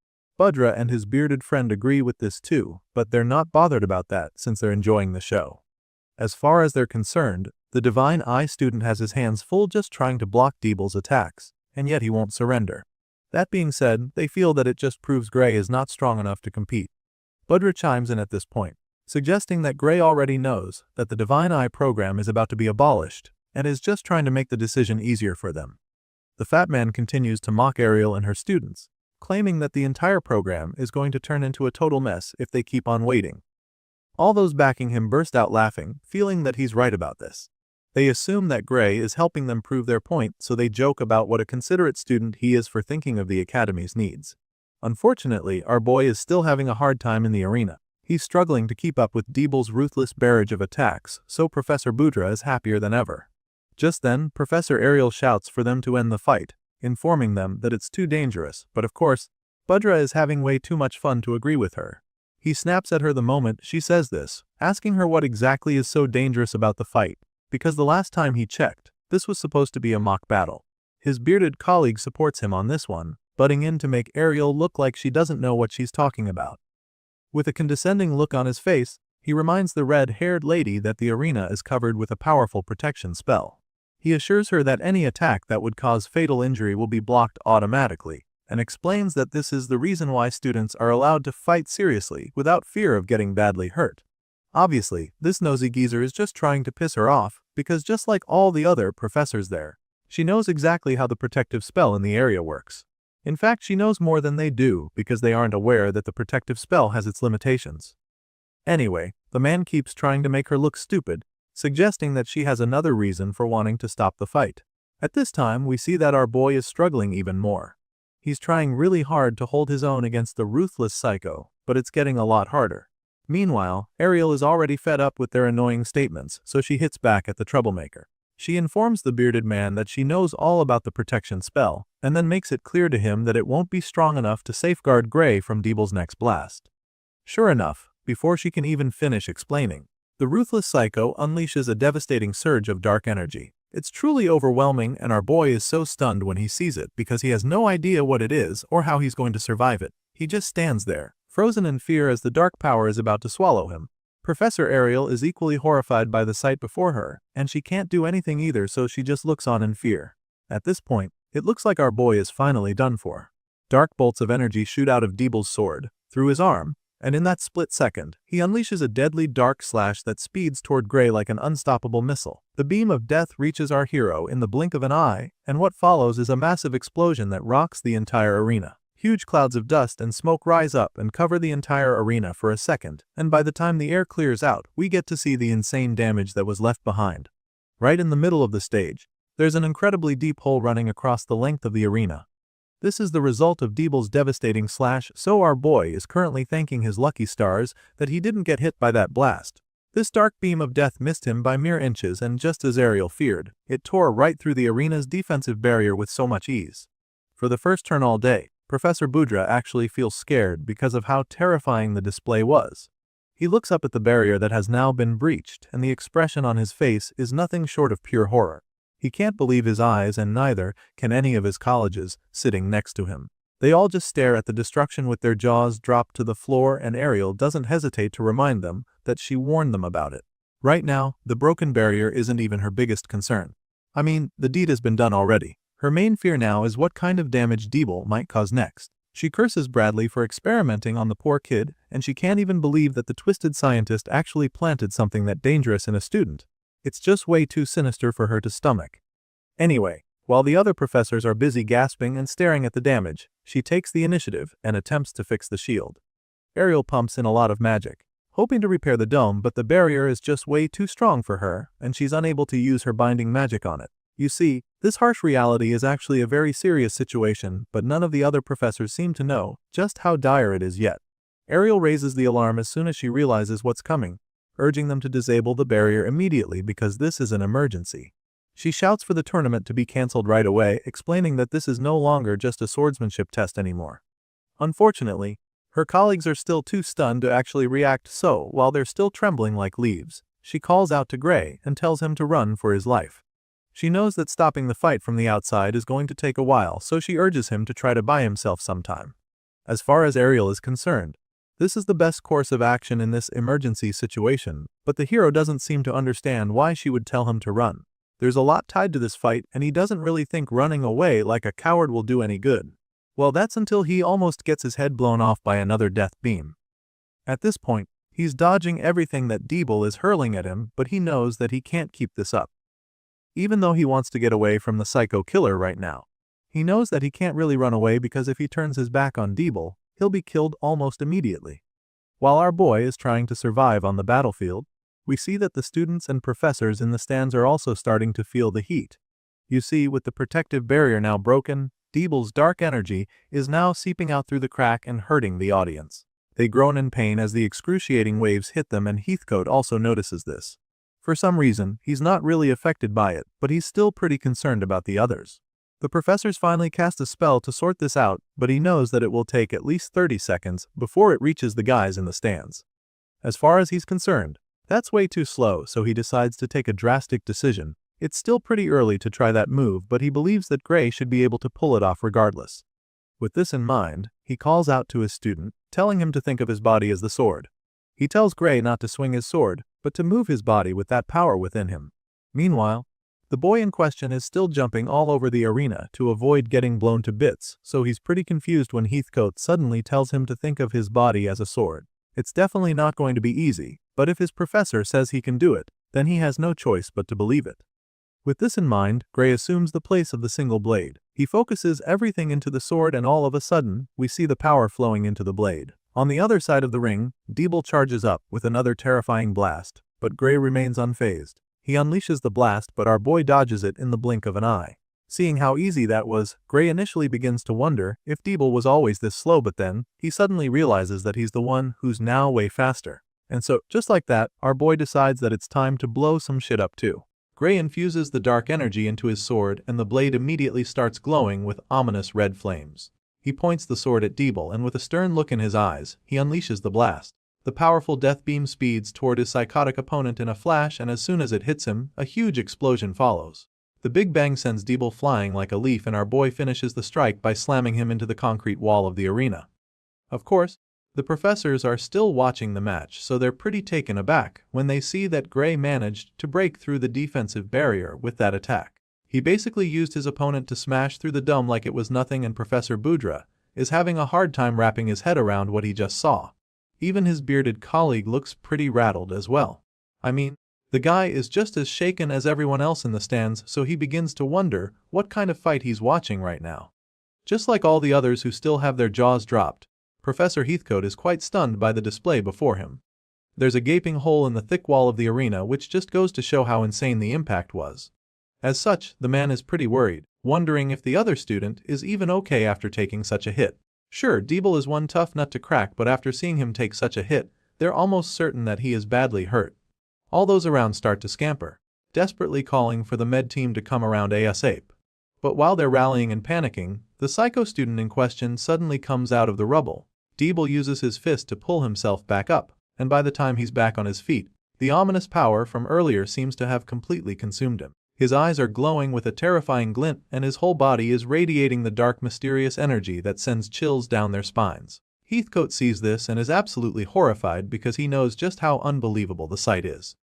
Budra and his bearded friend agree with this too, but they're not bothered about that since they're enjoying the show. As far as they're concerned, the Divine Eye student has his hands full just trying to block Deeble's attacks, and yet he won't surrender. That being said, they feel that it just proves Gray is not strong enough to compete. Budra chimes in at this point, suggesting that Gray already knows that the Divine Eye program is about to be abolished, and is just trying to make the decision easier for them. The fat man continues to mock Ariel and her students, claiming that the entire program is going to turn into a total mess if they keep on waiting. All those backing him burst out laughing, feeling that he's right about this. They assume that Gray is helping them prove their point, so they joke about what a considerate student he is for thinking of the Academy's needs. Unfortunately, our boy is still having a hard time in the arena. He's struggling to keep up with Deeble's ruthless barrage of attacks, so Professor Budra is happier than ever. Just then, Professor Ariel shouts for them to end the fight, informing them that it's too dangerous, but of course, Budra is having way too much fun to agree with her. He snaps at her the moment she says this, asking her what exactly is so dangerous about the fight, because the last time he checked, this was supposed to be a mock battle. His bearded colleague supports him on this one, butting in to make Ariel look like she doesn't know what she's talking about. With a condescending look on his face, he reminds the red-haired lady that the arena is covered with a powerful protection spell. He assures her that any attack that would cause fatal injury will be blocked automatically, and explains that this is the reason why students are allowed to fight seriously without fear of getting badly hurt. Obviously, this nosy geezer is just trying to piss her off, because just like all the other professors there, she knows exactly how the protective spell in the area works. In fact, she knows more than they do because they aren't aware that the protective spell has its limitations. Anyway, the man keeps trying to make her look stupid, suggesting that she has another reason for wanting to stop the fight. At this time, we see that our boy is struggling even more. He's trying really hard to hold his own against the ruthless psycho, but it's getting a lot harder. Meanwhile, Ariel is already fed up with their annoying statements, so she hits back at the troublemaker. She informs the bearded man that she knows all about the protection spell, and then makes it clear to him that it won't be strong enough to safeguard Gray from Deeble's next blast. Sure enough, before she can even finish explaining, the ruthless psycho unleashes a devastating surge of dark energy. It's truly overwhelming, and our boy is so stunned when he sees it because he has no idea what it is or how he's going to survive it. He just stands there, frozen in fear as the dark power is about to swallow him. Professor Ariel is equally horrified by the sight before her, and she can't do anything either, so she just looks on in fear. At this point, it looks like our boy is finally done for. Dark bolts of energy shoot out of Deeble's sword, through his arm, and in that split second, he unleashes a deadly dark slash that speeds toward Gray like an unstoppable missile. The beam of death reaches our hero in the blink of an eye, and what follows is a massive explosion that rocks the entire arena. Huge clouds of dust and smoke rise up and cover the entire arena for a second, and by the time the air clears out, we get to see the insane damage that was left behind. Right in the middle of the stage, there's an incredibly deep hole running across the length of the arena. This is the result of Deeble's devastating slash, so our boy is currently thanking his lucky stars that he didn't get hit by that blast. This dark beam of death missed him by mere inches, and just as Ariel feared, it tore right through the arena's defensive barrier with so much ease. For the first turn all day, Professor Budra actually feels scared because of how terrifying the display was. He looks up at the barrier that has now been breached, and the expression on his face is nothing short of pure horror. He can't believe his eyes, and neither can any of his colleagues sitting next to him. They all just stare at the destruction with their jaws dropped to the floor, and Ariel doesn't hesitate to remind them that she warned them about it. Right now, the broken barrier isn't even her biggest concern. I mean, the deed has been done already. Her main fear now is what kind of damage Deeble might cause next. She curses Bradley for experimenting on the poor kid, and she can't even believe that the twisted scientist actually planted something that dangerous in a student. It's just way too sinister for her to stomach. Anyway, while the other professors are busy gasping and staring at the damage, she takes the initiative and attempts to fix the shield. Ariel pumps in a lot of magic, hoping to repair the dome, but the barrier is just way too strong for her, and she's unable to use her binding magic on it. You see, this harsh reality is actually a very serious situation, but none of the other professors seem to know just how dire it is yet. Ariel raises the alarm as soon as she realizes what's coming, urging them to disable the barrier immediately because this is an emergency. She shouts for the tournament to be cancelled right away, explaining that this is no longer just a swordsmanship test anymore. Unfortunately, her colleagues are still too stunned to actually react, so while they're still trembling like leaves, she calls out to Gray and tells him to run for his life. She knows that stopping the fight from the outside is going to take a while, so she urges him to try to buy himself some time. As far as Ariel is concerned, this is the best course of action in this emergency situation, but the hero doesn't seem to understand why she would tell him to run. There's a lot tied to this fight, and he doesn't really think running away like a coward will do any good. Well, that's until he almost gets his head blown off by another death beam. At this point, he's dodging everything that Deeble is hurling at him, but he knows that he can't keep this up. Even though he wants to get away from the psycho killer right now, He knows that he can't really run away because if he turns his back on Deeble, he'll be killed almost immediately. While our boy is trying to survive on the battlefield, we see that the students and professors in the stands are also starting to feel the heat. You see, with the protective barrier now broken, Deeble's dark energy is now seeping out through the crack and hurting the audience. They groan in pain as the excruciating waves hit them, and Heathcote also notices this. For some reason, he's not really affected by it, but he's still pretty concerned about the others. The professors finally cast a spell to sort this out, but he knows that it will take at least 30 seconds before it reaches the guys in the stands. As far as he's concerned, that's way too slow, so he decides to take a drastic decision. It's still pretty early to try that move, but he believes that Gray should be able to pull it off regardless. With this in mind, he calls out to his student, telling him to think of his body as the sword. He tells Gray not to swing his sword, but to move his body with that power within him. Meanwhile, the boy in question is still jumping all over the arena to avoid getting blown to bits, so he's pretty confused when Heathcote suddenly tells him to think of his body as a sword. It's definitely not going to be easy, but if his professor says he can do it, then he has no choice but to believe it. With this in mind, Gray assumes the place of the single blade. He focuses everything into the sword, and all of a sudden, we see the power flowing into the blade. On the other side of the ring, Deeble charges up with another terrifying blast, but Gray remains unfazed. He unleashes the blast, but our boy dodges it in the blink of an eye. Seeing how easy that was, Gray initially begins to wonder if Deeble was always this slow, but then, he suddenly realizes that he's the one who's now way faster. And so, just like that, our boy decides that it's time to blow some shit up too. Gray infuses the dark energy into his sword, and the blade immediately starts glowing with ominous red flames. He points the sword at Deeble, and with a stern look in his eyes, he unleashes the blast. The powerful death beam speeds toward his psychotic opponent in a flash, and as soon as it hits him, a huge explosion follows. The Big Bang sends Deeble flying like a leaf, and our boy finishes the strike by slamming him into the concrete wall of the arena. Of course, the professors are still watching the match, so they're pretty taken aback when they see that Gray managed to break through the defensive barrier with that attack. He basically used his opponent to smash through the dome like it was nothing, and Professor Boudra is having a hard time wrapping his head around what he just saw. Even his bearded colleague looks pretty rattled as well. I mean, the guy is just as shaken as everyone else in the stands, so he begins to wonder what kind of fight he's watching right now. Just like all the others who still have their jaws dropped, Professor Heathcote is quite stunned by the display before him. There's a gaping hole in the thick wall of the arena, which just goes to show how insane the impact was. As such, the man is pretty worried, wondering if the other student is even okay after taking such a hit. Sure, Deeble is one tough nut to crack, but after seeing him take such a hit, they're almost certain that he is badly hurt. All those around start to scamper, desperately calling for the med team to come around ASAP. But while they're rallying and panicking, the psycho student in question suddenly comes out of the rubble. Deeble uses his fist to pull himself back up, and by the time he's back on his feet, the ominous power from earlier seems to have completely consumed him. His eyes are glowing with a terrifying glint, and his whole body is radiating the dark, mysterious energy that sends chills down their spines. Heathcote sees this and is absolutely horrified because he knows just how unbelievable the sight is.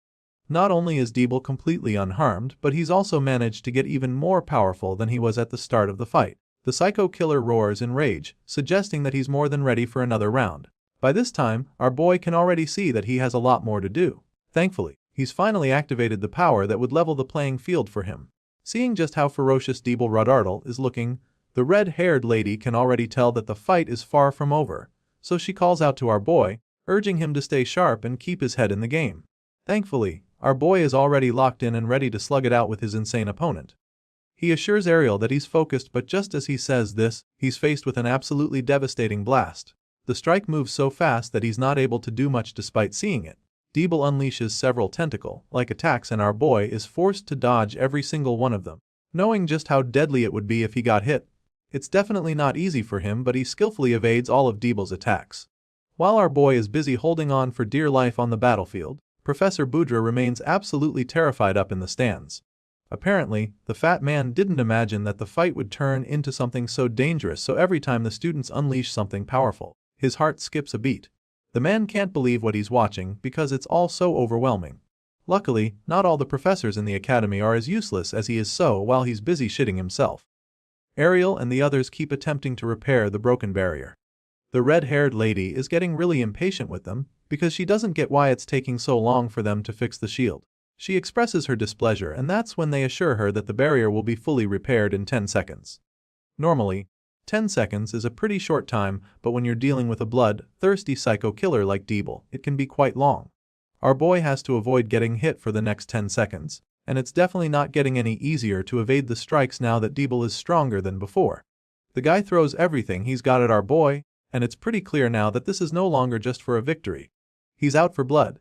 Not only is Deeble completely unharmed, but he's also managed to get even more powerful than he was at the start of the fight. The psycho killer roars in rage, suggesting that he's more than ready for another round. By this time, our boy can already see that he has a lot more to do. Thankfully, he's finally activated the power that would level the playing field for him. Seeing just how ferocious Deeble Rudartle is looking, the red-haired lady can already tell that the fight is far from over, so she calls out to our boy, urging him to stay sharp and keep his head in the game. Thankfully, our boy is already locked in and ready to slug it out with his insane opponent. He assures Ariel that he's focused, but just as he says this, he's faced with an absolutely devastating blast. The strike moves so fast that he's not able to do much despite seeing it. Deeble unleashes several tentacle-like attacks, and our boy is forced to dodge every single one of them. Knowing just how deadly it would be if he got hit, it's definitely not easy for him, but he skillfully evades all of Deeble's attacks. While our boy is busy holding on for dear life on the battlefield, Professor Boudra remains absolutely terrified up in the stands. Apparently, the fat man didn't imagine that the fight would turn into something so dangerous, so every time the students unleash something powerful, his heart skips a beat. The man can't believe what he's watching because it's all so overwhelming. Luckily, not all the professors in the academy are as useless as he is, so while he's busy shitting himself, Ariel and the others keep attempting to repair the broken barrier. The red-haired lady is getting really impatient with them because she doesn't get why it's taking so long for them to fix the shield. She expresses her displeasure, and that's when they assure her that the barrier will be fully repaired in 10 seconds. Normally, 10 seconds is a pretty short time, but when you're dealing with a blood-thirsty psycho killer like Deeble, it can be quite long. Our boy has to avoid getting hit for the next 10 seconds, and it's definitely not getting any easier to evade the strikes now that Deeble is stronger than before. The guy throws everything he's got at our boy, and it's pretty clear now that this is no longer just for a victory. He's out for blood.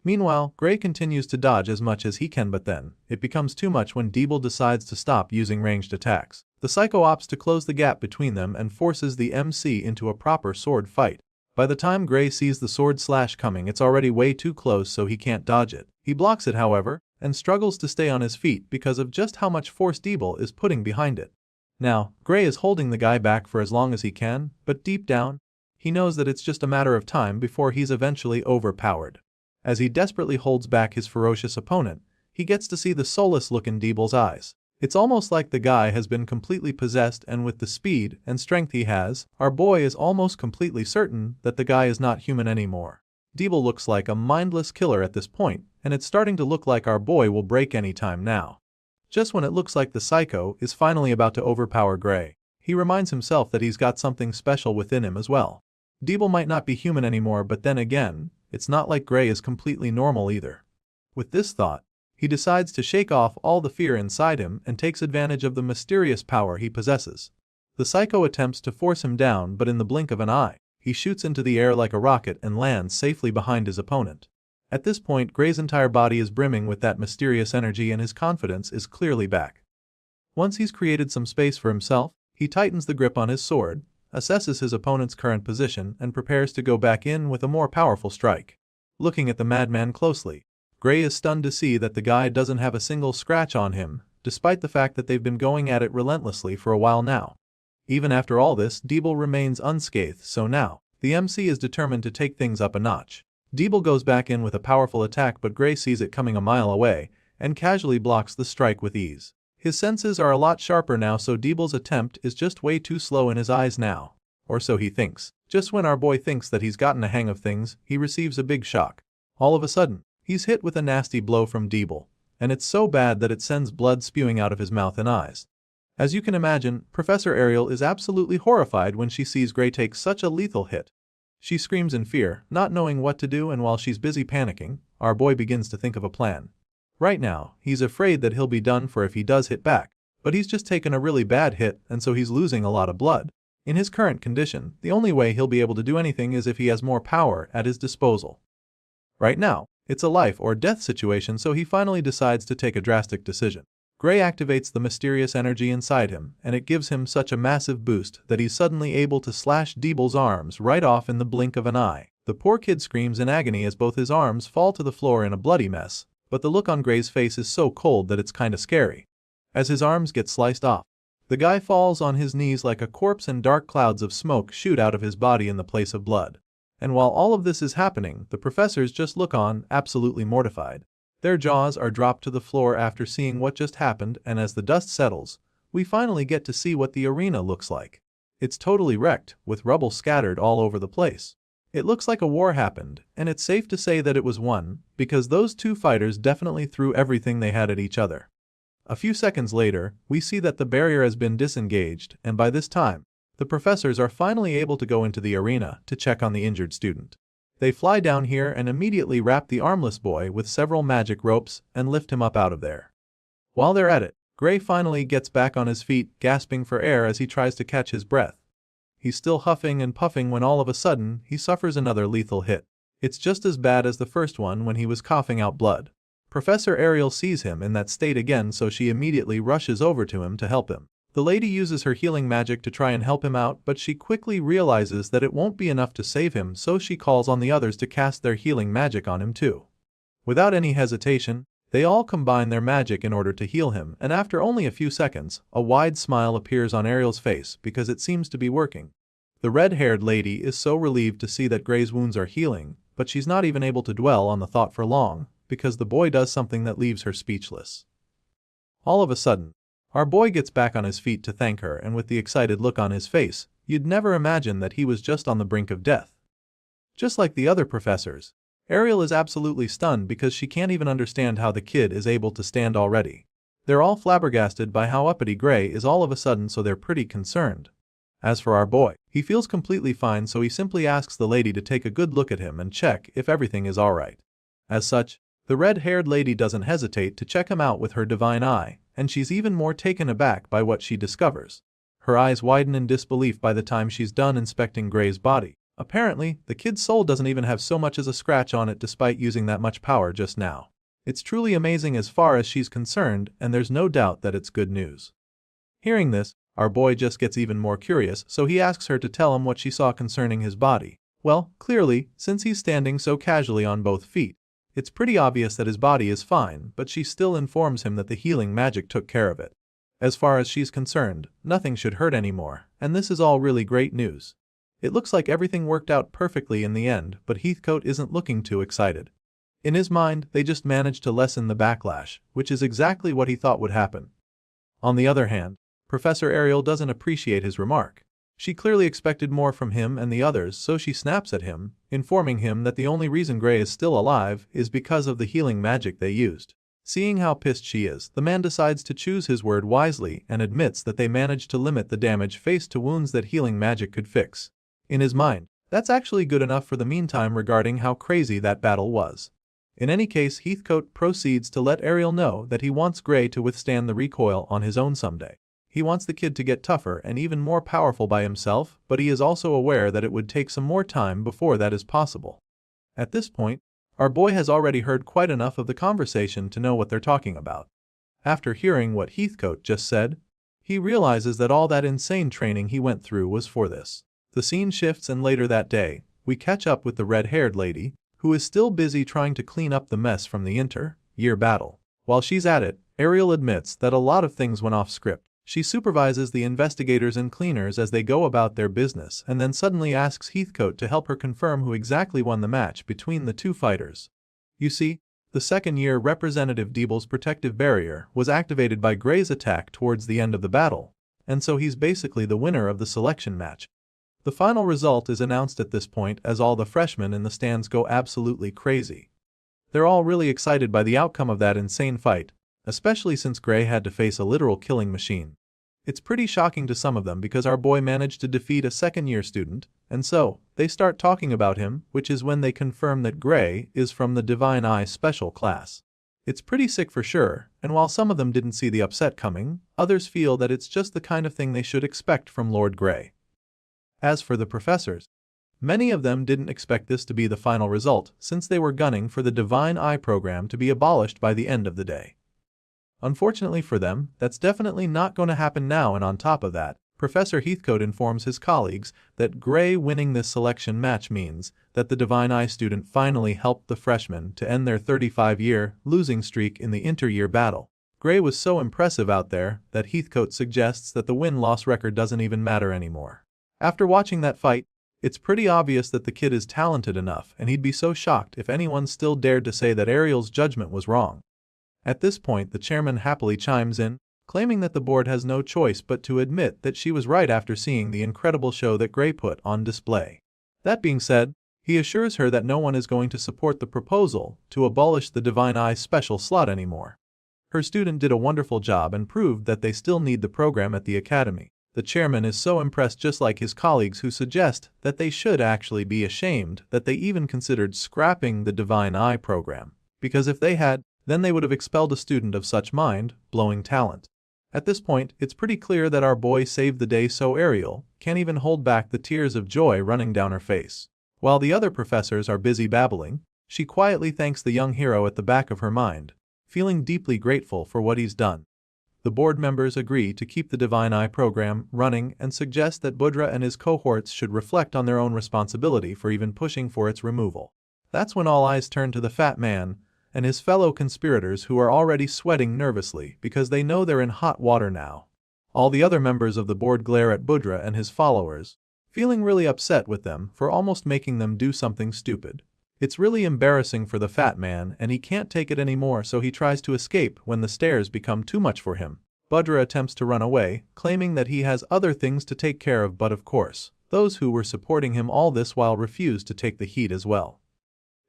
Meanwhile, Gray continues to dodge as much as he can, but then, it becomes too much when Deeble decides to stop using ranged attacks. The psycho opts to close the gap between them and forces the MC into a proper sword fight. By the time Gray sees the sword slash coming, it's already way too close, so he can't dodge it. He blocks it, however, and struggles to stay on his feet because of just how much force Deeble is putting behind it. Now, Gray is holding the guy back for as long as he can, but deep down, he knows that it's just a matter of time before he's eventually overpowered. As he desperately holds back his ferocious opponent, he gets to see the soulless look in Deeble's eyes. It's almost like the guy has been completely possessed, and with the speed and strength he has, our boy is almost completely certain that the guy is not human anymore. Deeble looks like a mindless killer at this point, and it's starting to look like our boy will break any time now. Just when it looks like the psycho is finally about to overpower Gray, he reminds himself that he's got something special within him as well. Deeble might not be human anymore, but then again, it's not like Gray is completely normal either. With this thought, he decides to shake off all the fear inside him and takes advantage of the mysterious power he possesses. The psycho attempts to force him down, but in the blink of an eye, he shoots into the air like a rocket and lands safely behind his opponent. At this point, Gray's entire body is brimming with that mysterious energy and his confidence is clearly back. Once he's created some space for himself, he tightens the grip on his sword, assesses his opponent's current position, and prepares to go back in with a more powerful strike. Looking at the madman closely, Gray is stunned to see that the guy doesn't have a single scratch on him, despite the fact that they've been going at it relentlessly for a while now. Even after all this, Deeble remains unscathed, so now, the MC is determined to take things up a notch. Deeble goes back in with a powerful attack, but Gray sees it coming a mile away, and casually blocks the strike with ease. His senses are a lot sharper now, so Deeble's attempt is just way too slow in his eyes now. Or so he thinks. Just when our boy thinks that he's gotten a hang of things, he receives a big shock. All of a sudden, he's hit with a nasty blow from Deeble, and it's so bad that it sends blood spewing out of his mouth and eyes. As you can imagine, Professor Ariel is absolutely horrified when she sees Gray take such a lethal hit. She screams in fear, not knowing what to do, and while she's busy panicking, our boy begins to think of a plan. Right now, he's afraid that he'll be done for if he does hit back, but he's just taken a really bad hit and so he's losing a lot of blood. In his current condition, the only way he'll be able to do anything is if he has more power at his disposal. Right now, it's a life or death situation, so he finally decides to take a drastic decision. Gray activates the mysterious energy inside him, and it gives him such a massive boost that he's suddenly able to slash Deeble's arms right off in the blink of an eye. The poor kid screams in agony as both his arms fall to the floor in a bloody mess, but the look on Gray's face is so cold that it's kinda scary. As his arms get sliced off, the guy falls on his knees like a corpse and dark clouds of smoke shoot out of his body in the place of blood. And while all of this is happening, the professors just look on, absolutely mortified. Their jaws are dropped to the floor after seeing what just happened, and as the dust settles, we finally get to see what the arena looks like. It's totally wrecked, with rubble scattered all over the place. It looks like a war happened, and it's safe to say that it was won, because those two fighters definitely threw everything they had at each other. A few seconds later, we see that the barrier has been disengaged, and by this time, the professors are finally able to go into the arena to check on the injured student. They fly down here and immediately wrap the armless boy with several magic ropes and lift him up out of there. While they're at it, Gray finally gets back on his feet, gasping for air as he tries to catch his breath. He's still huffing and puffing when all of a sudden, he suffers another lethal hit. It's just as bad as the first one when he was coughing out blood. Professor Ariel sees him in that state again, so she immediately rushes over to him to help him. The lady uses her healing magic to try and help him out, but she quickly realizes that it won't be enough to save him, so she calls on the others to cast their healing magic on him too. Without any hesitation, they all combine their magic in order to heal him, and after only a few seconds, a wide smile appears on Ariel's face because it seems to be working. The red-haired lady is so relieved to see that Gray's wounds are healing, but she's not even able to dwell on the thought for long, because the boy does something that leaves her speechless. All of a sudden, our boy gets back on his feet to thank her, and with the excited look on his face, you'd never imagine that he was just on the brink of death. Just like the other professors, Ariel is absolutely stunned because she can't even understand how the kid is able to stand already. They're all flabbergasted by how uppity Gray is all of a sudden, so they're pretty concerned. As for our boy, he feels completely fine, so he simply asks the lady to take a good look at him and check if everything is alright. As such, the red-haired lady doesn't hesitate to check him out with her divine eye, and she's even more taken aback by what she discovers. Her eyes widen in disbelief by the time she's done inspecting Gray's body. Apparently, the kid's soul doesn't even have so much as a scratch on it despite using that much power just now. It's truly amazing as far as she's concerned, and there's no doubt that it's good news. Hearing this, our boy just gets even more curious, so he asks her to tell him what she saw concerning his body. Well, clearly, since he's standing so casually on both feet, it's pretty obvious that his body is fine, but she still informs him that the healing magic took care of it. As far as she's concerned, nothing should hurt anymore, and this is all really great news. It looks like everything worked out perfectly in the end, but Heathcote isn't looking too excited. In his mind, they just managed to lessen the backlash, which is exactly what he thought would happen. On the other hand, Professor Ariel doesn't appreciate his remark. She clearly expected more from him and the others, so she snaps at him, informing him that the only reason Gray is still alive is because of the healing magic they used. Seeing how pissed she is, the man decides to choose his word wisely and admits that they managed to limit the damage faced to wounds that healing magic could fix. In his mind, that's actually good enough for the meantime regarding how crazy that battle was. In any case, Heathcote proceeds to let Ariel know that he wants Gray to withstand the recoil on his own someday. He wants the kid to get tougher and even more powerful by himself, but he is also aware that it would take some more time before that is possible. At this point, our boy has already heard quite enough of the conversation to know what they're talking about. After hearing what Heathcote just said, he realizes that all that insane training he went through was for this. The scene shifts, and later that day, we catch up with the red-haired lady, who is still busy trying to clean up the mess from the inter-year battle. While she's at it, Ariel admits that a lot of things went off script. She supervises the investigators and cleaners as they go about their business and then suddenly asks Heathcote to help her confirm who exactly won the match between the two fighters. You see, the second-year Representative Deeble's protective barrier was activated by Gray's attack towards the end of the battle, and so he's basically the winner of the selection match. The final result is announced at this point as all the freshmen in the stands go absolutely crazy. They're all really excited by the outcome of that insane fight, especially since Gray had to face a literal killing machine. It's pretty shocking to some of them because our boy managed to defeat a second-year student, and so they start talking about him, which is when they confirm that Gray is from the Divine Eye special class. It's pretty sick for sure, and while some of them didn't see the upset coming, others feel that it's just the kind of thing they should expect from Lord Gray. As for the professors, many of them didn't expect this to be the final result since they were gunning for the Divine Eye program to be abolished by the end of the day. Unfortunately for them, that's definitely not going to happen now, and on top of that, Professor Heathcote informs his colleagues that Gray winning this selection match means that the Divine Eye student finally helped the freshmen to end their 35-year losing streak in the inter-year battle. Gray was so impressive out there that Heathcote suggests that the win-loss record doesn't even matter anymore. After watching that fight, it's pretty obvious that the kid is talented enough, and he'd be so shocked if anyone still dared to say that Ariel's judgment was wrong. At this point, the chairman happily chimes in, claiming that the board has no choice but to admit that she was right after seeing the incredible show that Gray put on display. That being said, he assures her that no one is going to support the proposal to abolish the Divine Eye special slot anymore. Her student did a wonderful job and proved that they still need the program at the academy. The chairman is so impressed, just like his colleagues, who suggest that they should actually be ashamed that they even considered scrapping the Divine Eye program, because if they had, then they would have expelled a student of such mind-blowing talent. At this point, it's pretty clear that our boy saved the day, so Ariel can't even hold back the tears of joy running down her face. While the other professors are busy babbling, she quietly thanks the young hero at the back of her mind, feeling deeply grateful for what he's done. The board members agree to keep the Divine Eye program running and suggest that Budra and his cohorts should reflect on their own responsibility for even pushing for its removal. That's when all eyes turn to the fat man and his fellow conspirators, who are already sweating nervously because they know they're in hot water now. All the other members of the board glare at Budra and his followers, feeling really upset with them for almost making them do something stupid. It's really embarrassing for the fat man, and he can't take it anymore, so he tries to escape when the stairs become too much for him. Budra attempts to run away, claiming that he has other things to take care of, but of course, those who were supporting him all this while refuse to take the heat as well.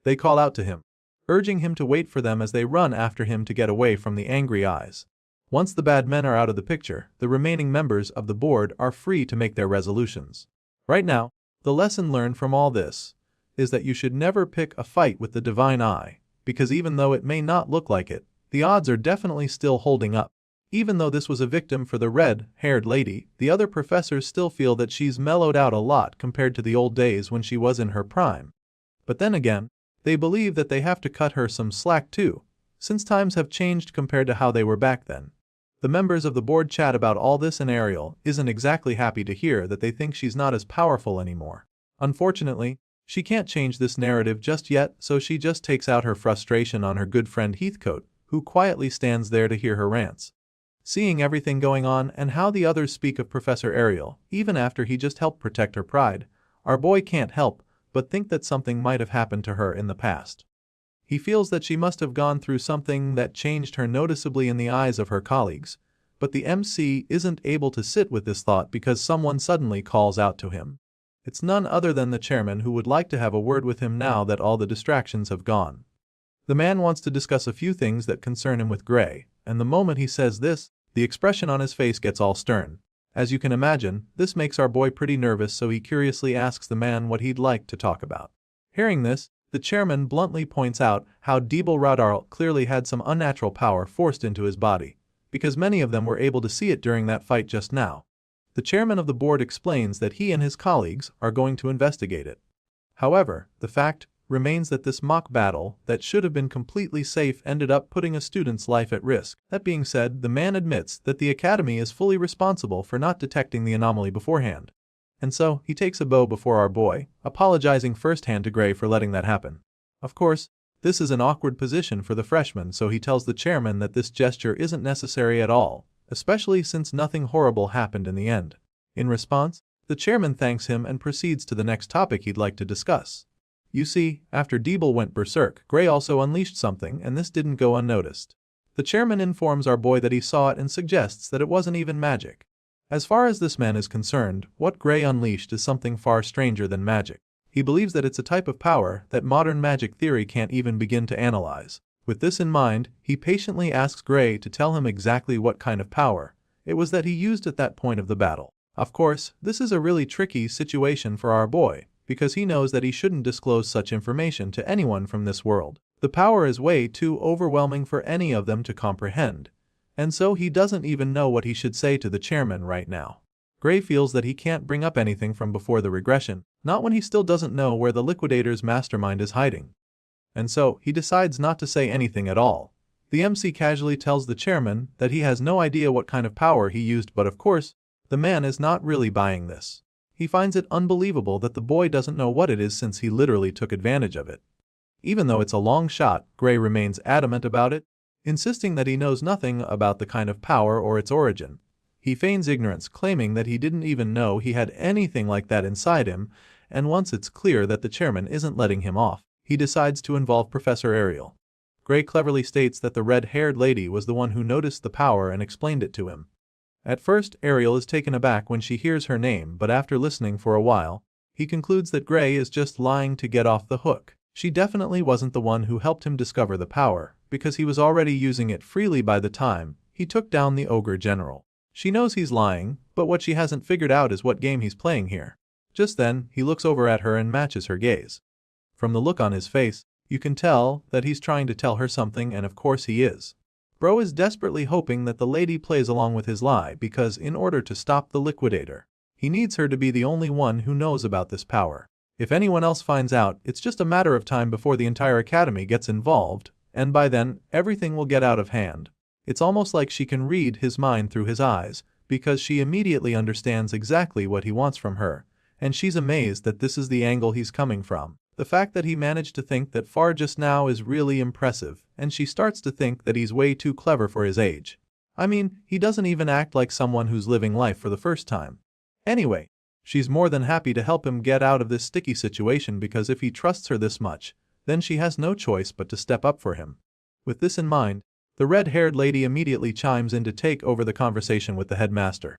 They call out to him, urging him to wait for them as they run after him to get away from the angry eyes. Once the bad men are out of the picture, the remaining members of the board are free to make their resolutions. Right now, the lesson learned from all this is that you should never pick a fight with the divine eye, because even though it may not look like it, the odds are definitely still holding up. Even though this was a victim for the red-haired lady, the other professors still feel that she's mellowed out a lot compared to the old days when she was in her prime. But then again, they believe that they have to cut her some slack too, since times have changed compared to how they were back then. The members of the board chat about all this and Ariel isn't exactly happy to hear that they think she's not as powerful anymore. Unfortunately, she can't change this narrative just yet, so she just takes out her frustration on her good friend Heathcote, who quietly stands there to hear her rants. Seeing everything going on and how the others speak of Professor Ariel, even after he just helped protect her pride, our boy can't help but think that something might have happened to her in the past. He feels that she must have gone through something that changed her noticeably in the eyes of her colleagues, but the MC isn't able to sit with this thought because someone suddenly calls out to him. It's none other than the chairman, who would like to have a word with him now that all the distractions have gone. The man wants to discuss a few things that concern him with Gray, and the moment he says this, the expression on his face gets all stern. As you can imagine, this makes our boy pretty nervous, so he curiously asks the man what he'd like to talk about. Hearing this, the chairman bluntly points out how Debel Radarl clearly had some unnatural power forced into his body, because many of them were able to see it during that fight just now. The chairman of the board explains that he and his colleagues are going to investigate it. However, the fact remains that this mock battle that should have been completely safe ended up putting a student's life at risk. That being said, the man admits that the academy is fully responsible for not detecting the anomaly beforehand. And so, he takes a bow before our boy, apologizing firsthand to Gray for letting that happen. Of course, this is an awkward position for the freshman, so he tells the chairman that this gesture isn't necessary at all, especially since nothing horrible happened in the end. In response, the chairman thanks him and proceeds to the next topic he'd like to discuss. You see, after Debel went berserk, Gray also unleashed something, and this didn't go unnoticed. The chairman informs our boy that he saw it and suggests that it wasn't even magic. As far as this man is concerned, what Gray unleashed is something far stranger than magic. He believes that it's a type of power that modern magic theory can't even begin to analyze. With this in mind, he patiently asks Gray to tell him exactly what kind of power it was that he used at that point of the battle. Of course, this is a really tricky situation for our boy, because he knows that he shouldn't disclose such information to anyone from this world. The power is way too overwhelming for any of them to comprehend, and so he doesn't even know what he should say to the chairman right now. Gray feels that he can't bring up anything from before the regression, not when he still doesn't know where the liquidator's mastermind is hiding. And so, he decides not to say anything at all. The MC casually tells the chairman that he has no idea what kind of power he used, but of course, the man is not really buying this. He finds it unbelievable that the boy doesn't know what it is, since he literally took advantage of it. Even though it's a long shot, Gray remains adamant about it, insisting that he knows nothing about the kind of power or its origin. He feigns ignorance, claiming that he didn't even know he had anything like that inside him, and once it's clear that the chairman isn't letting him off, he decides to involve Professor Ariel. Gray cleverly states that the red-haired lady was the one who noticed the power and explained it to him. At first, Ariel is taken aback when she hears her name, but after listening for a while, he concludes that Gray is just lying to get off the hook. She definitely wasn't the one who helped him discover the power, because he was already using it freely by the time he took down the ogre general. She knows he's lying, but what she hasn't figured out is what game he's playing here. Just then, he looks over at her and matches her gaze. From the look on his face, you can tell that he's trying to tell her something, and of course he is. Bro is desperately hoping that the lady plays along with his lie, because in order to stop the liquidator, he needs her to be the only one who knows about this power. If anyone else finds out, it's just a matter of time before the entire academy gets involved, and by then, everything will get out of hand. It's almost like she can read his mind through his eyes, because she immediately understands exactly what he wants from her, and she's amazed that this is the angle he's coming from. The fact that he managed to think that far just now is really impressive, and she starts to think that he's way too clever for his age. I mean, he doesn't even act like someone who's living life for the first time. Anyway, she's more than happy to help him get out of this sticky situation, because if he trusts her this much, then she has no choice but to step up for him. With this in mind, the red-haired lady immediately chimes in to take over the conversation with the headmaster.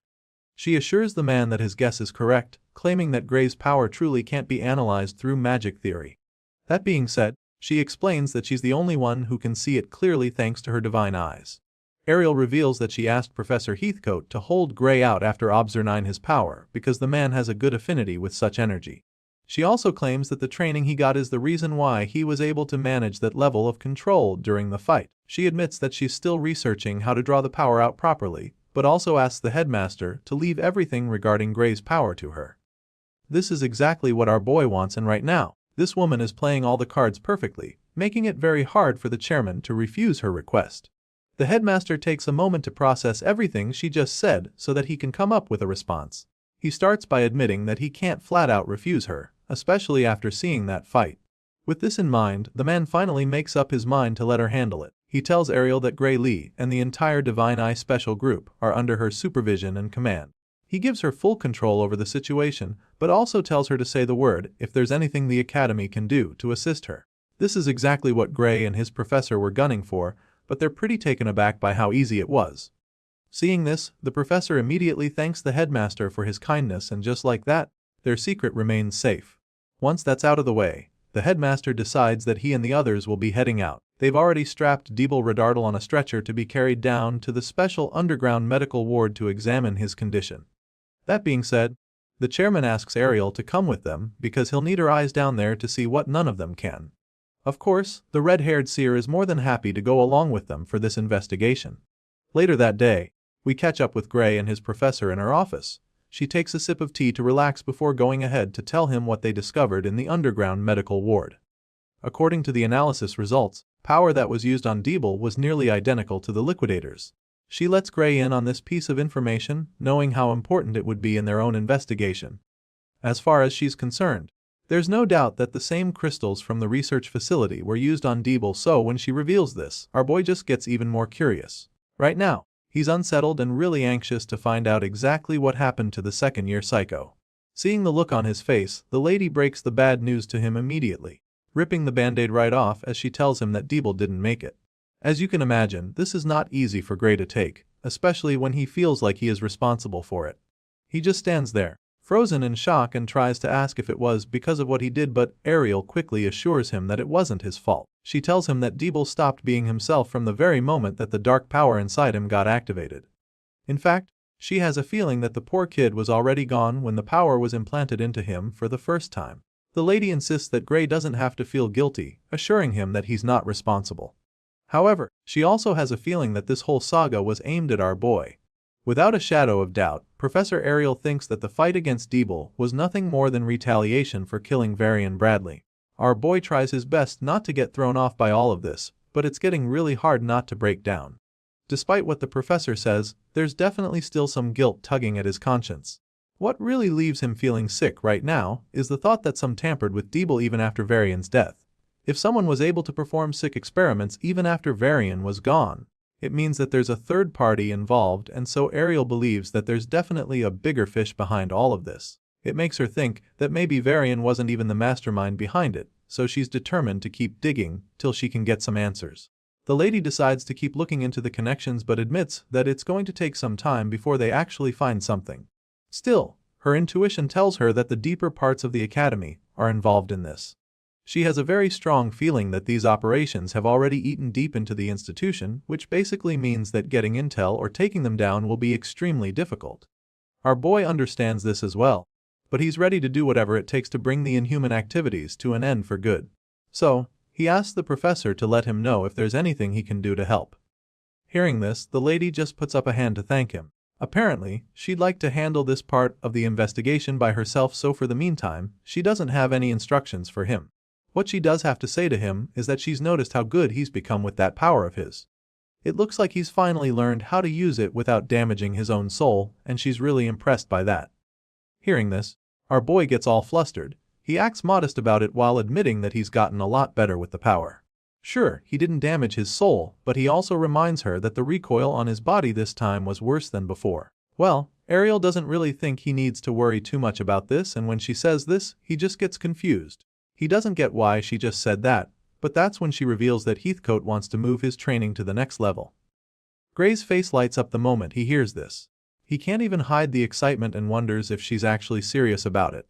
She assures the man that his guess is correct, claiming that Gray's power truly can't be analyzed through magic theory. That being said, she explains that she's the only one who can see it clearly thanks to her divine eyes. Ariel reveals that she asked Professor Heathcote to hold Gray out after observing his power because the man has a good affinity with such energy. She also claims that the training he got is the reason why he was able to manage that level of control during the fight. She admits that she's still researching how to draw the power out properly, but also asks the headmaster to leave everything regarding Gray's power to her. This is exactly what our boy wants, and right now, this woman is playing all the cards perfectly, making it very hard for the chairman to refuse her request. The headmaster takes a moment to process everything she just said so that he can come up with a response. He starts by admitting that he can't flat out refuse her, especially after seeing that fight. With this in mind, the man finally makes up his mind to let her handle it. He tells Ariel that Gray Lee and the entire Divine Eye Special Group are under her supervision and command. He gives her full control over the situation, but also tells her to say the word if there's anything the Academy can do to assist her. This is exactly what Gray and his professor were gunning for, but they're pretty taken aback by how easy it was. Seeing this, the professor immediately thanks the headmaster for his kindness, and just like that, their secret remains safe. Once that's out of the way, the headmaster decides that he and the others will be heading out. They've already strapped Deeble Redardal on a stretcher to be carried down to the special underground medical ward to examine his condition. That being said, the chairman asks Ariel to come with them because he'll need her eyes down there to see what none of them can. Of course, the red-haired seer is more than happy to go along with them for this investigation. Later that day, we catch up with Gray and his professor in her office. She takes a sip of tea to relax before going ahead to tell him what they discovered in the underground medical ward. According to the analysis results, power that was used on Deeble was nearly identical to the Liquidators. She lets Gray in on this piece of information, knowing how important it would be in their own investigation. As far as she's concerned, there's no doubt that the same crystals from the research facility were used on Deeble, so when she reveals this, our boy just gets even more curious. Right now, he's unsettled and really anxious to find out exactly what happened to the second-year psycho. Seeing the look on his face, the lady breaks the bad news to him immediately, ripping the band-aid right off as she tells him that Deeble didn't make it. As you can imagine, this is not easy for Gray to take, especially when he feels like he is responsible for it. He just stands there, frozen in shock, and tries to ask if it was because of what he did, but Ariel quickly assures him that it wasn't his fault. She tells him that Deeble stopped being himself from the very moment that the dark power inside him got activated. In fact, she has a feeling that the poor kid was already gone when the power was implanted into him for the first time. The lady insists that Gray doesn't have to feel guilty, assuring him that he's not responsible. However, she also has a feeling that this whole saga was aimed at our boy. Without a shadow of doubt, Professor Ariel thinks that the fight against Deeble was nothing more than retaliation for killing Varian Bradley. Our boy tries his best not to get thrown off by all of this, but it's getting really hard not to break down. Despite what the professor says, there's definitely still some guilt tugging at his conscience. What really leaves him feeling sick right now is the thought that some tampered with Deeble even after Varian's death. If someone was able to perform sick experiments even after Varian was gone, it means that there's a third party involved, and so Ariel believes that there's definitely a bigger fish behind all of this. It makes her think that maybe Varian wasn't even the mastermind behind it, so she's determined to keep digging till she can get some answers. The lady decides to keep looking into the connections, but admits that it's going to take some time before they actually find something. Still, her intuition tells her that the deeper parts of the Academy are involved in this. She has a very strong feeling that these operations have already eaten deep into the institution, which basically means that getting intel or taking them down will be extremely difficult. Our boy understands this as well, but he's ready to do whatever it takes to bring the inhuman activities to an end for good. So, he asks the professor to let him know if there's anything he can do to help. Hearing this, the lady just puts up a hand to thank him. Apparently, she'd like to handle this part of the investigation by herself, so for the meantime, she doesn't have any instructions for him. What she does have to say to him is that she's noticed how good he's become with that power of his. It looks like he's finally learned how to use it without damaging his own soul, and she's really impressed by that. Hearing this, our boy gets all flustered. He acts modest about it while admitting that he's gotten a lot better with the power. Sure, he didn't damage his soul, but he also reminds her that the recoil on his body this time was worse than before. Well, Ariel doesn't really think he needs to worry too much about this, and when she says this, he just gets confused. He doesn't get why she just said that, but that's when she reveals that Heathcote wants to move his training to the next level. Gray's face lights up the moment he hears this. He can't even hide the excitement and wonders if she's actually serious about it.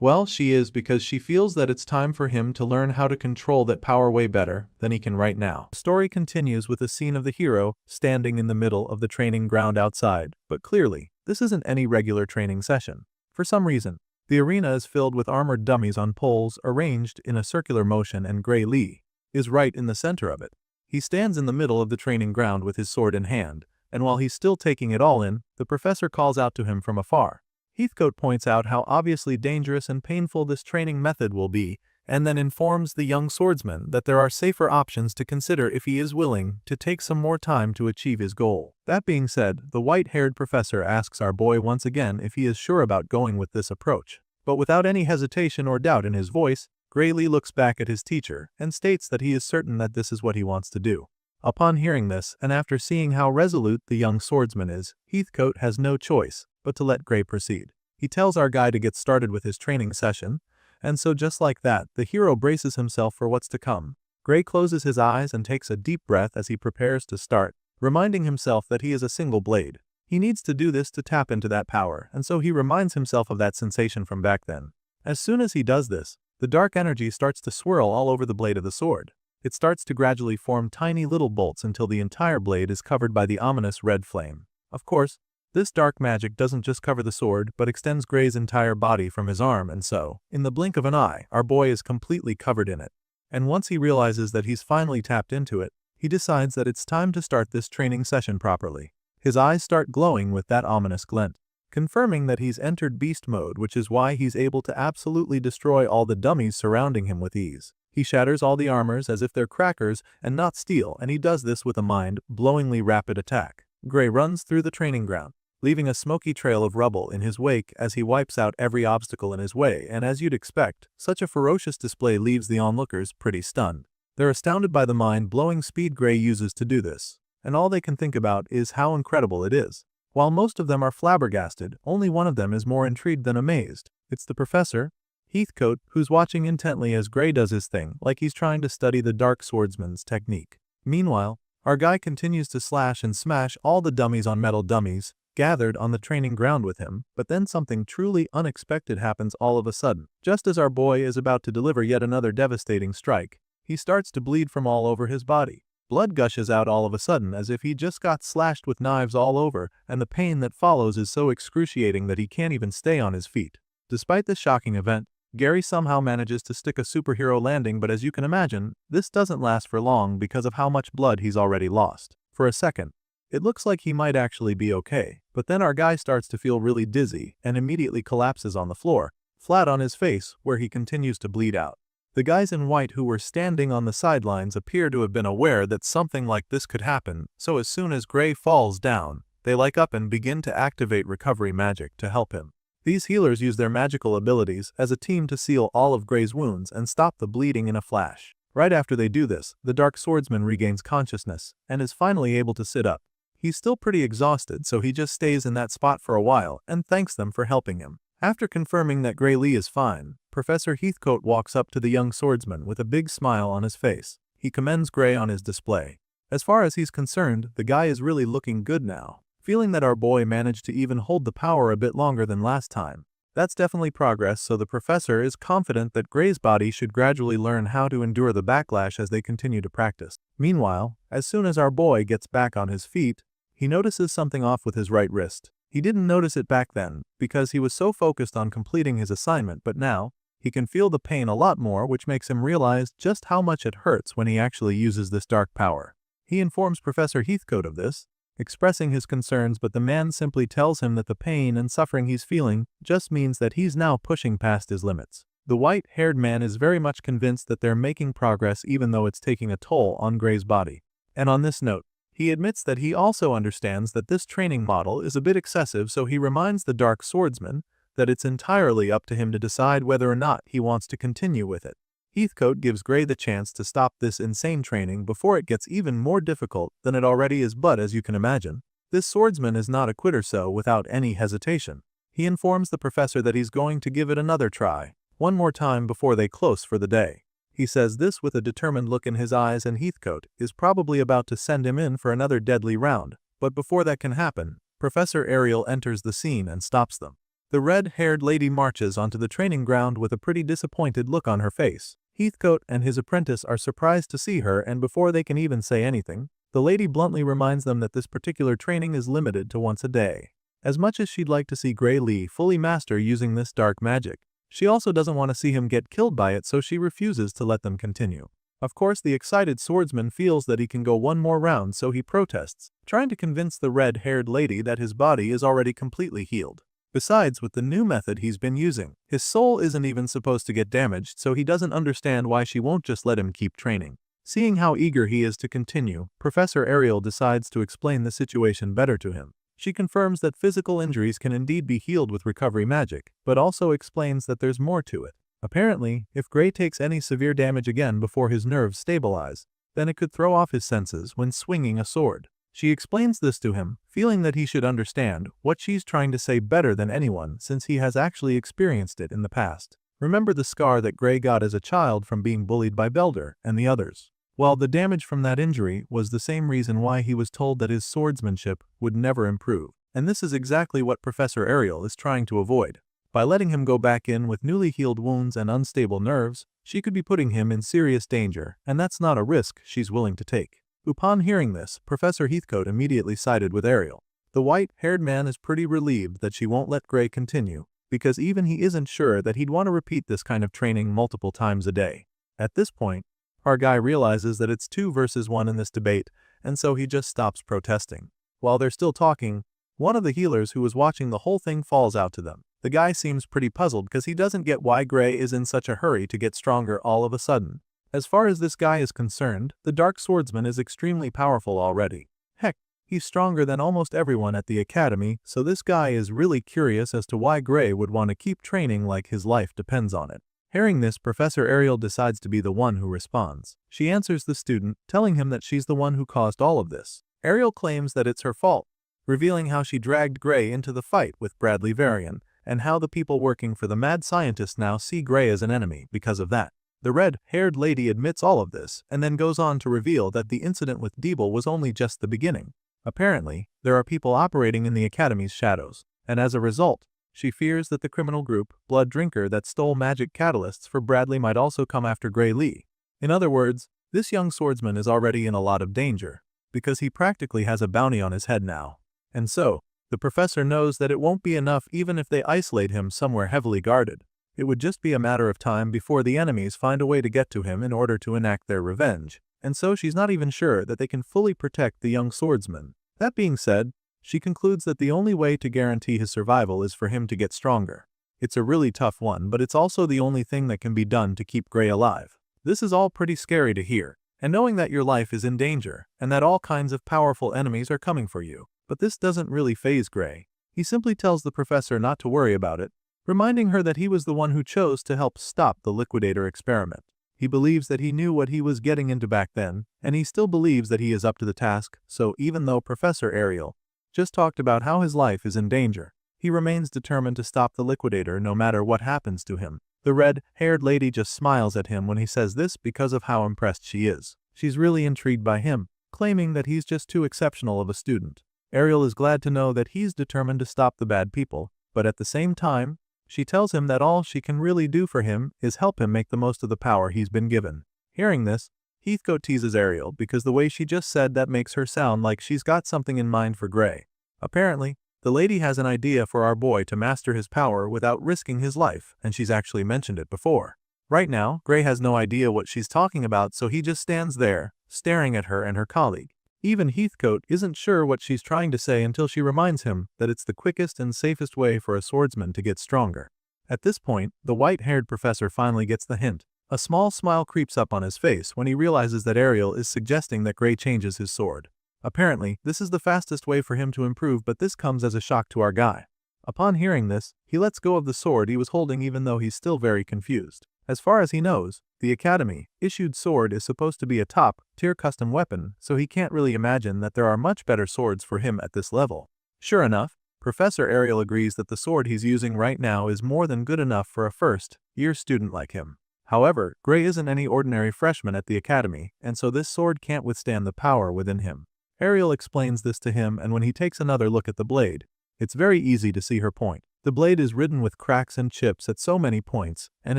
Well, she is because she feels that it's time for him to learn how to control that power way better than he can right now. The story continues with a scene of the hero standing in the middle of the training ground outside, but clearly, this isn't any regular training session. For some reason, the arena is filled with armored dummies on poles arranged in a circular motion, and Gray Lee is right in the center of it. He stands in the middle of the training ground with his sword in hand, and while he's still taking it all in, the professor calls out to him from afar. Heathcote points out how obviously dangerous and painful this training method will be, and then informs the young swordsman that there are safer options to consider if he is willing to take some more time to achieve his goal. That being said, the white-haired professor asks our boy once again if he is sure about going with this approach. But without any hesitation or doubt in his voice, Gray Lee looks back at his teacher and states that he is certain that this is what he wants to do. Upon hearing this, and after seeing how resolute the young swordsman is, Heathcote has no choice but to let Gray proceed. He tells our guy to get started with his training session, and so just like that, the hero braces himself for what's to come. Gray closes his eyes and takes a deep breath as he prepares to start, reminding himself that he is a single blade. He needs to do this to tap into that power, and so he reminds himself of that sensation from back then. As soon as he does this, the dark energy starts to swirl all over the blade of the sword. It starts to gradually form tiny little bolts until the entire blade is covered by the ominous red flame. Of course, this dark magic doesn't just cover the sword, but extends Gray's entire body from his arm, and so, in the blink of an eye, our boy is completely covered in it. And once he realizes that he's finally tapped into it, he decides that it's time to start this training session properly. His eyes start glowing with that ominous glint, confirming that he's entered beast mode, which is why he's able to absolutely destroy all the dummies surrounding him with ease. He shatters all the armors as if they're crackers and not steel, and he does this with a mind-blowingly rapid attack. Gray runs through the training ground, leaving a smoky trail of rubble in his wake as he wipes out every obstacle in his way, and as you'd expect, such a ferocious display leaves the onlookers pretty stunned. They're astounded by the mind-blowing speed Gray uses to do this, and all they can think about is how incredible it is. While most of them are flabbergasted, only one of them is more intrigued than amazed. It's the professor, Heathcote, who's watching intently as Gray does his thing, like he's trying to study the dark swordsman's technique. Meanwhile, our guy continues to slash and smash all the dummies on metal dummies gathered on the training ground with him, but then something truly unexpected happens all of a sudden. Just as our boy is about to deliver yet another devastating strike, he starts to bleed from all over his body. Blood gushes out all of a sudden as if he just got slashed with knives all over, and the pain that follows is so excruciating that he can't even stay on his feet. Despite this shocking event, Gary somehow manages to stick a superhero landing, but as you can imagine, this doesn't last for long because of how much blood he's already lost. For a second, it looks like he might actually be okay, but then our guy starts to feel really dizzy and immediately collapses on the floor, flat on his face, where he continues to bleed out. The guys in white who were standing on the sidelines appear to have been aware that something like this could happen, so as soon as Gray falls down, they light up and begin to activate recovery magic to help him. These healers use their magical abilities as a team to seal all of Gray's wounds and stop the bleeding in a flash. Right after they do this, the dark swordsman regains consciousness and is finally able to sit up. He's still pretty exhausted, so he just stays in that spot for a while and thanks them for helping him. After confirming that Gray Lee is fine, Professor Heathcote walks up to the young swordsman with a big smile on his face. He commends Gray on his display. As far as he's concerned, the guy is really looking good now. Feeling that our boy managed to even hold the power a bit longer than last time. That's definitely progress, so the professor is confident that Gray's body should gradually learn how to endure the backlash as they continue to practice. Meanwhile, as soon as our boy gets back on his feet, he notices something off with his right wrist. He didn't notice it back then, because he was so focused on completing his assignment, but now, he can feel the pain a lot more, which makes him realize just how much it hurts when he actually uses this dark power. He informs Professor Heathcote of this, expressing his concerns, but the man simply tells him that the pain and suffering he's feeling just means that he's now pushing past his limits. The white-haired man is very much convinced that they're making progress even though it's taking a toll on Gray's body. And on this note, he admits that he also understands that this training model is a bit excessive, so he reminds the dark swordsman that it's entirely up to him to decide whether or not he wants to continue with it. Heathcote gives Gray the chance to stop this insane training before it gets even more difficult than it already is, but as you can imagine, this swordsman is not a quitter, so without any hesitation, he informs the professor that he's going to give it another try, one more time before they close for the day. He says this with a determined look in his eyes, and Heathcote is probably about to send him in for another deadly round, but before that can happen, Professor Ariel enters the scene and stops them. The red-haired lady marches onto the training ground with a pretty disappointed look on her face. Heathcote and his apprentice are surprised to see her, and before they can even say anything, the lady bluntly reminds them that this particular training is limited to once a day. As much as she'd like to see Gray Lee fully master using this dark magic, she also doesn't want to see him get killed by it, so she refuses to let them continue. Of course, the excited swordsman feels that he can go one more round, so he protests, trying to convince the red-haired lady that his body is already completely healed. Besides, with the new method he's been using, his soul isn't even supposed to get damaged, so he doesn't understand why she won't just let him keep training. Seeing how eager he is to continue, Professor Ariel decides to explain the situation better to him. She confirms that physical injuries can indeed be healed with recovery magic, but also explains that there's more to it. Apparently, if Gray takes any severe damage again before his nerves stabilize, then it could throw off his senses when swinging a sword. She explains this to him, feeling that he should understand what she's trying to say better than anyone since he has actually experienced it in the past. Remember the scar that Gray got as a child from being bullied by Belder and the others? Well, the damage from that injury was the same reason why he was told that his swordsmanship would never improve, and this is exactly what Professor Ariel is trying to avoid. By letting him go back in with newly healed wounds and unstable nerves, she could be putting him in serious danger, and that's not a risk she's willing to take. Upon hearing this, Professor Heathcote immediately sided with Ariel. The white-haired man is pretty relieved that she won't let Gray continue, because even he isn't sure that he'd want to repeat this kind of training multiple times a day. At this point, our guy realizes that it's 2 versus 1 in this debate, and so he just stops protesting. While they're still talking, one of the healers who was watching the whole thing falls out to them. The guy seems pretty puzzled because he doesn't get why Gray is in such a hurry to get stronger all of a sudden. As far as this guy is concerned, the Dark Swordsman is extremely powerful already. Heck, he's stronger than almost everyone at the academy, so this guy is really curious as to why Gray would want to keep training like his life depends on it. Hearing this, Professor Ariel decides to be the one who responds. She answers the student, telling him that she's the one who caused all of this. Ariel claims that it's her fault, revealing how she dragged Gray into the fight with Bradley Varian, and how the people working for the mad scientist now see Gray as an enemy because of that. The red-haired lady admits all of this, and then goes on to reveal that the incident with Deeble was only just the beginning. Apparently, there are people operating in the Academy's shadows, and as a result, she fears that the criminal group, Blood Drinker, that stole magic catalysts for Bradley might also come after Gray Lee. In other words, this young swordsman is already in a lot of danger, because he practically has a bounty on his head now. And so, the professor knows that it won't be enough even if they isolate him somewhere heavily guarded. It would just be a matter of time before the enemies find a way to get to him in order to enact their revenge, and so she's not even sure that they can fully protect the young swordsman. That being said, she concludes that the only way to guarantee his survival is for him to get stronger. It's a really tough one, but it's also the only thing that can be done to keep Gray alive. This is all pretty scary to hear, and knowing that your life is in danger, and that all kinds of powerful enemies are coming for you. But this doesn't really faze Gray. He simply tells the professor not to worry about it, reminding her that he was the one who chose to help stop the liquidator experiment. He believes that he knew what he was getting into back then, and he still believes that he is up to the task, so even though Professor Ariel just talked about how his life is in danger, he remains determined to stop the liquidator no matter what happens to him. The red-haired lady just smiles at him when he says this because of how impressed she is. She's really intrigued by him, claiming that he's just too exceptional of a student. Ariel is glad to know that he's determined to stop the bad people, but at the same time, she tells him that all she can really do for him is help him make the most of the power he's been given. Hearing this, Heathcote teases Ariel because the way she just said that makes her sound like she's got something in mind for Gray. Apparently, the lady has an idea for our boy to master his power without risking his life, and she's actually mentioned it before. Right now, Gray has no idea what she's talking about, so he just stands there, staring at her and her colleague. Even Heathcote isn't sure what she's trying to say until she reminds him that it's the quickest and safest way for a swordsman to get stronger. At this point, the white-haired professor finally gets the hint. A small smile creeps up on his face when he realizes that Ariel is suggesting that Gray changes his sword. Apparently, this is the fastest way for him to improve, but this comes as a shock to our guy. Upon hearing this, he lets go of the sword he was holding even though he's still very confused. As far as he knows, the Academy-issued sword is supposed to be a top-tier custom weapon, so he can't really imagine that there are much better swords for him at this level. Sure enough, Professor Ariel agrees that the sword he's using right now is more than good enough for a first-year student like him. However, Gray isn't any ordinary freshman at the Academy, and so this sword can't withstand the power within him. Ariel explains this to him, and when he takes another look at the blade, it's very easy to see her point. The blade is ridden with cracks and chips at so many points, and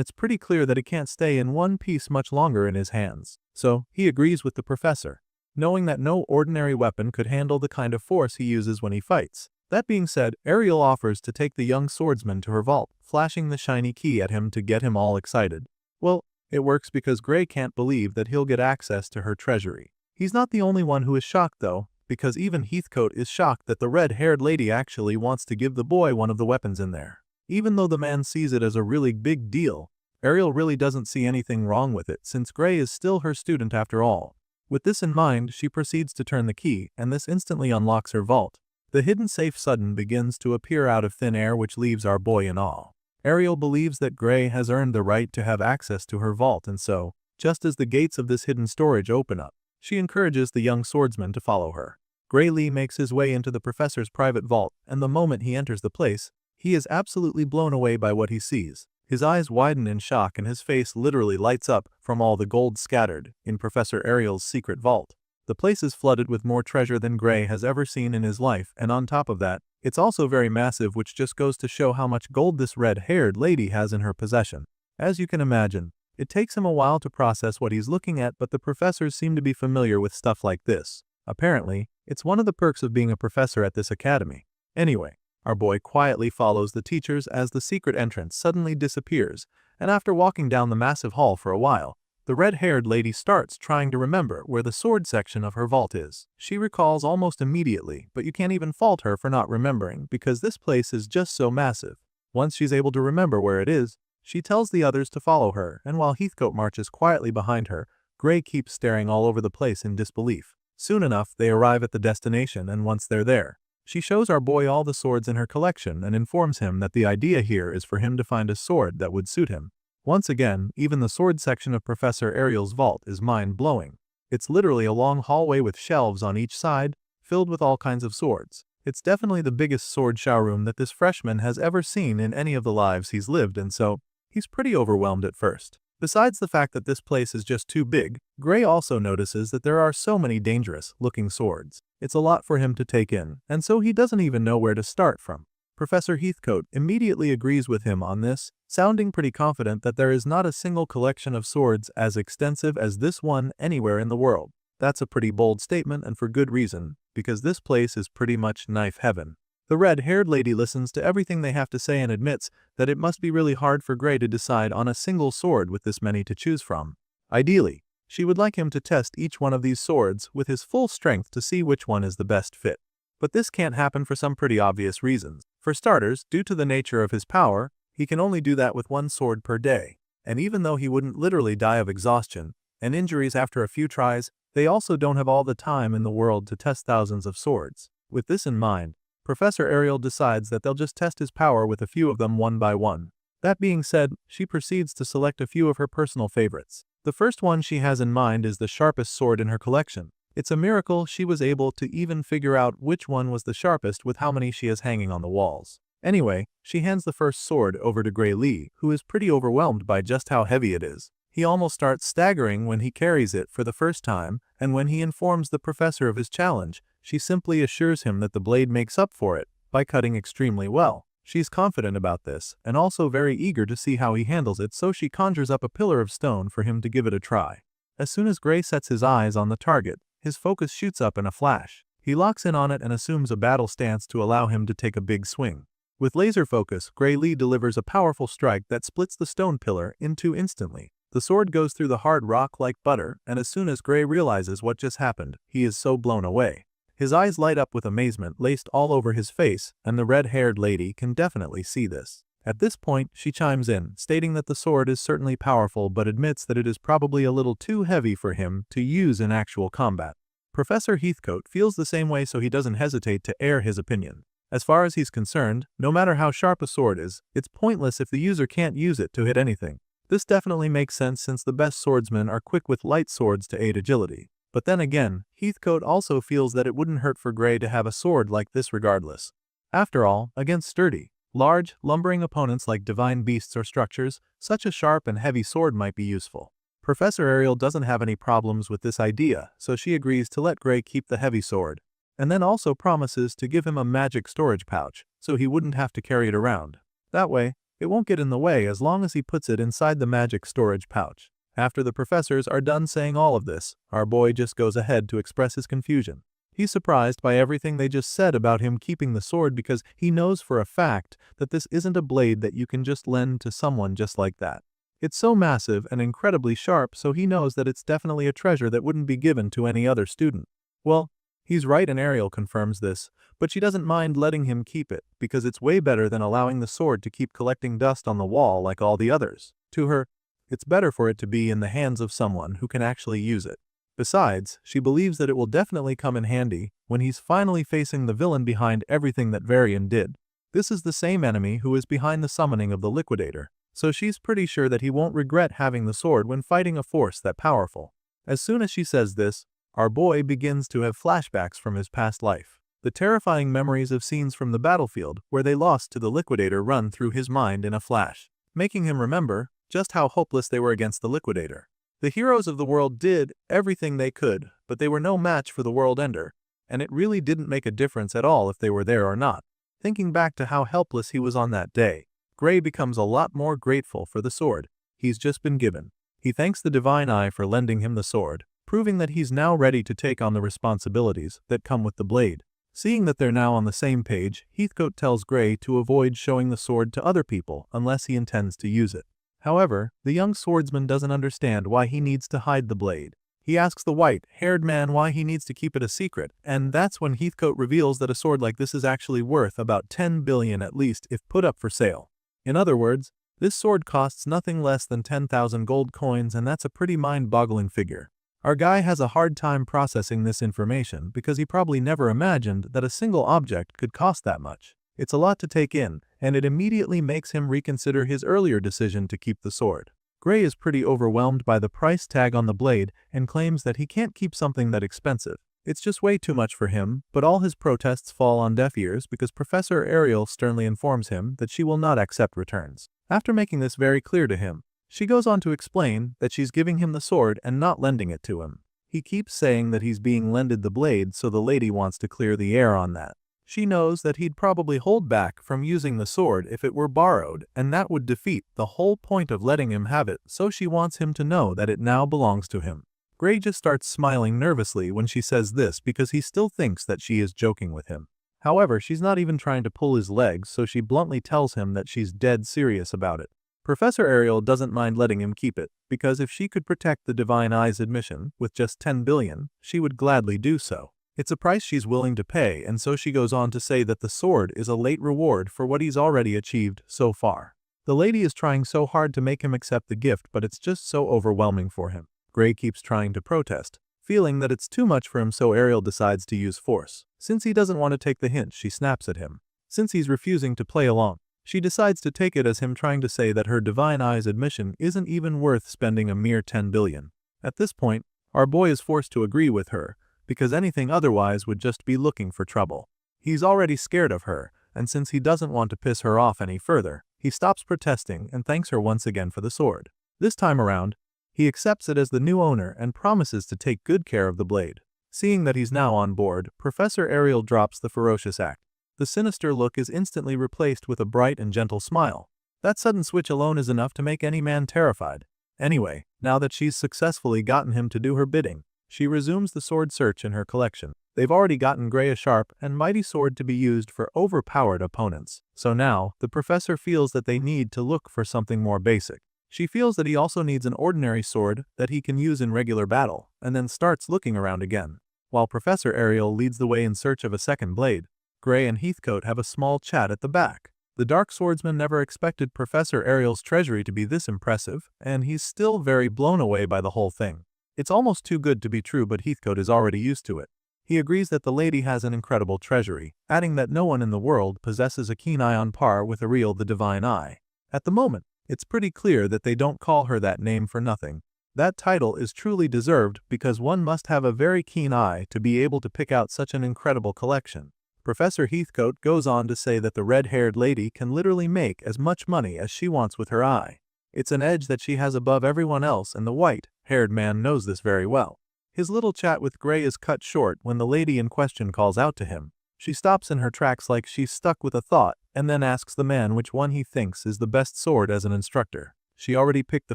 it's pretty clear that it can't stay in one piece much longer in his hands. So, he agrees with the professor, knowing that no ordinary weapon could handle the kind of force he uses when he fights. That being said, Ariel offers to take the young swordsman to her vault, flashing the shiny key at him to get him all excited. Well, it works because Gray can't believe that he'll get access to her treasury. He's not the only one who is shocked though, because even Heathcote is shocked that the red-haired lady actually wants to give the boy one of the weapons in there. Even though the man sees it as a really big deal, Ariel really doesn't see anything wrong with it since Gray is still her student after all. With this in mind, she proceeds to turn the key, and this instantly unlocks her vault. The hidden safe sudden begins to appear out of thin air, which leaves our boy in awe. Ariel believes that Gray has earned the right to have access to her vault, and so, just as the gates of this hidden storage open up, she encourages the young swordsman to follow her. Gray Lee makes his way into the professor's private vault, and the moment he enters the place, he is absolutely blown away by what he sees. His eyes widen in shock and his face literally lights up from all the gold scattered in Professor Ariel's secret vault. The place is flooded with more treasure than Gray has ever seen in his life, and on top of that, it's also very massive, which just goes to show how much gold this red-haired lady has in her possession. As you can imagine, it takes him a while to process what he's looking at, but the professors seem to be familiar with stuff like this. Apparently, it's one of the perks of being a professor at this academy. Anyway, our boy quietly follows the teachers as the secret entrance suddenly disappears, and after walking down the massive hall for a while, the red-haired lady starts trying to remember where the sword section of her vault is. She recalls almost immediately, but you can't even fault her for not remembering because this place is just so massive. Once she's able to remember where it is, she tells the others to follow her, and while Heathcote marches quietly behind her, Gray keeps staring all over the place in disbelief. Soon enough, they arrive at the destination, and once they're there, she shows our boy all the swords in her collection and informs him that the idea here is for him to find a sword that would suit him. Once again, even the sword section of Professor Ariel's vault is mind-blowing. It's literally a long hallway with shelves on each side, filled with all kinds of swords. It's definitely the biggest sword showroom that this freshman has ever seen in any of the lives he's lived, and so, he's pretty overwhelmed at first. Besides the fact that this place is just too big, Gray also notices that there are so many dangerous-looking swords. It's a lot for him to take in, and so he doesn't even know where to start from. Professor Heathcote immediately agrees with him on this, sounding pretty confident that there is not a single collection of swords as extensive as this one anywhere in the world. That's a pretty bold statement, and for good reason, because this place is pretty much knife heaven. The red-haired lady listens to everything they have to say and admits that it must be really hard for Gray to decide on a single sword with this many to choose from. Ideally, she would like him to test each one of these swords with his full strength to see which one is the best fit. But this can't happen for some pretty obvious reasons. For starters, due to the nature of his power, he can only do that with one sword per day. And even though he wouldn't literally die of exhaustion and injuries after a few tries, they also don't have all the time in the world to test thousands of swords. With this in mind, Professor Ariel decides that they'll just test his power with a few of them one by one. That being said, she proceeds to select a few of her personal favorites. The first one she has in mind is the sharpest sword in her collection. It's a miracle she was able to even figure out which one was the sharpest with how many she has hanging on the walls. Anyway, she hands the first sword over to Gray Lee, who is pretty overwhelmed by just how heavy it is. He almost starts staggering when he carries it for the first time, and when he informs the professor of his challenge, she simply assures him that the blade makes up for it by cutting extremely well. She's confident about this, and also very eager to see how he handles it, so she conjures up a pillar of stone for him to give it a try. As soon as Gray sets his eyes on the target, his focus shoots up in a flash. He locks in on it and assumes a battle stance to allow him to take a big swing. With laser focus, Gray Lee delivers a powerful strike that splits the stone pillar in two instantly. The sword goes through the hard rock like butter, and as soon as Gray realizes what just happened, he is so blown away. His eyes light up with amazement laced all over his face, and the red-haired lady can definitely see this. At this point, she chimes in, stating that the sword is certainly powerful but admits that it is probably a little too heavy for him to use in actual combat. Professor Heathcote feels the same way, so he doesn't hesitate to air his opinion. As far as he's concerned, no matter how sharp a sword is, it's pointless if the user can't use it to hit anything. This definitely makes sense since the best swordsmen are quick with light swords to aid agility. But then again, Heathcote also feels that it wouldn't hurt for Gray to have a sword like this regardless. After all, against sturdy, large, lumbering opponents like divine beasts or structures, such a sharp and heavy sword might be useful. Professor Ariel doesn't have any problems with this idea, so she agrees to let Gray keep the heavy sword. and then also promises to give him a magic storage pouch so he wouldn't have to carry it around. That way, it won't get in the way as long as he puts it inside the magic storage pouch. After the professors are done saying all of this, our boy just goes ahead to express his confusion. He's surprised by everything they just said about him keeping the sword because he knows for a fact that this isn't a blade that you can just lend to someone just like that. It's so massive and incredibly sharp, so he knows that it's definitely a treasure that wouldn't be given to any other student. Well, he's right and Ariel confirms this, but she doesn't mind letting him keep it because it's way better than allowing the sword to keep collecting dust on the wall like all the others. To her, it's better for it to be in the hands of someone who can actually use it. Besides, she believes that it will definitely come in handy when he's finally facing the villain behind everything that Varian did. This is the same enemy who is behind the summoning of the Liquidator, so she's pretty sure that he won't regret having the sword when fighting a force that powerful. As soon as she says this, our boy begins to have flashbacks from his past life. The terrifying memories of scenes from the battlefield where they lost to the Liquidator run through his mind in a flash, making him remember just how hopeless they were against the Liquidator. The heroes of the world did everything they could, but they were no match for the World Ender, and it really didn't make a difference at all if they were there or not. Thinking back to how helpless he was on that day, Gray becomes a lot more grateful for the sword he's just been given. He thanks the Divine Eye for lending him the sword, proving that he's now ready to take on the responsibilities that come with the blade. Seeing that they're now on the same page, Heathcote tells Gray to avoid showing the sword to other people unless he intends to use it. However, the young swordsman doesn't understand why he needs to hide the blade. He asks the white-haired man why he needs to keep it a secret, and that's when Heathcote reveals that a sword like this is actually worth about 10 billion at least if put up for sale. In other words, this sword costs nothing less than 10,000 gold coins, and that's a pretty mind-boggling figure. Our guy has a hard time processing this information because he probably never imagined that a single object could cost that much. It's a lot to take in, and it immediately makes him reconsider his earlier decision to keep the sword. Gray is pretty overwhelmed by the price tag on the blade and claims that he can't keep something that expensive. It's just way too much for him, but all his protests fall on deaf ears because Professor Ariel sternly informs him that she will not accept returns. After making this very clear to him, she goes on to explain that she's giving him the sword and not lending it to him. He keeps saying that he's being lended the blade, so the lady wants to clear the air on that. She knows that he'd probably hold back from using the sword if it were borrowed, and that would defeat the whole point of letting him have it, so she wants him to know that it now belongs to him. Gray just starts smiling nervously when she says this because he still thinks that she is joking with him. However, she's not even trying to pull his legs, so she bluntly tells him that she's dead serious about it. Professor Ariel doesn't mind letting him keep it, because if she could protect the Divine Eye's admission with just 10 billion, she would gladly do so. It's a price she's willing to pay, and so she goes on to say that the sword is a late reward for what he's already achieved so far. The lady is trying so hard to make him accept the gift, but it's just so overwhelming for him. Gray keeps trying to protest, feeling that it's too much for him, so Ariel decides to use force. Since he doesn't want to take the hint, she snaps at him. Since he's refusing to play along, she decides to take it as him trying to say that her Divine Eye's admission isn't even worth spending a mere 10 billion. At this point, our boy is forced to agree with her, because anything otherwise would just be looking for trouble. He's already scared of her, and since he doesn't want to piss her off any further, he stops protesting and thanks her once again for the sword. This time around, he accepts it as the new owner and promises to take good care of the blade. Seeing that he's now on board, Professor Ariel drops the ferocious act. The sinister look is instantly replaced with a bright and gentle smile. That sudden switch alone is enough to make any man terrified. Anyway, now that she's successfully gotten him to do her bidding, she resumes the sword search in her collection. They've already gotten Gray a sharp and mighty sword to be used for overpowered opponents, so now the professor feels that they need to look for something more basic. She feels that he also needs an ordinary sword that he can use in regular battle, and then starts looking around again. While Professor Ariel leads the way in search of a second blade, Gray and Heathcote have a small chat at the back. The Dark Swordsman never expected Professor Ariel's treasury to be this impressive, and he's still very blown away by the whole thing. It's almost too good to be true, but Heathcote is already used to it. He agrees that the lady has an incredible treasury, adding that no one in the world possesses a keen eye on par with Ariel the Divine Eye. At the moment, it's pretty clear that they don't call her that name for nothing. That title is truly deserved because one must have a very keen eye to be able to pick out such an incredible collection. Professor Heathcote goes on to say that the red-haired lady can literally make as much money as she wants with her eye. It's an edge that she has above everyone else, and the white-haired man knows this very well. His little chat with Gray is cut short when the lady in question calls out to him. She stops in her tracks like she's stuck with a thought, and then asks the man which one he thinks is the best sword as an instructor. She already picked the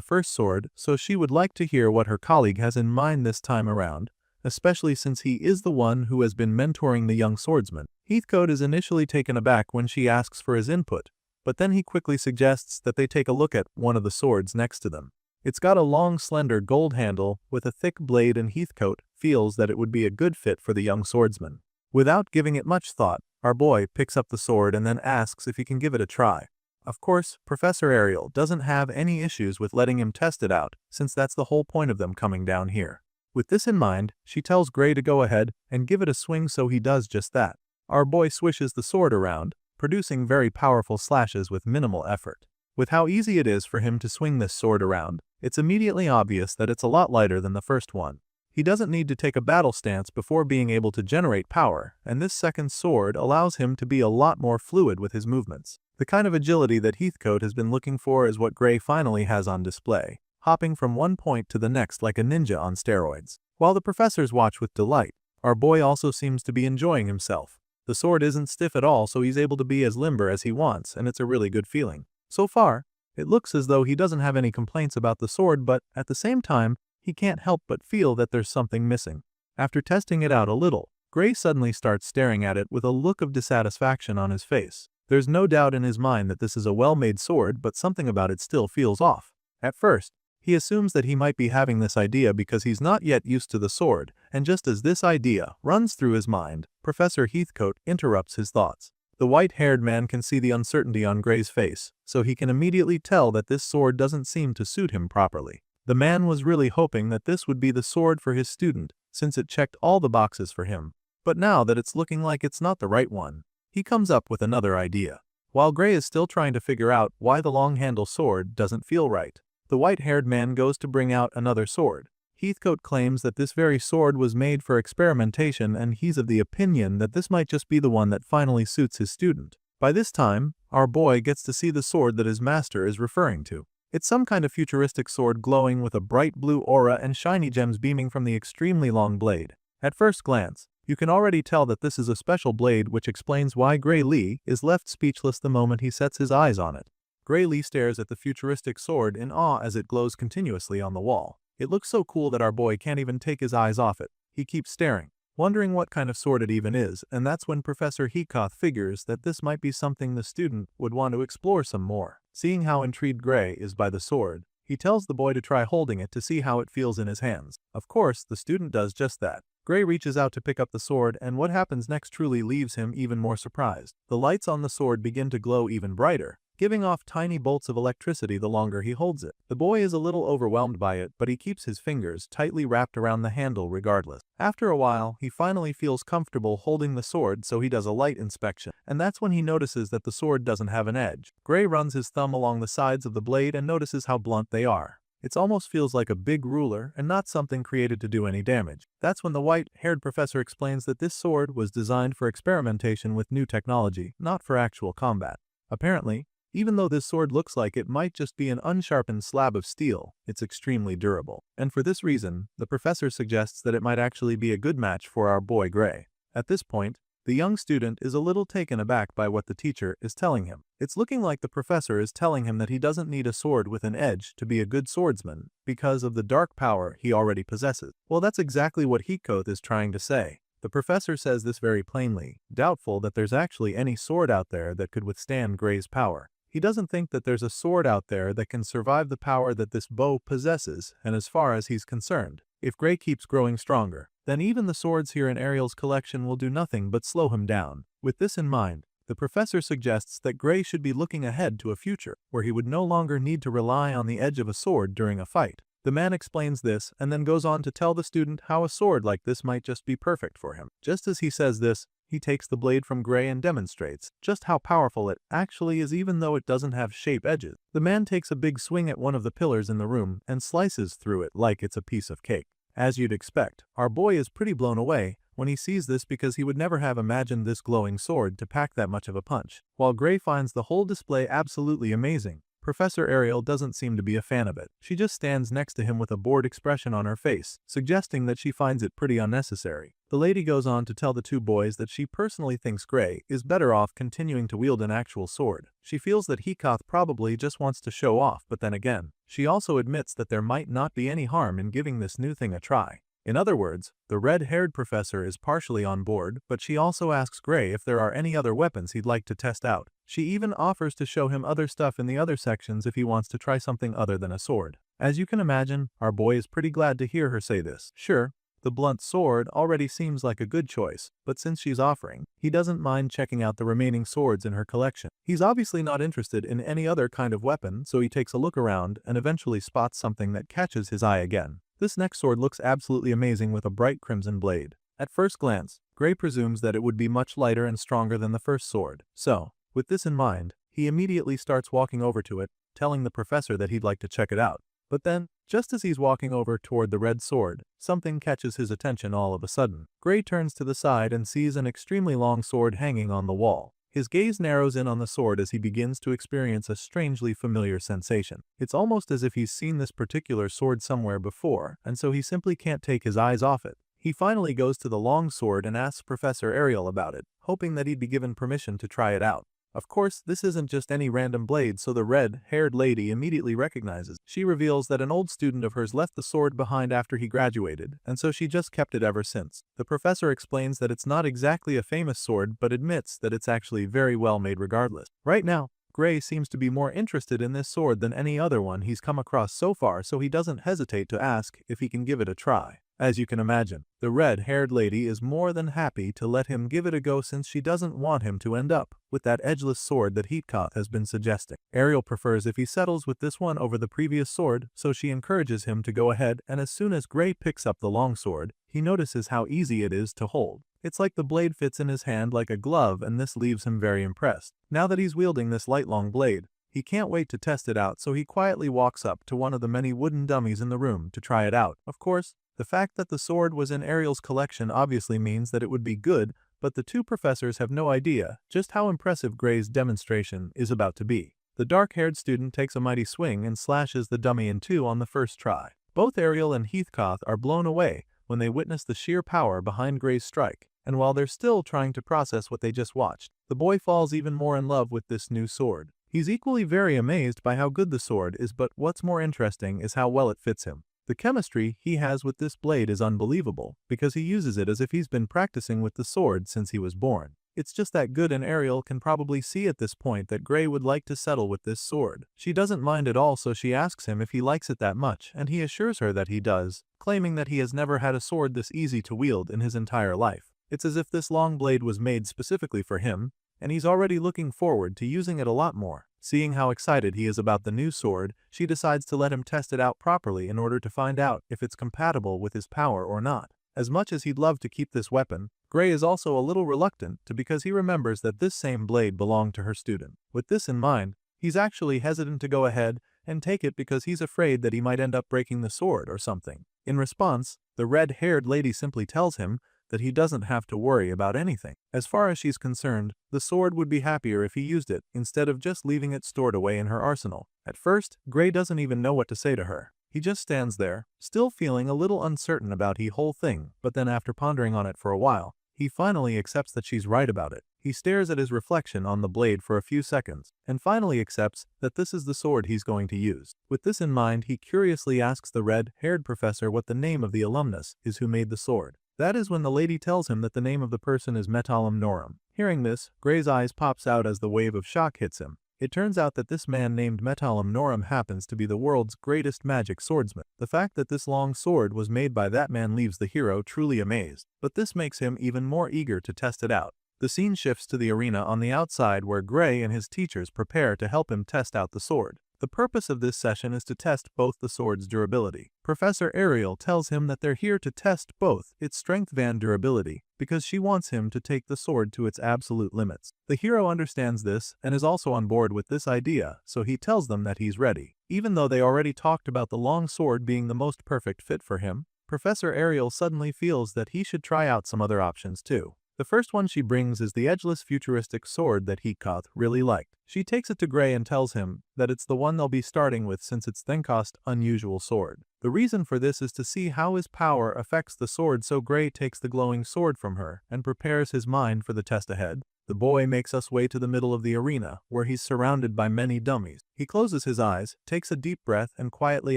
first sword, so she would like to hear what her colleague has in mind this time around, especially since he is the one who has been mentoring the young swordsman. Heathcote is initially taken aback when she asks for his input, but then he quickly suggests that they take a look at one of the swords next to them. It's got a long, slender gold handle with a thick blade, and Heathcote feels that it would be a good fit for the young swordsman. Without giving it much thought, our boy picks up the sword and then asks if he can give it a try. Of course, Professor Ariel doesn't have any issues with letting him test it out, since that's the whole point of them coming down here. With this in mind, she tells Gray to go ahead and give it a swing, so he does just that. Our boy swishes the sword around, producing very powerful slashes with minimal effort. With how easy it is for him to swing this sword around, it's immediately obvious that it's a lot lighter than the first one. He doesn't need to take a battle stance before being able to generate power, and this second sword allows him to be a lot more fluid with his movements. The kind of agility that Heathcote has been looking for is what Gray finally has on display, hopping from one point to the next like a ninja on steroids. While the professors watch with delight, our boy also seems to be enjoying himself. The sword isn't stiff at all, so he's able to be as limber as he wants, and it's a really good feeling. So far, it looks as though he doesn't have any complaints about the sword, but at the same time, he can't help but feel that there's something missing. After testing it out a little, Gray suddenly starts staring at it with a look of dissatisfaction on his face. There's no doubt in his mind that this is a well-made sword, but something about it still feels off. At first, he assumes that he might be having this idea because he's not yet used to the sword, and just as this idea runs through his mind, Professor Heathcote interrupts his thoughts. The white-haired man can see the uncertainty on Gray's face, so he can immediately tell that this sword doesn't seem to suit him properly. The man was really hoping that this would be the sword for his student, since it checked all the boxes for him. But now that it's looking like it's not the right one, he comes up with another idea. While Gray is still trying to figure out why the long-handle sword doesn't feel right, the white-haired man goes to bring out another sword. Heathcote claims that this very sword was made for experimentation, and he's of the opinion that this might just be the one that finally suits his student. By this time, our boy gets to see the sword that his master is referring to. It's some kind of futuristic sword glowing with a bright blue aura and shiny gems beaming from the extremely long blade. At first glance, you can already tell that this is a special blade, which explains why Gray Lee is left speechless the moment he sets his eyes on it. Gray Lee stares at the futuristic sword in awe as it glows continuously on the wall. It looks so cool that our boy can't even take his eyes off it. He keeps staring, wondering what kind of sword it even is, and that's when Professor Heathcote figures that this might be something the student would want to explore some more. Seeing how intrigued Gray is by the sword, he tells the boy to try holding it to see how it feels in his hands. Of course, the student does just that. Gray reaches out to pick up the sword, and what happens next truly leaves him even more surprised. The lights on the sword begin to glow even brighter, giving off tiny bolts of electricity the longer he holds it. The boy is a little overwhelmed by it, but he keeps his fingers tightly wrapped around the handle regardless. After a while, he finally feels comfortable holding the sword, so he does a light inspection, and that's when he notices that the sword doesn't have an edge. Gray runs his thumb along the sides of the blade and notices how blunt they are. It almost feels like a big ruler and not something created to do any damage. That's when the white-haired professor explains that this sword was designed for experimentation with new technology, not for actual combat. Apparently, even though this sword looks like it might just be an unsharpened slab of steel, it's extremely durable. And for this reason, the professor suggests that it might actually be a good match for our boy Gray. At this point, the young student is a little taken aback by what the teacher is telling him. It's looking like the professor is telling him that he doesn't need a sword with an edge to be a good swordsman because of the dark power he already possesses. Well, that's exactly what Heathcote is trying to say. The professor says this very plainly, doubtful that there's actually any sword out there that could withstand Gray's power. He doesn't think that there's a sword out there that can survive the power that this bow possesses, and as far as he's concerned, if Gray keeps growing stronger, then even the swords here in Ariel's collection will do nothing but slow him down. With this in mind, the professor suggests that Gray should be looking ahead to a future where he would no longer need to rely on the edge of a sword during a fight. The man explains this and then goes on to tell the student how a sword like this might just be perfect for him. Just as he says this, he takes the blade from Gray and demonstrates just how powerful it actually is, even though it doesn't have sharp edges. The man takes a big swing at one of the pillars in the room and slices through it like it's a piece of cake. As you'd expect, our boy is pretty blown away when he sees this because he would never have imagined this glowing sword to pack that much of a punch. While Gray finds the whole display absolutely amazing, Professor Ariel doesn't seem to be a fan of it. She just stands next to him with a bored expression on her face, suggesting that she finds it pretty unnecessary. The lady goes on to tell the two boys that she personally thinks Gray is better off continuing to wield an actual sword. She feels that Heathcote probably just wants to show off, but then again, she also admits that there might not be any harm in giving this new thing a try. In other words, the red-haired professor is partially on board, but she also asks Gray if there are any other weapons he'd like to test out. She even offers to show him other stuff in the other sections if he wants to try something other than a sword. As you can imagine, our boy is pretty glad to hear her say this. Sure, the blunt sword already seems like a good choice, but since she's offering, he doesn't mind checking out the remaining swords in her collection. He's obviously not interested in any other kind of weapon, so he takes a look around and eventually spots something that catches his eye again. This next sword looks absolutely amazing with a bright crimson blade. At first glance, Gray presumes that it would be much lighter and stronger than the first sword. So, with this in mind, he immediately starts walking over to it, telling the professor that he'd like to check it out. But then, just as he's walking over toward the red sword, something catches his attention all of a sudden. Gray turns to the side and sees an extremely long sword hanging on the wall. His gaze narrows in on the sword as he begins to experience a strangely familiar sensation. It's almost as if he's seen this particular sword somewhere before, and so he simply can't take his eyes off it. He finally goes to the long sword and asks Professor Ariel about it, hoping that he'd be given permission to try it out. Of course, this isn't just any random blade, so the red-haired lady immediately recognizes. She reveals that an old student of hers left the sword behind after he graduated, and so she just kept it ever since. The professor explains that it's not exactly a famous sword, but admits that it's actually very well made regardless. Right now, Gray seems to be more interested in this sword than any other one he's come across so far, so he doesn't hesitate to ask if he can give it a try. As you can imagine, the red-haired lady is more than happy to let him give it a go since she doesn't want him to end up with that edgeless sword that Heathcote has been suggesting. Ariel prefers if he settles with this one over the previous sword, so she encourages him to go ahead, and as soon as Gray picks up the long sword, he notices how easy it is to hold. It's like the blade fits in his hand like a glove, and this leaves him very impressed. Now that he's wielding this light long blade, he can't wait to test it out, so he quietly walks up to one of the many wooden dummies in the room to try it out. Of course, the fact that the sword was in Ariel's collection obviously means that it would be good, but the two professors have no idea just how impressive Gray's demonstration is about to be. The dark-haired student takes a mighty swing and slashes the dummy in two on the first try. Both Ariel and Heathcote are blown away when they witness the sheer power behind Gray's strike, and while they're still trying to process what they just watched, the boy falls even more in love with this new sword. He's equally very amazed by how good the sword is, but what's more interesting is how well it fits him. The chemistry he has with this blade is unbelievable, because he uses it as if he's been practicing with the sword since he was born. It's just that good, and Ariel can probably see at this point that Gray would like to settle with this sword. She doesn't mind at all, so she asks him if he likes it that much, and he assures her that he does, claiming that he has never had a sword this easy to wield in his entire life. It's as if this long blade was made specifically for him, and he's already looking forward to using it a lot more. Seeing how excited he is about the new sword, she decides to let him test it out properly in order to find out if it's compatible with his power or not. As much as he'd love to keep this weapon, Gray is also a little reluctant because he remembers that this same blade belonged to her student. With this in mind, he's actually hesitant to go ahead and take it because he's afraid that he might end up breaking the sword or something. In response, the red-haired lady simply tells him that he doesn't have to worry about anything. As far as she's concerned, the sword would be happier if he used it instead of just leaving it stored away in her arsenal. At first, Gray doesn't even know what to say to her. He just stands there, still feeling a little uncertain about the whole thing, but then after pondering on it for a while, he finally accepts that she's right about it. He stares at his reflection on the blade for a few seconds, and finally accepts that this is the sword he's going to use. With this in mind, he curiously asks the red-haired professor what the name of the alumnus is who made the sword. That is when the lady tells him that the name of the person is Metalum Norum. Hearing this, Gray's eyes pops out as the wave of shock hits him. It turns out that this man named Metalum Norum happens to be the world's greatest magic swordsman. The fact that this long sword was made by that man leaves the hero truly amazed, but this makes him even more eager to test it out. The scene shifts to the arena on the outside where Gray and his teachers prepare to help him test out the sword. The purpose of this session is to test both the sword's durability. Professor Ariel tells him that they're here to test both its strength and durability, because she wants him to take the sword to its absolute limits. The hero understands this and is also on board with this idea, so he tells them that he's ready. Even though they already talked about the long sword being the most perfect fit for him, Professor Ariel suddenly feels that he should try out some other options too. The first one she brings is the edgeless futuristic sword that Heatkoth really liked. She takes it to Gray and tells him that it's the one they'll be starting with since it's Thenkoth's unusual sword. The reason for this is to see how his power affects the sword, so Gray takes the glowing sword from her and prepares his mind for the test ahead. The boy makes us way to the middle of the arena, where he's surrounded by many dummies. He closes his eyes, takes a deep breath, and quietly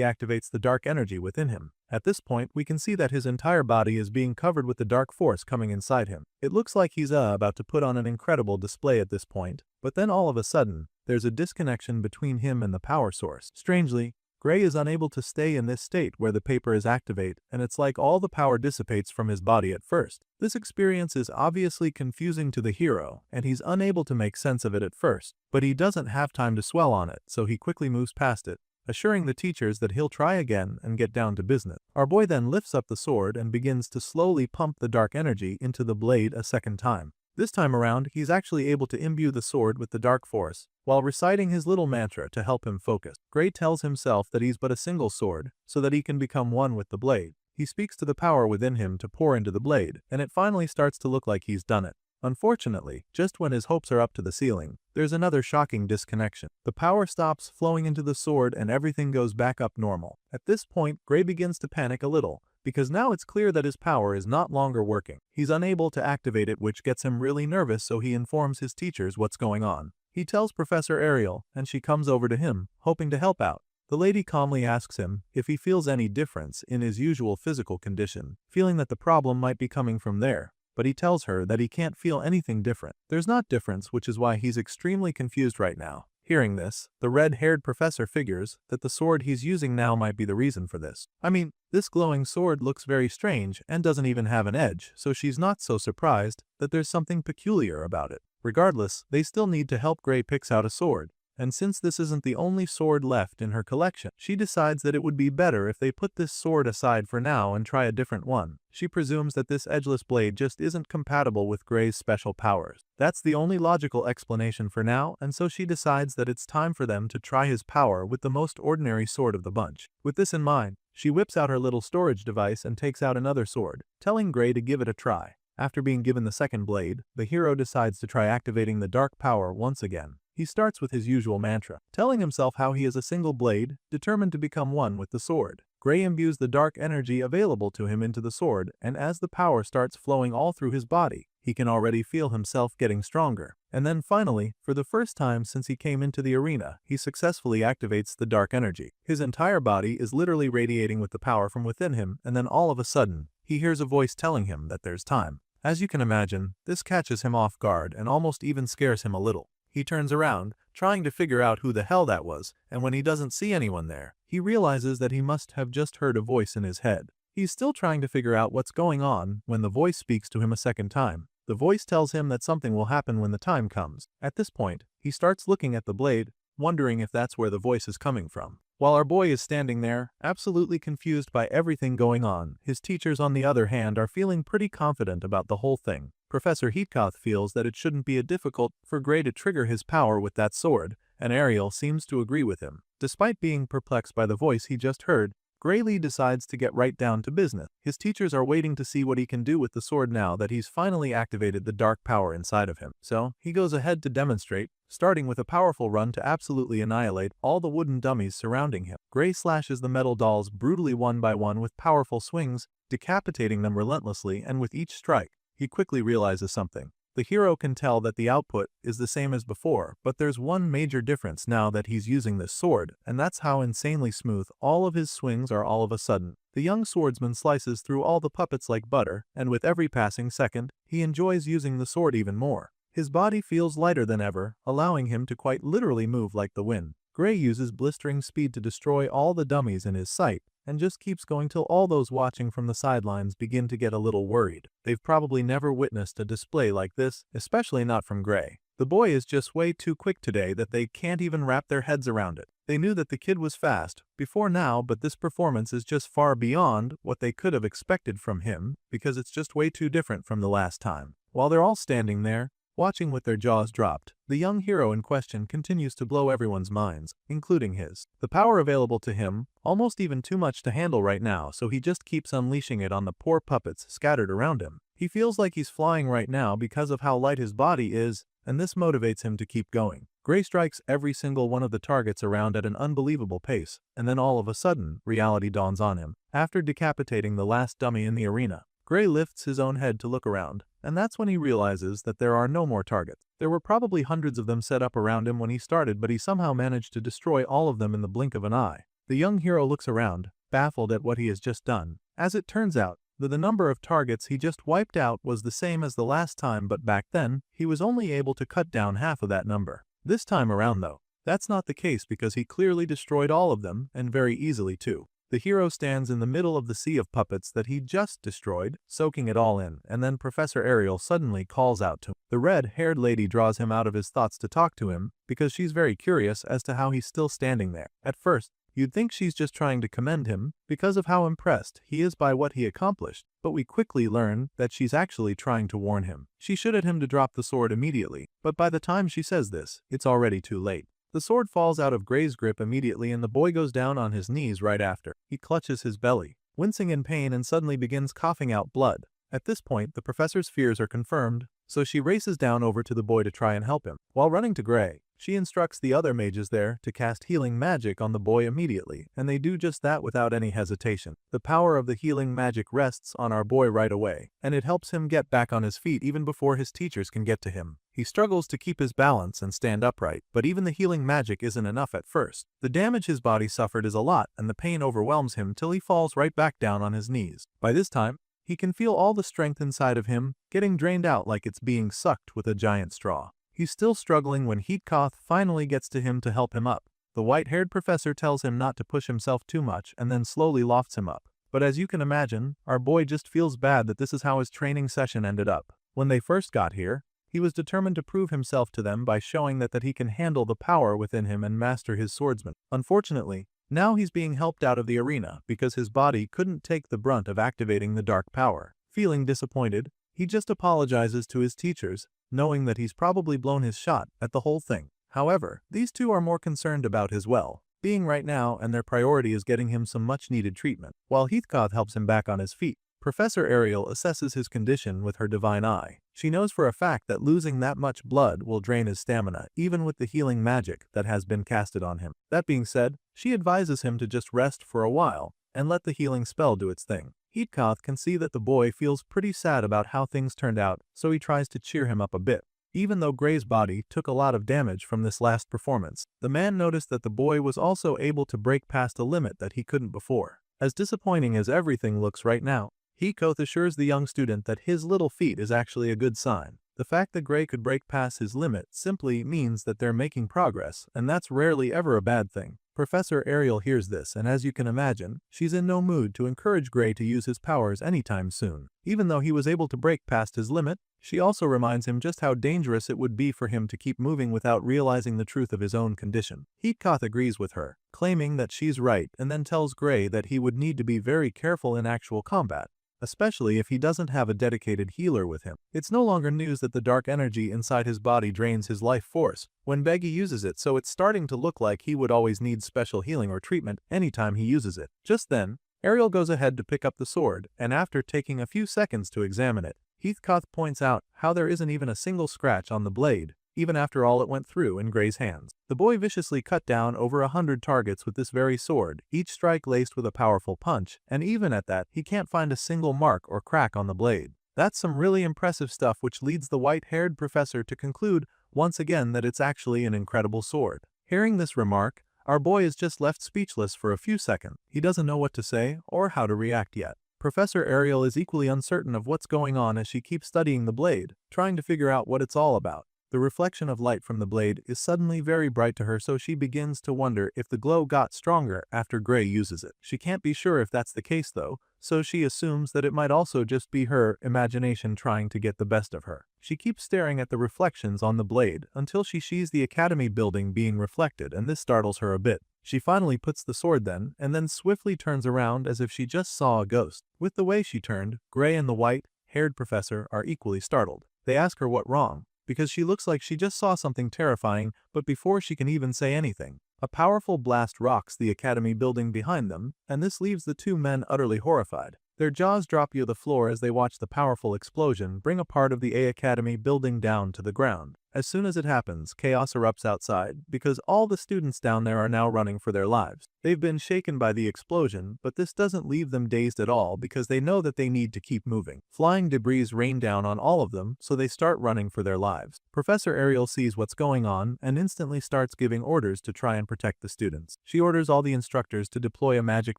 activates the dark energy within him. At this point, we can see that his entire body is being covered with the dark force coming inside him. It looks like he's about to put on an incredible display at this point, but then all of a sudden, there's a disconnection between him and the power source. Strangely, Gray is unable to stay in this state where the paper is activate, and it's like all the power dissipates from his body at first. This experience is obviously confusing to the hero, and he's unable to make sense of it at first, but he doesn't have time to dwell on it, so he quickly moves past it, assuring the teachers that he'll try again and get down to business. Our boy then lifts up the sword and begins to slowly pump the dark energy into the blade a second time. This time around, he's actually able to imbue the sword with the dark force, while reciting his little mantra to help him focus. Gray tells himself that he's but a single sword, so that he can become one with the blade. He speaks to the power within him to pour into the blade, and it finally starts to look like he's done it. Unfortunately, just when his hopes are up to the ceiling, there's another shocking disconnection. The power stops flowing into the sword and everything goes back up normal. At this point, Gray begins to panic a little, because now it's clear that his power is not longer working. He's unable to activate it, which gets him really nervous, so he informs his teachers what's going on. He tells Professor Ariel, and she comes over to him, hoping to help out. The lady calmly asks him if he feels any difference in his usual physical condition, feeling that the problem might be coming from there. But he tells her that he can't feel anything different. There's not difference, which is why he's extremely confused right now. Hearing this, the red-haired professor figures that the sword he's using now might be the reason for this. I mean, this glowing sword looks very strange and doesn't even have an edge, so she's not so surprised that there's something peculiar about it. Regardless, they still need to help Gray picks out a sword. And since this isn't the only sword left in her collection, she decides that it would be better if they put this sword aside for now and try a different one. She presumes that this edgeless blade just isn't compatible with Gray's special powers. That's the only logical explanation for now, and so she decides that it's time for them to try his power with the most ordinary sword of the bunch. With this in mind, she whips out her little storage device and takes out another sword, telling Gray to give it a try. After being given the second blade, the hero decides to try activating the dark power once again. He starts with his usual mantra, telling himself how he is a single blade, determined to become one with the sword. Gray imbues the dark energy available to him into the sword, and as the power starts flowing all through his body, he can already feel himself getting stronger. And then finally, for the first time since he came into the arena, he successfully activates the dark energy. His entire body is literally radiating with the power from within him, and then all of a sudden, he hears a voice telling him that there's time. As you can imagine, this catches him off guard and almost even scares him a little. He turns around, trying to figure out who the hell that was, and when he doesn't see anyone there, he realizes that he must have just heard a voice in his head. He's still trying to figure out what's going on when the voice speaks to him a second time. The voice tells him that something will happen when the time comes. At this point, he starts looking at the blade, wondering if that's where the voice is coming from. While our boy is standing there, absolutely confused by everything going on, his teachers on the other hand are feeling pretty confident about the whole thing. Professor Heatkoth feels that it shouldn't be difficult for Gray to trigger his power with that sword, and Ariel seems to agree with him. Despite being perplexed by the voice he just heard, Gray decides to get right down to business. His teachers are waiting to see what he can do with the sword now that he's finally activated the dark power inside of him. So, he goes ahead to demonstrate, starting with a powerful run to absolutely annihilate all the wooden dummies surrounding him. Gray slashes the metal dolls brutally one by one with powerful swings, decapitating them relentlessly, and with each strike, he quickly realizes something. The hero can tell that the output is the same as before, but there's one major difference now that he's using this sword, and that's how insanely smooth all of his swings are all of a sudden. The young swordsman slices through all the puppets like butter, and with every passing second, he enjoys using the sword even more. His body feels lighter than ever, allowing him to quite literally move like the wind. Gray uses blistering speed to destroy all the dummies in his sight, and just keeps going till all those watching from the sidelines begin to get a little worried. They've probably never witnessed a display like this, especially not from Gray. The boy is just way too quick today that they can't even wrap their heads around it. They knew that the kid was fast before now, but this performance is just far beyond what they could have expected from him, because it's just way too different from the last time. While they're all standing there, watching with their jaws dropped, the young hero in question continues to blow everyone's minds, including his. The power available to him, almost even too much to handle right now, so he just keeps unleashing it on the poor puppets scattered around him. He feels like he's flying right now because of how light his body is, and this motivates him to keep going. Gray strikes every single one of the targets around at an unbelievable pace, and then all of a sudden, reality dawns on him. After decapitating the last dummy in the arena, Gray lifts his own head to look around, and that's when he realizes that there are no more targets. There were probably hundreds of them set up around him when he started, but he somehow managed to destroy all of them in the blink of an eye. The young hero looks around, baffled at what he has just done. As it turns out, the number of targets he just wiped out was the same as the last time, but back then, he was only able to cut down half of that number. This time around though, that's not the case because he clearly destroyed all of them, and very easily too. The hero stands in the middle of the sea of puppets that he just destroyed, soaking it all in, and then Professor Ariel suddenly calls out to him. The red-haired lady draws him out of his thoughts to talk to him, because she's very curious as to how he's still standing there. At first, you'd think she's just trying to commend him, because of how impressed he is by what he accomplished, but we quickly learn that she's actually trying to warn him. She shouted him to drop the sword immediately, but by the time she says this, it's already too late. The sword falls out of Gray's grip immediately and the boy goes down on his knees right after. He clutches his belly, wincing in pain, and suddenly begins coughing out blood. At this point, the professor's fears are confirmed, so she races down over to the boy to try and help him. While running to Gray, she instructs the other mages there to cast healing magic on the boy immediately, and they do just that without any hesitation. The power of the healing magic rests on our boy right away, and it helps him get back on his feet even before his teachers can get to him. He struggles to keep his balance and stand upright, but even the healing magic isn't enough at first. The damage his body suffered is a lot, and the pain overwhelms him till he falls right back down on his knees. By this time, he can feel all the strength inside of him getting drained out like it's being sucked with a giant straw. He's still struggling when Heatkoth finally gets to him to help him up. The white-haired professor tells him not to push himself too much and then slowly lofts him up. But as you can imagine, our boy just feels bad that this is how his training session ended up. When they first got here, he was determined to prove himself to them by showing that he can handle the power within him and master his swordsman. Unfortunately, now he's being helped out of the arena because his body couldn't take the brunt of activating the dark power. Feeling disappointed, he just apologizes to his teachers, knowing that he's probably blown his shot at the whole thing. However, these two are more concerned about his well-being right now, and their priority is getting him some much-needed treatment. While Heathcote helps him back on his feet, Professor Ariel assesses his condition with her divine eye. She knows for a fact that losing that much blood will drain his stamina, even with the healing magic that has been casted on him. That being said, she advises him to just rest for a while and let the healing spell do its thing. Heatkoth can see that the boy feels pretty sad about how things turned out, so he tries to cheer him up a bit. Even though Gray's body took a lot of damage from this last performance, the man noticed that the boy was also able to break past a limit that he couldn't before. As disappointing as everything looks right now, Heatkoth assures the young student that his little feat is actually a good sign. The fact that Gray could break past his limit simply means that they're making progress, and that's rarely ever a bad thing. Professor Ariel hears this, and as you can imagine, she's in no mood to encourage Gray to use his powers anytime soon. Even though he was able to break past his limit, she also reminds him just how dangerous it would be for him to keep moving without realizing the truth of his own condition. Heatkoth agrees with her, claiming that she's right, and then tells Gray that he would need to be very careful in actual combat, especially if he doesn't have a dedicated healer with him. It's no longer news that the dark energy inside his body drains his life force when Beggy uses it, so it's starting to look like he would always need special healing or treatment anytime he uses it. Just then, Ariel goes ahead to pick up the sword, and after taking a few seconds to examine it, Heathcote points out how there isn't even a single scratch on the blade, even after all it went through in Gray's hands. The boy viciously cut down over 100 targets with this very sword, each strike laced with a powerful punch, and even at that, he can't find a single mark or crack on the blade. That's some really impressive stuff, which leads the white-haired professor to conclude once again that it's actually an incredible sword. Hearing this remark, our boy is just left speechless for a few seconds. He doesn't know what to say or how to react yet. Professor Ariel is equally uncertain of what's going on as she keeps studying the blade, trying to figure out what it's all about. The reflection of light from the blade is suddenly very bright to her, so she begins to wonder if the glow got stronger after Gray uses it. She can't be sure if that's the case though, so she assumes that it might also just be her imagination trying to get the best of her. She keeps staring at the reflections on the blade until she sees the academy building being reflected, and this startles her a bit. She finally puts the sword then, and then swiftly turns around as if she just saw a ghost. With the way she turned, Gray and the white-haired professor are equally startled. They ask her what wrong, because she looks like she just saw something terrifying, but before she can even say anything, a powerful blast rocks the academy building behind them, and this leaves the two men utterly horrified. Their jaws drop to the floor as they watch the powerful explosion bring a part of the A Academy building down to the ground. As soon as it happens, chaos erupts outside because all the students down there are now running for their lives. They've been shaken by the explosion, but this doesn't leave them dazed at all because they know that they need to keep moving. Flying debris rain down on all of them, so they start running for their lives. Professor Ariel sees what's going on and instantly starts giving orders to try and protect the students. She orders all the instructors to deploy a magic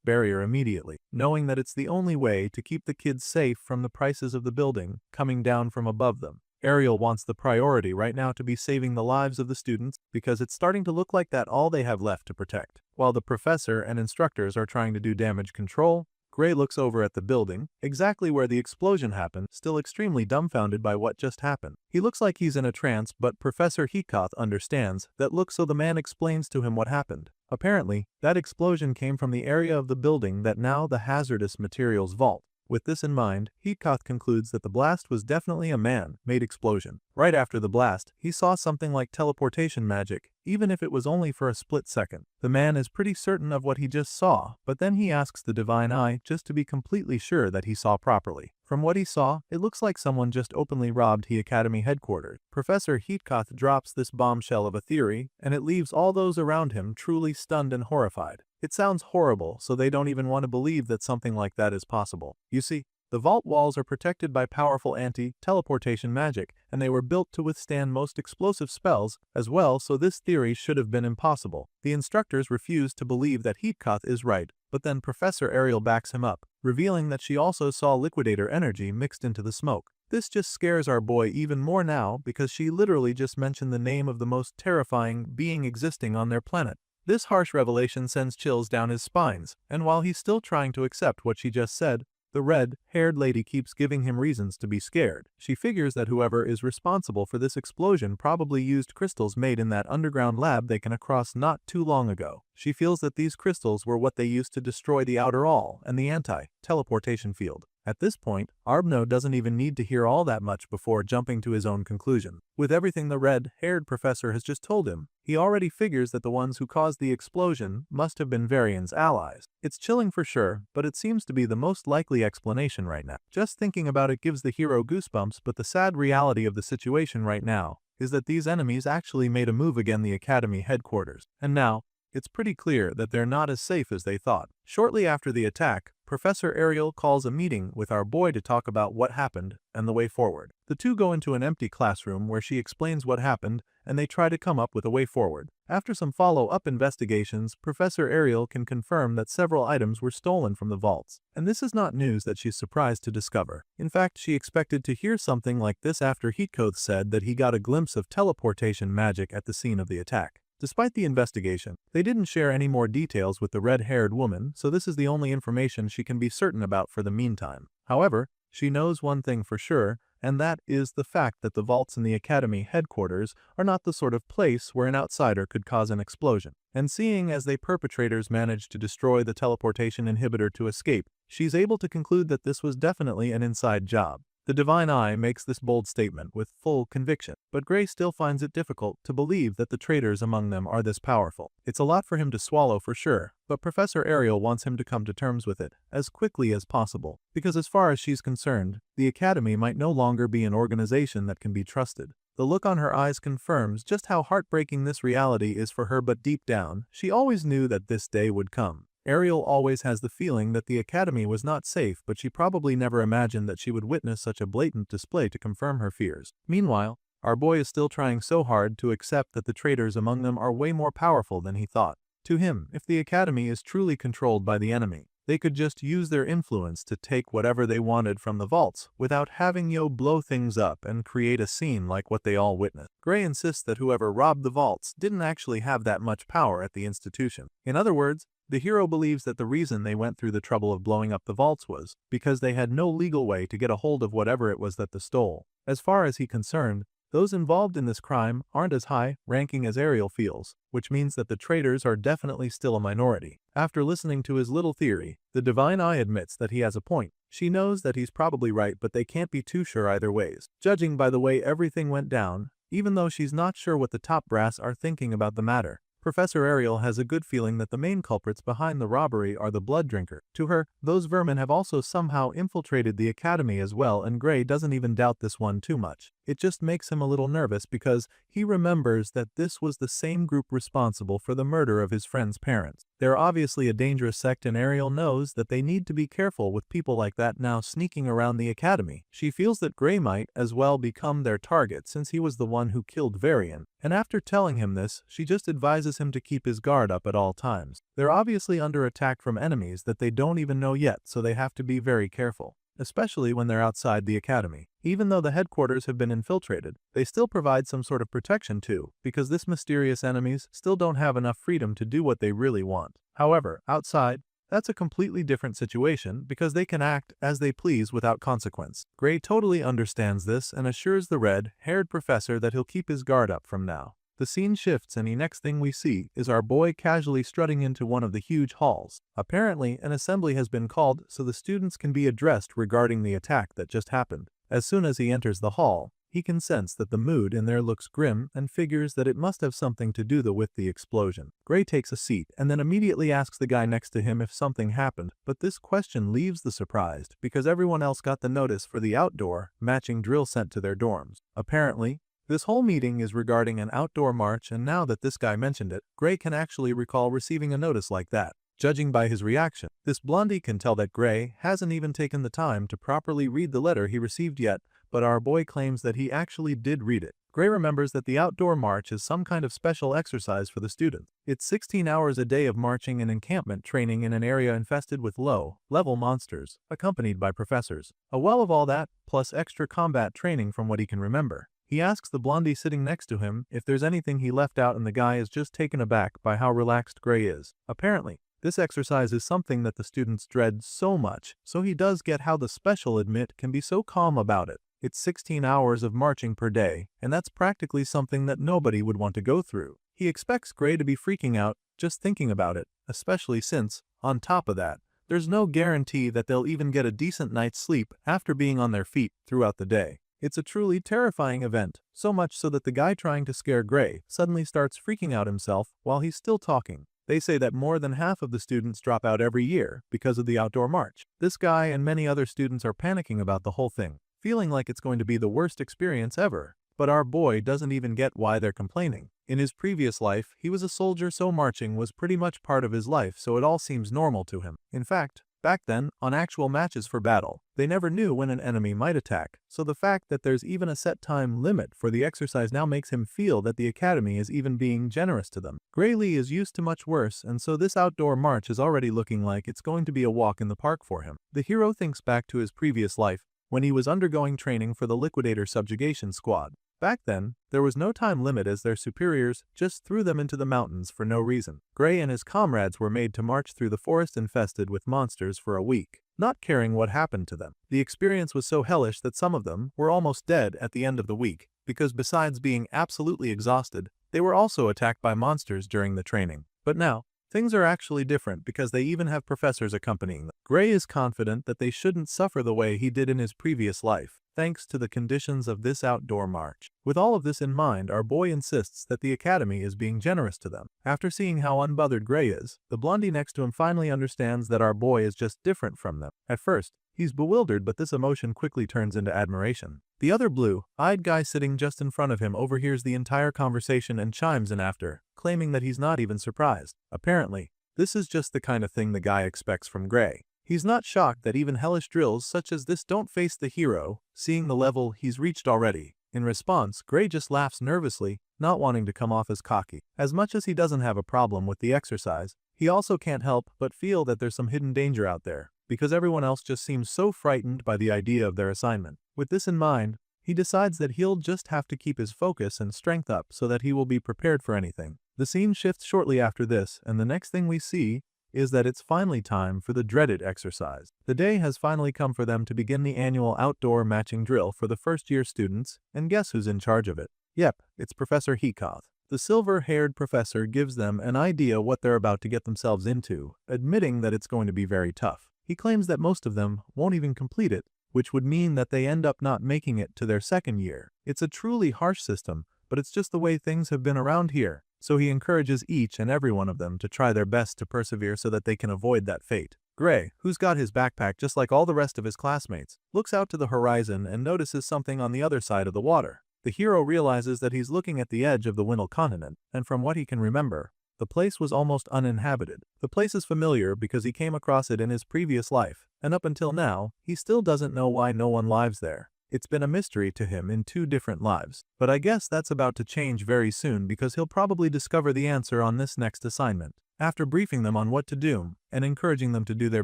barrier immediately, knowing that it's the only way to keep the kids safe from the prices of the building coming down from above them. Ariel wants the priority right now to be saving the lives of the students because it's starting to look like that's all they have left to protect. While the professor and instructors are trying to do damage control, Gray looks over at the building, exactly where the explosion happened, still extremely dumbfounded by what just happened. He looks like he's in a trance, but Professor Heathcote understands that look, so the man explains to him what happened. Apparently, that explosion came from the area of the building that now the hazardous materials vault. With this in mind, Heathcote concludes that the blast was definitely a man-made explosion. Right after the blast, he saw something like teleportation magic, even if it was only for a split second. The man is pretty certain of what he just saw, but then he asks the Divine Eye just to be completely sure that he saw properly. From what he saw, it looks like someone just openly robbed the Academy headquarters. Professor Heathcote drops this bombshell of a theory, and it leaves all those around him truly stunned and horrified. It sounds horrible, so they don't even want to believe that something like that is possible. You see, the vault walls are protected by powerful anti-teleportation magic, and they were built to withstand most explosive spells as well, so this theory should have been impossible. The instructors refuse to believe that Heathcote is right, but then Professor Ariel backs him up, revealing that she also saw liquidator energy mixed into the smoke. This just scares our boy even more now because she literally just mentioned the name of the most terrifying being existing on their planet. This harsh revelation sends chills down his spines, and while he's still trying to accept what she just said, the red-haired lady keeps giving him reasons to be scared. She figures that whoever is responsible for this explosion probably used crystals made in that underground lab they came across not too long ago. She feels that these crystals were what they used to destroy the outer all and the anti-teleportation field. At this point, Arbno doesn't even need to hear all that much before jumping to his own conclusion. With everything the red-haired professor has just told him, he already figures that the ones who caused the explosion must have been Varian's allies. It's chilling for sure, but it seems to be the most likely explanation right now. Just thinking about it gives the hero goosebumps, but the sad reality of the situation right now is that these enemies actually made a move against the Academy headquarters, and now, it's pretty clear that they're not as safe as they thought. Shortly after the attack, Professor Ariel calls a meeting with our boy to talk about what happened and the way forward. The two go into an empty classroom where she explains what happened and they try to come up with a way forward. After some follow-up investigations, Professor Ariel can confirm that several items were stolen from the vaults. And this is not news that she's surprised to discover. In fact, she expected to hear something like this after Heathcote said that he got a glimpse of teleportation magic at the scene of the attack. Despite the investigation, they didn't share any more details with the red-haired woman, so this is the only information she can be certain about for the meantime. However, she knows one thing for sure, and that is the fact that the vaults in the Academy headquarters are not the sort of place where an outsider could cause an explosion. And seeing as the perpetrators managed to destroy the teleportation inhibitor to escape, she's able to conclude that this was definitely an inside job. The Divine Eye makes this bold statement with full conviction, but Gray still finds it difficult to believe that the traitors among them are this powerful. It's a lot for him to swallow for sure, but Professor Ariel wants him to come to terms with it as quickly as possible, because as far as she's concerned, the Academy might no longer be an organization that can be trusted. The look on her eyes confirms just how heartbreaking this reality is for her, but deep down, she always knew that this day would come. Ariel always has the feeling that the Academy was not safe, but she probably never imagined that she would witness such a blatant display to confirm her fears. Meanwhile, our boy is still trying so hard to accept that the traitors among them are way more powerful than he thought. To him, if the Academy is truly controlled by the enemy, they could just use their influence to take whatever they wanted from the vaults without having Yo blow things up and create a scene like what they all witnessed. Gray insists that whoever robbed the vaults didn't actually have that much power at the institution. In other words, the hero believes that the reason they went through the trouble of blowing up the vaults was because they had no legal way to get a hold of whatever it was that they stole. As far as he's concerned, those involved in this crime aren't as high-ranking as Ariel feels, which means that the traitors are definitely still a minority. After listening to his little theory, the Divine Eye admits that he has a point. She knows that he's probably right, but they can't be too sure either ways. Judging by the way everything went down, even though she's not sure what the top brass are thinking about the matter, Professor Ariel has a good feeling that the main culprits behind the robbery are the blood drinker. To her, those vermin have also somehow infiltrated the academy as well, and Gray doesn't even doubt this one too much. It just makes him a little nervous because he remembers that this was the same group responsible for the murder of his friend's parents. They're obviously a dangerous sect, and Ariel knows that they need to be careful with people like that now sneaking around the academy. She feels that Gray might as well become their target since he was the one who killed Varian, and after telling him this, she just advises him to keep his guard up at all times. They're obviously under attack from enemies that they don't even know yet, so they have to be very careful, especially when they're outside the academy. Even though the headquarters have been infiltrated, they still provide some sort of protection too, because this mysterious enemies still don't have enough freedom to do what they really want. However, outside, that's a completely different situation because they can act as they please without consequence. Gray totally understands this and assures the red-haired professor that he'll keep his guard up from now. The scene shifts, and the next thing we see is our boy casually strutting into one of the huge halls. Apparently, an assembly has been called so the students can be addressed regarding the attack that just happened. As soon as he enters the hall, he can sense that the mood in there looks grim and figures that it must have something to do with the explosion. Gray takes a seat and then immediately asks the guy next to him if something happened, but this question leaves the surprised because everyone else got the notice for the outdoor matching drill sent to their dorms. Apparently, this whole meeting is regarding an outdoor march, and now that this guy mentioned it, Gray can actually recall receiving a notice like that. Judging by his reaction, this blondie can tell that Gray hasn't even taken the time to properly read the letter he received yet, but our boy claims that he actually did read it. Gray remembers that the outdoor march is some kind of special exercise for the students. It's 16 hours a day of marching and encampment training in an area infested with low-level monsters, accompanied by professors. A well of all that, plus extra combat training from what he can remember. He asks the blondie sitting next to him if there's anything he left out, and the guy is just taken aback by how relaxed Gray is. Apparently, this exercise is something that the students dread so much, so he does get how the special admit can be so calm about it. It's 16 hours of marching per day, and that's practically something that nobody would want to go through. He expects Gray to be freaking out just thinking about it, especially since, on top of that, there's no guarantee that they'll even get a decent night's sleep after being on their feet throughout the day. It's a truly terrifying event, so much so that the guy trying to scare Gray suddenly starts freaking out himself while he's still talking. They say that more than half of the students drop out every year because of the outdoor march. This guy and many other students are panicking about the whole thing, feeling like it's going to be the worst experience ever. But our boy doesn't even get why they're complaining. In his previous life, he was a soldier, so marching was pretty much part of his life, so it all seems normal to him. In fact, back then, on actual matches for battle, they never knew when an enemy might attack, so the fact that there's even a set time limit for the exercise now makes him feel that the academy is even being generous to them. Gray Lee is used to much worse, and so this outdoor march is already looking like it's going to be a walk in the park for him. The hero thinks back to his previous life, when he was undergoing training for the Liquidator Subjugation Squad. Back then, there was no time limit as their superiors just threw them into the mountains for no reason. Gray and his comrades were made to march through the forest infested with monsters for a week, not caring what happened to them. The experience was so hellish that some of them were almost dead at the end of the week, because besides being absolutely exhausted, they were also attacked by monsters during the training. But now, things are actually different because they even have professors accompanying them. Gray is confident that they shouldn't suffer the way he did in his previous life, thanks to the conditions of this outdoor march. With all of this in mind, our boy insists that the academy is being generous to them. After seeing how unbothered Gray is, the blondie next to him finally understands that our boy is just different from them. At first, he's bewildered, but this emotion quickly turns into admiration. The other blue-eyed guy sitting just in front of him overhears the entire conversation and chimes in after, claiming that he's not even surprised. Apparently, this is just the kind of thing the guy expects from Gray. He's not shocked that even hellish drills such as this don't face the hero, seeing the level he's reached already. In response, Gray just laughs nervously, not wanting to come off as cocky. As much as he doesn't have a problem with the exercise, he also can't help but feel that there's some hidden danger out there, because everyone else just seems so frightened by the idea of their assignment. With this in mind, he decides that he'll just have to keep his focus and strength up so that he will be prepared for anything. The scene shifts shortly after this, and the next thing we see is that it's finally time for the dreaded exercise. The day has finally come for them to begin the annual outdoor matching drill for the first-year students, and guess who's in charge of it? Yep, it's Professor Heacoth. The silver-haired professor gives them an idea what they're about to get themselves into, admitting that it's going to be very tough. He claims that most of them won't even complete it, which would mean that they end up not making it to their second year. It's a truly harsh system, but it's just the way things have been around here, so he encourages each and every one of them to try their best to persevere so that they can avoid that fate. Gray, who's got his backpack just like all the rest of his classmates, looks out to the horizon and notices something on the other side of the water. The hero realizes that he's looking at the edge of the Wintle continent, and from what he can remember, the place was almost uninhabited. The place is familiar because he came across it in his previous life, and up until now, he still doesn't know why no one lives there. It's been a mystery to him in 2 different lives, but I guess that's about to change very soon because he'll probably discover the answer on this next assignment. After briefing them on what to do, and encouraging them to do their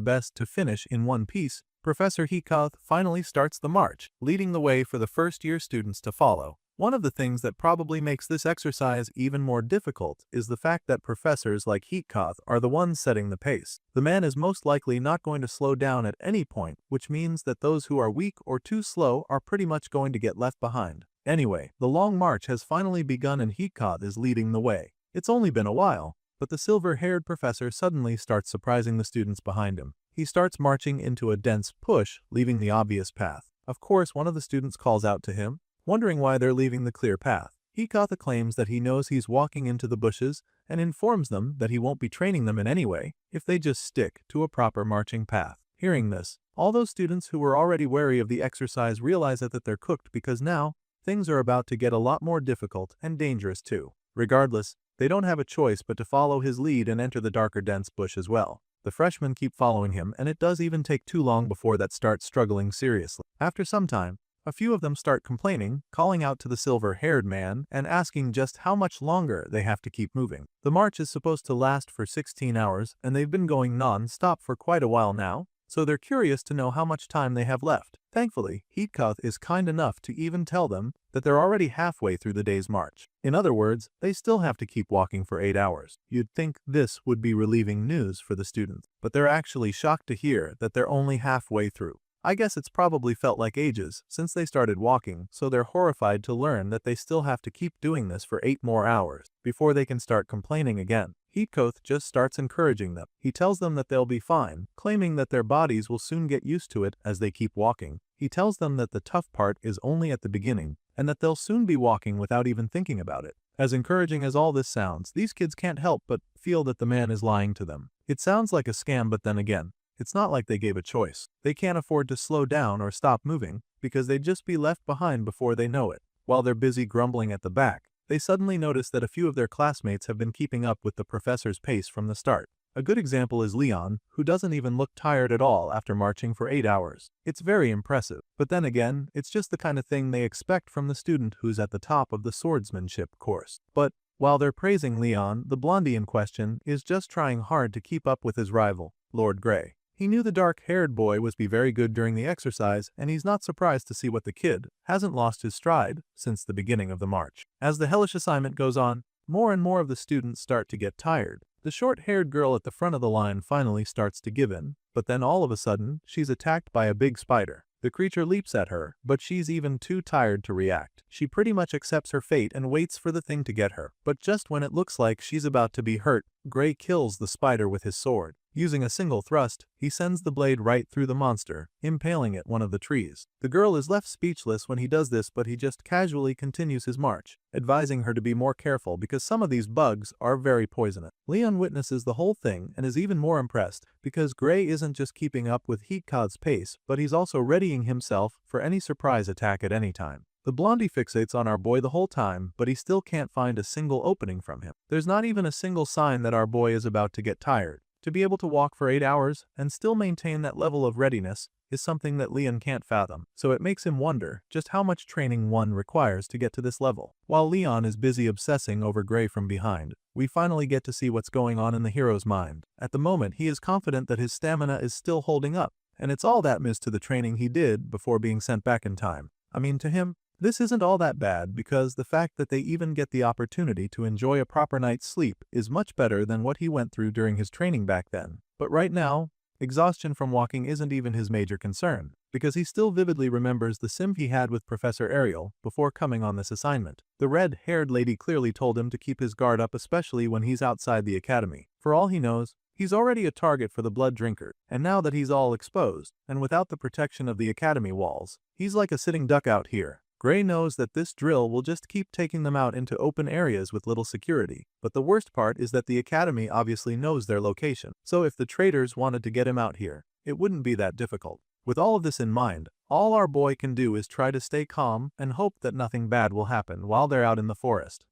best to finish in one piece, Professor Hikath finally starts the march, leading the way for the first-year students to follow. One of the things that probably makes this exercise even more difficult is the fact that professors like Hikath are the ones setting the pace. The man is most likely not going to slow down at any point, which means that those who are weak or too slow are pretty much going to get left behind. Anyway, the long march has finally begun and Hikath is leading the way. It's only been a while, but the silver-haired professor suddenly starts surprising the students behind him. He starts marching into a dense push, leaving the obvious path. Of course, one of the students calls out to him, wondering why they're leaving the clear path. Hikath claims that he knows he's walking into the bushes and informs them that he won't be training them in any way if they just stick to a proper marching path. Hearing this, all those students who were already wary of the exercise realize that they're cooked because now, things are about to get a lot more difficult and dangerous too. Regardless, they don't have a choice but to follow his lead and enter the darker dense bush as well. The freshmen keep following him and it does even take too long before that starts struggling seriously. After some time, a few of them start complaining, calling out to the silver-haired man and asking just how much longer they have to keep moving. The march is supposed to last for 16 hours and they've been going non-stop for quite a while now, so they're curious to know how much time they have left. Thankfully, Hikath is kind enough to even tell them that they're already halfway through the day's march. In other words, they still have to keep walking for 8 hours. You'd think this would be relieving news for the students, but they're actually shocked to hear that they're only halfway through. I guess it's probably felt like ages since they started walking, so they're horrified to learn that they still have to keep doing this for 8 more hours before they can start complaining again. Hikath just starts encouraging them. He tells them that they'll be fine, claiming that their bodies will soon get used to it as they keep walking. He tells them that the tough part is only at the beginning, and that they'll soon be walking without even thinking about it. As encouraging as all this sounds, these kids can't help but feel that the man is lying to them. It sounds like a scam, but then again, it's not like they gave a choice. They can't afford to slow down or stop moving, because they'd just be left behind before they know it. While they're busy grumbling at the back, they suddenly notice that a few of their classmates have been keeping up with the professor's pace from the start. A good example is Leon, who doesn't even look tired at all after marching for 8 hours. It's very impressive. But then again, it's just the kind of thing they expect from the student who's at the top of the swordsmanship course. But while they're praising Leon, the blondie in question is just trying hard to keep up with his rival, Lord Grey. He knew the dark-haired boy was be very good during the exercise, and he's not surprised to see what the kid hasn't lost his stride since the beginning of the march. As the hellish assignment goes on, more and more of the students start to get tired. The short-haired girl at the front of the line finally starts to give in, but then all of a sudden, she's attacked by a big spider. The creature leaps at her, but she's even too tired to react. She pretty much accepts her fate and waits for the thing to get her. But just when it looks like she's about to be hurt, Grey kills the spider with his sword. Using a single thrust, he sends the blade right through the monster, impaling it one of the trees. The girl is left speechless when he does this, but he just casually continues his march, advising her to be more careful because some of these bugs are very poisonous. Leon witnesses the whole thing and is even more impressed because Grey isn't just keeping up with Hikath's pace, but he's also readying himself for any surprise attack at any time. The blondie fixates on our boy the whole time, but he still can't find a single opening from him. There's not even a single sign that our boy is about to get tired. To be able to walk for 8 hours and still maintain that level of readiness is something that Leon can't fathom, so it makes him wonder just how much training one requires to get to this level. While Leon is busy obsessing over Grey from behind, we finally get to see what's going on in the hero's mind. At the moment, he is confident that his stamina is still holding up, and it's all that missed to the training he did before being sent back in time. I mean, to him, this isn't all that bad because the fact that they even get the opportunity to enjoy a proper night's sleep is much better than what he went through during his training back then. But right now, exhaustion from walking isn't even his major concern, because he still vividly remembers the sim he had with Professor Ariel before coming on this assignment. The red-haired lady clearly told him to keep his guard up, especially when he's outside the academy. For all he knows, he's already a target for the blood drinker, and now that he's all exposed, and without the protection of the academy walls, he's like a sitting duck out here. Gray knows that this drill will just keep taking them out into open areas with little security, but the worst part is that the academy obviously knows their location, so if the traitors wanted to get him out here, it wouldn't be that difficult. With all of this in mind, all our boy can do is try to stay calm and hope that nothing bad will happen while they're out in the forest.